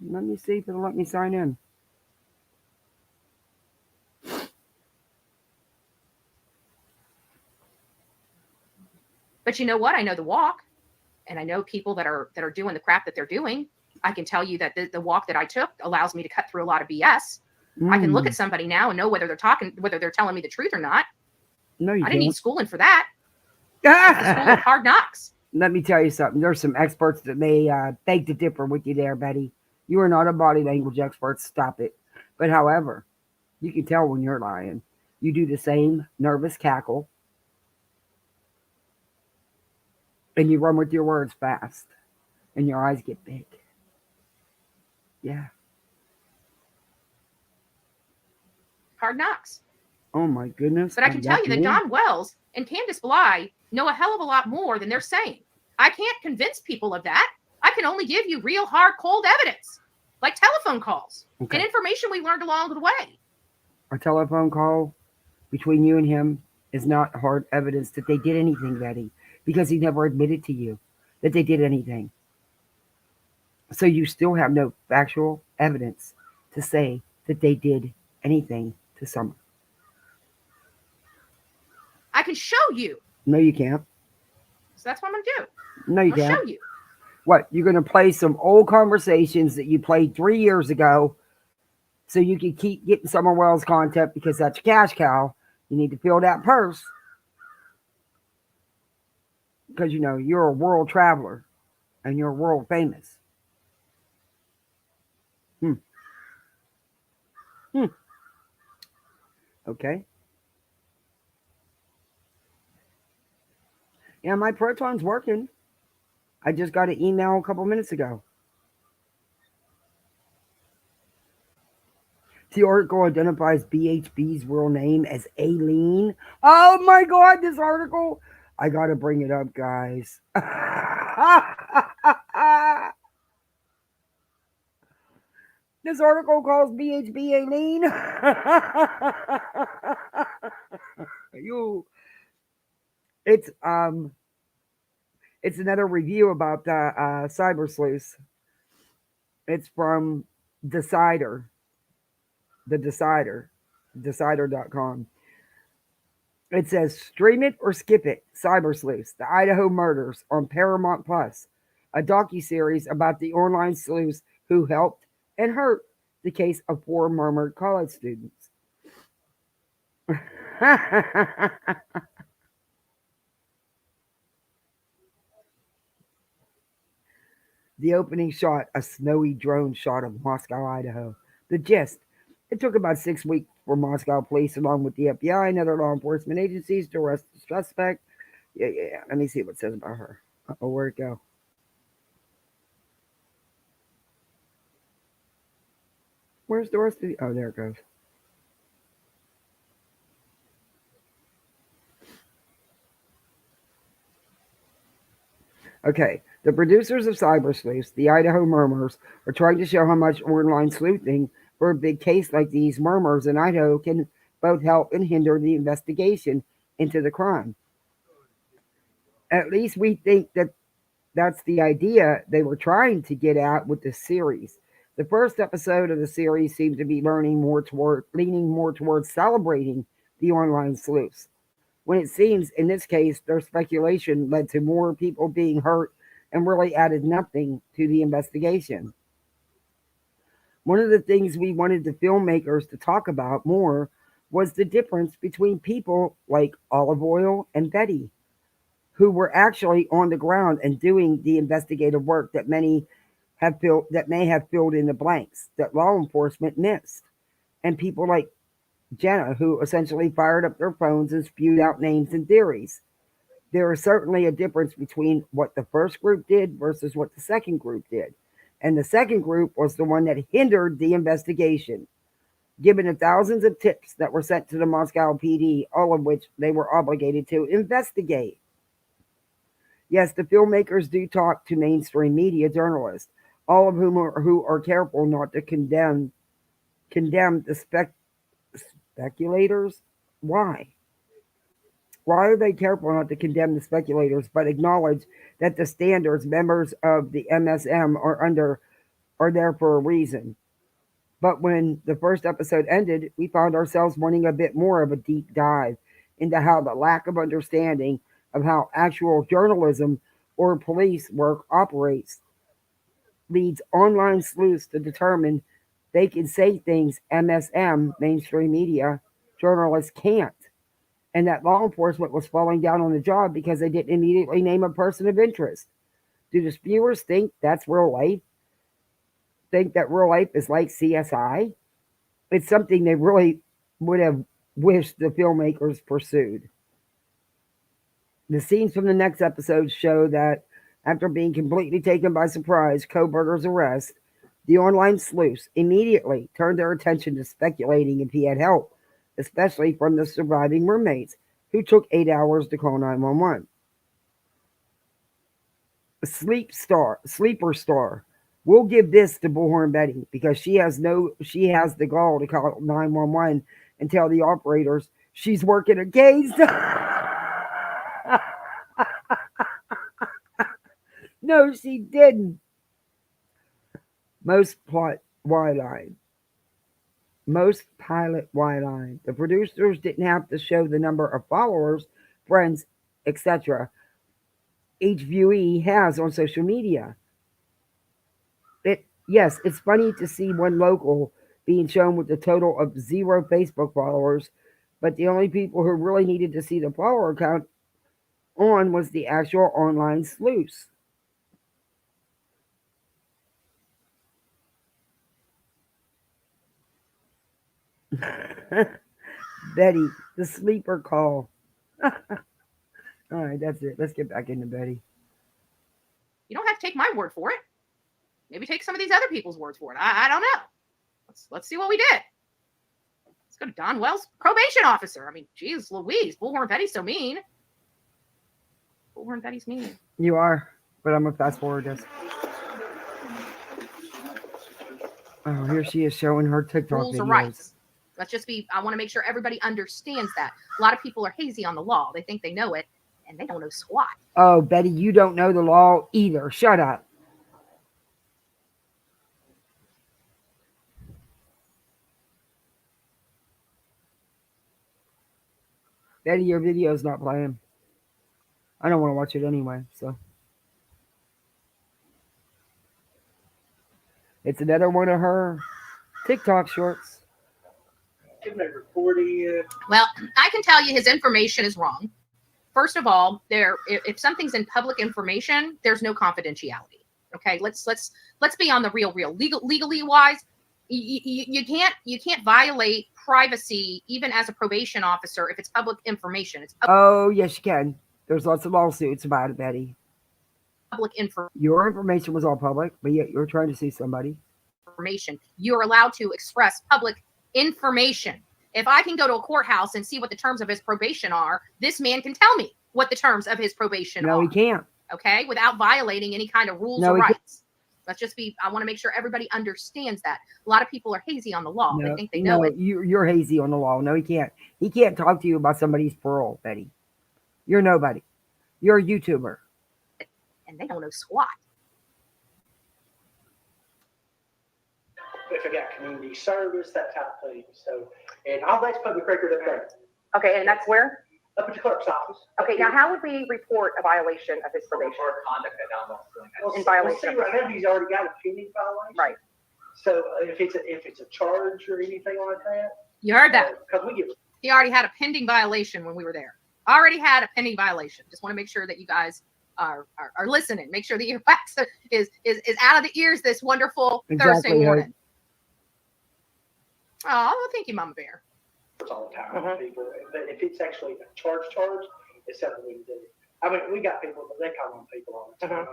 Let me see if it'll let me sign in. But you know what? I know the walk, and I know people that are doing the crap that they're doing. I can tell you that the walk that I took allows me to cut through a lot of BS. I can look at somebody now and know whether they're telling me the truth or not. No, you I didn't can't. need schooling for that. It's the school of hard knocks. Let me tell you something. There's some experts that may beg to differ with you there, Betty. You are not a body language expert. Stop it. But however, you can tell when you're lying. You do the same nervous cackle, and you run with your words fast, and your eyes get big. Yeah. Hard knocks. Oh my goodness. But I can tell you that Don Wells and Candace Bly know a hell of a lot more than they're saying. I can't convince people of that. I can only give you real hard, cold evidence, like telephone calls and information we learned along the way. A telephone call between you and him is not hard evidence that they did anything, Betty, because he never admitted to you that they did anything. So you still have no factual evidence to say that they did anything to Summer. I can show you. No, you can't. So that's what I'm going to do. No, you I'll can't. show you. What? You're going to play some old conversations that you played 3 years ago so you can keep getting Summer Wells content because that's your cash cow. You need to fill that purse because, you know, you're a world traveler and you're world famous. Okay. Yeah, my Proton's working. I just got an email a couple minutes ago. The article identifies BHB's real name as Aileen. Oh my God, this article. I got to bring it up, guys. This article calls BHB Aileen. It's another review about cyber sleuths. It's from Decider. The Decider. Decider.com. It says, stream it or skip it. Cyber sleuths, the Idaho murders on Paramount Plus. A docuseries about the online sleuths who helped and hurt the case of 4 murdered college students. The opening shot, a snowy drone shot of Moscow, Idaho. The gist, it took about 6 weeks for Moscow police, along with the FBI and other law enforcement agencies, to arrest the suspect. Yeah. Let me see what it says about her. Oh, where'd it go? Where's the rest of the... Oh, there it goes. Okay. The producers of Cyber Sleuths, the Idaho Murmurs, are trying to show how much online sleuthing for a big case like these murmurs in Idaho can both help and hinder the investigation into the crime. At least we think that that's the idea they were trying to get at with the series. The first episode of the series seemed to be leaning more towards celebrating the online sleuths, when it seems in this case their speculation led to more people being hurt and really added nothing to the investigation. One of the things we wanted the filmmakers to talk about more was the difference between people like Olive Oil and Betty, who were actually on the ground and doing the investigative work that may have filled in the blanks that law enforcement missed, and people like Jenna, who essentially fired up their phones and spewed out names and theories. There is certainly a difference between what the first group did versus what the second group did. And the second group was the one that hindered the investigation, given the thousands of tips that were sent to the Moscow PD, all of which they were obligated to investigate. Yes, the filmmakers do talk to mainstream media journalists, all of whom are careful not to condemn the speculators. Why? Why are they careful not to condemn the speculators, but acknowledge that the standards members of the MSM are there for a reason? But when the first episode ended, we found ourselves wanting a bit more of a deep dive into how the lack of understanding of how actual journalism or police work operates leads online sleuths to determine they can say things MSM, mainstream media, journalists can't. And that law enforcement was falling down on the job because they didn't immediately name a person of interest. Do the viewers think that's real life? Think that real life is like CSI? It's something they really would have wished the filmmakers pursued. The scenes from the next episode show that after being completely taken by surprise, Kohberger's arrest, the online sleuths immediately turned their attention to speculating if he had help, especially from the surviving roommates, who took 8 hours to call 911. Sleeper star. We'll give this to Bullhorn Betty because she has the gall to call 911 and tell the operators she's working a case. No, she didn't. Most pilot wide-eyed. The producers didn't have to show the number of followers, friends, etc. each viewee has on social media. Yes, it's funny to see one local being shown with a total of 0 Facebook followers, but the only people who really needed to see the follower count on was the actual online sleuths. Betty, the sleeper call. All right, that's it. Let's get back into Betty. You don't have to take my word for it. Maybe take some of these other people's words for it. I don't know. Let's see what we did. Let's go to Don Wells, probation officer. I mean, geez, Louise, Bullhorn Betty's so mean. Bullhorn Betty's mean. You are, but I'm gonna fast forward this. Oh, here she is showing her TikTok Rules videos. are rights. Let's just be, I want to make sure everybody understands that. A lot of people are hazy on the law. They think they know it, and they don't know squat. Oh, Betty, you don't know the law either. Shut up. Betty, your video's not playing. I don't want to watch it anyway, so. It's another one of her TikTok shorts. Well, I can tell you his information is wrong. First of all, if something's in public information, there's no confidentiality. Okay, let's be on the real. Legally wise, you can't violate privacy even as a probation officer if it's public information. Oh, yes, you can. There's lots of lawsuits about it, Betty. Public information. Your information was all public, but yet you're trying to sue somebody. You're allowed to express public information. If I can go to a courthouse and see what the terms of his probation are, this man can tell me what the terms of his probation are. No, he can't. Okay, without violating any kind of rules or rights. Let's just be, I want to make sure everybody understands that. A lot of people are hazy on the law. No, they think they know it. You're hazy on the law. No, he can't. He can't talk to you about somebody's parole, Betty. You're nobody. You're a YouTuber. And they don't know squat. If I got community service, that type of thing. So, and all that's public record up there. Okay, and that's where? Up at the clerk's office. Okay, now how would we report a violation of his probation? In violation. Well, see, right now he's already got a pending violation. Right. So if it's a charge or anything like that. You heard that. Because we get. He already had a pending violation when we were there. Already had a pending violation. Just want to make sure that you guys are listening. Make sure the earwax is out of the ears this wonderful Thursday morning. Oh, well, thank you, Mama Bear. All the time, people. But if it's actually a charge, it's something we can do. I mean, we got people, but they call on people all the time.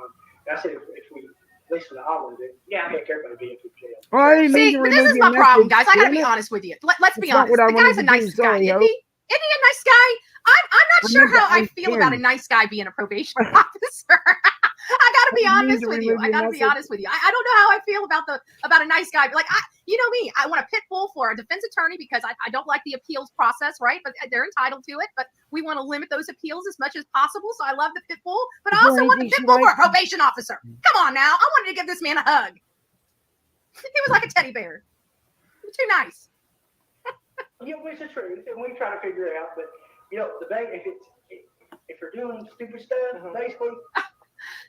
I said if we listen to all of it, I think everybody be in jail. Well, see, but this is my problem, guys. I got to be honest with you. Let's be honest. The guy's a nice guy. Isn't he a nice guy? I'm not sure how I feel about a nice guy being a probation officer. I gotta be honest with you. I don't know how I feel about a nice guy. Like you know me, I want a pit bull for a defense attorney because I don't like the appeals process, right? But they're entitled to it. But we want to limit those appeals as much as possible. So I love the pit bull, but I also want the pit bull for a probation officer. Come on now, I wanted to give this man a hug. He was like a teddy bear. He was too nice. Yeah, which is true, and we try to figure it out. But you know, the bank, if you're doing stupid stuff, basically.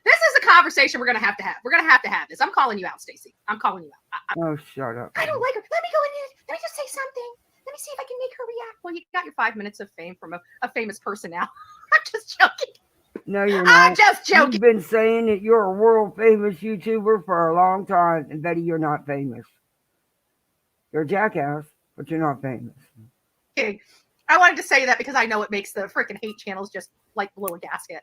This is is a conversation we're gonna have to have. We're gonna have to have this. I'm calling you out, Stacey. I'm calling you out. Oh, shut up. I don't like her. Let me go in here. Let me just say something. Let me see if I can make her react. Well, you got your 5 minutes of fame from a famous person now. I'm just joking. No, you're not. I'm just joking. You've been saying that you're a world famous YouTuber for a long time, and Betty, you're not famous. You're a jackass, but you're not famous. Okay. I wanted to say that because I know it makes the freaking hate channels just like blow a gasket.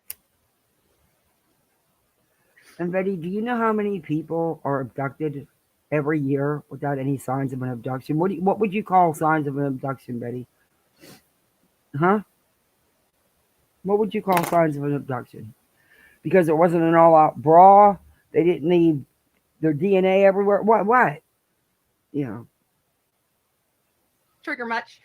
And Betty, do you know how many people are abducted every year without any signs of an abduction? What would you call signs of an abduction, Betty? Huh? What would you call signs of an abduction? Because it wasn't an all-out brawl. They didn't leave their DNA everywhere. What? You know. Trigger much?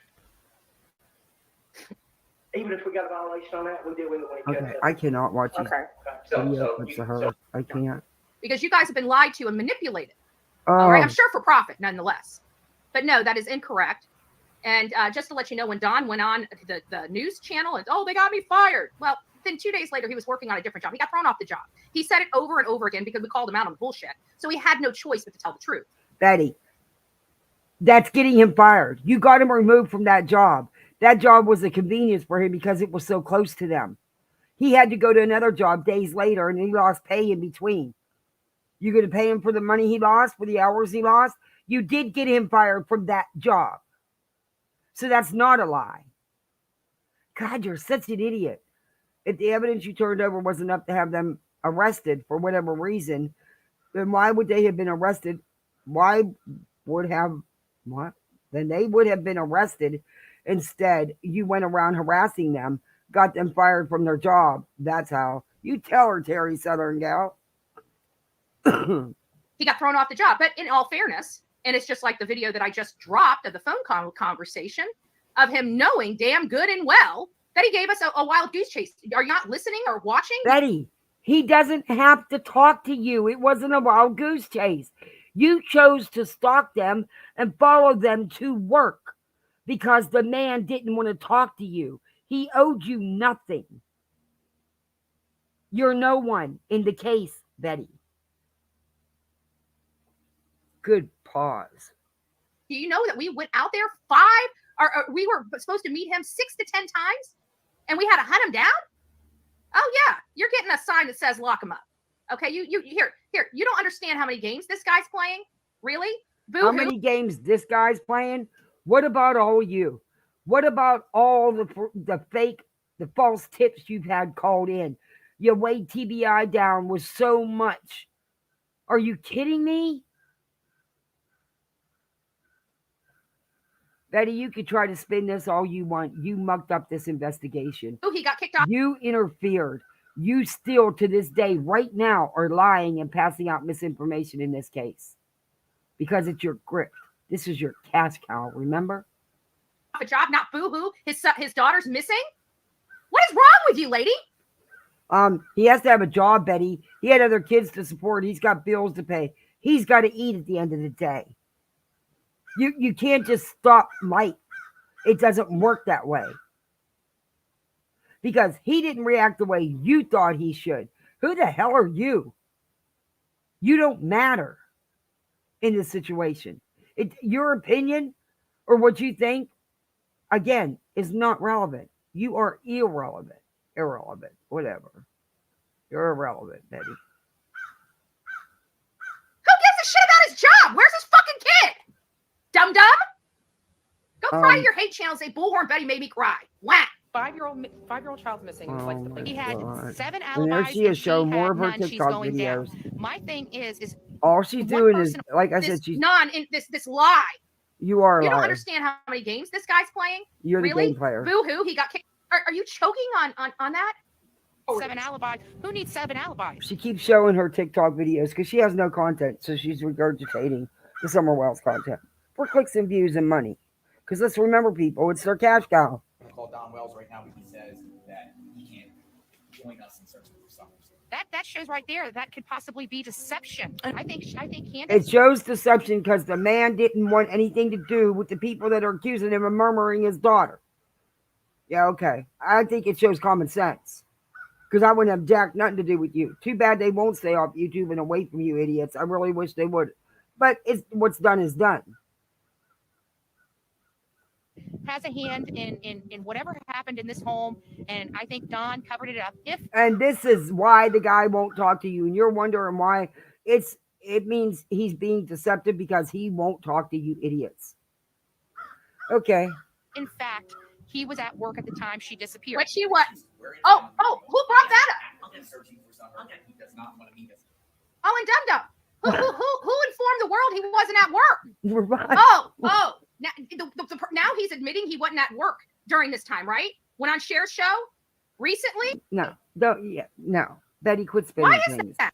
Even if we got a violation on that, we deal with it when it Okay, I cannot watch these video clips of her. I can't. Because you guys have been lied to and manipulated. Oh. All right, I'm sure for profit, nonetheless. But no, that is incorrect. And just to let you know, when Don went on the news channel and, oh, they got me fired. Well, then 2 days later, he was working on a different job. He got thrown off the job. He said it over and over again because we called him out on bullshit. So he had no choice but to tell the truth. Betty, that's getting him fired. You got him removed from that job. That job was a convenience for him because it was so close to them. He had to go to another job days later, and he lost pay in between. You going to pay him for the money he lost, for the hours he lost? You did get him fired from that job. So that's not a lie. God, you're such an idiot. If the evidence you turned over was enough to have them arrested for whatever reason, then why would they have been arrested? Then they would have been arrested. Instead, you went around harassing them, got them fired from their job. That's how. You tell her, Terry Southern gal. He got thrown off the job. But in all fairness, and it's just like the video that I just dropped of the phone conversation of him knowing damn good and well that he gave us a wild goose chase. Are you not listening or watching? Betty, he doesn't have to talk to you. It wasn't a wild goose chase. You chose to stalk them and follow them to work because the man didn't want to talk to you. He owed you nothing. You're no one in the case, Betty. Good pause. Do you know that we went out there we were supposed to meet him 6 to 10 times and we had to hunt him down? Oh yeah, you're getting a sign that says lock him up. Okay, you here, you don't understand how many games this guy's playing? Really? How many games this guy's playing? What about all you? What about all the fake, the false tips you've had called in? You weighed TBI down with so much. Are you kidding me? Betty, you could try to spin this all you want. You mucked up this investigation. Oh, he got kicked off. You interfered. You still, to this day, right now, are lying and passing out misinformation in this case. Because it's your grip. This is your cash cow, remember? A job, not boo-hoo. His daughter's missing? What is wrong with you, lady? He has to have a job, Betty. He had other kids to support. He's got bills to pay. He's got to eat at the end of the day. You can't just stop light. It doesn't work that way. Because he didn't react the way you thought he should. Who the hell are you? You don't matter in this situation. Your opinion or what you think, again, is not relevant. You are irrelevant. Irrelevant. Whatever. You're irrelevant, Betty. Who gives a shit about his job? Where's his fucking kid? Dum-dum? Go cry to your hate channel and say Bullhorn Betty made me cry. Whack. Five-year-old child's missing. Oh Like he had God. 7 alibis. And there she is showing more of her none. She's TikTok going videos. down. My thing is All she's doing is, like I said, she's this lie. You are a You don't liar. understand how many games this guy's playing? You're the really? game player. Boo-hoo, he got kicked. Are you choking on that? 7 alibis. Who needs 7 alibis? She keeps showing her TikTok videos because she has no content, so she's regurgitating the Summer Wells content for clicks and views and money. Because let's remember, people, it's their cash cow. I'm gonna call Don Wells right now because he says that he can't join us in searching for Summers. That shows right there that could possibly be deception. I think Candace. It shows deception because the man didn't want anything to do with the people that are accusing him of murmuring his daughter. Yeah, okay. I think it shows common sense. Because I wouldn't have jack nothing to do with you. Too bad they won't stay off YouTube and away from you idiots. I really wish they would. But it's what's done is done. Has a hand in whatever happened in this home, and I think Don covered it up. And this is why the guy won't talk to you. And you're wondering why. It means he's being deceptive because he won't talk to you idiots. Okay. In fact, he was at work at the time she disappeared. But she was. Oh, who brought that up? I'm searching for someone who does not want to meet us. Oh, and Dum Dum. Who informed the world he wasn't at work? Right. Oh. Now he's admitting he wasn't at work during this time, right? Went on Cher's show recently? No. Betty, quit spinning Why is things. that?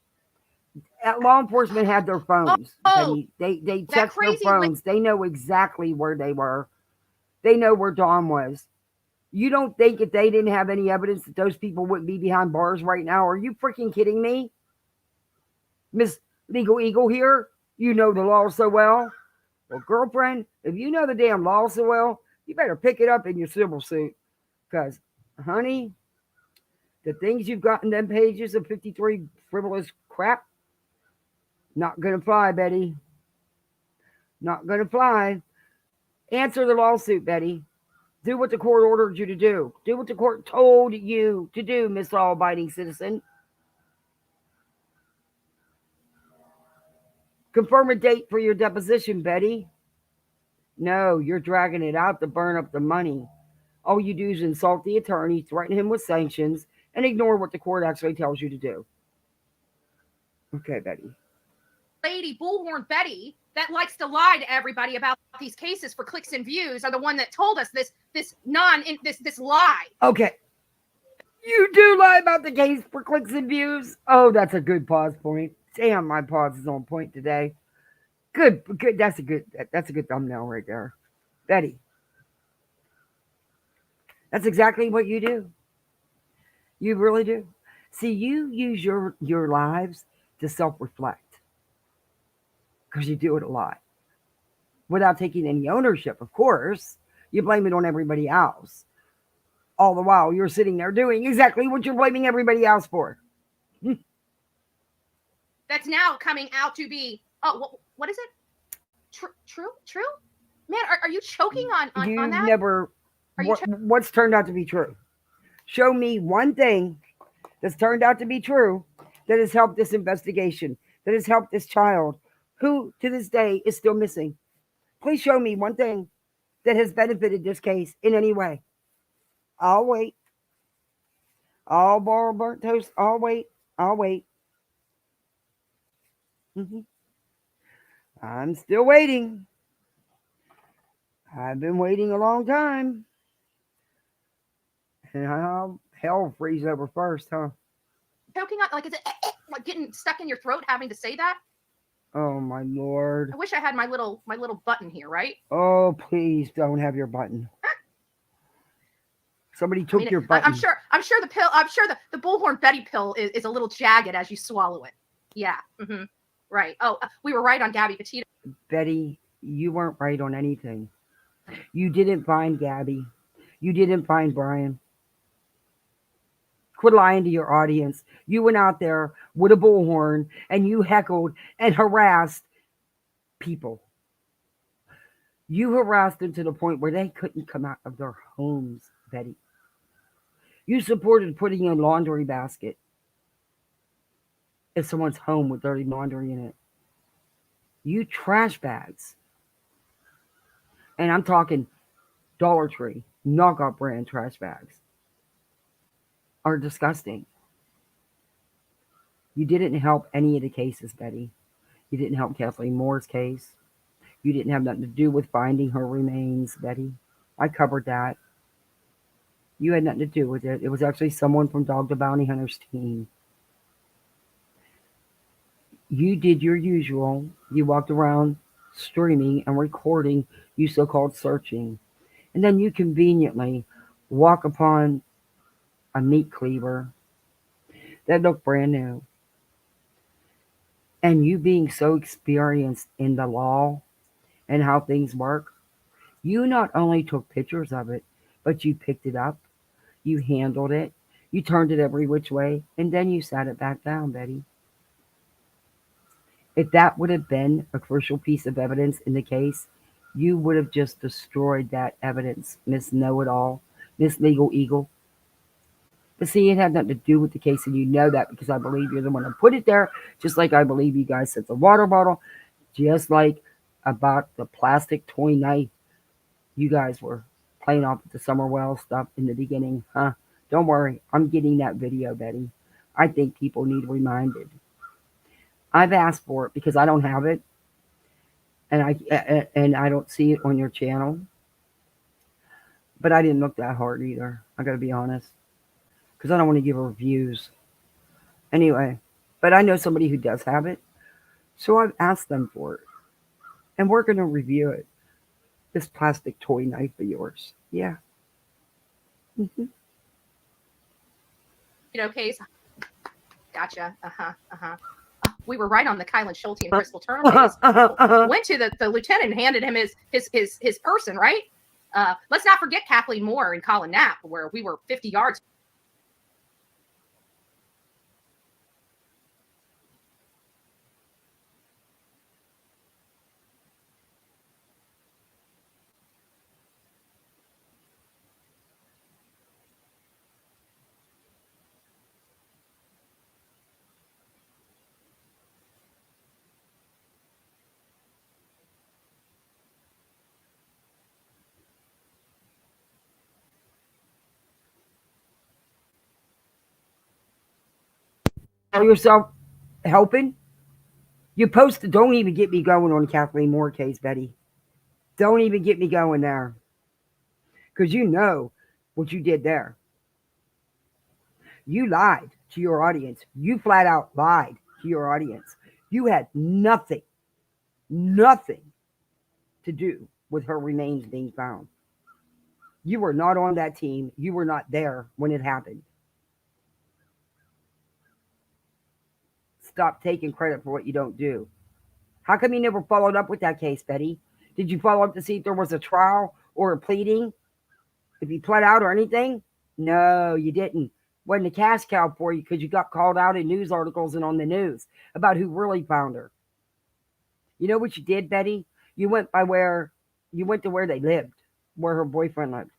Law enforcement had their phones. Betty. They that checked their crazy phones. They know exactly where they were. They know where Dawn was. You don't think if they didn't have any evidence that those people wouldn't be behind bars right now? Are you freaking kidding me? Miss Legal Eagle here? You know the law so well. Well, girlfriend, if you know the damn law so well, you better pick it up in your civil suit. Because, honey, the things you've got in them pages of 53 frivolous crap, not going to fly, Betty. Not going to fly. Answer the lawsuit, Betty. Do what the court ordered you to do. Do what the court told you to do, Miss Law-Abiding Citizen. Confirm a date for your deposition, Betty. No, you're dragging it out to burn up the money. All you do is insult the attorney, threaten him with sanctions, and ignore what the court actually tells you to do. Okay, Betty. Lady Bullhorn Betty that likes to lie to everybody about these cases for clicks and views are the one that told us this lie. Okay. You do lie about the case for clicks and views? Oh, that's a good pause point. Damn, my pause is on point today. Good. That's a good thumbnail right there. Betty. That's exactly what you do. You really do. See, you use your lives to self-reflect. Because you do it a lot. Without taking any ownership, of course. You blame it on everybody else. All the while, you're sitting there doing exactly what you're blaming everybody else for. That's now coming out to be, what is it? True? Man, are you choking on that? Never, what's turned out to be true? Show me one thing that's turned out to be true that has helped this investigation, that has helped this child, who to this day is still missing. Please show me one thing that has benefited this case in any way. I'll wait. I'll borrow burnt toast. I'll wait. I'm still waiting. I've been waiting a long time. And hell freeze over first, huh? Choking on, like, is it like getting stuck in your throat having to say that? Oh my Lord. I wish I had my little button here, right? Oh, please don't have your button. Somebody took your button. I'm sure the pill, the Bullhorn Betty pill is a little jagged as you swallow it. Yeah. Mm-hmm. Right. Oh, we were right on Gabby Petito. Betty, you weren't right on anything. You didn't find Gabby. You didn't find Brian. Quit lying to your audience. You went out there with a bullhorn and you heckled and harassed people. You harassed them to the point where they couldn't come out of their homes, Betty. You supported putting a laundry basket in someone's home with dirty laundry in it. You trash bags. And I'm talking Dollar Tree, knockoff brand trash bags, are disgusting. You didn't help any of the cases, Betty. You didn't help Kathleen Moore's case. You didn't have nothing to do with finding her remains, Betty. I covered that. You had nothing to do with it. It was actually someone from Dog the Bounty Hunter's team. You did your usual. You walked around streaming and recording you so-called searching. And then you conveniently walk upon a meat cleaver that looked brand new. And you being so experienced in the law and how things work, you not only took pictures of it, but you picked it up, you handled it, You turned it every which way, and then you sat it back down, Betty. If that would have been a crucial piece of evidence in the case, you would have just destroyed that evidence, Miss Know-It-All, Miss Legal Eagle. But see, it had nothing to do with the case, and you know that because I believe you're the one who put it there, just like I believe you guys said the water bottle, just like about the plastic toy knife. You guys were playing off with the Summerwell stuff in the beginning, huh? Don't worry, I'm getting that video, Betty. I think people need reminded. I've asked for it because I don't have it, and I don't see it on your channel. But I didn't look that hard either. I gotta be honest, because I don't want to give reviews. Anyway, but I know somebody who does have it, so I've asked them for it, and we're gonna review it. This plastic toy knife of yours, yeah. Mm-hmm. Case. Gotcha. We were right on the Kylan Schulte and Crystal Turner case. Went to the lieutenant and handed him his person, right? Let's not forget Kathleen Moore and Colin Knapp, where we were 50 yards. Call yourself helping? You posted, don't even get me going on the Kathleen Moore case, Betty. Don't even get me going there. Because you know what you did there. You lied to your audience. You flat out lied to your audience. You had nothing to do with her remains being found. You were not on that team. You were not there when it happened. Stop taking credit for what you don't do. How come you never followed up with that case, Betty? Did you follow up to see if there was a trial or a pleading? If you pled out or anything? No, you didn't. Wasn't a cash cow for you because you got called out in news articles and on the news about who really found her. You know what you did, Betty? You went to where they lived, where her boyfriend lived.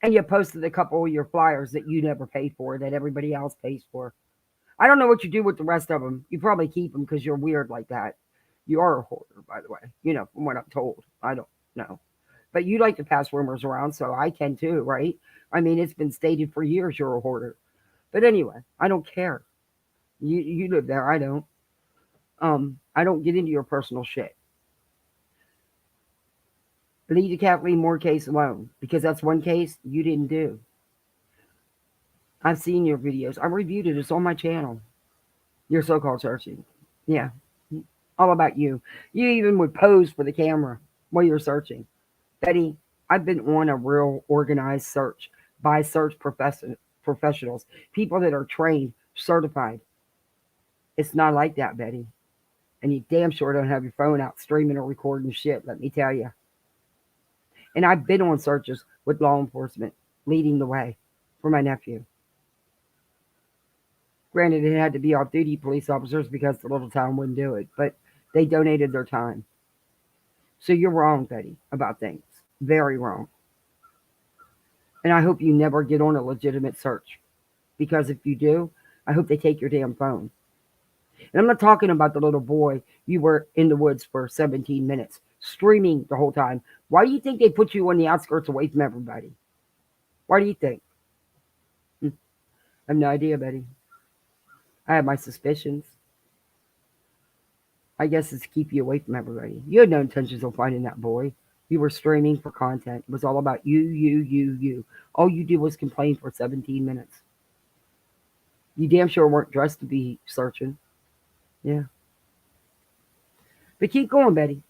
And you posted a couple of your flyers that you never paid for, that everybody else pays for. I don't know what you do with the rest of them. You probably keep them because you're weird like that. You are a hoarder, by the way. From what I'm told. I don't know. But you like to pass rumors around, so I can too, right? I mean, it's been stated for years you're a hoarder. But anyway, I don't care. You live there. I don't. I don't get into your personal shit. Leave the Kathleen Moore case alone, because that's one case you didn't do. I've seen your videos. I reviewed it. It's on my channel. Your so-called searching. Yeah. All about you. You even would pose for the camera while you're searching. Betty, I've been on a real organized search by search professionals. People that are trained, certified. It's not like that, Betty. And you damn sure don't have your phone out streaming or recording shit, let me tell you. And I've been on searches with law enforcement, leading the way for my nephew. Granted, it had to be off-duty police officers because the little town wouldn't do it, but they donated their time. So you're wrong, Betty, about things. Very wrong. And I hope you never get on a legitimate search. Because if you do, I hope they take your damn phone. And I'm not talking about the little boy you were in the woods for 17 minutes, streaming the whole time. Why do you think they put you on the outskirts away from everybody? Why do you think? I have no idea, Betty. I have my suspicions. I guess it's to keep you away from everybody. You had no intentions of finding that boy. You were streaming for content. It was all about you. All you did was complain for 17 minutes. You damn sure weren't dressed to be searching. Yeah. But keep going, Betty.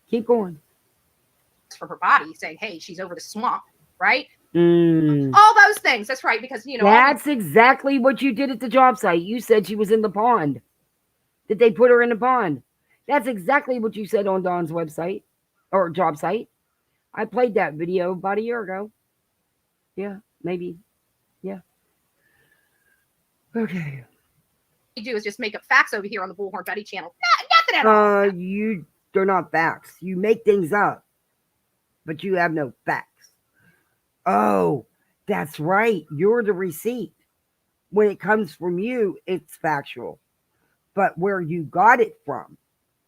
Keep going. For her body, saying, hey, she's over the swamp, right? Mm. All those things. That's right, because, That's exactly what you did at the job site. You said she was in the pond. That they put her in the pond. That's exactly what you said on Dawn's website or job site. I played that video about a year ago. Yeah, maybe. Yeah. Okay. You do is just make up facts over here on the Bullhorn Betty channel. Nothing at all. They're not facts. You make things up, but you have no facts. Oh, that's right. You're the receipt. When it comes from you, it's factual. But where you got it from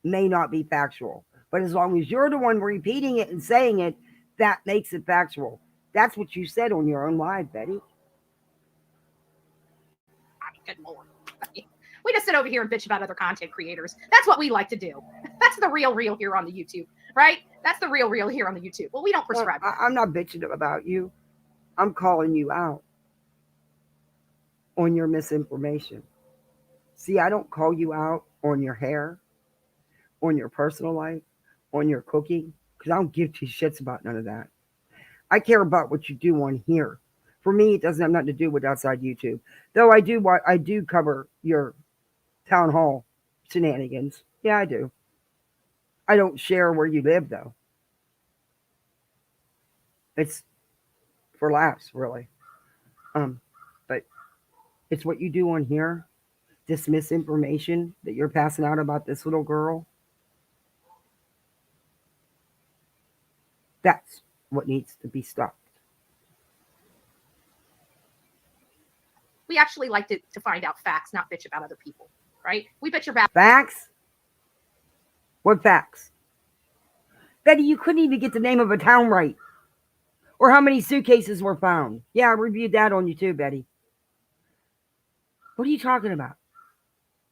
may not be factual. But as long as you're the one repeating it and saying it, that makes it factual. That's what you said on your own live, Betty. Good Lord. We just sit over here and bitch about other content creators. That's what we like to do. That's the real here on the YouTube, right? That's the real here on the YouTube. Well, we don't prescribe. I'm not bitching about you. I'm calling you out on your misinformation. See, I don't call you out on your hair, on your personal life, on your cooking, because I don't give two shits about none of that. I care about what you do on here. For me, it doesn't have nothing to do with outside YouTube. Though I do cover your town hall shenanigans. Yeah, I do. I don't share where you live, though. It's for laughs, really. But it's what you do on here. This misinformation that you're passing out about this little girl. That's what needs to be stopped. We actually like to find out facts, not bitch about other people, right? We bitch about facts. What facts? Betty, you couldn't even get the name of a town right. Or how many suitcases were found. Yeah, I reviewed that on you too, Betty. What are you talking about?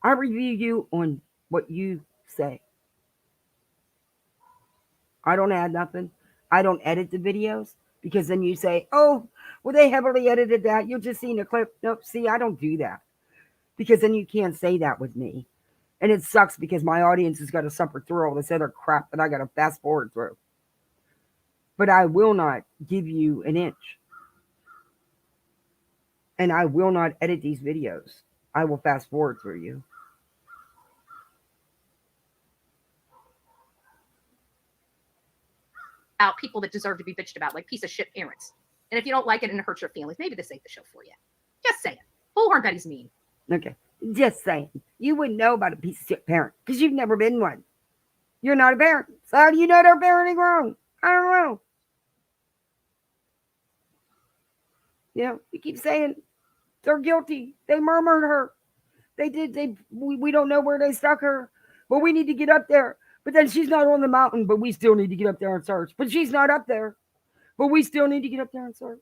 I review you on what you say. I don't add nothing. I don't edit the videos because then you say, oh, well, they heavily edited that. You're just seeing a clip. Nope, see, I don't do that because then you can't say that with me. And it sucks because my audience has got to suffer through all this other crap that I got to fast forward through. But I will not give you an inch. And I will not edit these videos. I will fast forward through you. out people that deserve to be bitched about, like piece of shit parents. And if you don't like it and it hurts your feelings, maybe this ain't the show for you. Just saying. Bullhorn Betty's mean. Okay. Just saying. You wouldn't know about a piece of shit parent because you've never been one. You're not a parent. So how do you know they're parenting wrong? I don't know. You know, you keep saying they're guilty. They murmured her. We don't know where they stuck her. But we need to get up there. But then she's not on the mountain, but we still need to get up there and search. But she's not up there. But we still need to get up there and search.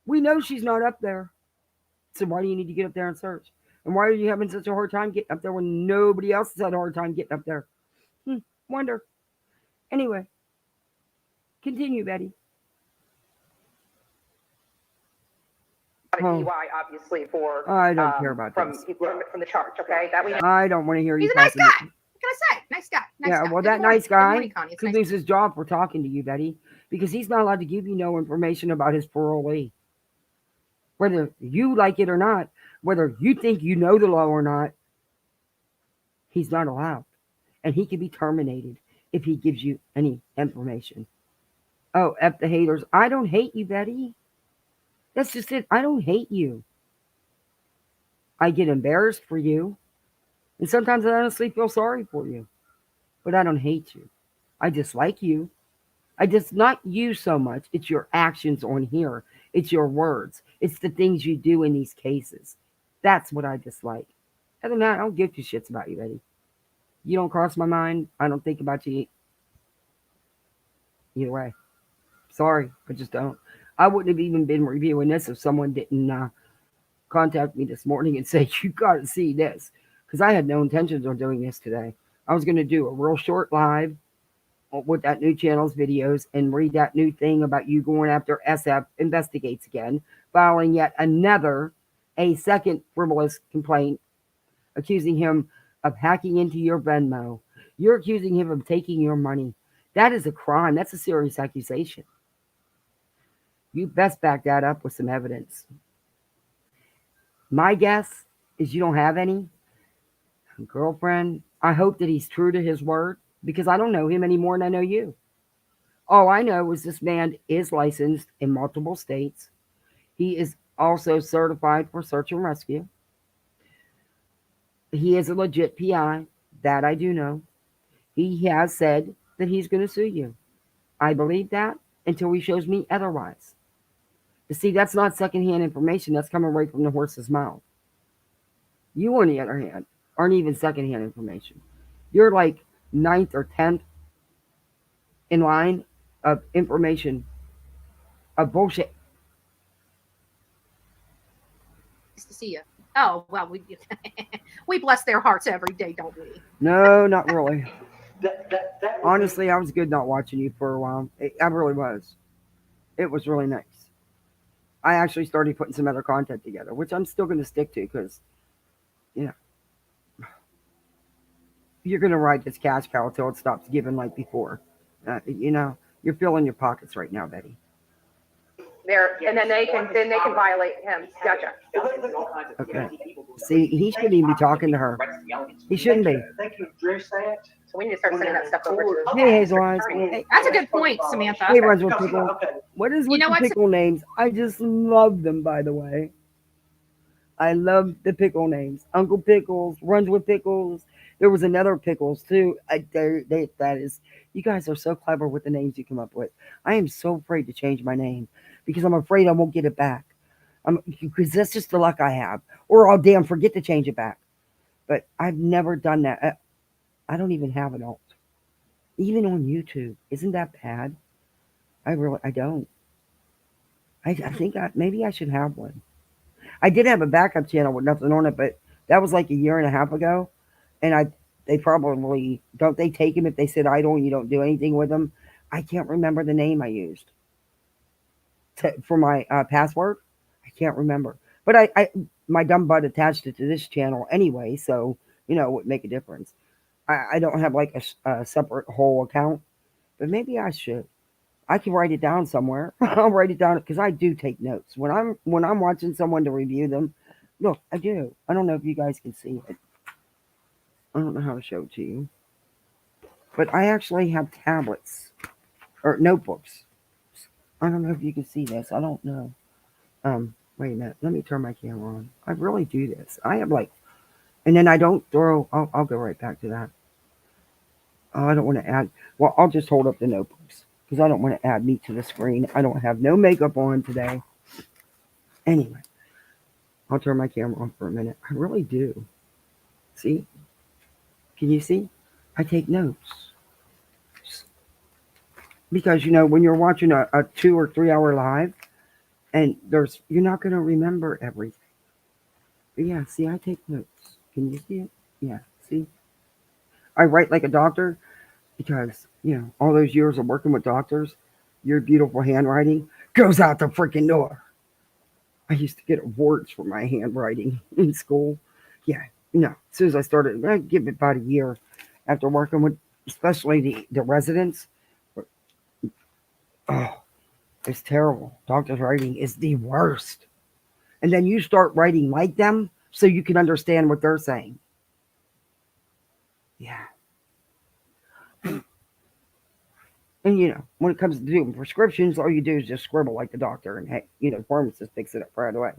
We know she's not up there. So why do you need to get up there and search? And why are you having such a hard time getting up there when nobody else has had a hard time getting up there? Wonder. Anyway, continue, Betty. DUI, obviously, for I don't care about from this. from the charge. Okay, that we know. I don't want to hear you. He's a nice talking. guy. What can I say? Nice guy. Nice Yeah, guy. well, Good that morning. nice guy Good morning, Connie. It's could nice lose his job for talking to you, Betty, because he's not allowed to give you no information about his parolee. Whether you like it or not, whether you think you know the law or not, he's not allowed. And he can be terminated if he gives you any information. Oh, F the haters. I don't hate you, Betty. That's just it. I don't hate you. I get embarrassed for you. And sometimes I honestly feel sorry for you. But I don't hate you. I dislike you. I just not you so much. It's your actions on here. It's your words. It's the things you do in these cases. That's what I dislike. Other than that, I don't give two shits about you, Betty. You don't cross my mind. I don't think about you either way. Sorry, I just don't. I wouldn't have even been reviewing this if someone didn't contact me this morning and say, you got to see this. Because I had no intentions of doing this today. I was going to do a real short live with that new channel's videos and read that new thing about you going after SF Investigates again, filing yet a second frivolous complaint, accusing him of hacking into your Venmo. You're accusing him of taking your money. That is a crime. That's a serious accusation. You best back that up with some evidence. My guess is you don't have any. Girlfriend, I hope that he's true to his word because I don't know him any more than I know you. All I know is this man is licensed in multiple states. He is also certified for search and rescue. He is a legit PI, that I do know. He has said that he's going to sue you. I believe that until he shows me otherwise. You see, that's not secondhand information. That's coming right from the horse's mouth. You, on the other hand, aren't even secondhand information. You're like ninth or 10th in line of information of bullshit. Nice to see you. Oh, well, we we bless their hearts every day, don't we? No, not really. That would Honestly, I was good not watching you for a while. I really was. It was really nice. I actually started putting some other content together, which I'm still going to stick to because, you know, you're going to ride this cash cow until it stops giving like before. You know, you're filling your pockets right now, Betty. There, and then they can violate him. Gotcha. Okay. See, he shouldn't even be talking to her. He shouldn't be. They can address that. So we need to start sending that stuff over to. Hey, Hazel Eyes. Hey, That's a good point, Samantha. hey, runs with pickle. What is with You know the what? pickle names? I just love them, by the way. I love the pickle names. Uncle Pickles, runs with pickles. There was another pickles too. That is, you guys are so clever with the names you come up with. I am so afraid to change my name because I'm afraid I won't get it back. Because that's just the luck I have, or I'll damn forget to change it back. But I've never done that. I don't even have an alt, even on YouTube. Isn't that bad? I don't. I think maybe I should have one. I did have a backup channel with nothing on it, but that was like a year and a half ago, and they probably don't. They take them if they sit idle and you don't do anything with them. I can't remember the name I used for my password. I can't remember, but I my dumb butt attached it to this channel anyway, so you know it would make a difference. I don't have like a separate whole account, but maybe I should. I can write it down somewhere. I'll write it down because I do take notes when I'm watching someone to review them. Look, I do. I don't know if you guys can see it. I don't know how to show it to you, but I actually have tablets or notebooks. I don't know if you can see this. I don't know. Wait a minute. Let me turn my camera on. I really do this. I have like, and then I don't throw. I'll go right back to that. Oh, I don't want to add. Well, I'll just hold up the notebooks because I don't want to add meat to the screen. I don't have no makeup on today. Anyway, I'll turn my camera on for a minute. I really do. See? Can you see? I take notes. Because, you know, when you're watching a 2 or 3 hour live, and you're not going to remember everything. But yeah, see, I take notes. Can you see it? Yeah, see? I write like a doctor because, you know, all those years of working with doctors, your beautiful handwriting goes out the freaking door. I used to get awards for my handwriting in school. Yeah, you know, as soon as I started, I'd give it about a year after working with, especially the residents. Oh, it's terrible. Doctor's writing is the worst. And then you start writing like them so you can understand what they're saying. Yeah. And, you know, when it comes to doing prescriptions, all you do is just scribble like the doctor, and, hey, you know, the pharmacist picks it up right away.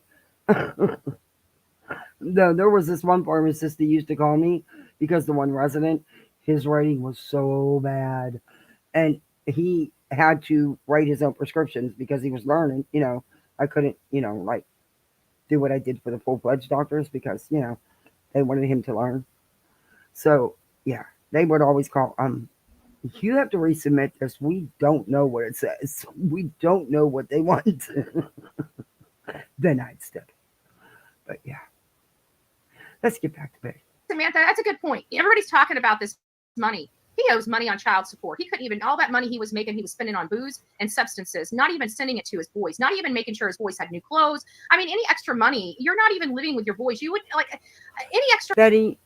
No, there was this one pharmacist that used to call me because the one resident, his writing was so bad. And he had to write his own prescriptions because he was learning. You know, I couldn't, you know, like do what I did for the full-fledged doctors because, you know, they wanted him to learn. So, yeah, they would always call, you have to resubmit this. We don't know what it says. We don't know what they want. Then I'd step. But yeah. Let's get back to Betty. Samantha, that's a good point. Everybody's talking about this money. He owes money on child support. He couldn't even, all that money he was making, he was spending on booze and substances, not even sending it to his boys, not even making sure his boys had new clothes. I mean, any extra money, you're not even living with your boys. You would, like, any extra. Betty,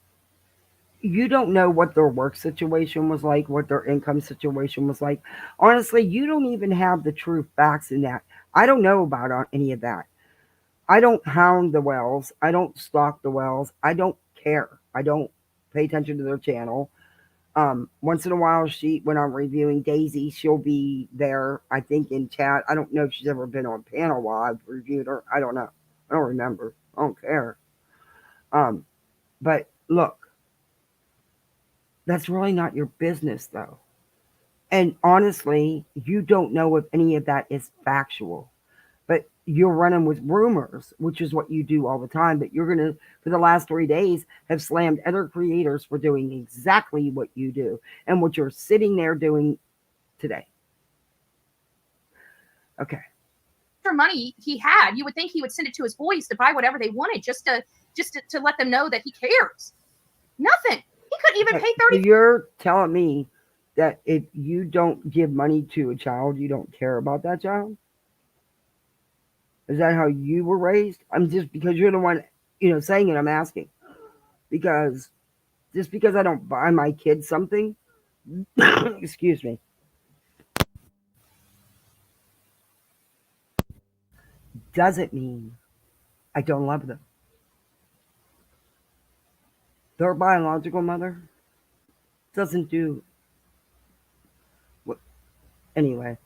you don't know what their work situation was like, what their income situation was like. Honestly, you don't even have the true facts in that. I don't know about any of that. I don't hound the Wells. I don't stalk the Wells. I don't care. I don't pay attention to their channel. Once in a while, when I'm reviewing Daisy, she'll be there, I think, in chat. I don't know if she's ever been on panel while I've reviewed her. I don't know. I don't remember. I don't care. But look, that's really not your business, though. And honestly, you don't know if any of that is factual. But you're running with rumors, which is what you do all the time. But you're going to, for the last 3 days, have slammed other creators for doing exactly what you do and what you're sitting there doing today. Okay. For money he had, you would think he would send it to his boys to buy whatever they wanted, just to let them know that he cares. Nothing. He couldn't even pay 30. You're telling me that if you don't give money to a child, you don't care about that child? Is that how you were raised? I'm just, because you're the one, saying it, I'm asking. Because just because I don't buy my kids something, excuse me, doesn't mean I don't love them. Their biological mother doesn't do what, anyway,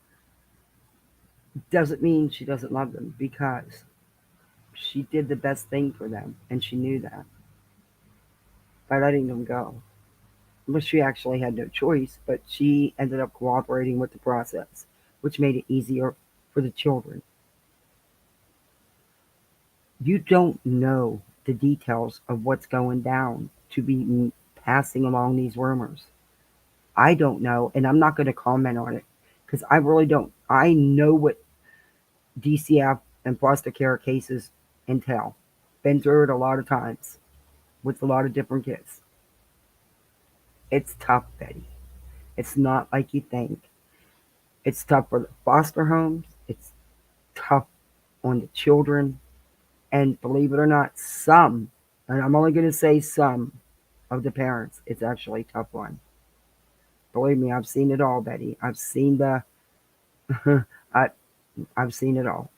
doesn't mean she doesn't love them, because she did the best thing for them, and she knew that by letting them go. Well, she actually had no choice, but she ended up cooperating with the process, which made it easier for the children. You don't know the details of what's going down to be passing along these rumors. I don't know, and I'm not going to comment on it because I really don't. I know what DCF and foster care cases entail. Been through it a lot of times with a lot of different kids. It's tough, Betty. It's not like you think. It's tough for the foster homes. It's tough on the children. And believe it or not, some, and I'm only going to say some of the parents, it's actually a tough one. Believe me, I've seen it all, Betty. I've seen I've seen it all.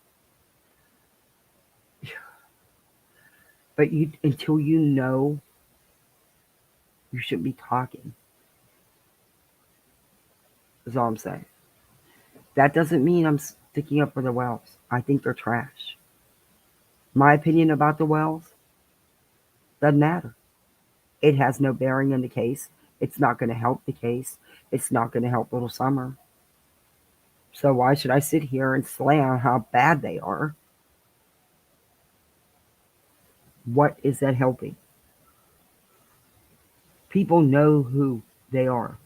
But until you know, you shouldn't be talking. That's all I'm saying. That doesn't mean I'm sticking up for the Wells. I think they're trash. My opinion about the Wells doesn't matter. It has no bearing in the case. It's not going to help the case. It's not going to help Little Summer. So why should I sit here and slam how bad they are? What is that helping? People know who they are.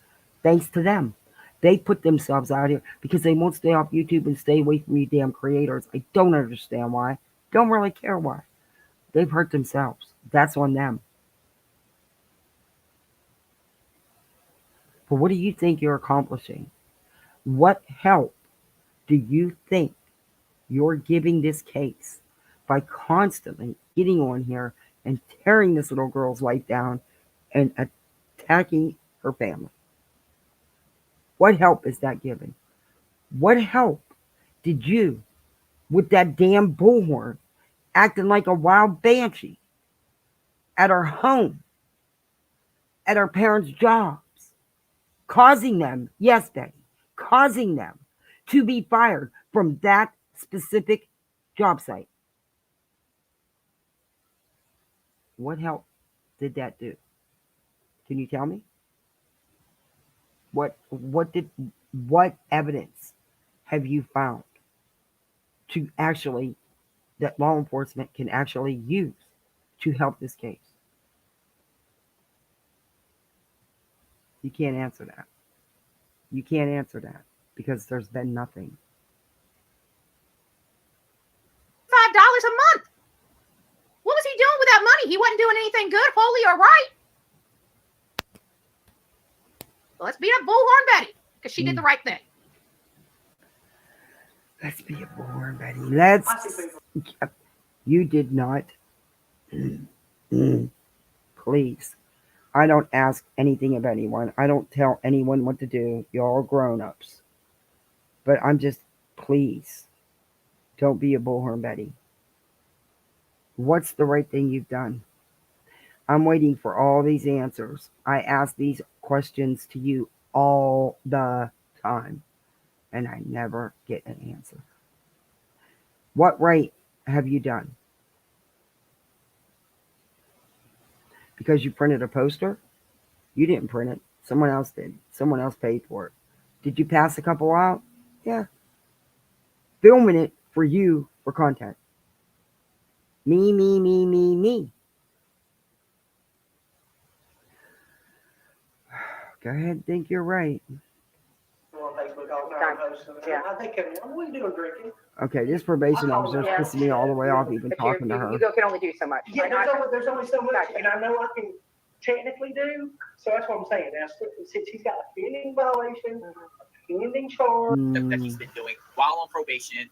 Thanks to them. They put themselves out here because they won't stay off YouTube and stay away from you damn creators. I don't understand why. Don't really care why. They've hurt themselves. That's on them. But what do you think you're accomplishing? What help do you think you're giving this case by constantly getting on here and tearing this little girl's life down and attacking her family? What help is that giving? What help did you, with that damn bullhorn, acting like a wild banshee at our home, at our parents' jobs, causing them, yes, Betty, causing them to be fired from that specific job site? What help did that do? Can you tell me? What evidence have you found to actually, that law enforcement can actually use to help this case? You can't answer that. You can't answer that because there's been nothing. $5 a month. What was he doing with that money? He wasn't doing anything good, holy or right. Well, let's beat up Bullhorn Betty because she did the right thing. Let's be a Bullhorn Betty. Let's. You did not. Please. I don't ask anything of anyone. I don't tell anyone what to do. You're all grown-ups. But I'm just, please, don't be a Bullhorn Betty. What's the right thing you've done? I'm waiting for all these answers. I ask these questions to you all the time, and I never get an answer. What right have you done? because you printed a poster? You didn't print it. Someone else did. Someone else paid for it. Did you pass a couple out? Yeah. Filming it for you for content. Me, me, me, me, me. Go ahead and think you're right. On Facebook all the time posting. I think, what are you doing drinking? Okay, this probation officer is Yeah. pissing me all the way off even But talking to her. you can only do so much. Yeah, there's only so much, and I know I can technically do, so that's what I'm saying. Now, since he's got a pending violation, a pending charge. That he's been doing while on probation,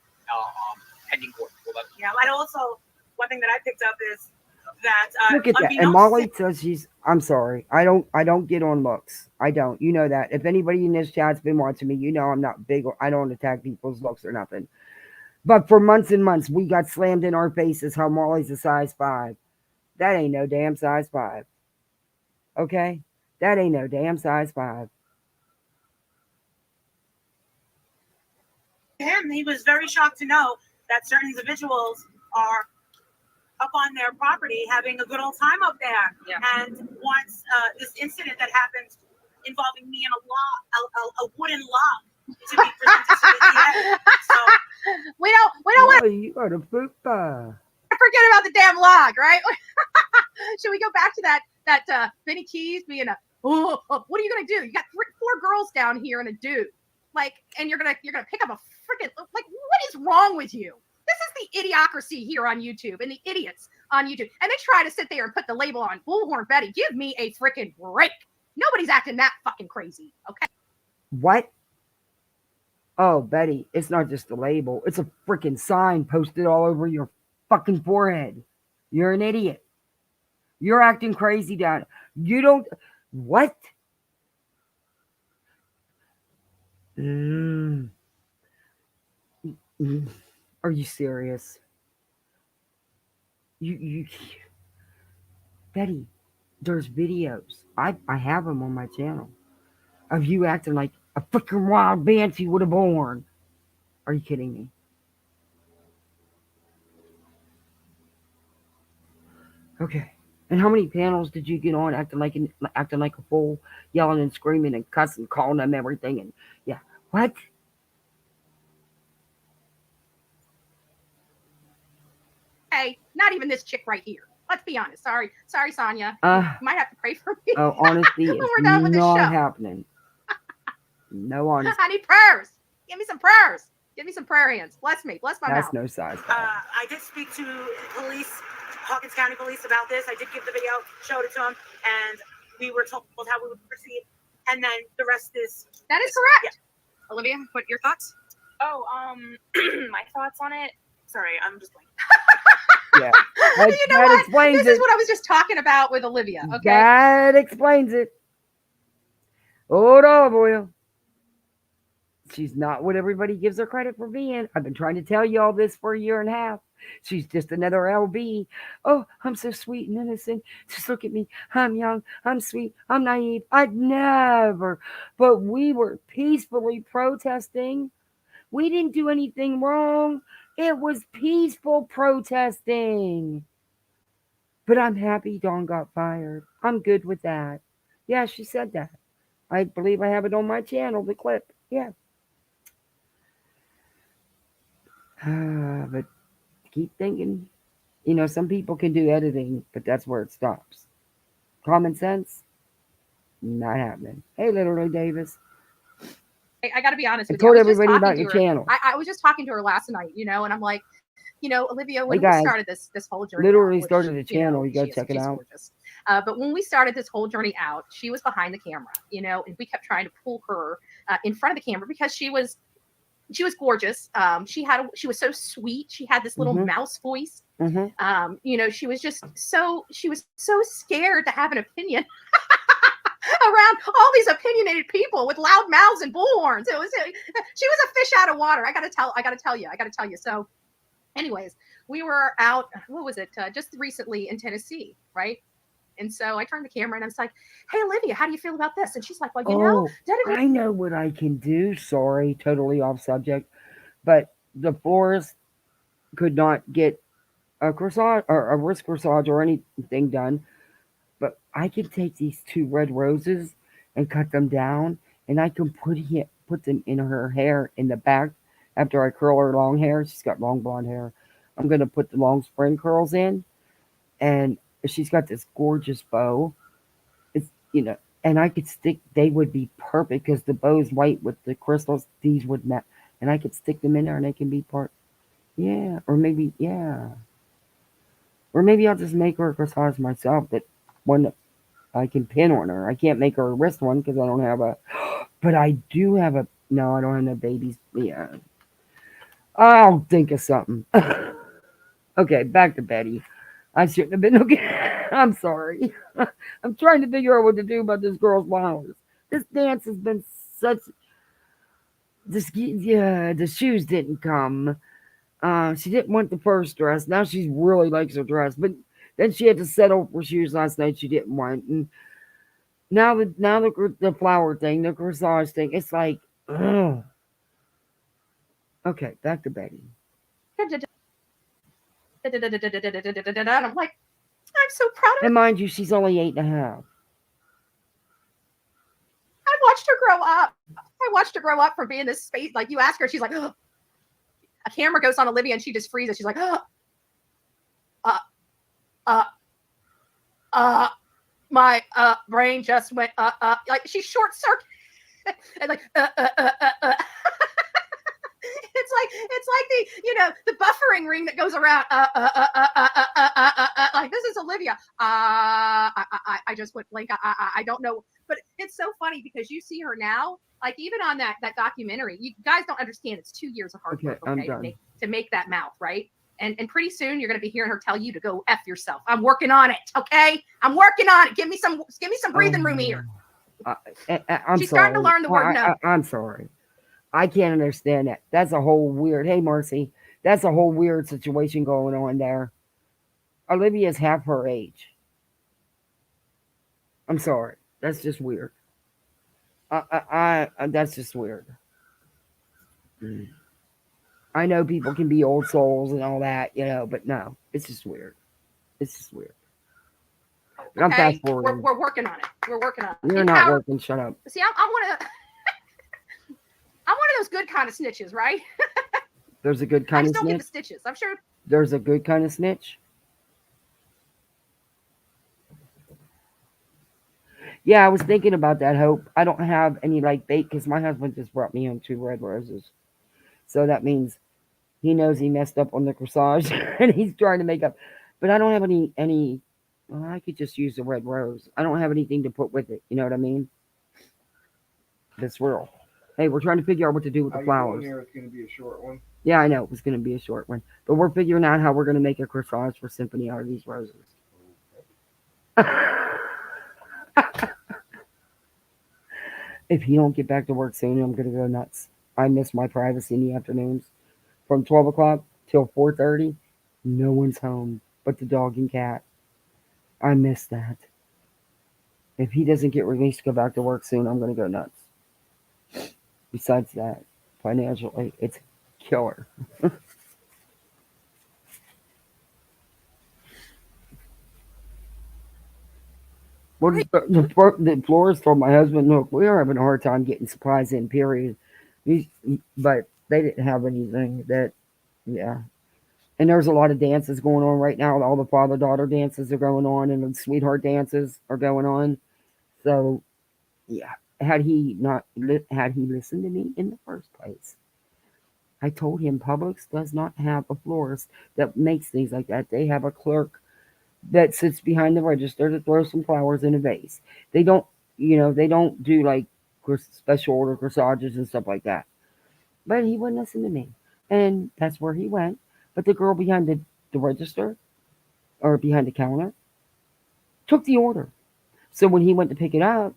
pending court. Yeah, and also one thing that I picked up is that Look at that. And Molly says I'm sorry. I don't get on looks. I don't. You know that. If anybody in this chat's been watching me, you know I'm not big. I don't attack people's looks or nothing. But for months and months, we got slammed in our faces how Molly's a size 5. That ain't no damn size 5. Okay? That ain't no damn size 5. him, he was very shocked to know that certain individuals are up on their property having a good old time up there. Yeah. And once this incident that happened involving me and a wooden log to be presented to the DA. So we don't want to. You got a poop. Forget about the damn log, right? Should we go back to that Benny Keys being what are you gonna do? You got 4 girls down here and a dude, like, and you're gonna pick up a freaking, like, what is wrong with you? This is the idiocracy here on YouTube and the idiots on YouTube, and they try to sit there and put the label on Bullhorn Betty. Give me a freaking break. Nobody's acting that fucking crazy, okay? What? Oh, Betty, it's not just a label. It's a freaking sign posted all over your fucking forehead. You're an idiot. You're acting crazy down. You don't. What? Are you serious? You Betty, there's videos. I have them on my channel of you acting like a freaking wild banshee with a bullhorn. Are you kidding me? Okay. And how many panels did you get on acting like a fool, yelling and screaming and cussing, calling them everything? And yeah, what? Hey, not even this chick right here. Let's be honest. Sorry, Sonia. You might have to pray for me. Oh, honestly, when it's we're done with this show. not happening. No honesty. I need prayers. Give me some prayers. Give me some prayer hands. Bless me. Bless my That's mouth. no size. I did speak to police, Hawkins County Police, about this. I did give the video, showed it to them, and we were told how we would proceed. And then the rest is... That is correct. Yeah. Olivia, what your thoughts? Oh, my thoughts on it? Sorry, I'm just like... Yeah. You know what? This is what I was just talking about with Olivia. Okay. That explains it. Oh, no, boy. She's not what everybody gives her credit for being. I've been trying to tell you all this for a year and a half. She's just another LB. Oh, I'm so sweet and innocent. Just look at me. I'm young. I'm sweet. I'm naive. I'd never. But we were peacefully protesting. We didn't do anything wrong. It was peaceful protesting. But I'm happy Dawn got fired. I'm good with that. Yeah, she said that. I believe I have it on my channel, the clip. Yeah. But keep thinking. You know, some people can do editing, but that's where it stops. Common sense? Not happening. Hey, Literally Davis. I got to be honest with you. I you. told everybody about your channel. I was just talking to her last night, you know, and I'm like, you know, Olivia, when we started this whole journey, literally started the channel. You go check it out. But when we started this whole journey out, she was behind the camera, you know, and we kept trying to pull her in front of the camera because she was gorgeous. She was so sweet. She had this little mouse voice. You know, she was so scared to have an opinion around all these opinionated people with loud mouths and bullhorns. She was a fish out of water. I gotta tell you. So anyways, we were out, what was it? Just recently in Tennessee, right? And so I turned the camera and I was like, hey, Olivia, how do you feel about this? And she's like, well, you know, I know what I can do. Sorry, totally off subject. But the florist could not get a corsage or a wrist corsage or anything done. But I can take these 2 red roses and cut them down, and I can put them in her hair in the back after I curl her long hair. She's got long blonde hair. I'm gonna put the long spring curls in, and she's got this gorgeous bow. It's and I could stick. They would be perfect because the bow's white with the crystals. These would match, and I could stick them in there, and they can be part. Yeah, or maybe or maybe I'll just make her a corsage myself. That one that I can pin on her. I can't make her a wrist one because I don't have a. But I do have a. No, I don't have no babies. Yeah, I'll think of something. Okay, back to Betty. I shouldn't have been okay. I'm sorry. I'm trying to figure out what to do about this girl's flowers. This dance has been such. The shoes didn't come. She didn't want the first dress. Now she really likes her dress, but then she had to settle for shoes last night she didn't want. And now the flower thing, the corsage thing, it's like, ugh. Okay, back to Betty. And I'm like, I'm so proud of her. And mind you, she's only 8.5. I watched her grow up. I watched her grow up from being this space. Like you ask her, she's like, oh. A camera goes on Olivia and she just freezes. She's like, my brain just went like she's short circuit and like it's like the buffering ring that goes around like this is Olivia. I just went blank. I don't know, but it's so funny because you see her now, like even on that documentary. You guys don't understand. It's 2 years of hard work, okay, to make that mouth, right? And pretty soon you're going to be hearing her tell you to go F yourself. I'm working on it, okay? I'm working on it. Give me some breathing room here. She's starting to learn the word no. I'm sorry. I can't understand that. That's a whole weird. Hey, Marcy, that's a whole weird situation going on there. Olivia's half her age. I'm sorry. That's just weird. That's just weird. I know people can be old souls and all that, but no, it's just weird. It's just weird. But I'm fast forwarding. We're working on it. We're working on it. You're not working. Shut up. See, I'm one of those good kind of snitches, right? There's a good kind of snitch. I still give the stitches. I'm sure. There's a good kind of snitch. Yeah, I was thinking about that, Hope. I don't have any bait because my husband just brought me home 2 red roses. So that means he knows he messed up on the corsage and he's trying to make up. But I don't have any. Well, I could just use the red rose. I don't have anything to put with it. You know what I mean? This swirl. Hey, we're trying to figure out what to do with the flowers. It's going to be a short one. Yeah, I know it was going to be a short one, but we're figuring out how we're going to make a corsage for Symphony out of these roses. If he don't get back to work soon, I'm going to go nuts. I miss my privacy in the afternoons. From 12 o'clock till 4:30, no one's home but the dog and cat. I miss that. If he doesn't get released to go back to work soon, I'm going to go nuts. Besides that, financially, it's killer. The florist told my husband, look, we are having a hard time getting supplies in, period. But they didn't have anything that, yeah. And there's a lot of dances going on right now. All the father-daughter dances are going on, and the sweetheart dances are going on. So, yeah. Had he listened to me in the first place, I told him Publix does not have a florist that makes things like that. They have a clerk that sits behind the register to throw some flowers in a vase. They don't do special order corsages and stuff like that. But he wouldn't listen to me. And that's where he went. But the girl behind the register or behind the counter took the order. So when he went to pick it up,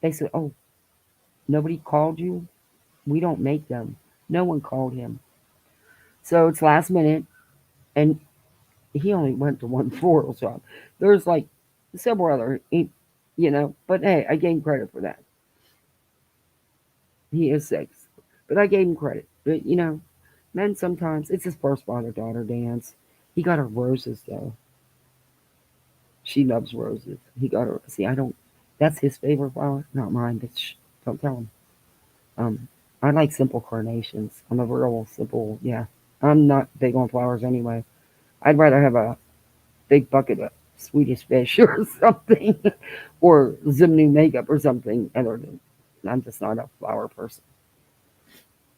they said, oh, nobody called you? We don't make them. No one called him. So it's last minute. And he only went to one floral shop. There's several other, but hey, I gave him credit for that. He is 6. But I gave him credit. But, men sometimes, it's his first father-daughter dance. He got her roses, though. She loves roses. He got her. See, I don't. That's his favorite flower, not mine. But don't tell him. I like simple carnations. I'm a real simple. Yeah, I'm not big on flowers anyway. I'd rather have a big bucket of Swedish fish or something, or some new makeup or something. Other than, I'm just not a flower person.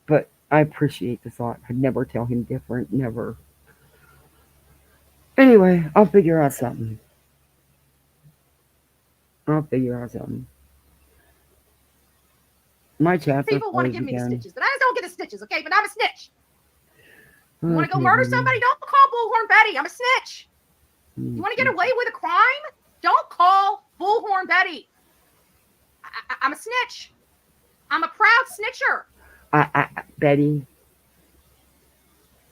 But I appreciate the thought. I'd never tell him different. Never. Anyway, I'll figure out something. I'll figure out something. My chats are People want to closed give me the again. stitches, and I just don't get the stitches, okay? But I'm a snitch. You want to go Okay, murder baby. somebody? Don't call Bullhorn Betty. I'm a snitch. You want to get away with a crime? Don't call Bullhorn Betty. I'm a snitch. I'm a proud snitcher. Betty,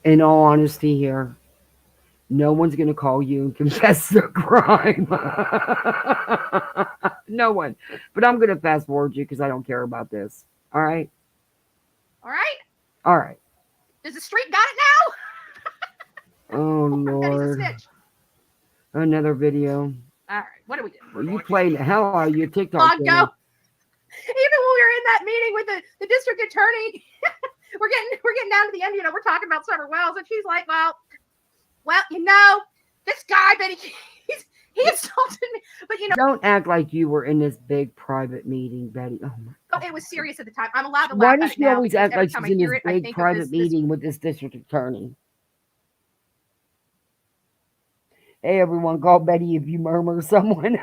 in all honesty here, no one's going to call you and confess their crime. No one. But I'm going to fast forward you because I don't care about this. All right? All right? All right. Does the street got it now? Oh, Betty's a Lord. snitch. Another video. All right. What do we do? Well, you playing the hell out of your TikTok On channel. go. Even when we were in that meeting with the district attorney, we're getting down to the end. You know, we're talking about Summer Wells, and she's like, "Well, you know, this guy, Betty, he insulted me." But you know, Don't act like you were in this big private meeting, Betty. Oh my. it was serious at the time. I'm allowed to Why laugh does at it she now always because act every like time she's I in this hear it, I big think private of this meeting with this district attorney? Hey, everyone, call Betty if you murmur someone.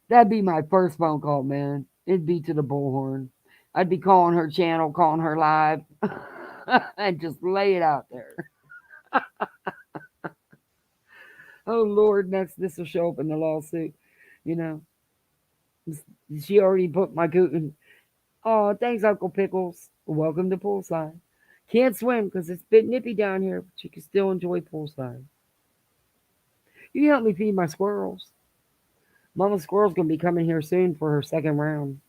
That'd be my first phone call, man. It'd be to the Bullhorn. I'd be calling her channel, calling her live, and just lay it out there. Oh, Lord, next this will show up in the lawsuit. You know, she already put my coot in. Oh, thanks, Uncle Pickles. Welcome to poolside. Can't swim because it's a bit nippy down here, but you can still enjoy poolside. You can help me feed my squirrels. Mama Squirrel's going to be coming here soon for her second round.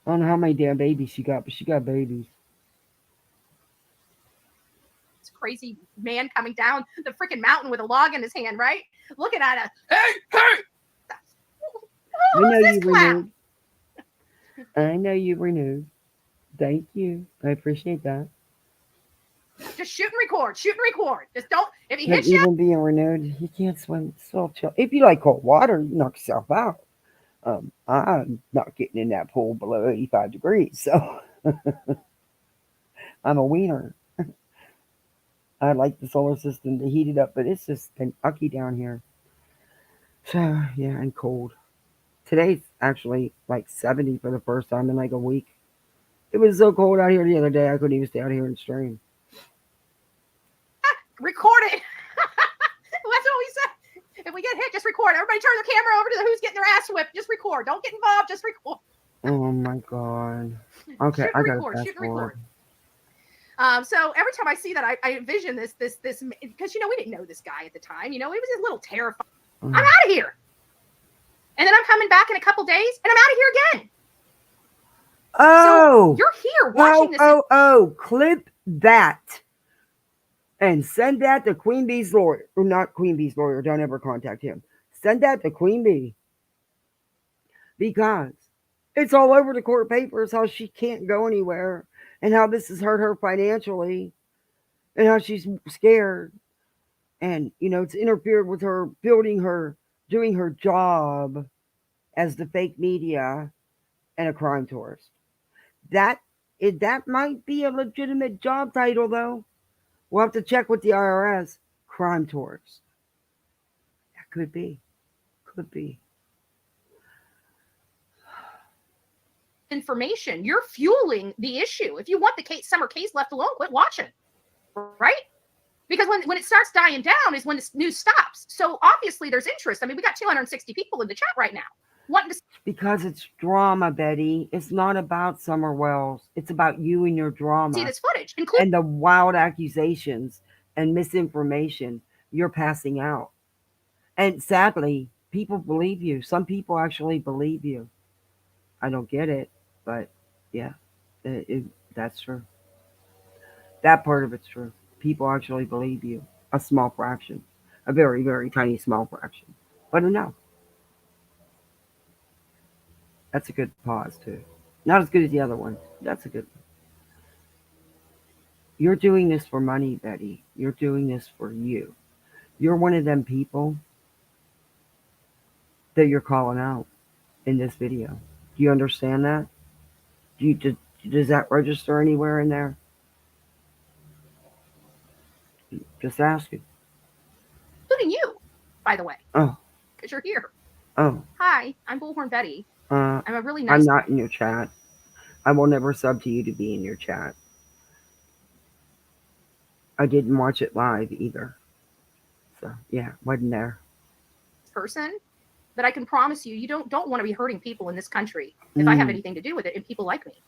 I don't know how many damn babies she got, but she got babies. crazy man coming down the freaking mountain with a log in his hand, right? Looking at us. Hey! I know Who's you this clown? renewed. I know you renewed. Thank you. I appreciate that. Just shoot and record. Shoot and record. Just don't. If he But hits you, even being renewed, you can't swim. It's all chill. If you like cold water, you knock yourself out. I'm not getting in that pool below 85 degrees, so I'm a wiener. I like the solar system to heat it up, but it's just been ucky down here. So yeah, and cold. Today's actually like 70 for the first time in like a week. It was so cold out here the other day, I couldn't even stay out here and stream. record it. That's what we said. If we get hit, just record. Everybody turn their camera over to the who's getting their ass whipped. Just record. Don't get involved. Just record. Oh my god. Okay, Shoot I and gotta record. fast Shoot and forward. record. So every time I see that, I envision this, because we didn't know this guy at the time. He was a little terrifying. I'm out of here, and then I'm coming back in a couple days, and I'm out of here again. Oh, so you're here watching this. Clip that and send that to Queen Bee's lawyer, or not Queen Bee's lawyer. Don't ever contact him. Send that to Queen Bee, because it's all over the court papers how she can't go anywhere and how this has hurt her financially and how she's scared. And, it's interfered with her doing her job as the fake media and a crime tourist. That might be a legitimate job title, though. We'll have to check with the IRS. Crime tourist. That could be. Could be. Information. You're fueling the issue. If you want the summer case left alone, quit watching. Right? Because when it starts dying down is when the news stops. So obviously there's interest. I mean, we got 260 people in the chat right now. Because it's drama, Betty. It's not about Summer Wells. It's about you and your drama. See this footage. And the wild accusations and misinformation you're passing out. And sadly, people believe you. Some people actually believe you. I don't get it, but yeah, that's true. That part of it's true. People actually believe you. A small fraction. A very, very tiny small fraction. But enough. That's a good pause, too. Not as good as the other one. That's a good one. You're doing this for money, Betty. You're doing this for you. You're one of them people that you're calling out in this video. Do you understand that? Does that register anywhere in there? Just asking. Including you, by the way, Oh, because you're here. oh. Hi, I'm Bullhorn Betty. I'm a really nice. I'm not in your chat. I will never sub to you to be in your chat. I didn't watch it live either. So yeah, wasn't there. Person, but I can promise you, you don't want to be hurting people in this country if I have anything to do with it, and people like me,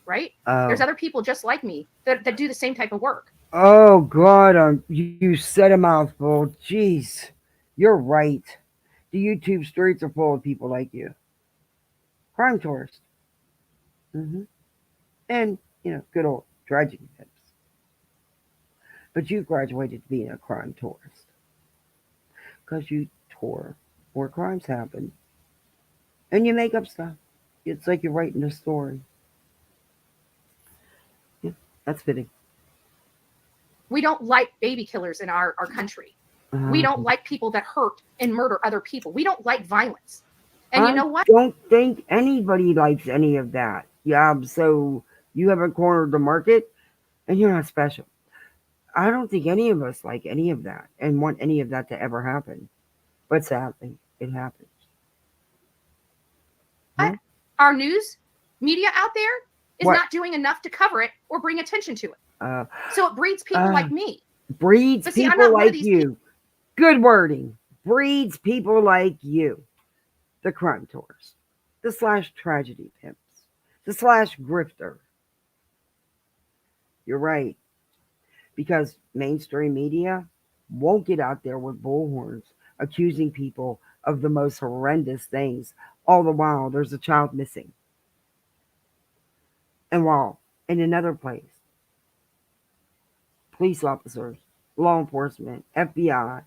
right? There's other people just like me that do the same type of work. Oh God, you said a mouthful. Jeez, you're right. The YouTube streets are full of people like you. Crime tourists. And, good old tragedy tips. But you graduated to being a crime tourist. Because you tour where crimes happen. And you make up stuff. It's like you're writing a story. Yeah, that's fitting. We don't like baby killers in our country. We don't like people that hurt and murder other people. We don't like violence. And you know what? I don't think anybody likes any of that. Yeah, so you haven't cornered the market and you're not special. I don't think any of us like any of that and want any of that to ever happen. But sadly, it happens. But our news media out there is not doing enough to cover it or bring attention to it. So it breeds people like me. Breeds people like you. Good wording. Breeds people like you. The crime tours. The / tragedy pimps. The / grifter. You're right. Because mainstream media won't get out there with bullhorns accusing people of the most horrendous things. All the while, there's a child missing. And while in another place, police officers, law enforcement, FBI,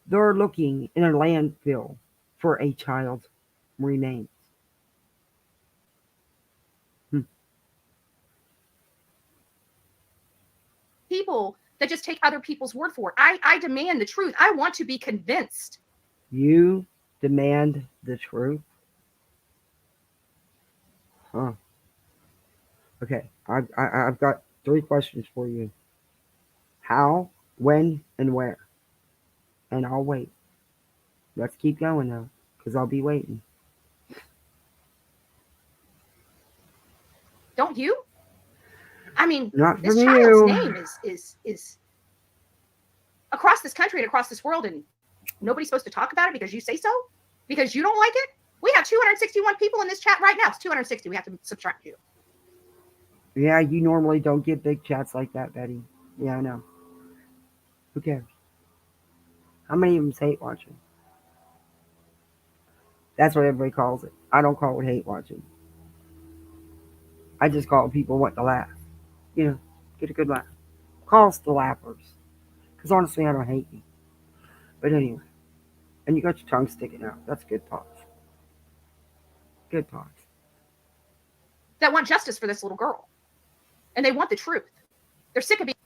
they're looking in a landfill for a child's remains. People that just take other people's word for it. I demand the truth. I want to be convinced. You demand the truth? Huh. Okay, I've got 3 questions for you. How, when, and where? And I'll wait. Let's keep going now, because I'll be waiting. Don't you? I mean, Not this from child's you. name is across this country and across this world, and nobody's supposed to talk about it because you say so? Because you don't like it? We have 261 people in this chat right now. It's 260. We have to subtract you. Yeah, you normally don't get big chats like that, Betty. Yeah, I know. Who cares? How many of them's hate watching? That's what everybody calls it. I don't call it hate watching. I just call it people want to laugh. Get a good laugh. Call us the laughers. Because honestly, I don't hate you. But anyway. And you got your tongue sticking out. That's good pause. Good pause. That want justice for this little girl. And they want the truth. They're sick of being.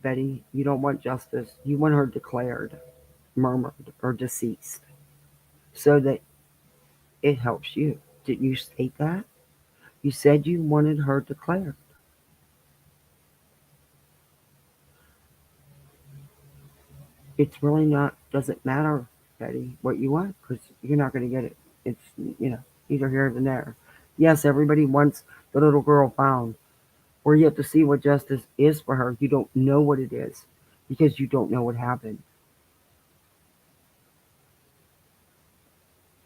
Betty, you don't want justice. You want her declared, murmured, or deceased. So that it helps you. Didn't you state that? You said you wanted her declared. It's really not, doesn't matter, Betty, what you want, because you're not going to get it. It's, neither here nor there. Yes, everybody wants the little girl found. Or you have to see what justice is for her. You don't know what it is because you don't know what happened.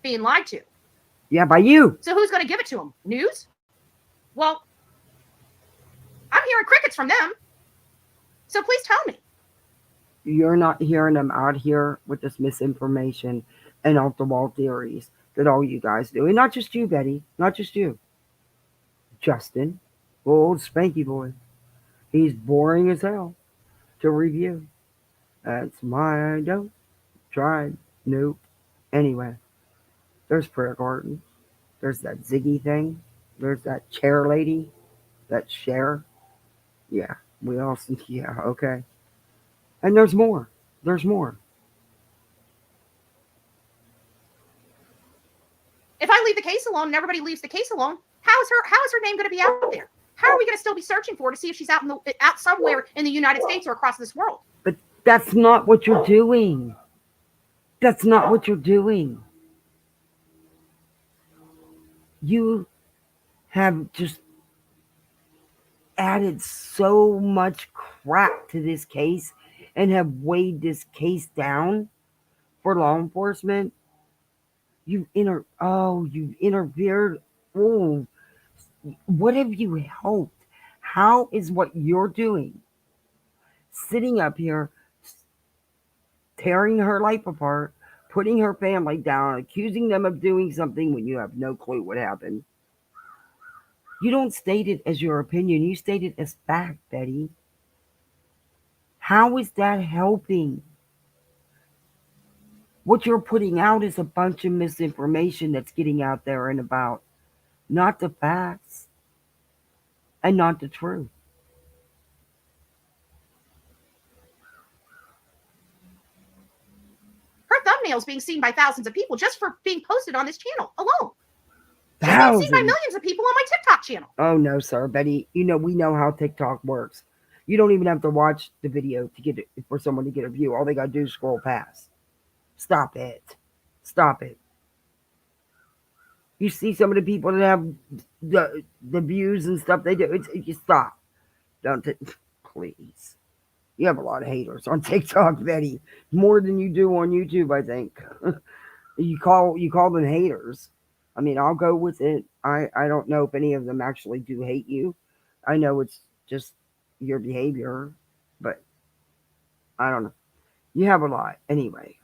Being lied to. Yeah, by you. So who's going to give it to them? News? Well, I'm hearing crickets from them. So please tell me. You're not hearing them out here with this misinformation and off-the-wall theories that all you guys do. And not just you, Betty. Not just you. Justin, old Spanky boy. He's boring as hell to review. That's why I don't try. Nope. Anyway, there's prayer garden. There's that Ziggy thing. There's that chair lady. That Cher. Yeah, we all. Yeah, okay. And there's more. There's more. If I leave the case alone and everybody leaves the case alone, how is her name going to be out there? How are we going to still be searching for her to see if she's out somewhere in the United States or across this world? But that's not what you're doing. That's not what you're doing. You have just added so much crap to this case and have weighed this case down for law enforcement. You've interfered. Oh, what have you helped? How is what you're doing, sitting up here, tearing her life apart, putting her family down, accusing them of doing something when you have no clue what happened? You don't state it as your opinion. You state it as fact, Betty. How is that helping? What you're putting out is a bunch of misinformation that's getting out there and about, not the facts and not the truth. Her thumbnail's being seen by thousands of people just for being posted on this channel alone. Thousands. She's being seen by millions of people on my TikTok channel. Oh no, sir, Betty. We know how TikTok works. You don't even have to watch the video to get it for someone to get a view. All they gotta do is scroll past. Stop it. Stop it. You see some of the people that have the views and stuff they do. You stop. Don't please. You have a lot of haters on TikTok, Betty. More than you do on YouTube, I think. You call them haters. I mean, I'll go with it. I don't know if any of them actually do hate you. I know it's just your behavior, but I don't know. You have a lot anyway.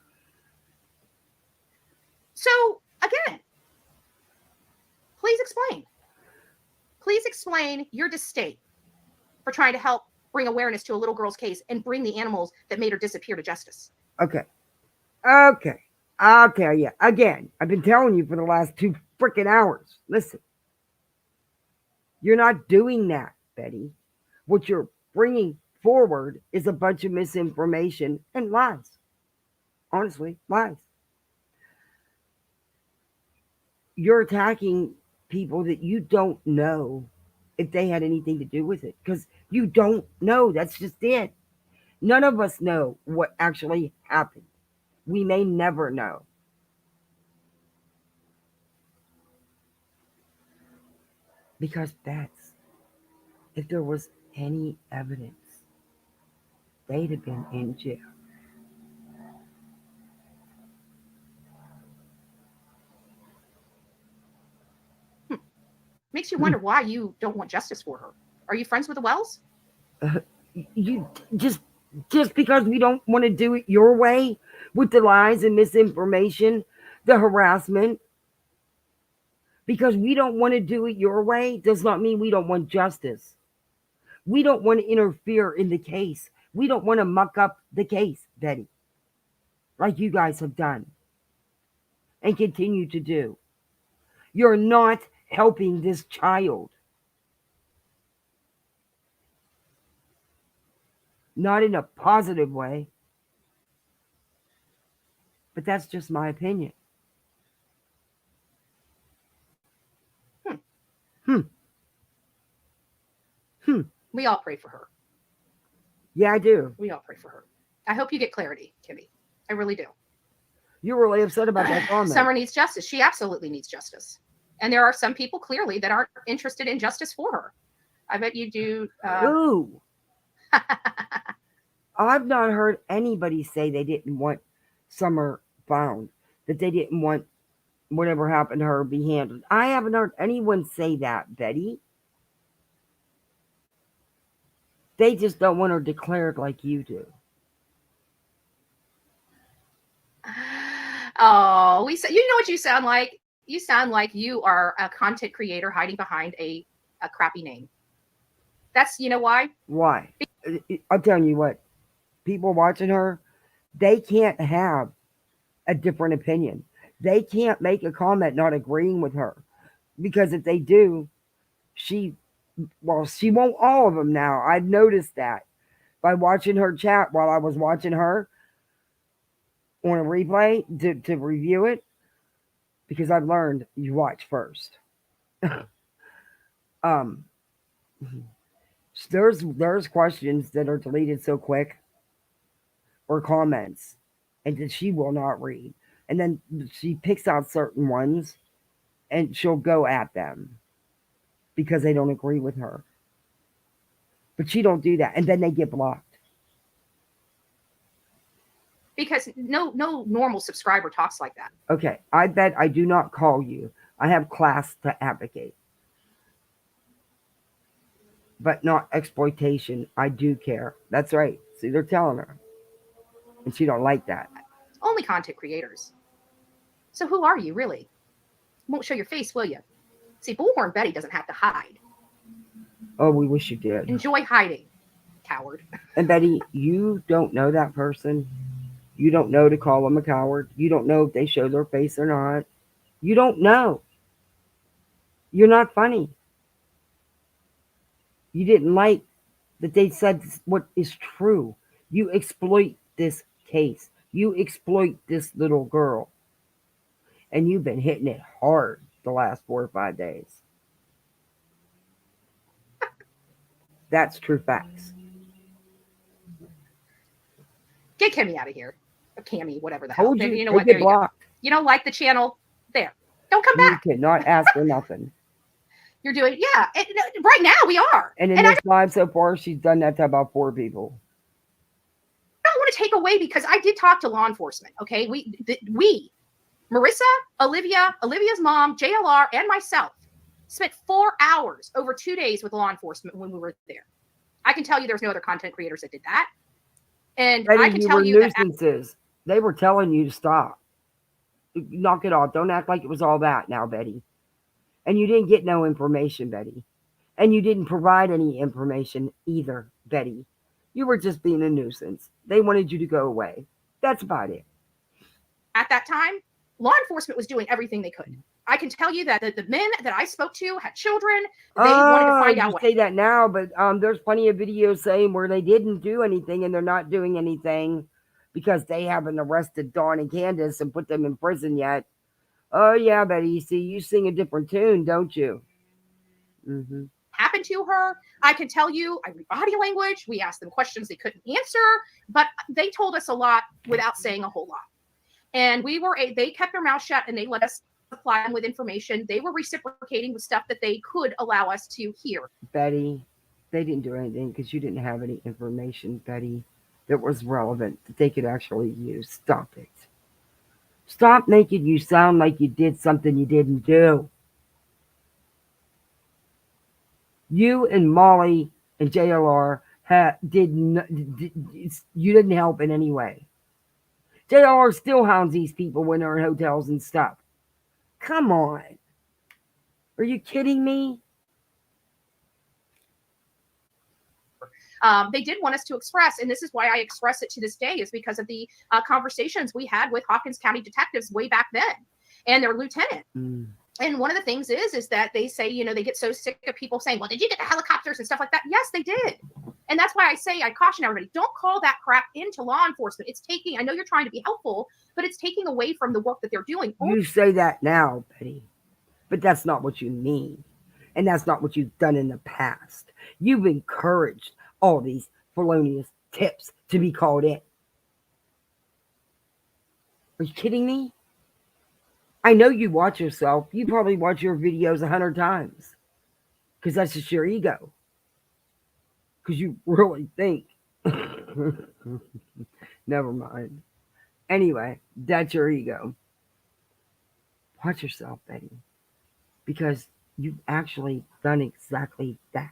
So, again, please explain. Please explain your disdain for trying to help bring awareness to a little girl's case and bring the animals that made her disappear to justice. Okay. I'll tell you. Again, I've been telling you for the last 2 freaking hours. Listen. You're not doing that, Betty. What you're bringing forward is a bunch of misinformation and lies. Honestly, lies. You're attacking people that you don't know if they had anything to do with it, because you don't know. That's just it. None of us know what actually happened. We may never know. Because that's, if there was any evidence, they'd have been in jail. Makes you wonder why you don't want justice for her. Are you friends with the Wells? You just because we don't want to do it your way with the lies and misinformation, the harassment, because we don't want to do it your way does not mean we don't want justice. We don't want to interfere in the case. We don't want to muck up the case, Betty, like you guys have done and continue to do. You're not helping this child. Not in a positive way. But that's just my opinion. We all pray for her. Yeah, I do. We all pray for her. I hope you get clarity, Kimmy. I really do. You're really upset about that comment. Summer needs justice. She absolutely needs justice. And there are some people clearly that aren't interested in justice for her. I bet you do. Who? I've not heard anybody say they didn't want Summer found, that they didn't want whatever happened to her be handled. I haven't heard anyone say that, Betty. They just don't want her declared like you do. Oh, you know what you sound like? You sound like you are a content creator hiding behind a crappy name. That's, you know why? Why? I'm telling you what, people watching her, they can't have a different opinion. They can't make a comment not agreeing with her. Because if they do, she won't all of them now. I've noticed that by watching her chat while I was watching her on a replay to review it, because I've learned you watch first. There's questions that are deleted so quick, or comments, and that she will not read. And then she picks out certain ones and she'll go at them because they don't agree with her. But she don't do that. And then they get blocked. Because no normal subscriber talks like that. Okay, I bet I do not call you. I have class to advocate. But not exploitation. I do care. That's right. See, they're telling her. And she don't like that. Only content creators. So who are you, really? Won't show your face, will you? See, Bullhorn Betty doesn't have to hide. Oh, we wish you did. Enjoy hiding, coward. And Betty, you don't know that person. You don't know to call them a coward. You don't know if they show their face or not. You don't know. You're not funny. You didn't like that they said what is true. You exploit this case. You exploit this little girl. And you've been hitting it hard the last 4 or 5 days. That's true facts. Get Kimmy out of here. Or Cammy, whatever the hell. Told you, You know they what? get There you go. blocked. You don't like the channel? There. Don't come back. You cannot ask for nothing. You're doing, yeah. Right now we are. And in this live so far, she's done that to about 4 people. I don't want to take away, because I did talk to law enforcement. Okay, we, Marissa, Olivia's mom, JLR, and myself spent 4 hours over 2 days with law enforcement when we were there. I can tell you, there's no other content creators that did that, and Betty, I can tell you that nuisances. They were telling you to stop. Knock it off. Don't act like it was all that now, Betty. And you didn't get no information, Betty. And you didn't provide any information either, Betty. You were just being a nuisance. They wanted you to go away. That's about it. at that time, law enforcement was doing everything they could. I can tell you that the men that I spoke to had children. They wanted to find out You what. say that now, but there's plenty of videos saying where they didn't do anything and they're not doing anything because they haven't arrested Dawn and Candace and put them in prison yet. Oh yeah, Betty. See, you sing a different tune, don't you? Mm-hmm. Happened to her. I can tell you, I read body language. We asked them questions they couldn't answer, but they told us a lot without saying a whole lot. And they kept their mouth shut and they let us supply them with information. They were reciprocating with stuff that they could allow us to hear. Betty, they didn't do anything because you didn't have any information, Betty, that was relevant that they could actually use. Stop it. Stop making you sound like you did something you didn't do. You and Molly and JLR you didn't help in any way. JLR still hounds these people when they're in hotels and stuff. Come on. Are you kidding me? They did want us to express, and this is why I express it to this day, is because of the conversations we had with Hawkins County detectives way back then and their lieutenant. And one of the things is that they say, they get so sick of people saying, well, did you get the helicopters and stuff like that? Yes, they did. And that's why I caution everybody, don't call that crap into law enforcement. It's taking, I know you're trying to be helpful, but it's taking away from the work that they're doing. You say that now, Betty, but that's not what you mean. And that's not what you've done in the past. You've encouraged all these felonious tips to be called in. Are you kidding me? I know you watch yourself. You probably watch your videos 100 times because that's just your ego. Because you really think. Never mind. Anyway, that's your ego. Watch yourself, Betty, because you've actually done exactly that.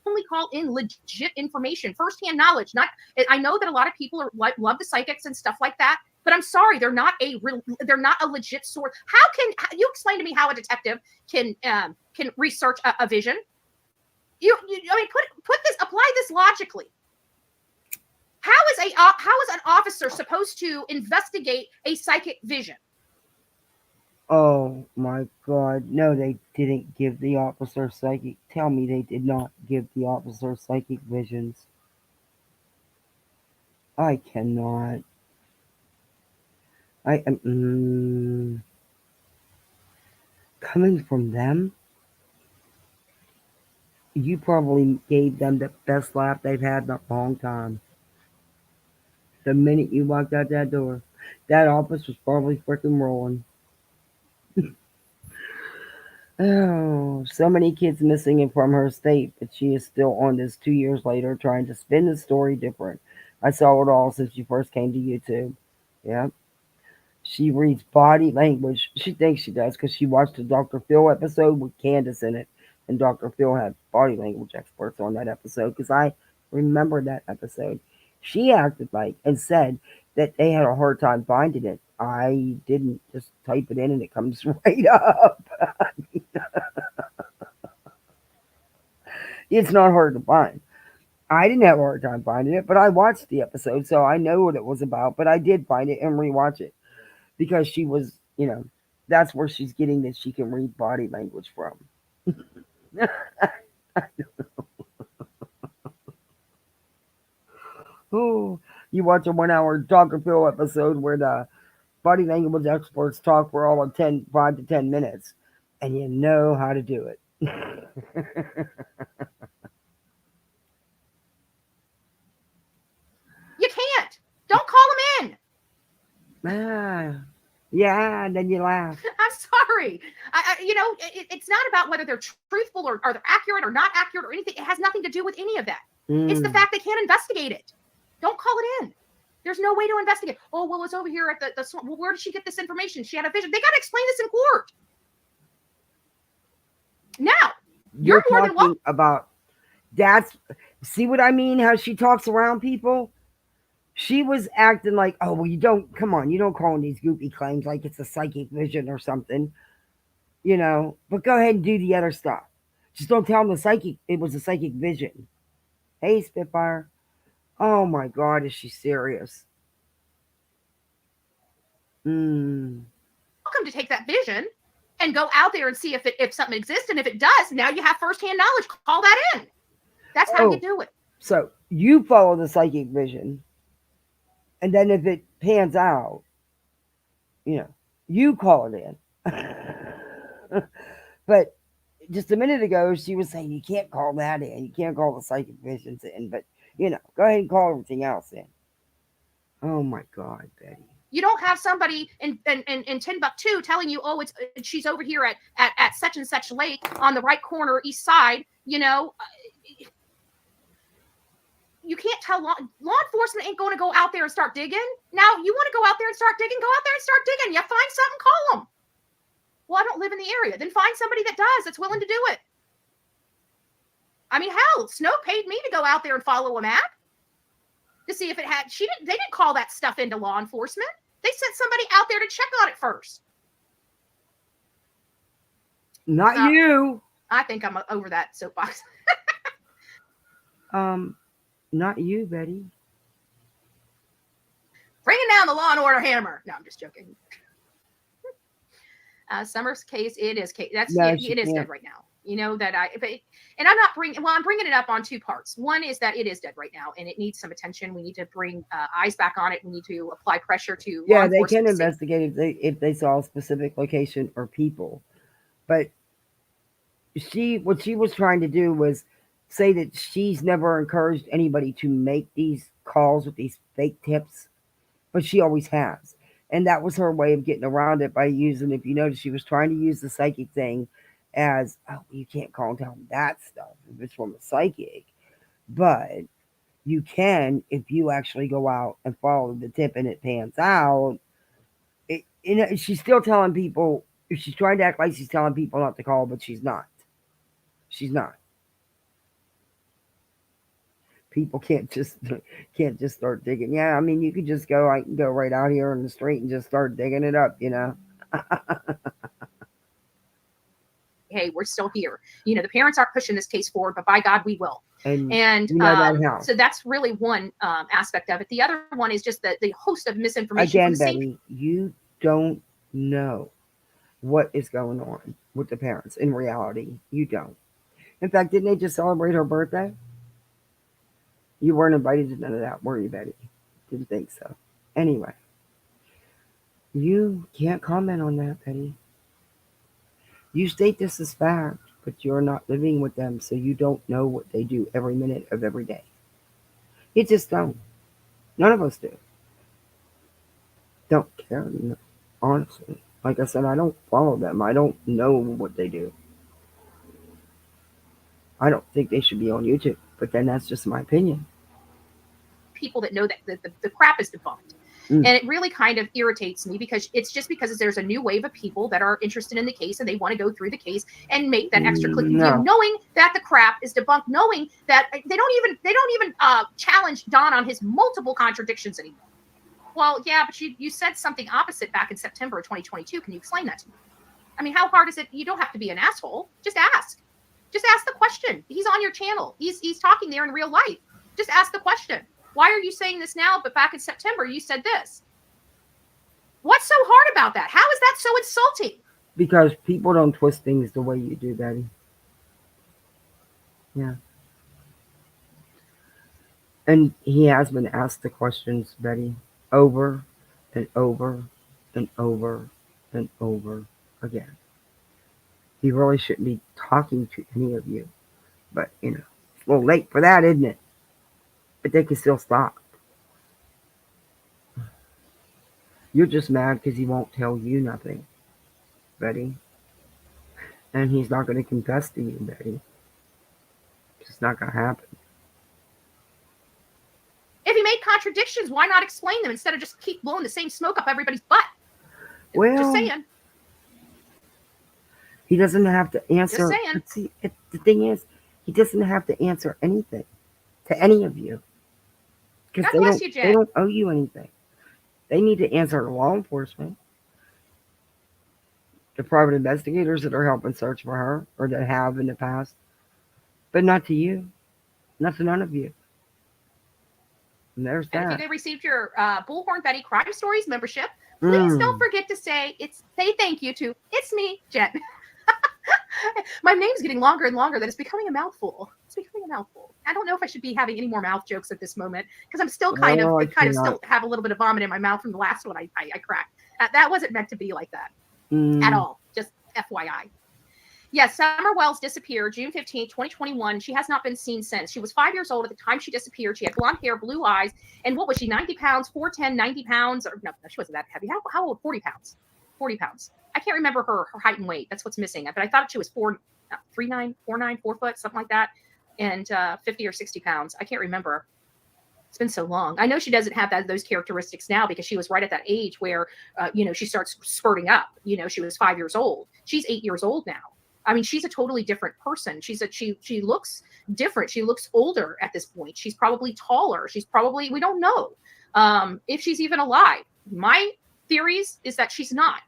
Only call in legit information, firsthand knowledge. I know that a lot of people love the psychics and stuff like that, But I'm sorry, they're not a legit source. How can you explain to me how a detective can research a vision? I mean, apply this logically. How is an officer supposed to investigate a psychic vision? Oh my God. No, they didn't give the officer psychic. Tell me they did not give the officer psychic visions. I cannot. I am coming from them. You probably gave them the best laugh they've had in a long time. The minute you walked out that door, that office was probably freaking rolling. Oh, so many kids missing from her state, but she is still on this 2 years later trying to spin the story different. I saw it all since you first came to YouTube. Yeah. She reads body language. She thinks she does because she watched the Dr. Phil episode with Candace in it. And Dr. Phil had body language experts on that episode because I remember that episode. She acted like and said that they had a hard time finding it. I didn't just type it in and it comes right up. It's not hard to find. I didn't have a hard time finding it, but I watched the episode, so I know what it was about. But I did find it and rewatch it because she was, that's where she's getting that she can read body language from. Oh, you watch a 1 hour Dr. Phil episode where the body language experts talk for all of 5 to 10 minutes, and you know how to do it. You can't. Don't call them in. Yeah, and then you laugh. I'm sorry. It's not about whether they're truthful or they're accurate or not accurate or anything. It has nothing to do with any of that. It's the fact they can't investigate it. Don't call it in. There's no way to investigate. Oh, well, it's over here at the swamp. Well, where did she get this information? She had a vision. They got to explain this in court. Now, you're more than welcome. About see what I mean? How she talks around people? She was acting like, oh, well, you don't call in these goopy claims like it's a psychic vision or something, but go ahead and do the other stuff. Just don't tell them it was a psychic vision. Hey, Spitfire. Oh my God, is she serious? Welcome to take that vision and go out there and see if something exists. And if it does, now you have firsthand knowledge. Call that in. That's how you do it. So you follow the psychic vision. And then if it pans out, you call it in. But just a minute ago, she was saying you can't call that in. You can't call the psychic visions in. But, go ahead and call everything else in. Oh, my God, Betty. You don't have somebody in Timbuktu telling you, oh, she's over here at such and such lake on the right corner, east side, You can't tell law enforcement ain't going to go out there and start digging. Now, you want to go out there and start digging? Go out there and start digging. You find something, call them. Well, I don't live in the area. Then find somebody that does, that's willing to do it. I mean, hell, Snow paid me to go out there and follow a map to see if it had. They didn't call that stuff into law enforcement. They sent somebody out there to check on it first. Not you. I think I'm over that soapbox. Not you, Betty. Bringing down the law and order hammer. No, I'm just joking. Summer's case, it is case. It is dead right now. I'm bringing it up on two parts. One is that it is dead right now, and it needs some attention. We need to bring eyes back on it. We need to apply pressure to. Yeah, they can investigate if they saw a specific location or people, but what she was trying to do was say that she's never encouraged anybody to make these calls with these fake tips, but she always has. And that was her way of getting around it by using, if you notice, she was trying to use the psychic thing as, oh, you can't call and tell them that stuff if it's from a psychic. But you can if you actually go out and follow the tip and it pans out. She's still telling people, she's trying to act like she's telling people not to call, but she's not. She's not. people can't just start digging. Yeah, I mean, you could just go. I can go right out here in the street and just start digging it up. Hey, we're still here. The parents aren't pushing this case forward, but by God, we will. And And that helps. so that's really one aspect of it. The other one is just the host of misinformation. Again, from the same Betty, you don't know what is going on with the parents. In reality, you don't. In fact, didn't they just celebrate her birthday? You weren't invited to none of that, were you, Betty? Didn't think so. Anyway, you can't comment on that, Betty. You state this as fact, but you're not living with them, so you don't know what they do every minute of every day. You just don't. None of us do. Don't care, honestly. Like I said, I don't follow them. I don't know what they do. I don't think they should be on YouTube, but then that's just my opinion. people that know that the crap is debunked. And it really kind of irritates me because it's just because there's a new wave of people that are interested in the case and they want to go through the case and make that extra click view, knowing that the crap is debunked, knowing that they don't even challenge Don on his multiple contradictions anymore. Well, yeah, but you said something opposite back in September of 2022. Can you explain that to me? I mean, how hard is it? You don't have to be an asshole. Just ask. Just ask the question. He's on your channel. He's talking there in real life. Just ask the question. Why are you saying this now, but back in September you said this? What's so hard about that? How is that so insulting? Because people don't twist things the way you do, Betty. Yeah. And he has been asked the questions, Betty, over and over and over and over again. He really shouldn't be talking to any of you. But, it's a little late for that, isn't it? But they can still stop. You're just mad because he won't tell you nothing, Betty. And he's not going to confess to you, Betty. It's just not going to happen. If he made contradictions, why not explain them instead of just keep blowing the same smoke up everybody's butt? Well, just saying. He doesn't have to answer. Just saying. See, the thing is, he doesn't have to answer anything to any of you. Because they don't owe you anything. They need to answer to law enforcement, the private investigators that are helping search for her, or that have in the past, but not to you, not to none of you. And there's that. And if you received your Bullhorn Betty Crime Stories membership, please don't forget to say thank you to It's Me, Jen. My name's getting longer and longer. That it's becoming a mouthful. It's becoming a mouthful. I don't know if I should be having any more mouth jokes at this moment because I'm still kind of still have a little bit of vomit in my mouth from the last one I cracked. That wasn't meant to be like that at all. Just FYI. Yes, Summer Wells disappeared June 15, 2021. She has not been seen since. She was 5 years old at the time she disappeared. She had blonde hair, blue eyes, and what was she, 90 pounds, 4'10", 90 pounds? Or no, she wasn't that heavy. How old? 40 pounds. 40 pounds. I can't remember her height and weight. That's what's missing. But I thought she was 3'9", 4'9", 4 foot, something like that, and 50 or 60 pounds. I can't remember. It's been so long. I know she doesn't have those characteristics now because she was right at that age where, she starts spurting up. She was 5 years old. She's 8 years old now. I mean, she's a totally different person. She looks different. She looks older at this point. She's probably taller. We don't know if she's even alive. My theories is that she's not.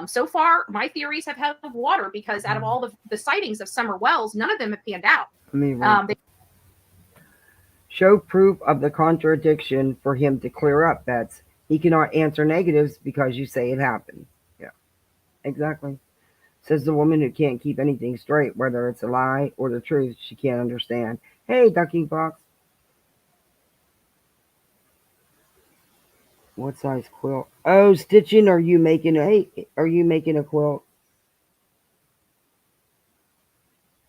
So far, my theories have held water because out of all the sightings of Summer Wells, none of them have panned out. Show proof of the contradiction for him to clear up, Bets. He cannot answer negatives because you say it happened. Yeah, exactly. Says the woman who can't keep anything straight, whether it's a lie or the truth, she can't understand. Hey, Ducky Fox. What size quilt? Oh, stitching. Are you making a quilt?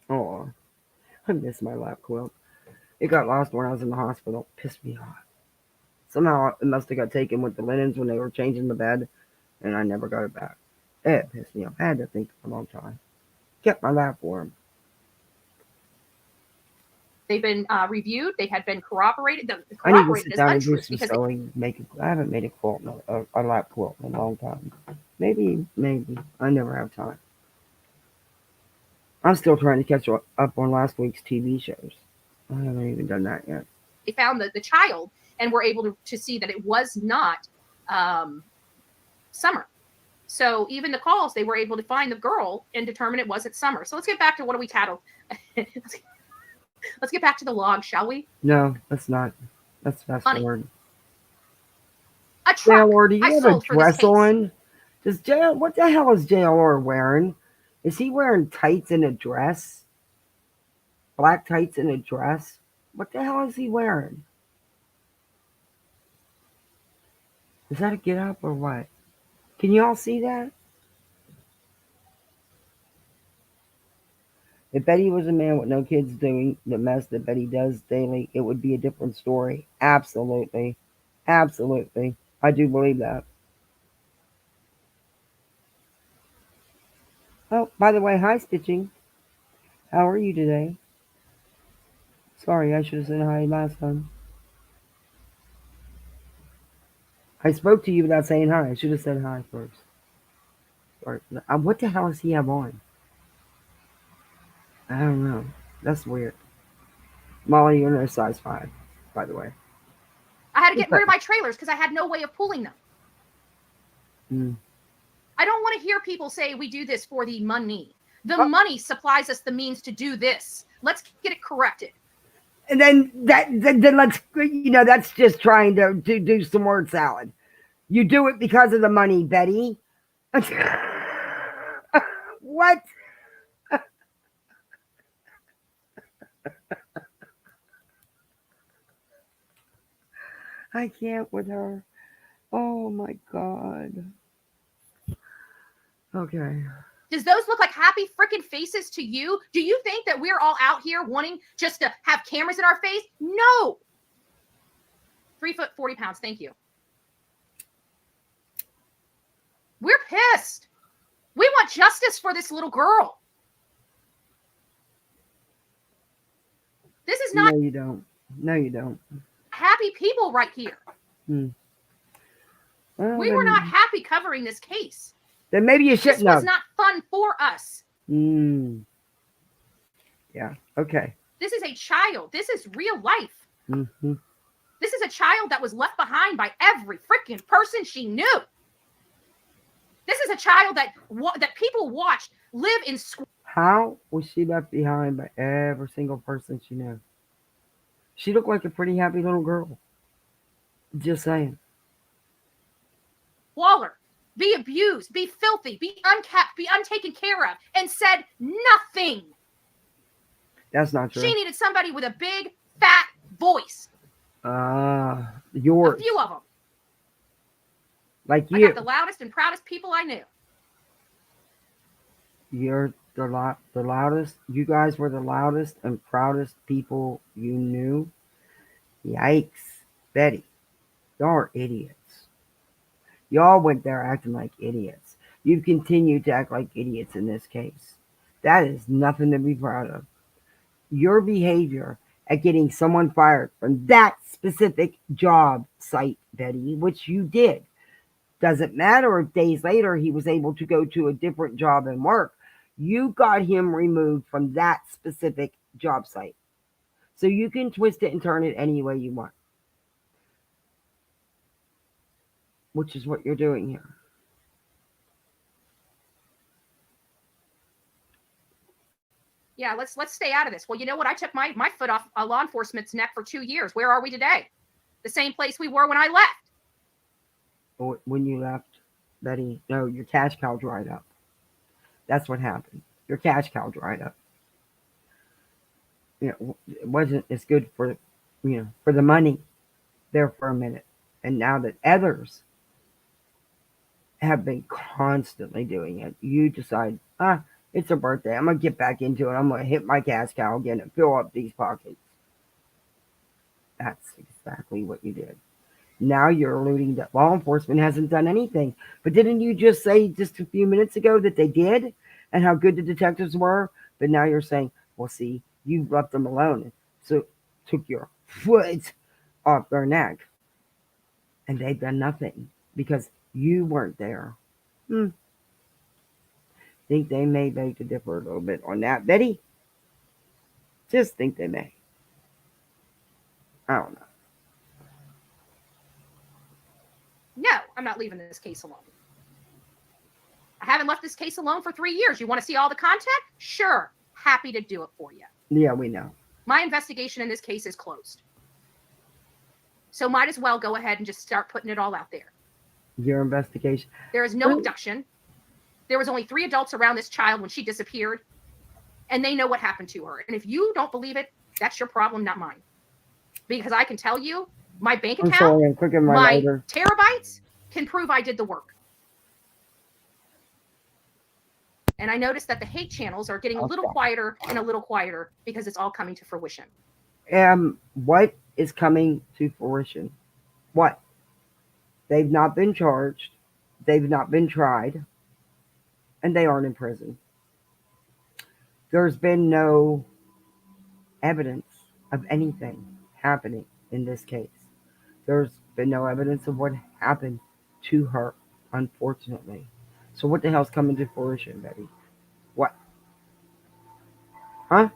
Oh, I miss my lap quilt. It got lost when I was in the hospital. Pissed me off. Somehow it must have got taken with the linens when they were changing the bed, and I never got it back. It pissed me off. I had to think for a long time. Kept my lap warm. They've been reviewed. They had been corroborated. I need to sit down and do some sewing. I haven't made a quilt, a lap quilt in a long time. Maybe. I never have time. I'm still trying to catch up on last week's TV shows. I haven't even done that yet. They found the child and were able to see that it was not Summer. So even the calls, they were able to find the girl and determine it wasn't Summer. So let's get back to what are we tattled. Let's get back to the log, shall we? No, that's not. That's fast forward. A truck JLR, do you I have a sold for this dress case. on? What the hell is JLR wearing? Is he wearing tights and a dress? Black tights and a dress? What the hell is he wearing? Is that a get up or what? Can you all see that? If Betty was a man with no kids doing the mess that Betty does daily, it would be a different story. Absolutely. Absolutely. I do believe that. Oh, by the way, hi, Stitching. How are you today? Sorry, I should have said hi last time. I spoke to you without saying hi. I should have said hi first. Sorry. What the hell does he have on? I don't know. That's weird. Molly, you're no size 5, by the way. I had to get rid of my trailers because I had no way of pulling them. I don't want to hear people say we do this for the money. The money supplies us the means to do this. Let's get it corrected. And then let's, that's just trying to do some word salad. You do it because of the money, Betty. What? I can't with her. Oh my God. Okay. Does those look like happy freaking faces to you? Do you think that we're all out here wanting just to have cameras in our face? No. 3 foot 40 pounds. Thank you. We're pissed. We want justice for this little girl. This is not. No, you don't. No, you don't. Happy people right here. Well, we were not happy covering this case. Then maybe you shouldn't have. This was not fun for us. Yeah. Okay. This is a child. This is real life. This is a child that was left behind by every freaking person she knew. This is a child that people watched live in school. How was she left behind by every single person she knew? She looked like a pretty happy little girl. Just saying. Waller, be abused, be filthy, be unkept, be untaken care of, and said nothing. That's not true. She needed somebody with a big, fat voice. Yours. A few of them. Like I you. got the loudest and proudest people I knew. You're the loudest. You guys were the loudest and proudest people you knew. Yikes. Betty, y'all are idiots. Y'all went there acting like idiots. You've continued to act like idiots in this case. That is nothing to be proud of. Your behavior at getting someone fired from that specific job site, Betty, which you did. Doesn't matter if days later he was able to go to a different job and work. You got him removed from that specific job site. So you can twist it and turn it any way you want. Which is what you're doing here. Yeah, let's stay out of this. Well, you know what? I took my foot off a law enforcement's neck for 2 years. Where are we today? The same place we were when I left. When you left, Betty, no, your cash cow dried up. That's what happened. Your cash cow dried up. It wasn't as good for the money there for a minute. And now that others have been constantly doing it, you decide, it's a birthday. I'm going to get back into it. I'm going to hit my cash cow again and fill up these pockets. That's exactly what you did. Now you're alluding that law enforcement hasn't done anything. But didn't you just say just a few minutes ago that they did and how good the detectives were? But now you're saying, well, see, you left them alone. So took your foot off their neck. And they've done nothing because you weren't there. Think they may beg to differ a little bit on that, Betty? Just think they may. I don't know. No, I'm not leaving this case alone. I haven't left this case alone for 3 years. You want to see all the content? Sure. Happy to do it for you. Yeah, we know. My investigation in this case is closed. So might as well go ahead and just start putting it all out there. Your investigation. There is no abduction. There was only 3 adults around this child when she disappeared, and they know what happened to her. And if you don't believe it, that's your problem, not mine. Because I can tell you, my bank I'm account, sorry, I'm clicking my my lighter. terabytes can prove I did the work. And I noticed that the hate channels are getting a little quieter and a little quieter because it's all coming to fruition. What is coming to fruition? What? They've not been charged. They've not been tried. And they aren't in prison. There's been no evidence of anything happening in this case. There's been no evidence of what happened to her, unfortunately. So what the hell's coming to fruition, Betty? What? Huh?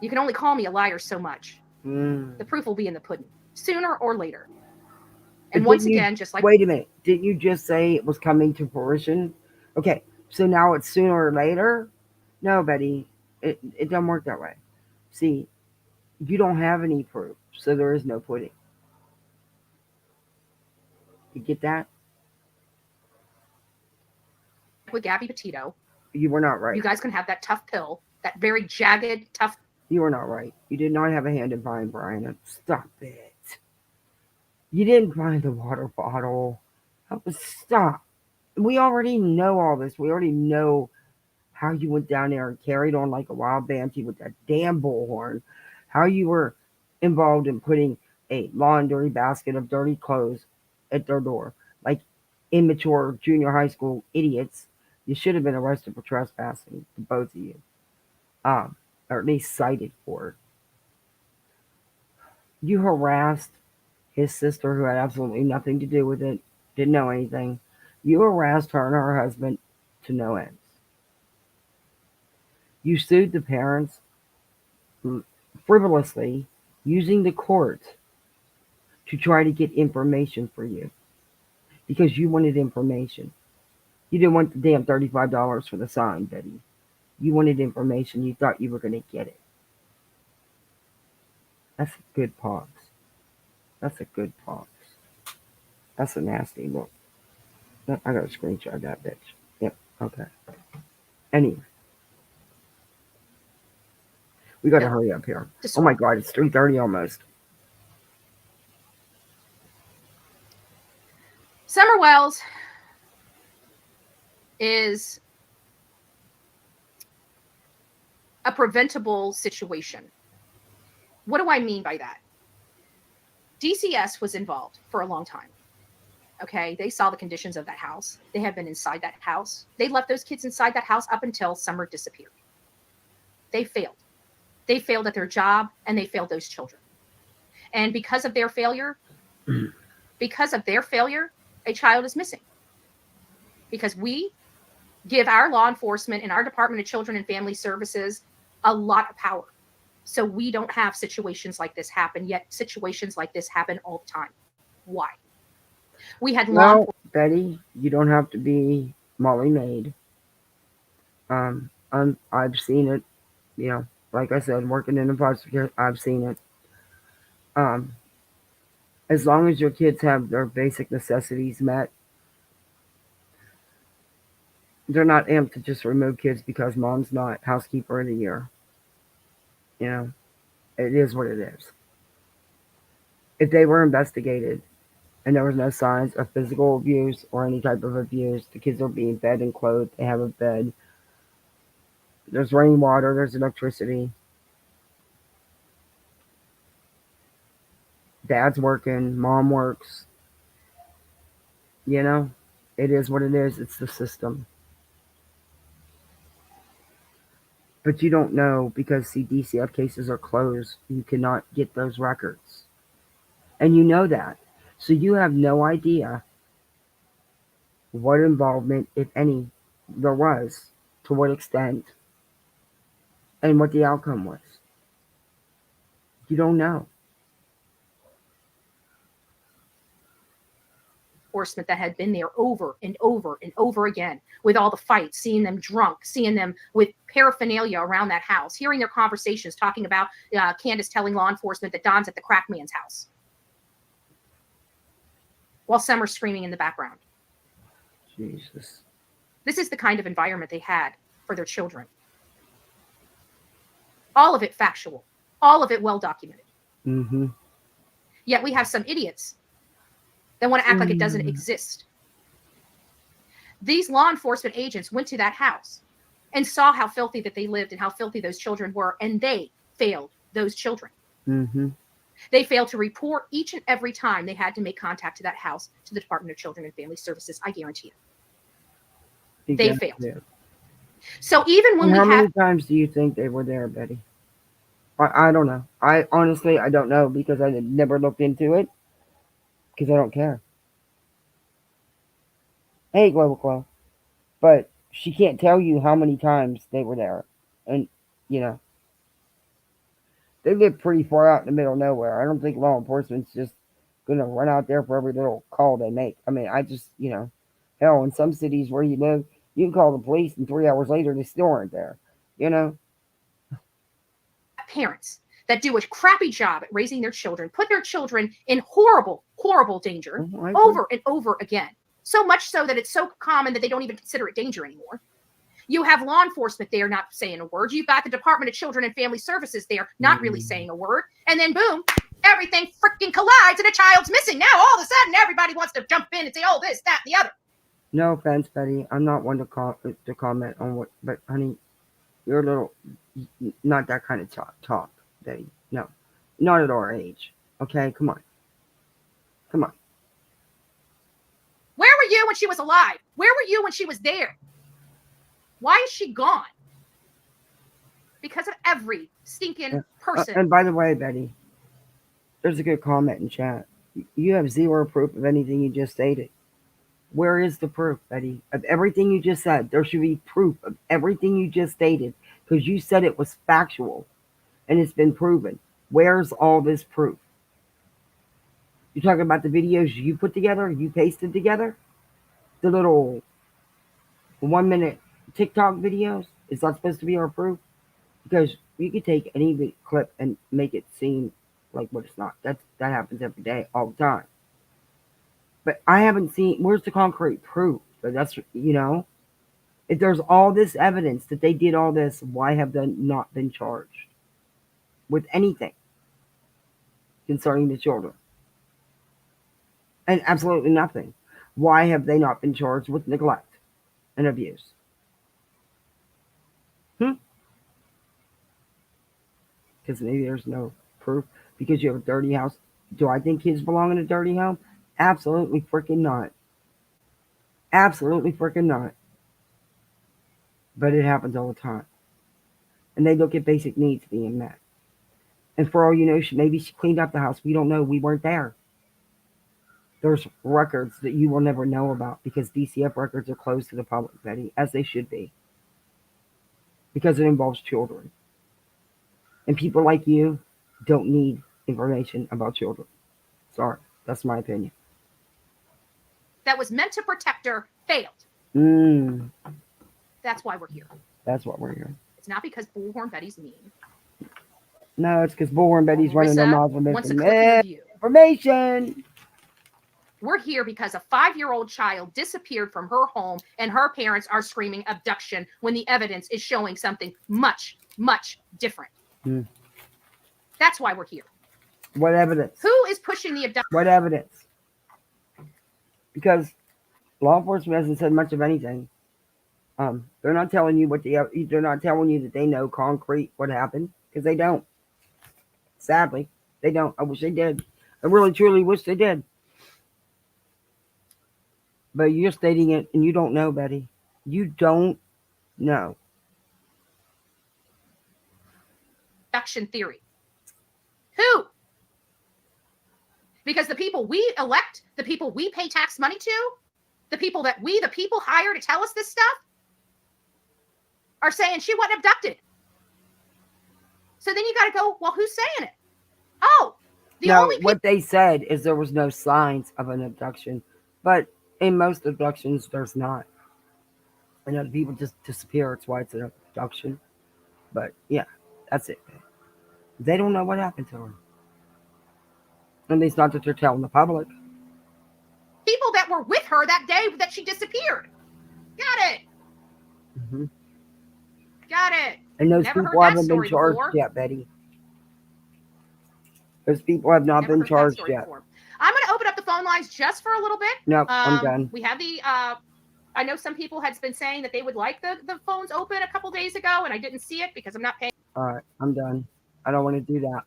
You can only call me a liar so much. The proof will be in the pudding, sooner or later. And But once again, just like... Wait a minute. Didn't you just say it was coming to fruition? Okay, so now it's sooner or later? No, Betty. It doesn't work that way. See, you don't have any proof, so there is no pudding. You get that? with Gabby Petito, You were not right. you guys can have that tough pill, that very jagged, tough... You were not right. You did not have a hand in buying Brian. Stop it. You didn't find the water bottle. Stop. We already know all this. We already know how you went down there and carried on like a wild banshee with that damn bullhorn. How you were involved in putting a laundry basket of dirty clothes at their door. Like immature junior high school idiots. You should have been arrested for trespassing, both of you. Or at least cited for it. You harassed his sister, who had absolutely nothing to do with it, didn't know anything. You harassed her and her husband to no ends. You sued the parents frivolously, using the court to try to get information for you. Because you wanted information. You didn't want the damn $35 for the sign, Betty. You wanted information. You thought you were going to get it. That's a good pox. That's a good pox. That's a nasty look. I gotta screenshot that bitch. Yep, okay. Anyway. We gotta hurry up here. Oh my god, it's 3:30 almost. Summer Wells is a preventable situation. What do I mean by that? DCS was involved for a long time. Okay, they saw the conditions of that house. They have been inside that house. They left those kids inside that house up until Summer disappeared. They failed. They failed at their job, and they failed those children. And because of their failure, a child is missing. Because we give our law enforcement and our Department of Children and Family Services a lot of power. So we don't have situations like this happen, yet situations like this happen all the time. Why? We had Betty, you don't have to be Molly Maid. I've seen it, you know, like I said, working in the foster care, I've seen it. As long as your kids have their basic necessities met, they're not amped to just remove kids because mom's not housekeeper of the year. You know, it is what it is. If they were investigated and there was no signs of physical abuse or any type of abuse, the kids are being fed and clothed, they have a bed, there's running water, there's electricity, dad's working, mom works, you know, it is what it is. It's the system. But you don't know because, see, DCF cases are closed. You cannot get those records. And you know that. So you have no idea what involvement, if any, there was, to what extent, and what the outcome was. You don't know. Enforcement that had been there over and over and over again with all the fights, seeing them drunk, seeing them with paraphernalia around that house, hearing their conversations talking about Candace telling law enforcement that Don's at the crack man's house while Summer's screaming in the background. Jesus. This is the kind of environment they had for their children. All of it factual, all of it well documented. Mm-hmm. Yet we have some idiots that want to act like it doesn't exist. These law enforcement agents went to that house and saw how filthy that they lived and how filthy those children were, and they failed those children. Mm-hmm. They failed to report each and every time they had to make contact to that house, to the Department of Children and Family Services. I guarantee you. They failed. Yeah. So even when how we many have... times do you think they were there, Betty? I don't know. I honestly, I don't know because I never looked into it because I don't care. Hey, Global Glow. But she can't tell you how many times they were there. And, you know, they live pretty far out in the middle of nowhere. I don't think law enforcement's just going to run out there for every little call they make. I mean, I just, you know, hell, in some cities where you live, you can call the police and 3 hours later they still aren't there, you know? Parents that do a crappy job at raising their children, put their children in horrible, horrible danger over and over again. So much so that it's so common that they don't even consider it danger anymore. You have law enforcement there not saying a word. You've got the Department of Children and Family Services there not really saying a word. And then boom, everything freaking collides and a child's missing. Now all of a sudden everybody wants to jump in and say, oh, this, that, and the other. No offense, Betty. I'm not one to comment on what, but honey, you're a little, not that kind of talk, Betty. No, not at our age. Okay, come on. Come on. Where were you when she was alive? Where were you when she was there? Why is she gone? Because of every stinking person. And by the way, Betty, there's a good comment in chat. You have zero proof of anything you just stated. Where is the proof, Betty? Of everything you just said, there should be proof of everything you just stated because you said it was factual and it's been proven. Where's all this proof? You're talking about the videos you put together, you pasted together? The little 1 minute TikTok videos? Is that supposed to be our proof? Because you could take any clip and make it seem like what it's not. That happens every day, all the time. But I haven't seen, where's the concrete proof? But that's, you know, if there's all this evidence that they did all this, why have they not been charged with anything concerning the children? And absolutely nothing. Why have they not been charged with neglect and abuse? Because maybe there's no proof. Because you have a dirty house. Do I think kids belong in a dirty home? Absolutely freaking not. Absolutely freaking not. But it happens all the time. And they look at basic needs being met. And for all you know, maybe she cleaned up the house. We don't know. We weren't there. There's records that you will never know about because DCF records are closed to the public, Betty, as they should be. Because it involves children. And people like you don't need information about children. Sorry, that's my opinion. That was meant to protect her failed. That's why we're here. That's what we're here. It's not because Bullhorn Betty's mean. No, it's because Bullhorn Betty's running their mouth with information. We're here because a 5-year-old child disappeared from her home and her parents are screaming abduction when the evidence is showing something much, much different. That's why we're here. What evidence? Who is pushing the abduction? What evidence? Because law enforcement hasn't said much of anything. They're not telling you they're not telling you that they know concrete what happened because they don't. Sadly, they don't. I wish they did. I really truly wish they did. But you're stating it and you don't know, Betty. You don't know. Abduction theory. Who? Because the people we elect, the people we pay tax money to, the people that we, the people, hire to tell us this stuff, are saying she wasn't abducted. So then you got to go, well, who's saying it? Oh, the No, only people. what they said is there was no signs of an abduction, but in most abductions, there's not. And other people just disappear. It's why it's an abduction. But yeah, that's it. They don't know what happened to her. At least not that they're telling the public. People that were with her that day that she disappeared. Got it. Mm-hmm. Got it. And those Never heard people that haven't been story charged before. yet, Betty. Those people have not been charged yet. Before. I'm going to open up the phone lines just for a little bit. Nope, I'm done. We have the. I know some people had been saying that they would like the phones open a couple days ago, and I didn't see it because I'm not paying. All right, I'm done. I don't want to do that.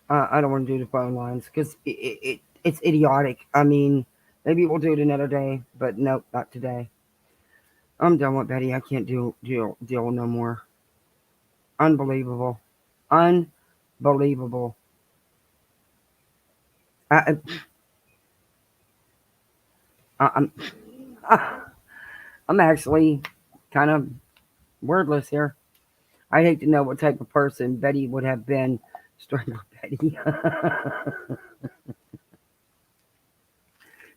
I don't want to do the phone lines because it's idiotic. I mean, maybe we'll do it another day, but nope, not today. I'm done with Betty. I can't deal no more. Unbelievable. Unbelievable. I'm actually kind of wordless here. I'd hate to know what type of person Betty would have been. Stranger Betty.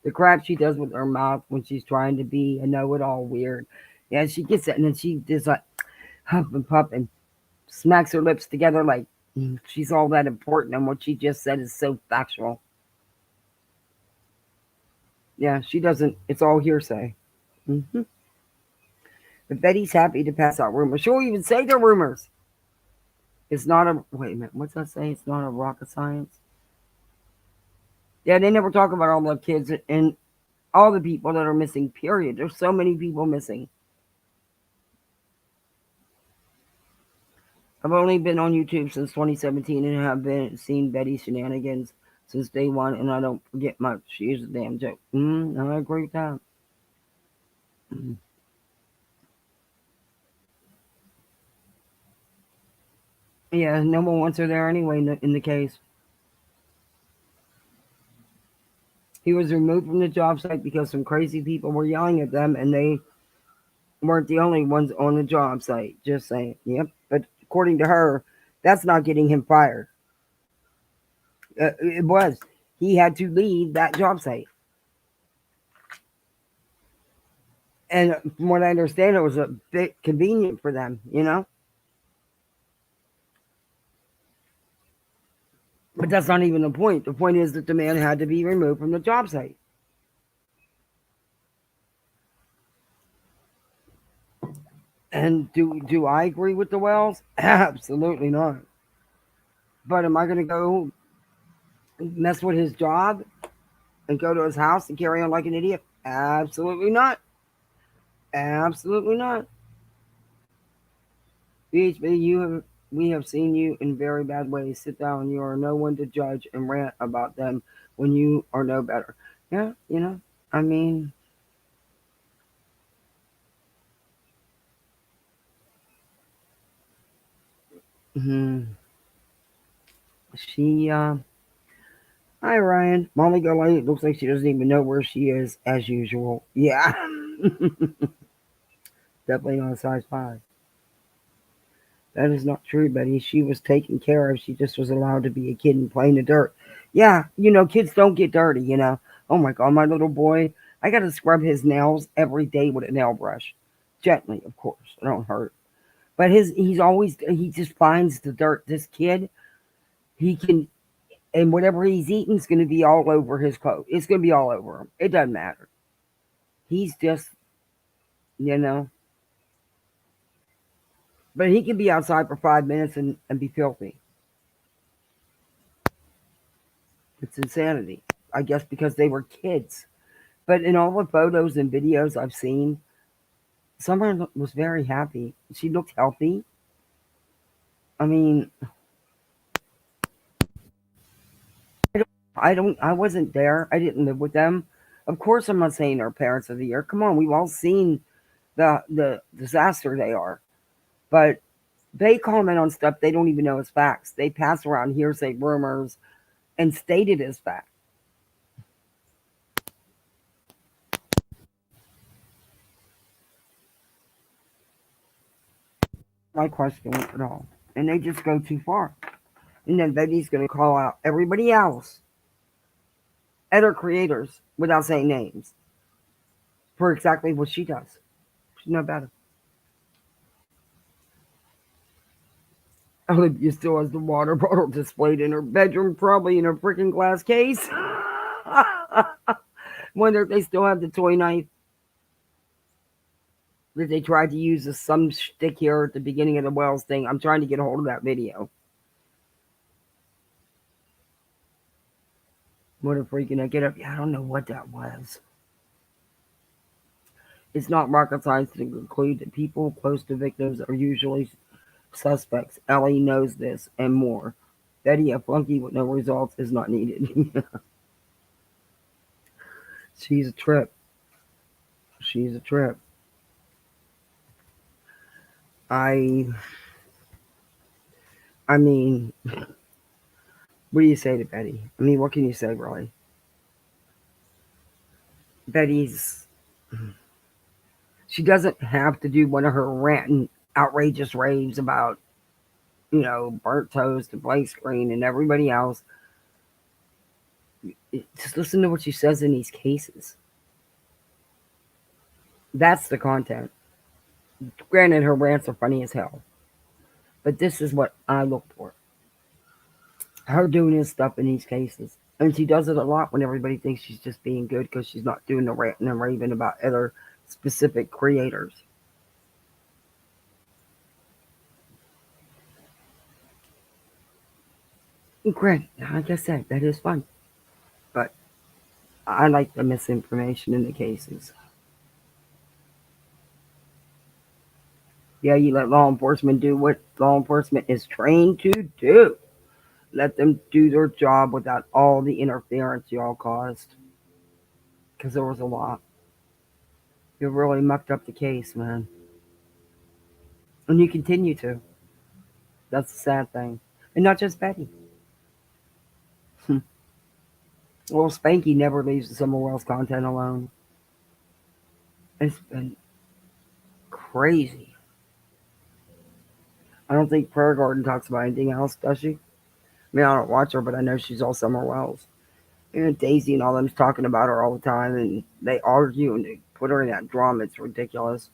The crap she does with her mouth when she's trying to be a know-it-all weird. Yeah, she gets it, and then she just like huff and puff and smacks her lips together like she's all that important, and what she just said is so factual. Yeah, she doesn't. It's all hearsay. Mm-hmm. But Betty's happy to pass out rumors. She'll even say they're rumors. It's not a... Wait a minute. What's that say? It's not a rocket science. Yeah, they never talk about all the kids and all the people that are missing, period. There's so many people missing. I've only been on YouTube since 2017 and have seen Betty's shenanigans since day one, and I don't forget much. She is a damn joke. I agree with that. Yeah, no one wants her there anyway in the case. He was removed from the job site because some crazy people were yelling at them, and they weren't the only ones on the job site. Just saying. Yep. But according to her, that's not getting him fired. It was. He had to leave that job site. And from what I understand, it was a bit convenient for them, you know? But that's not even the point. The point is that the man had to be removed from the job site. And do I agree with the Wells? Absolutely not. But am I going to go mess with his job and go to his house and carry on like an idiot? Absolutely not. Absolutely not. BHB, we have seen you in very bad ways. Sit down. You are no one to judge and rant about them when you are no better. Yeah, you know, I mean, she, hi Ryan. Molly Goliath, it looks like she doesn't even know where she is as usual. Yeah. Definitely not a size 5. That is not true, Betty. She was taken care of. She just was allowed to be a kid and play in the dirt. Yeah, you know, kids don't get dirty, you know. Oh my God, my little boy, I got to scrub his nails every day with a nail brush. Gently, of course. It don't hurt. But he just finds the dirt. This kid, he can, and whatever he's eating is going to be all over his clothes. It's going to be all over him. It doesn't matter. He's just, you know. But he can be outside for 5 minutes and be filthy. It's insanity. I guess because they were kids. But in all the photos and videos I've seen, Summer was very happy. She looked healthy. I mean, I wasn't there. I didn't live with them. Of course, I'm not saying they're parents of the year. Come on, we've all seen the disaster they are. But they comment on stuff they don't even know as facts. They pass around hearsay rumors and state it as fact. my question at all. And they just go too far. And then Betty's going to call out everybody else, other creators, without saying names, for exactly what she does. She's no better. Olivia still has the water bottle displayed in her bedroom, probably in a freaking glass case. Wonder if they still have the toy knife that they tried to use as some shtick here at the beginning of the Wells thing. I'm trying to get a hold of that video. What a freaking get up. Yeah, I don't know what that was. It's not rocket science to conclude that people close to victims are usually suspects. Ellie knows this and more. Betty, a flunky with no results, is not needed. She's a trip. She's a trip. I mean, what do you say to Betty? I mean, what can you say, really? Betty's, she doesn't have to do one of her ranting, outrageous raves about, burnt toast and blank screen and everybody else. Just listen to what she says in these cases. That's the content. Granted, her rants are funny as hell. But this is what I look for. Her doing this stuff in these cases. And she does it a lot when everybody thinks she's just being good because she's not doing the ranting and raving about other specific creators. And granted, like I said, that is fun. But I like the misinformation in the cases. Yeah, you let law enforcement do what law enforcement is trained to do. Let them do their job without all the interference y'all caused. Because there was a lot. You really mucked up the case, man. And you continue to. That's the sad thing. And not just Betty. Well, Spanky never leaves the Summer Wells content alone. It's been crazy. I don't think Prayer Garden talks about anything else, does she? I mean, I don't watch her, but I know she's all Summer Wells. And Daisy and all them's talking about her all the time, and they argue and they put her in that drama. It's ridiculous.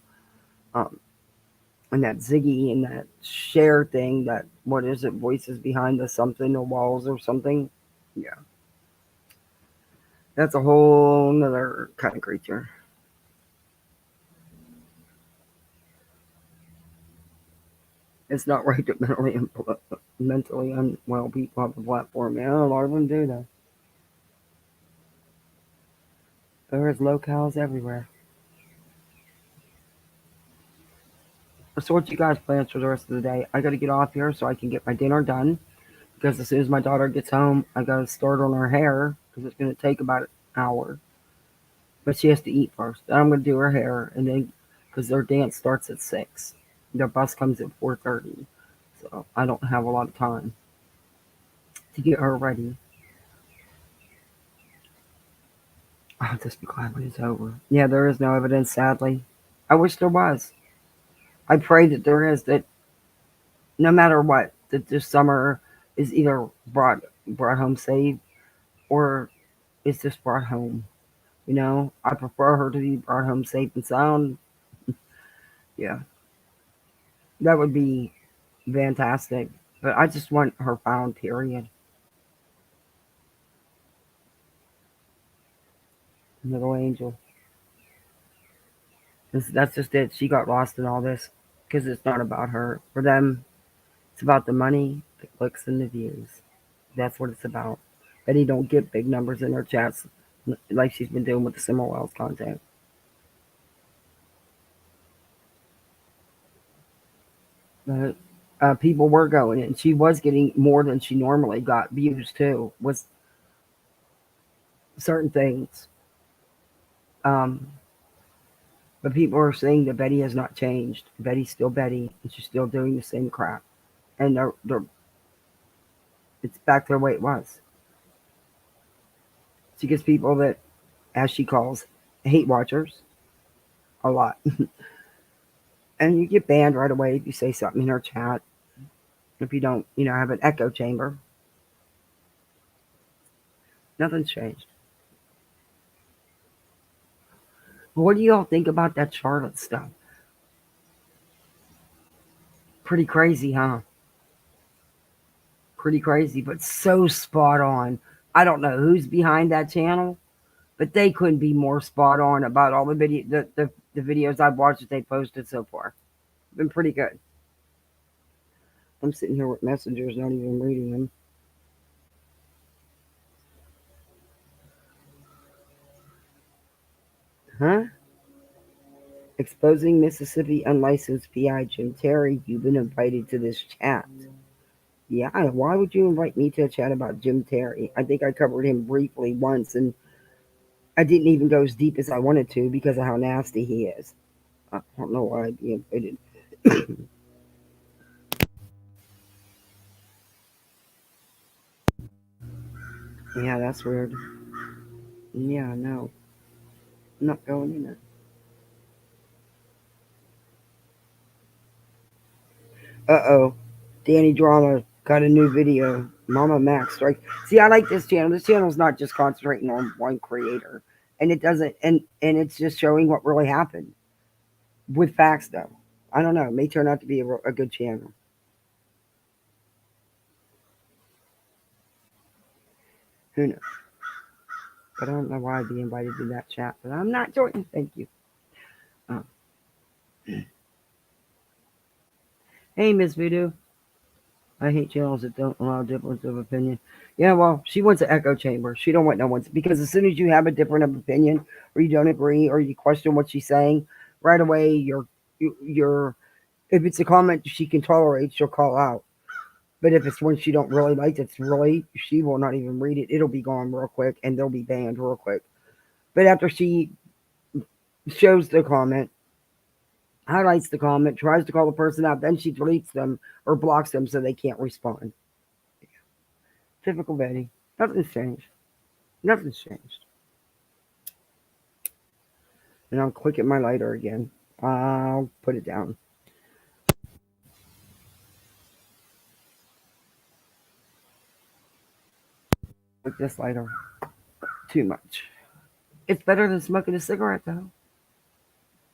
And that Ziggy and that Cher thing, that, what is it, voices behind the something, the walls or something. Yeah. That's a whole nother kind of creature. It's not right that mentally unwell people have a platform. Yeah, a lot of them do, though. There's locales everywhere. So what you guys plans for the rest of the day? I got to get off here so I can get my dinner done. Because as soon as my daughter gets home, I got to start on her hair. Because it's going to take about an hour. But she has to eat first. Then I'm going to do her hair. And then, because their dance starts at 6. Their bus comes at 4:30. So I don't have a lot of time to get her ready. I'll just be glad when it's over. Yeah, there is no evidence, sadly. I wish there was. I pray that there is, that no matter what, that this summer is either brought home safe or it's just brought home. I prefer her to be brought home safe and sound. Yeah. That would be fantastic. But I just want her found, period. Little angel. That's just it. She got lost in all this because it's not about her. For them, it's about the money, the clicks, and the views. That's what it's about. Betty don't get big numbers in her chats like she's been doing with the Summer Wells content. But people were going, and she was getting more than she normally got views too, with certain things. But people are saying that Betty has not changed. Betty's still Betty, and she's still doing the same crap. And it's back to the way it was. She gets people that, as she calls, hate watchers, a lot. And you get banned right away if you say something in our chat. If you don't, have an echo chamber. Nothing's changed. What do y'all think about that Charlotte stuff? Pretty crazy, huh? Pretty crazy, but so spot on. I don't know who's behind that channel, but they couldn't be more spot on about all the videos I've watched that they posted so far. Been pretty good. I'm sitting here with messengers, not even reading them. Huh? Exposing Mississippi unlicensed PI Jim Terry. You've been invited to this chat. Yeah, why would you invite me to a chat about Jim Terry? I think I covered him briefly once, and I didn't even go as deep as I wanted to because of how nasty he is. I don't know why I'd be invited. Yeah, that's weird. Yeah, no. I'm not going in there. Uh-oh. Danny Drama got a new video. Mama Max strike. See, I like this channel. This channel's not just concentrating on one creator. And it doesn't, and it's just showing what really happened. With facts, though. I don't know. It may turn out to be a good channel. Who knows? But I don't know why I'd be invited to that chat. But I'm not joining. Thank you. Hey, Miss Voodoo. I hate channels that don't allow difference of opinion. Yeah, well, she wants an echo chamber. She don't want no one's, because as soon as you have a different opinion, or you don't agree, or you question what she's saying, right away you're if it's a comment she can tolerate, she'll call out. But if it's one she don't really like, she will not even read it. It'll be gone real quick, and they'll be banned real quick. But after she shows the comment, highlights the comment, tries to call the person out, then she deletes them or blocks them so they can't respond. Typical Betty. Nothing's changed. Nothing's changed. And I'll click at my lighter again. I'll put it down. With this lighter. Too much. It's better than smoking a cigarette, though.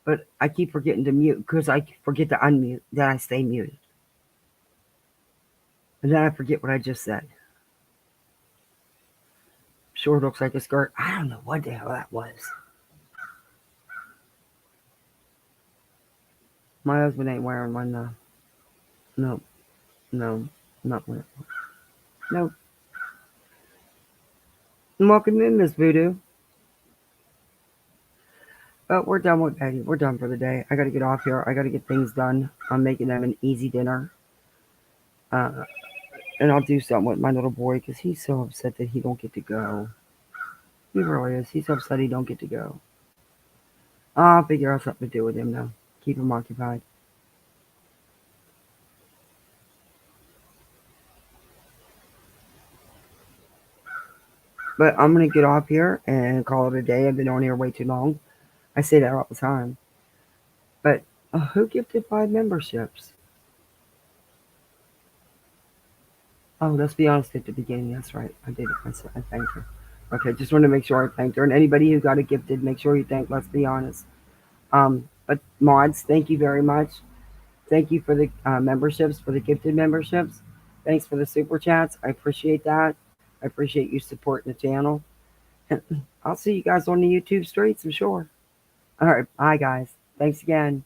But I keep forgetting to mute because I forget to unmute. Then I stay muted. And then I forget what I just said. Sure looks like a skirt. I don't know what the hell that was. My husband ain't wearing one, though. No, not wearing one. Nope. Welcome in, Miss Voodoo. But we're done with Betty. We're done for the day. I got to get off here. I got to get things done. I'm making them an easy dinner. And I'll do something with my little boy because he's so upset that he don't get to go. He really is. He's upset he don't get to go. I'll figure out something to do with him, though. Keep him occupied. But I'm going to get off here and call it a day. I've been on here way too long. I say that all the time. But who gifted 5 memberships? Oh, let's be honest at the beginning. That's right. I did it. I thanked her. Okay, just want to make sure I thanked her. And anybody who got it gifted, make sure you thank. Let's be honest. But mods, thank you very much. Thank you for the memberships, for the gifted memberships. Thanks for the super chats. I appreciate that. I appreciate you supporting the channel. I'll see you guys on the YouTube streets, I'm sure. All right, bye guys. Thanks again.